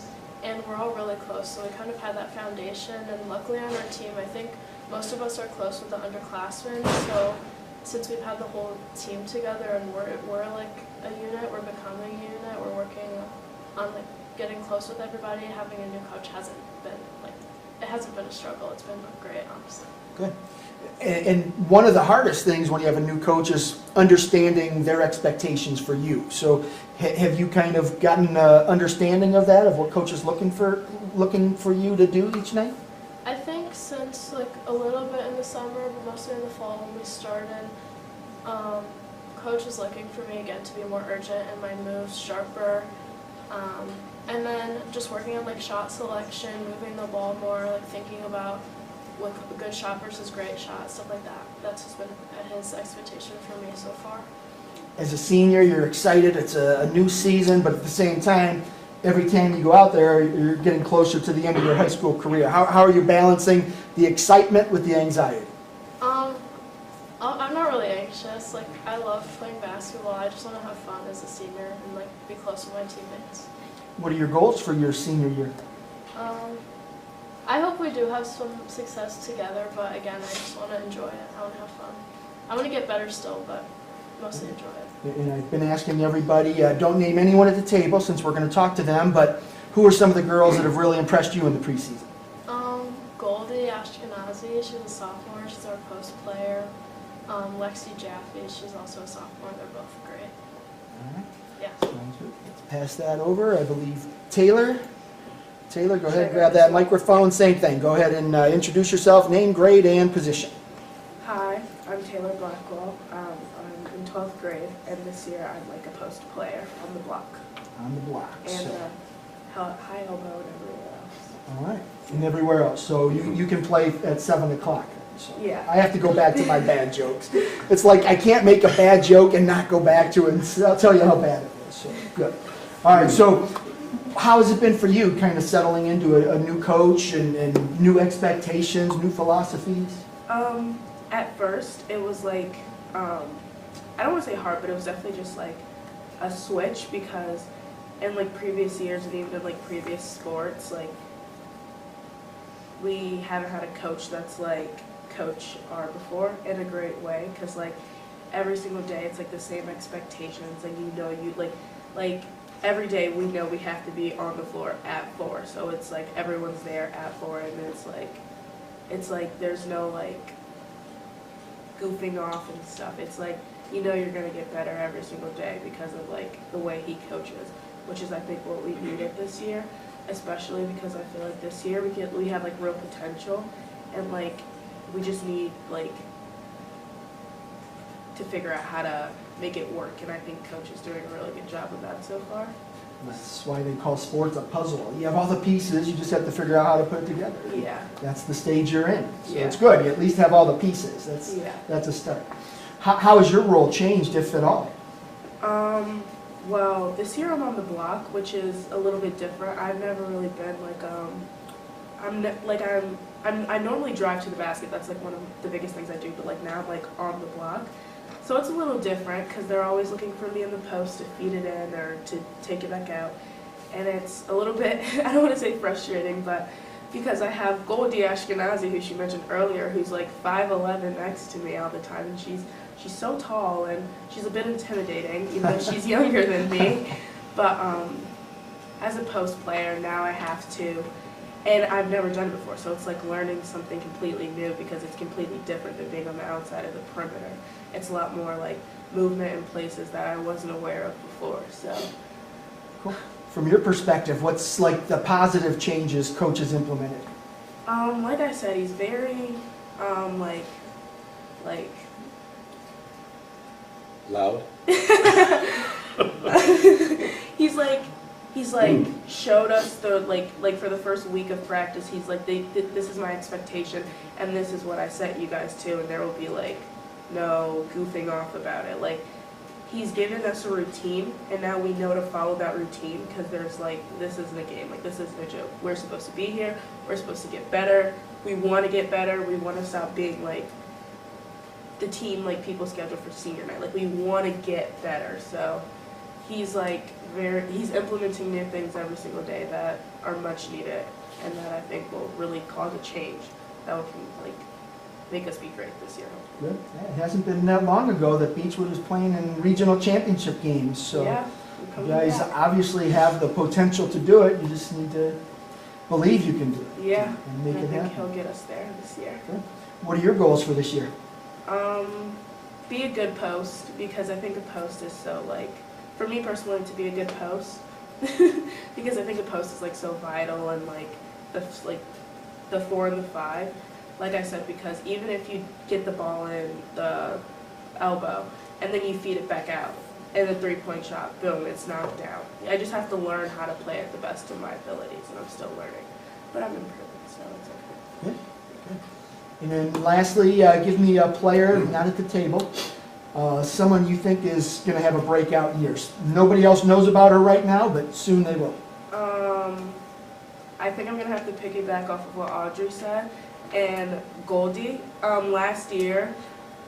[SPEAKER 22] and we're all really close, so we kind of had that foundation, and luckily on our team, I think most of us are close with the underclassmen, so since we've had the whole team together and we're like a unit, we're becoming a unit, we're working on like getting close with everybody. Having a new coach hasn't been a struggle. It's been great, honestly.
[SPEAKER 1] Good. And one of the hardest things when you have a new coach is understanding their expectations for you. So have you kind of gotten an understanding of that, of what coach is looking for you to do each night?
[SPEAKER 22] I think since like a little bit in the summer, but mostly in the fall when we started, coach is looking for me again to be more urgent and my moves sharper. And then just working on like shot selection, moving the ball more, like thinking about what a good shot versus great shot, stuff like that. That's just been his expectation for me so far.
[SPEAKER 1] As a senior, you're excited. It's a new season, but at the same time, every time you go out there, you're getting closer to the end of your high school career. How are you balancing the excitement with the anxiety?
[SPEAKER 22] I'm not really anxious. Like, I love playing basketball. I just want to have fun as a senior and like be close with my teammates.
[SPEAKER 1] What are your goals for your senior year?
[SPEAKER 22] I hope we do have some success together, but again, I just want to enjoy it. I want to have fun. I want to get better still, but mostly enjoy it.
[SPEAKER 1] And I've been asking everybody, don't name anyone at the table since we're going to talk to them, but who are some of the girls that have really impressed you in the preseason?
[SPEAKER 22] Goldie Ashkenazi, she's a sophomore. She's our post player. Lexi Jaffe, she's also a sophomore. They're both great.
[SPEAKER 1] All right.
[SPEAKER 22] Yeah.
[SPEAKER 1] Let's pass that over. I believe Taylor, go ahead and grab that microphone. Same thing. Go ahead and introduce yourself, name, grade, and position.
[SPEAKER 19] Hi, I'm Taylor Blackwell. I'm in 12th grade, and this year I'm like a post player on the block.
[SPEAKER 1] On the block.
[SPEAKER 19] And
[SPEAKER 1] so.
[SPEAKER 19] high elbow and everywhere else.
[SPEAKER 1] All right. And everywhere else. So you can play at 7 o'clock. So
[SPEAKER 19] Yeah.
[SPEAKER 1] I have to go back to my bad jokes. It's like I can't make a bad joke and not go back to it. And I'll tell you how bad it is. So good. All right. So how has it been for you, kind of settling into a new coach and new expectations, new philosophies?
[SPEAKER 19] At first, it was like, I don't want to say hard, but it was definitely just like a switch because in like previous years and even in like previous sports, like we haven't had a coach that's like Coach R before in a great way because like every single day it's like the same expectations and like every day we know we have to be on the floor at 4, so it's like everyone's there at 4 and it's like there's no like goofing off and stuff. It's like you're gonna get better every single day because of like the way he coaches, which is I think what we needed this year, especially because I feel like this year we have like real potential and like we just need like to figure out how to make it work, and I think Coach is doing a really good job of that so far.
[SPEAKER 1] That's why they call sports a puzzle. You have all the pieces, you just have to figure out how to put it together.
[SPEAKER 19] Yeah.
[SPEAKER 1] That's the stage you're in. So
[SPEAKER 19] Yeah.
[SPEAKER 1] it's good. You at least have all the pieces. That's a start. How has your role changed, if at all?
[SPEAKER 19] Well, this year I'm on the block, which is a little bit different. I've never really been like I normally drive to the basket. That's like one of the biggest things I do. But like now I'm like on the block, so it's a little different because they're always looking for me in the post to feed it in or to take it back out, and it's a little bit I don't want to say frustrating, but because I have Goldie Ashkenazi, who she mentioned earlier, who's like 5'11" next to me all the time, and she's so tall and she's a bit intimidating, even though she's younger than me. But as a post player, now I have to, and I've never done it before, so it's like learning something completely new because it's completely different than being on the outside of the perimeter. It's a lot more like movement in places that I wasn't aware of before. So,
[SPEAKER 1] Cool. From your perspective, what's like the positive changes Coach has implemented?
[SPEAKER 19] like I said, he's very like
[SPEAKER 2] Loud?
[SPEAKER 19] he's like showed us the like for the first week of practice, he's like this is my expectation and this is what I set you guys to, and there will be like no goofing off about it. Like he's given us a routine and now we know to follow that routine because there's like, this isn't a game, like this isn't a joke. We're supposed to be here, we're supposed to get better, we want to get better, we want to stop being like the team like people schedule for senior night. Like we want to get better. So he's like he's implementing new things every single day that are much needed and that I think will really cause a change that will like make us be great this year.
[SPEAKER 1] Good. Yeah, it hasn't been that long ago that Beachwood was playing in regional championship games, so
[SPEAKER 19] yeah,
[SPEAKER 1] you guys obviously have the potential to do it. You just need to believe you can do it.
[SPEAKER 19] Yeah,
[SPEAKER 1] and make it
[SPEAKER 19] I think
[SPEAKER 1] happen.
[SPEAKER 19] he'll get us there this year.
[SPEAKER 1] Good. What are your goals for this year?
[SPEAKER 19] Be a good post, because I think a post is so like, for me personally, to be a good post, because I think a post is like so vital, and like the 4 and the 5, like I said, because even if you get the ball in the elbow and then you feed it back out and the 3-point shot, boom, it's knocked down. I just have to learn how to play at the best of my abilities, and I'm still learning, but I'm improving, so it's okay.
[SPEAKER 1] Good. Good. And then lastly, give me a player, not at the table, someone you think is going to have a breakout year. Nobody else knows about her right now, but soon they will.
[SPEAKER 19] I think I'm going to have to piggyback off of what Audrey said. And Goldie, last year,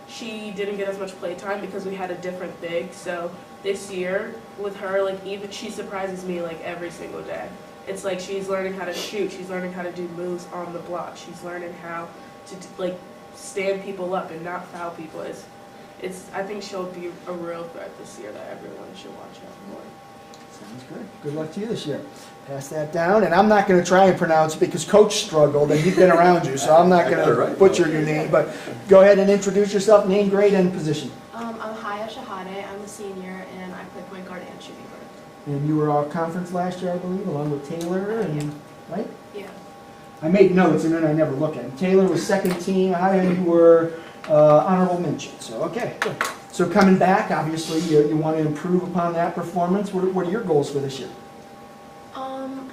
[SPEAKER 19] she didn't get as much play time because we had a different big. So this year, with her, like even she surprises me like every single day. It's like she's learning how to shoot. She's learning how to do moves on the block. She's learning how to like stand people up and not foul people. I think she'll be a real threat this year that everyone should watch out for.
[SPEAKER 1] Sounds good. Good luck to you this year. Pass that down, and I'm not going to try and pronounce it because Coach struggled and he's been around you, so I'm not going to butcher your name. But go ahead and introduce yourself, name, grade, and position.
[SPEAKER 7] I'm Haya Shahade. I'm a senior, and I play point guard and shooting guard.
[SPEAKER 1] And you were all conference last year, I believe, along with Taylor, and right?
[SPEAKER 7] Yeah.
[SPEAKER 1] I made notes and then I never look at them. Taylor was second team. Haya, you were honorable mention. So okay, good. So coming back, obviously, you want to improve upon that performance. What are your goals for this year?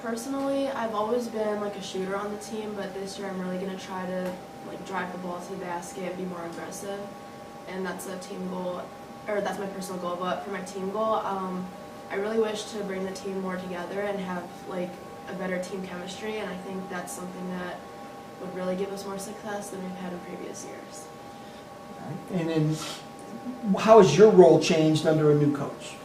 [SPEAKER 7] Personally, I've always been like a shooter on the team, but this year I'm really going to try to like drive the ball to the basket and be more aggressive. And that's a team goal, or that's my personal goal. But for my team goal, I really wish to bring the team more together and have like a better team chemistry, and I think that's something that would really give us more success than we've had in previous years.
[SPEAKER 1] All right. And then, how has your role changed under a new coach?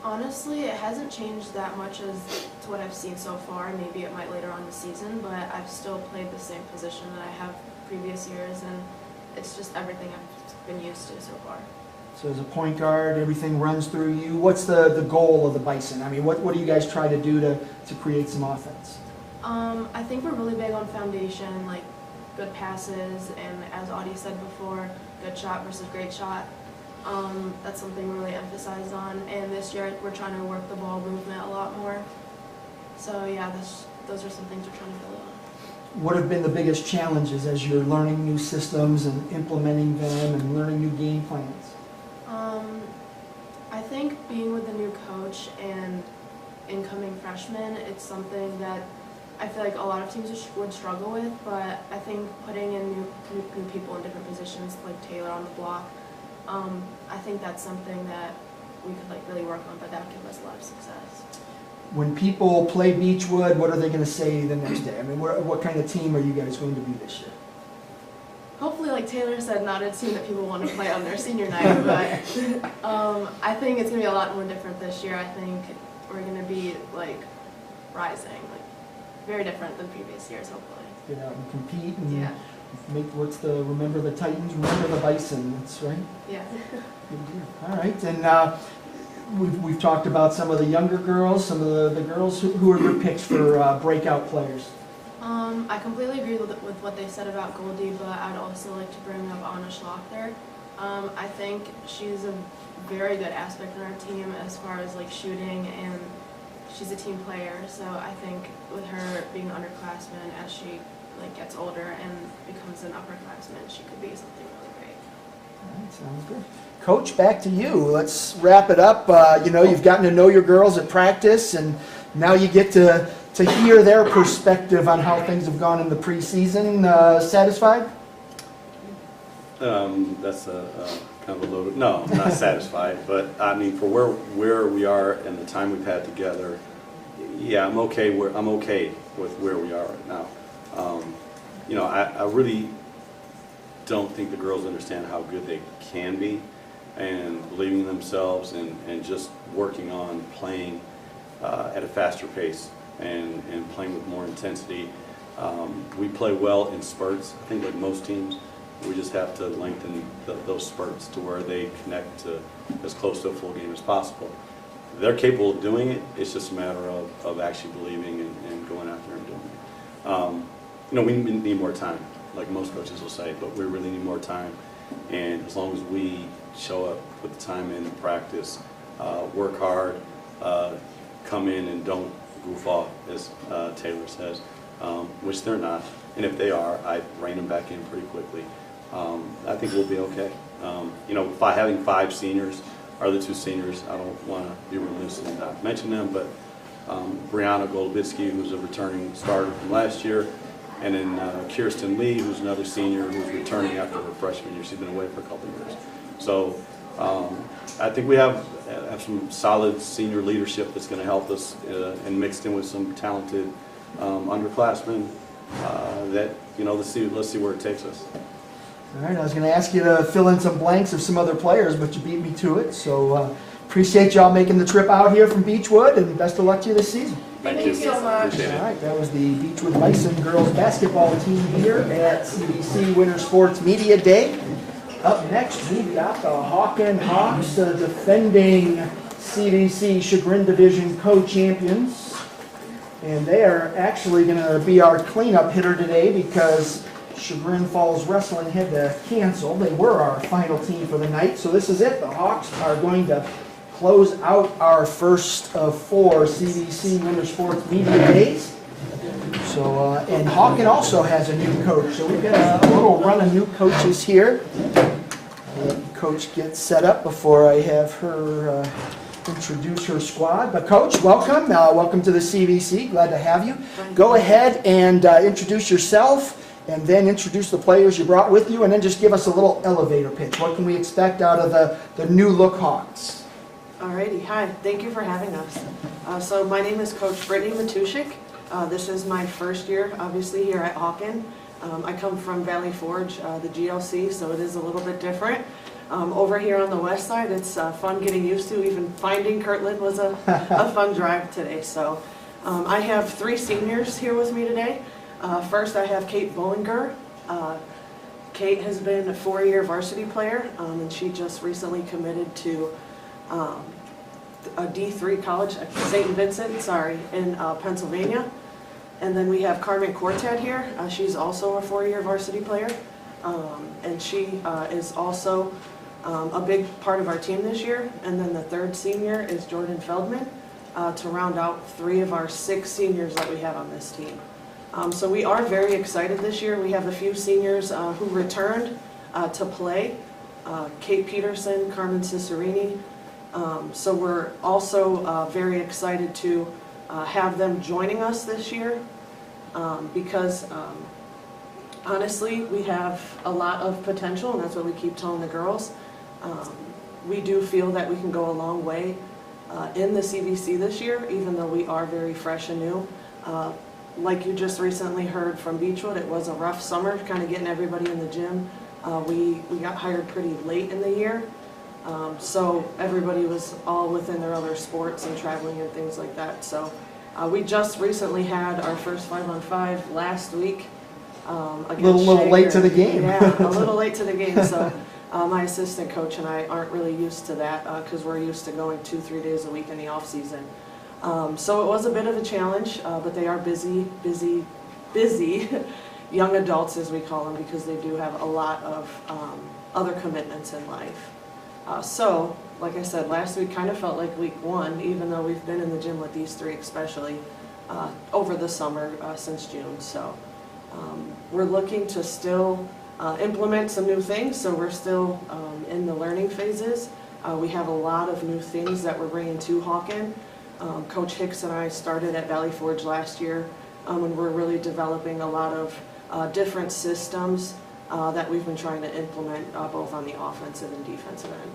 [SPEAKER 7] Honestly, it hasn't changed that much as to what I've seen so far. Maybe it might later on in the season, but I've still played the same position that I have previous years, and it's just everything I've been used to so far.
[SPEAKER 1] So as a point guard, everything runs through you. What's the goal of the Bison? I mean, what do you guys try to do to create some offense?
[SPEAKER 7] I think we're really big on foundation, like good passes, and as Audie said before, good shot versus great shot. That's something we really emphasized on, and this year we're trying to work the ball movement a lot more. So yeah, those are some things we're trying to build on.
[SPEAKER 1] What have been the biggest challenges as you're learning new systems and implementing them and learning new game plans?
[SPEAKER 7] I think being with the new coach and incoming freshmen, it's something that I feel like a lot of teams would struggle with, but I think putting in new people in different positions, like Taylor on the block, I think that's something that we could like really work on, but that would give us a lot of success.
[SPEAKER 1] when people play Beachwood, what are they going to say the next day? I mean, what kind of team are you guys going to be this year?
[SPEAKER 7] Hopefully, like Taylor said, not a team that people want to play on their senior night, but I think it's going to be a lot more different this year. I think we're going to be like rising, like very different than previous years, hopefully.
[SPEAKER 1] Get out and compete and
[SPEAKER 7] Yeah.
[SPEAKER 1] make remember the Titans, remember the Bison, that's right?
[SPEAKER 7] Yeah.
[SPEAKER 1] Good deal. All right, and we've talked about some of the younger girls, some of the girls who are your picks for breakout players.
[SPEAKER 7] I completely agree with what they said about Goldie, but I'd also like to bring up Anna Schlachter. I think she's a very good aspect in our team as far as like shooting, and she's a team player. So I think with her being an underclassman, as she like gets older and becomes an upperclassman, she could be something really great.
[SPEAKER 1] All right, sounds good. Coach, back to you. Let's wrap it up. You've gotten to know your girls at practice, and now you get to hear their perspective on how things have gone in the preseason. Satisfied?
[SPEAKER 2] That's a kind of a loaded. No, I'm not satisfied. But I mean, for where we are and the time we've had together, yeah, I'm okay. I'm okay with where we are right now. I really don't think the girls understand how good they can be, and believing in themselves, and just working on playing at a faster pace and playing with more intensity. We play well in spurts. I think like most teams, we just have to lengthen those spurts to where they connect to as close to a full game as possible. They're capable of doing it. It's just a matter of actually believing and going out there and doing it. We need more time, like most coaches will say, but we really need more time. And as long as we show up, put the time in practice, work hard, come in and don't goof off, as Taylor says, which they're not. And if they are, I rein them back in pretty quickly. I think we'll be okay. By having 5 seniors, our other 2 seniors, I don't want to be remiss and not mention them, but Brianna Golubitsky, who's a returning starter from last year, and then Kirsten Lee, who's another senior who's returning after her freshman year. She's been away for a couple of years. So I think we have some solid senior leadership that's going to help us, and mixed in with some talented underclassmen that, let's see where it takes us.
[SPEAKER 1] All right, I was going to ask you to fill in some blanks of some other players, but you beat me to it. So appreciate y'all making the trip out here from Beachwood, and best of luck to you this season.
[SPEAKER 19] Thank you so much.
[SPEAKER 2] Appreciate it.
[SPEAKER 1] All right, that was the Beachwood Bison girls basketball team here at CVC Winter Sports Media Day. Up next, we've got the Hawken Hawks, the defending CVC Chagrin Division co-champions. And they are actually going to be our cleanup hitter today because Chagrin Falls Wrestling had to cancel. They were our final team for the night, so this is it. The Hawks are going to close out our first of 4 CVC Winter Sports Media Days. So, and Hawken also has a new coach, so we've got a little run of new coaches here. I'll let Coach get set up before I have her introduce her squad. But Coach, welcome. Welcome to the CVC. Glad to have you. Go ahead and introduce yourself, and then introduce the players you brought with you, and then just give us a little elevator pitch. What can we expect out of the new look Hawks?
[SPEAKER 8] Alrighty, hi, thank you for having us. So my name is Coach Brittany Matushik. This is my first year, obviously, here at Hawken. I come from Valley Forge, the GLC, so it is a little bit different. Over here on the west side, it's fun getting used to. Even finding Kirtland was a fun drive today. So I have 3 seniors here with me today. First, I have Kate Bollinger. Kate has been a 4-year varsity player, and she just recently committed to a D3 college, St. Vincent, in Pennsylvania. And then we have Carmen Cortad here. She's also a 4-year varsity player, and she is also a big part of our team this year. And then the 3rd senior is Jordan Feldman, to round out 3 of our 6 seniors that we have on this team. So we are very excited this year. We have a few seniors who returned to play. Kate Peterson, Carmen Cicerini. So we're also very excited to have them joining us this year because honestly we have a lot of potential, and that's what we keep telling the girls. We do feel that we can go a long way in the CVC this year, even though we are very fresh and new. Like you just recently heard from Beachwood, it was a rough summer, kind of getting everybody in the gym. We got hired pretty late in the year, so everybody was all within their other sports and traveling and things like that. So we just recently had our first 5-on-5 last week.
[SPEAKER 1] A little late to the game.
[SPEAKER 8] Yeah, a little late to the game. So my assistant coach and I aren't really used to that because we're used to going 2-3 days a week in the off season. So it was a bit of a challenge, but they are busy young adults, as we call them, because they do have a lot of other commitments in life. So, like I said, last week kind of felt like week one, even though we've been in the gym with these three especially over the summer since June. So we're looking to still implement some new things, so we're still in the learning phases. We have a lot of new things that we're bringing to Hawken. Coach Hicks and I started at Valley Forge last year, and we're really developing a lot of different systems that we've been trying to implement both on the offensive and defensive end.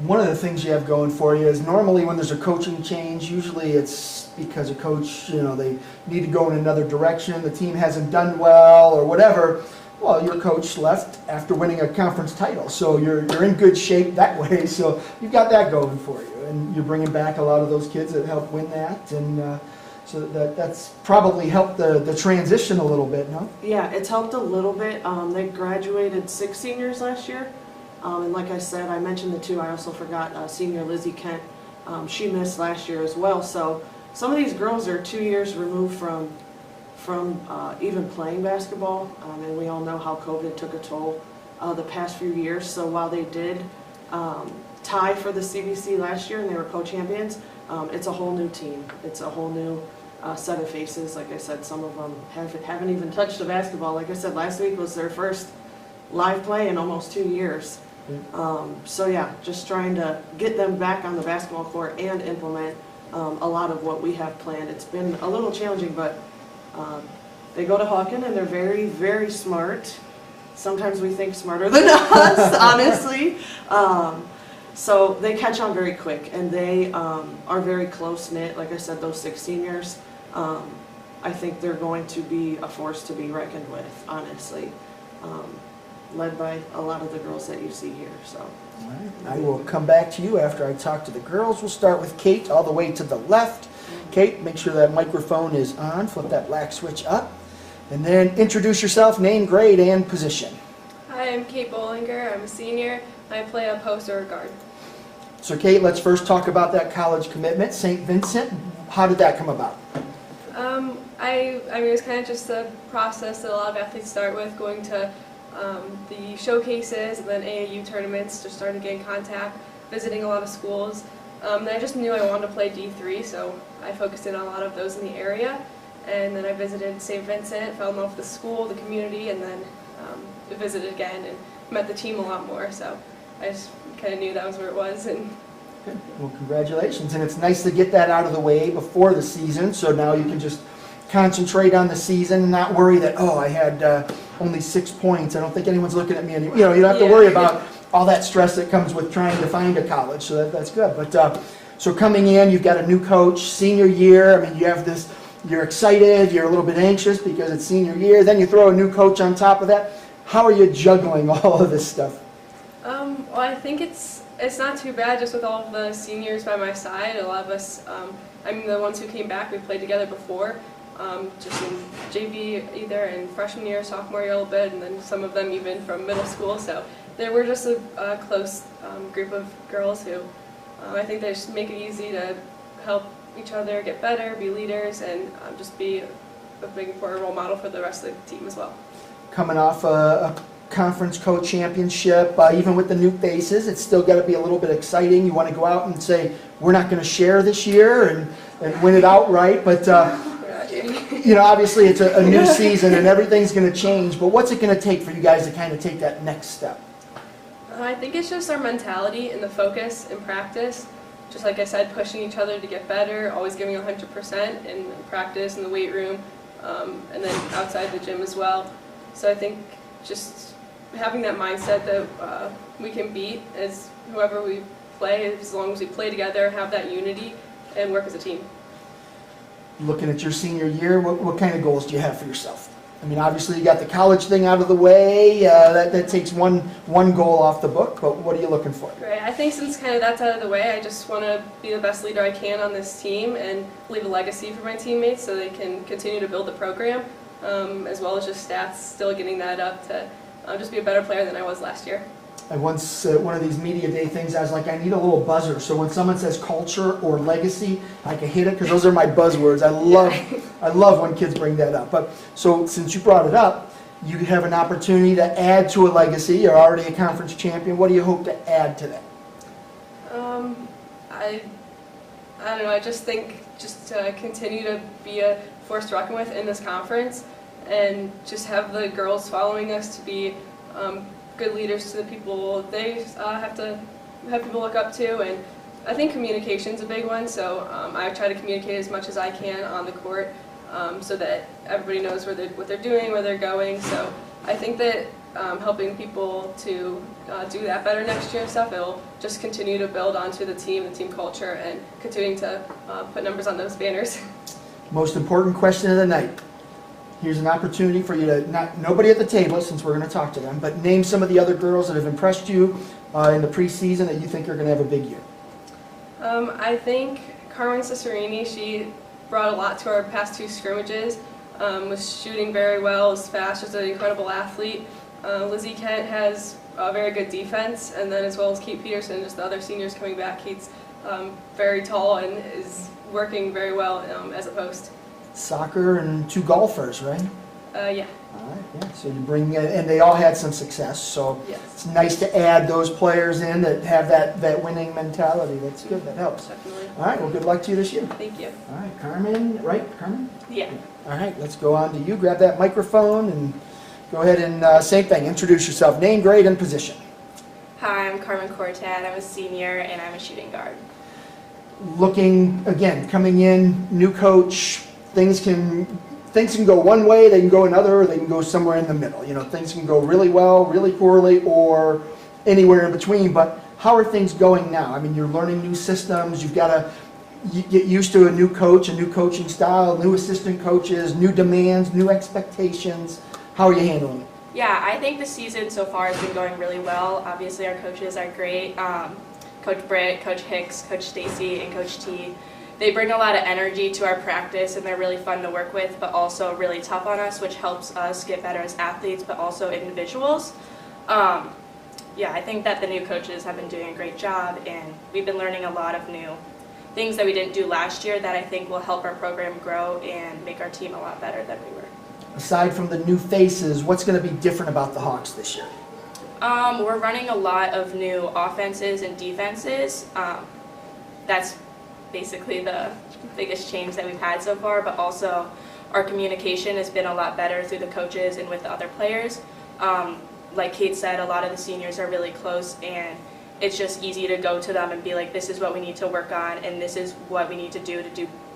[SPEAKER 1] One of the things you have going for you is normally when there's a coaching change, usually it's because a coach, they need to go in another direction, the team hasn't done well or whatever. Well, your coach left after winning a conference title, so you're in good shape that way. So you've got that going for you, and you're bringing back a lot of those kids that helped win that, and so that's probably helped the transition a little bit, no?
[SPEAKER 8] Yeah, it's helped a little bit. They graduated 6 seniors last year, and like I said, I mentioned the two. I also forgot senior Lizzie Kent. She missed last year as well. So some of these girls are 2 years removed from even playing basketball, and we all know how COVID took a toll the past few years. So while they did tie for the CVC last year and they were co-champions, it's a whole new team. It's a whole new set of faces. Like I said, some of them haven't even touched a basketball. Like I said, last week was their first live play in almost 2 years. So yeah, just trying to get them back on the basketball court and implement a lot of what we have planned. It's been a little challenging, but they go to Hawken and they're very, very smart. Sometimes we think smarter than us, honestly. So they catch on very quick, and they are very close-knit. Like I said, those 6 seniors, I think they're going to be a force to be reckoned with, honestly, led by a lot of the girls that you see here. So,
[SPEAKER 1] all right. I will come back to you after I talk to the girls. We'll start with Kate all the way to the left. Kate, make sure that microphone is on. Flip that black switch up. And then introduce yourself, name, grade, and position.
[SPEAKER 6] Hi, I'm Kate Bollinger. I'm a senior. I play on post or guard.
[SPEAKER 1] So Kate, let's first talk about that college commitment, St. Vincent. How did that come about?
[SPEAKER 6] I mean, it was kind of just a process that a lot of athletes start with, going to the showcases and then AAU tournaments, just starting to get in contact, visiting a lot of schools. And I just knew I wanted to play D3, so I focused in on a lot of those in the area. And then I visited St. Vincent, fell in love with the school, the community, and then visited again and met the team a lot more. So I just kind of knew that was where it was. And
[SPEAKER 1] good. Well, congratulations. And it's nice to get that out of the way before the season, so now you can just concentrate on the season and not worry that, oh, I had only 6 points. I don't think anyone's looking at me anymore. You don't have to worry about all that stress that comes with trying to find a college, so that's good. But so coming in, you've got a new coach, senior year. I mean, you have this, you're excited, you're a little bit anxious because it's senior year. Then you throw a new coach on top of that. How are you juggling all of this stuff?
[SPEAKER 6] well, I think it's not too bad just with all of the seniors by my side. A lot of us, I mean, the ones who came back, we played together before. Just in JV either in freshman year, sophomore year a little bit, and then some of them even from middle school. So they were just a close group of girls who I think they just make it easy to help each other get better, be leaders, and just be a big important role model for the rest of the team as well.
[SPEAKER 1] Coming off a conference co-championship, even with the new faces, it's still got to be a little bit exciting. You want to go out and say, we're not going to share this year and win it outright, but you know, obviously it's a new season and everything's going to change, but what's it going to take for you guys to kind of take that next step?
[SPEAKER 6] I think it's just our mentality and the focus in practice. Just like I said, pushing each other to get better, always giving 100% in practice, in the weight room, and then outside the gym as well. So I think just having that mindset that we can beat as whoever we
[SPEAKER 4] play as long as we play together, have that unity, and work as a team.
[SPEAKER 1] Looking at your senior year, what kind of goals do you have for yourself? I mean, obviously you got the college thing out of the way. That takes one goal off the book. But what are you looking for?
[SPEAKER 4] Right. I think since kind of that's out of the way, I just want to be the best leader I can on this team and leave a legacy for my teammates so they can continue to build the program, as well as just stats, still getting that up to just be a better player than I was last year.
[SPEAKER 1] I once, one of these media day things, I was like, I need a little buzzer. So when someone says culture or legacy, I can hit it because those are my buzzwords. I love when kids bring that up. But so since you brought it up, you have an opportunity to add to a legacy. You're already a conference champion. What do you hope to add to that?
[SPEAKER 4] I don't know. I just think just to continue to be a force to reckon with in this conference, and just have the girls following us to be good leaders to the people they have people look up to. And I think communication's a big one, so I try to communicate as much as I can on the court so that everybody knows what they're doing, where they're going. So I think that helping people to do that better next year and stuff, it'll just continue to build onto the team culture, and continuing to put numbers on those banners.
[SPEAKER 1] Most important question of the night. Here's an opportunity for you to, nobody at the table since we're going to talk to them, but name some of the other girls that have impressed you in the preseason that you think are going to have a big year.
[SPEAKER 4] I think Carmen Cicerini, she brought a lot to our past two scrimmages, was shooting very well, was fast, was an incredible athlete. Lizzie Kent has a very good defense, and then as well as Kate Peterson, just the other seniors coming back. Kate's very tall and is working very well as a post.
[SPEAKER 1] Soccer and two golfers, right?
[SPEAKER 4] Yeah.
[SPEAKER 1] All right, yeah. So you bring, and they all had some success, so
[SPEAKER 4] yes.
[SPEAKER 1] It's nice to add those players in that have that winning mentality. That's good, that helps.
[SPEAKER 4] Definitely.
[SPEAKER 1] All right, well, good luck to you this year.
[SPEAKER 4] Thank you.
[SPEAKER 1] All right, Carmen, right, Carmen?
[SPEAKER 4] Yeah.
[SPEAKER 1] All right, let's go on to you. Grab that microphone and go ahead and same thing, introduce yourself, name, grade, and position.
[SPEAKER 11] Hi, I'm Carmen Cortad. I'm a senior and I'm a shooting guard.
[SPEAKER 1] Looking, again, coming in, new coach, things can go one way, they can go another, or they can go somewhere in the middle. You know, things can go really well, really poorly, or anywhere in between. But how are things going now? I mean, you're learning new systems, you've got to get used to a new coach, a new coaching style, new assistant coaches, new demands, new expectations. How are you handling it?
[SPEAKER 11] Yeah, I think the season so far has been going really well. Obviously, our coaches are great. Coach Britt, Coach Hicks, Coach Stacy, and Coach T. They bring a lot of energy to our practice, and they're really fun to work with, but also really tough on us, which helps us get better as athletes, but also individuals. Yeah, I think that the new coaches have been doing a great job, and we've been learning a lot of new things that we didn't do last year that I think will help our program grow and make our team a lot better than we were.
[SPEAKER 1] Aside from the new faces, what's going to be different about the Hawks this year?
[SPEAKER 11] We're running a lot of new offenses and defenses. That's basically the biggest change that we've had so far, but also our communication has been a lot better through the coaches and with the other players. Like Kate said, a lot of the seniors are really close, and it's just easy to go to them and be like, this is what we need to work on, and this is what we need to do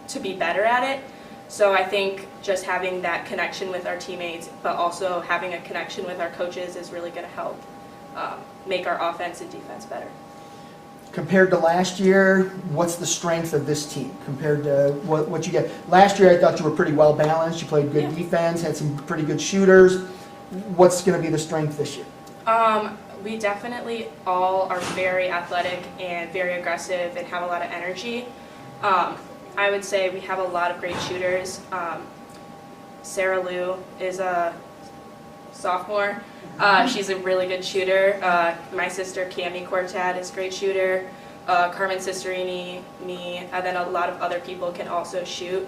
[SPEAKER 11] to be better at it. So I think just having that connection with our teammates, but also having a connection with our coaches is really going to help make our offense and defense better.
[SPEAKER 1] Compared to last year, what's the strength of this team compared to what you get? Last year, I thought you were pretty well balanced. You played good defense, had some pretty good shooters. What's going to be the strength this year?
[SPEAKER 11] We definitely all are very athletic and very aggressive and have a lot of energy. I would say we have a lot of great shooters. Sarah Lou is a sophomore. She's a really good shooter. My sister Cami Cortad is a great shooter. Carmen Cicerini, me, and then a lot of other people can also shoot.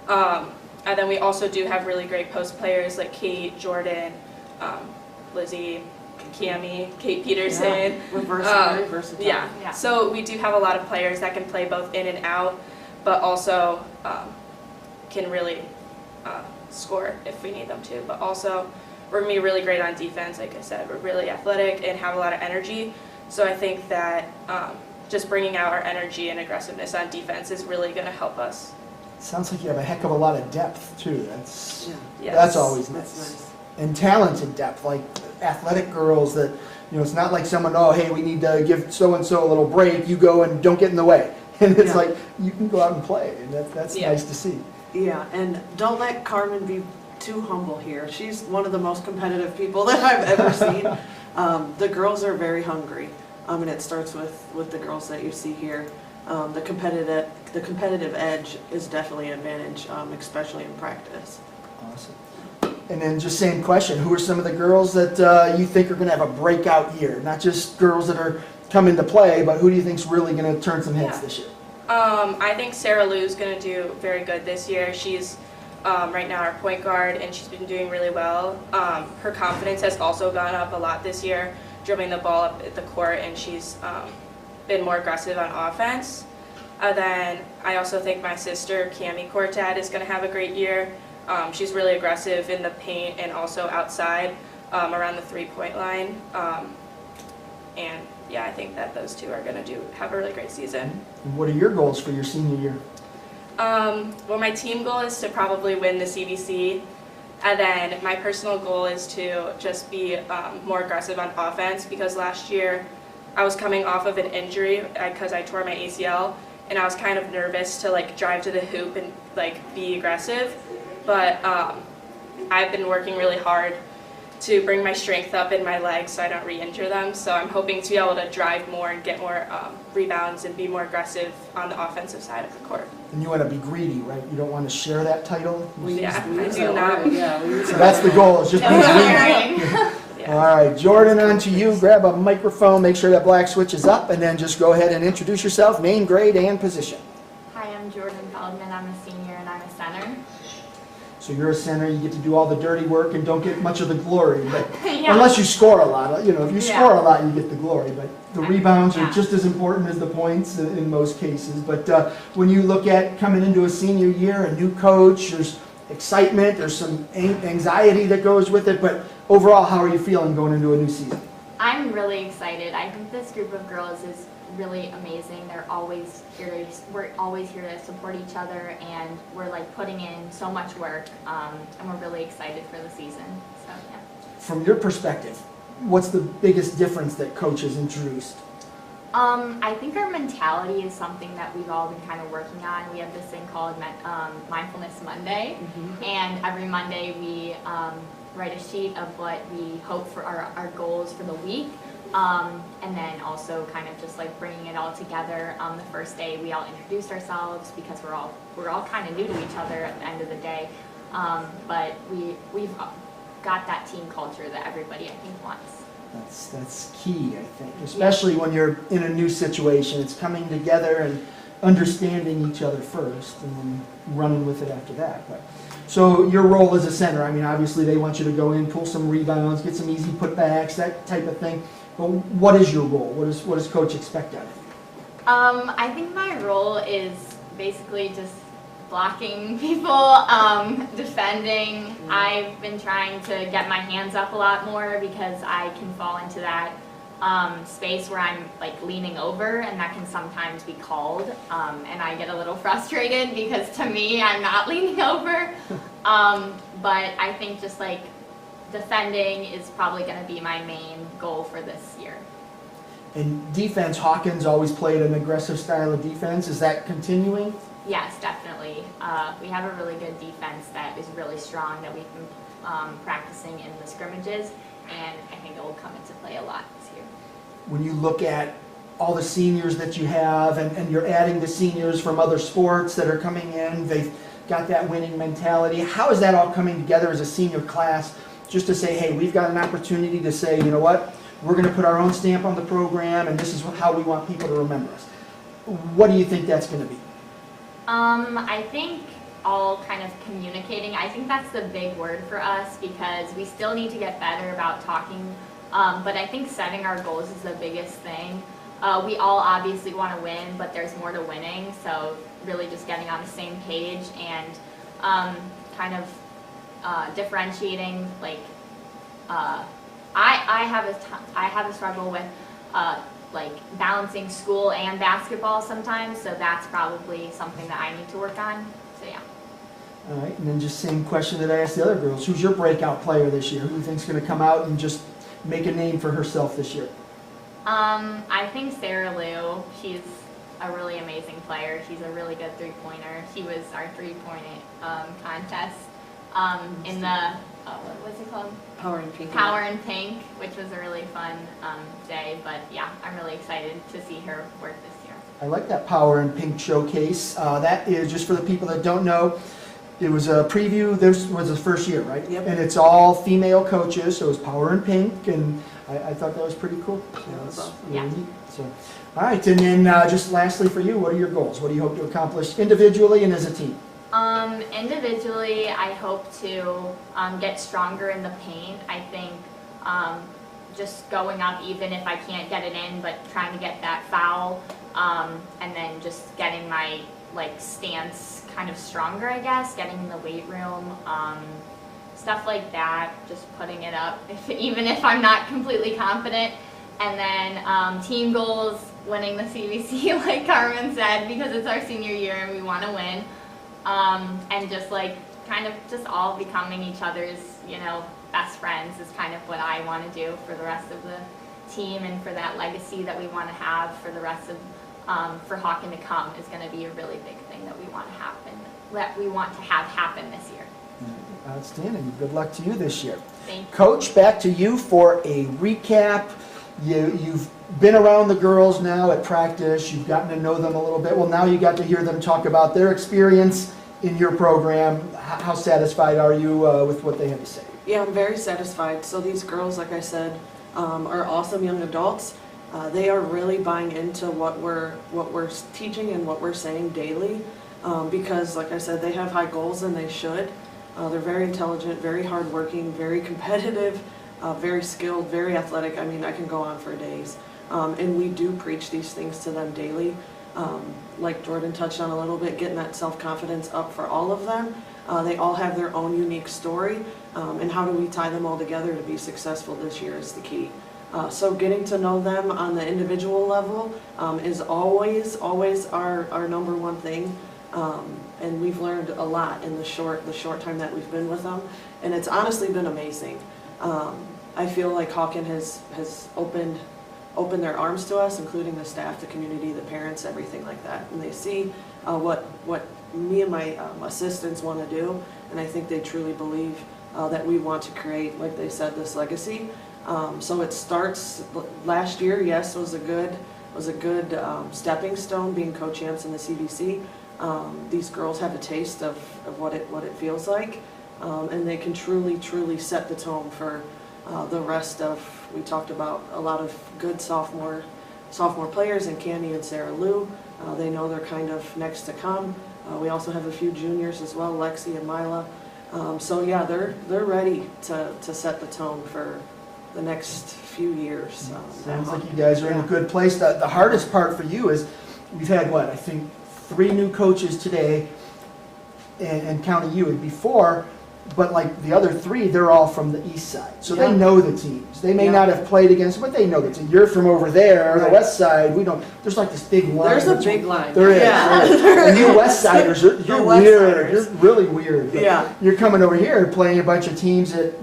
[SPEAKER 11] And then we also do have really great post players like Kate, Jordan, Lizzie, Cami, Kate Peterson.
[SPEAKER 8] Very versatile.
[SPEAKER 11] Yeah. So we do have a lot of players that can play both in and out, but also can really score if we need them to. But also, we're going to be really great on defense. Like I said, we're really athletic and have a lot of energy. So I think that just bringing out our energy and aggressiveness on defense is really going to help us.
[SPEAKER 1] Sounds like you have a heck of a lot of depth too. That's
[SPEAKER 11] Yes.
[SPEAKER 1] that's always nice.
[SPEAKER 8] That's nice.
[SPEAKER 1] And talented depth. Like athletic girls that, you know, it's not like someone, oh, hey, we need to give so-and-so a little break, you go and don't get in the way. And it's
[SPEAKER 8] Yeah.
[SPEAKER 1] like, you can go out and play, and that's
[SPEAKER 4] Yeah.
[SPEAKER 1] nice to see.
[SPEAKER 8] Yeah, and don't let Carmen be too humble here. She's one of the most competitive people that I've ever seen. The girls are very hungry, and it starts with the girls that you see here. The competitive edge is definitely an advantage, especially in practice.
[SPEAKER 1] Awesome. And then just same question, who are some of the girls that you think are going to have a breakout year? Not just girls that are coming to play, but who do you think's really going to turn some heads this year?
[SPEAKER 11] I think Sarah Lou's going to do very good this year. She's right now our point guard, and she's been doing really well. Her confidence has also gone up a lot this year, dribbling the ball up at the court, and she's been more aggressive on offense. Then I also think my sister, Cami Cortad, is going to have a great year. She's really aggressive in the paint and also outside around the three-point line. And yeah, I think that those two are going to have a really great season.
[SPEAKER 1] And what are your goals for your senior year?
[SPEAKER 11] Well, my team goal is to probably win the CVC. And then my personal goal is to just be more aggressive on offense, because last year I was coming off of an injury because I tore my ACL, and I was kind of nervous to like drive to the hoop and like be aggressive. But I've been working really hard to bring my strength up in my legs so I don't re-injure them. So I'm hoping to be able to drive more and get more rebounds and be more aggressive on the offensive side of the court.
[SPEAKER 1] And you want to be greedy, right? You don't want to share that title?
[SPEAKER 11] Yeah, I do not.
[SPEAKER 1] So that's the goal, is just be greedy. All right, Jordan, on to you. Grab a microphone, make sure that black switch is up, and then just go ahead and introduce yourself, name, grade, and position.
[SPEAKER 10] Hi, I'm Jordan Feldman. I'm a senior and I'm a center.
[SPEAKER 1] So you're a center, you get to do all the dirty work and don't get much of the glory, but
[SPEAKER 10] Yeah.
[SPEAKER 1] unless you score a lot. You know, if you
[SPEAKER 10] Yeah.
[SPEAKER 1] score a lot, you get the glory, but the rebounds are
[SPEAKER 10] Yeah.
[SPEAKER 1] just as important as the points in most cases. But when you look at coming into a senior year, a new coach, there's excitement, there's some anxiety that goes with it, but overall, how are you feeling going into a new season?
[SPEAKER 10] I'm really excited. I think this group of girls is really amazing. We're always here to support each other, and we're like putting in so much work, and we're really excited for the season. So yeah.
[SPEAKER 1] From your perspective, what's the biggest difference that coach has introduced?
[SPEAKER 10] I think our mentality is something that we've all been kind of working on. We have this thing called Mindfulness Monday, and every Monday we write a sheet of what we hope for our goals for the week, and then also kind of just like bringing it all together. The first day we all introduced ourselves because we're all kind of new to each other at the end of the day, but we've got that team culture that everybody I think wants.
[SPEAKER 1] That's key, I think, especially when you're in a new situation. It's coming together and understanding each other first, and then running with it after that. But so your role as a center, I mean, obviously they want you to go in, pull some rebounds, get some easy putbacks, that type of thing. But what is your role? What does coach expect out of you?
[SPEAKER 10] I think my role is basically just blocking people, defending. I've been trying to get my hands up a lot more because I can fall into that space where I'm like leaning over, and that can sometimes be called, and I get a little frustrated because to me I'm not leaning over, but I think just like defending is probably going to be my main goal for this year.
[SPEAKER 1] In defense, Hawken's always played an aggressive style of defense. Is that continuing?
[SPEAKER 10] Yes, definitely. We have a really good defense that is really strong that we've been practicing in the scrimmages, and I think it will come into play a lot this year.
[SPEAKER 1] When you look at all the seniors that you have, and you're adding the seniors from other sports that are coming in, they've got that winning mentality. How is that all coming together as a senior class, just to say, hey, we've got an opportunity to say, you know what, we're going to put our own stamp on the program, and this is how we want people to remember us. What do you think that's going to be?
[SPEAKER 10] I think all kind of communicating. I think that's the big word for us because we still need to get better about talking, but I think setting our goals is the biggest thing. We all obviously want to win, but there's more to winning, so really just getting on the same page and kind of differentiating, like I have a struggle with like balancing school and basketball sometimes, so that's probably something that I need to work on. So yeah.
[SPEAKER 1] All right, and then just same question that I asked the other girls. Who's your breakout player this year? Who do you think's going to come out and just make a name for herself this year?
[SPEAKER 10] I think Sarah Lou, she's a really amazing player. She's a really good three-pointer. She was our three-point contest in the, what's it called?
[SPEAKER 8] Power in Pink.
[SPEAKER 10] Power in Pink, which was a really fun day. But yeah, I'm really excited to see her work this year.
[SPEAKER 1] I like that Power in Pink showcase. That is, just for the people that don't know, it was a preview. This was the first year, right?
[SPEAKER 8] Yep.
[SPEAKER 1] And it's all female coaches, so it was Power in Pink, and I thought that was pretty cool. So that's really
[SPEAKER 10] Yeah.
[SPEAKER 1] neat. So, all right, and then just lastly for you, what are your goals? What do you hope to accomplish individually and as a team?
[SPEAKER 10] Individually, I hope to get stronger in the paint. I think just going up, even if I can't get it in, but trying to get that foul, and then just getting my stance kind of stronger, I guess, getting in the weight room, stuff like that, just putting it up, even if I'm not completely confident. And then team goals, winning the CVC, like Carmen said, because it's our senior year and we want to win. And just kind of just all becoming each other's, best friends is kind of what I want to do for the rest of the team, and for that legacy that we want to have for the rest of, for Hawken to come is going to be a really big thing that we want to have happen this year.
[SPEAKER 1] Outstanding. Good luck to you this year.
[SPEAKER 10] Thank you.
[SPEAKER 1] Coach, back to you for a recap. You've been around the girls now at practice. You've gotten to know them a little bit. Well, now you got to hear them talk about their experience in your program. How satisfied are you with what they have to say?
[SPEAKER 8] Yeah, I'm very satisfied. So these girls, like I said, are awesome young adults. They are really buying into what we're teaching and what we're saying daily, because, like I said, they have high goals, and they should. They're very intelligent, very hardworking, very competitive, very skilled, very athletic. I mean, I can go on for days. And we do preach these things to them daily. Like Jordan touched on a little bit, getting that self-confidence up for all of them. They all have their own unique story, and how do we tie them all together to be successful this year is the key. So getting to know them on the individual level is always our number one thing. And we've learned a lot in the short time that we've been with them, and it's honestly been amazing. I feel like Hawken has opened their arms to us, including the staff, the community, the parents, everything like that. And they see what me and my assistants want to do, and I think they truly believe that we want to create, like they said, this legacy. So it starts last year. Yes, was a good stepping stone, being co-champs in the CVC. These girls have a taste of what it feels like, and they can truly set the tone for the rest of. We talked about a lot of good sophomore players in Candy and Sarah Lou. They know they're kind of next to come. We also have a few juniors as well, Lexi and Mila. So yeah, they're ready to set the tone for the next few years.
[SPEAKER 1] Sounds like you guys are in a good place. The hardest part for you is we've had, I think 3 new coaches today, and counting you, and before, but the other 3, they're all from the east side. So they know the teams. They may not have played against, but they know the team. You're from over there, the west side. We don't, there's this big line.
[SPEAKER 8] There's a big line.
[SPEAKER 1] There is.
[SPEAKER 8] Yeah.
[SPEAKER 1] And you west siders, you're weird. You're really weird.
[SPEAKER 8] Yeah.
[SPEAKER 1] You're coming over here playing a bunch of teams that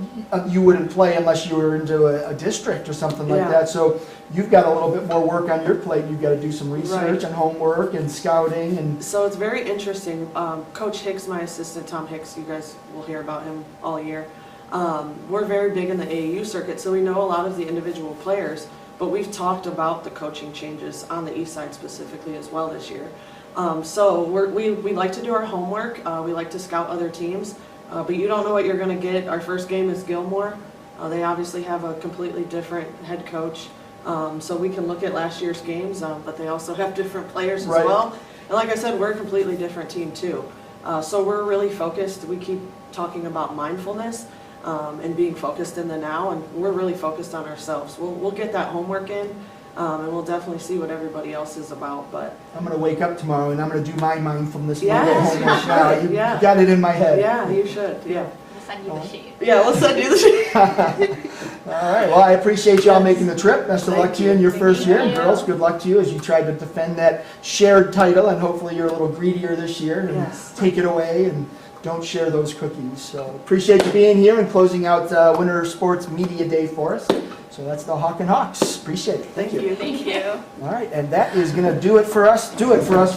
[SPEAKER 1] you wouldn't play unless you were into a district or something like that. So you've got a little bit more work on your plate. You've got to do some research and homework and scouting. And
[SPEAKER 8] so it's very interesting. Coach Hicks, my assistant, Tom Hicks, you guys will hear about him all year. We're very big in the AAU circuit, so we know a lot of the individual players, but we've talked about the coaching changes on the east side specifically as well this year. So we like to do our homework. We like to scout other teams, but you don't know what you're going to get. Our first game is Gilmore. They obviously have a completely different head coach. So we can look at last year's games, but they also have different players as well. And like I said, we're a completely different team too. So we're really focused. We keep talking about mindfulness and being focused in the now, and we're really focused on ourselves. We'll get that homework in, and we'll definitely see what everybody else is about. But
[SPEAKER 1] I'm going to wake up tomorrow and I'm going to do my mindfulness.
[SPEAKER 8] Yes, you should.
[SPEAKER 1] You got it in my head.
[SPEAKER 8] Yeah, you should. Yeah.
[SPEAKER 10] We'll send you the sheet.
[SPEAKER 8] Yeah, we'll send you the sheet.
[SPEAKER 1] All right. Well, I appreciate y'all making the trip. Best of luck to you in your first year. And girls, good luck to you as you try to defend that shared title. And hopefully you're a little greedier this year and take it away and don't share those cookies. So appreciate you being here and closing out Winter Sports Media Day for us. So that's the Hawken Hawks. Appreciate it. Thank you.
[SPEAKER 11] Thank you.
[SPEAKER 1] All right, and that is going to do it for us,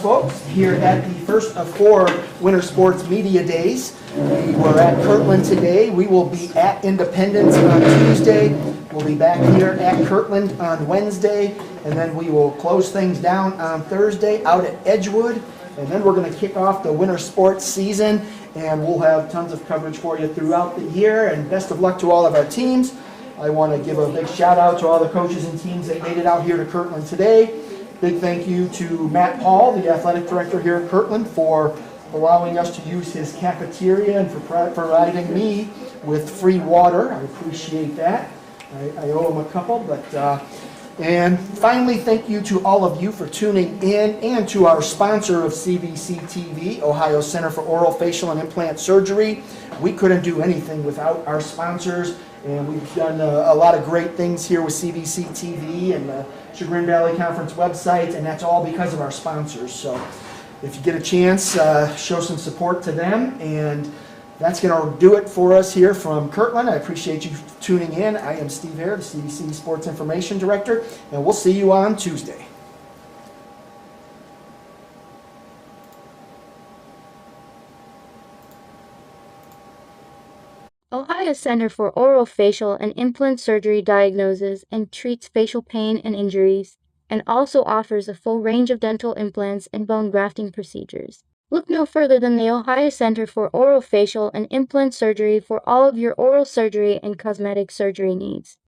[SPEAKER 1] folks, here at the first of 4 Winter Sports Media Days. We were at Kirtland today. We will be at Independence on Tuesday. We'll be back here at Kirtland on Wednesday, and then we will close things down on Thursday out at Edgewood, and then we're going to kick off the winter sports season, and we'll have tons of coverage for you throughout the year, and best of luck to all of our teams. I want to give a big shout out to all the coaches and teams that made it out here to Kirtland today. Big thank you to Matt Paul, the athletic director here at Kirtland, for allowing us to use his cafeteria and for providing me with free water. I appreciate that. I owe him a couple, but and finally, thank you to all of you for tuning in, and to our sponsor of CVC TV, Ohio Center for Oral, Facial, and Implant Surgery. We couldn't do anything without our sponsors, and we've done a lot of great things here with CVC TV and the Chagrin Valley Conference website, and that's all because of our sponsors. So if you get a chance, show some support to them, and that's going to do it for us here from Kirtland. I appreciate you tuning in. I am Steve Hare, the CVC Sports Information Director, and we'll see you on Tuesday.
[SPEAKER 16] Ohio Center for Oral, Facial, and Implant Surgery diagnoses and treats facial pain and injuries, and also offers a full range of dental implants and bone grafting procedures. Look no further than the Ohio Center for Oral, Facial, and Implant Surgery for all of your oral surgery and cosmetic surgery needs.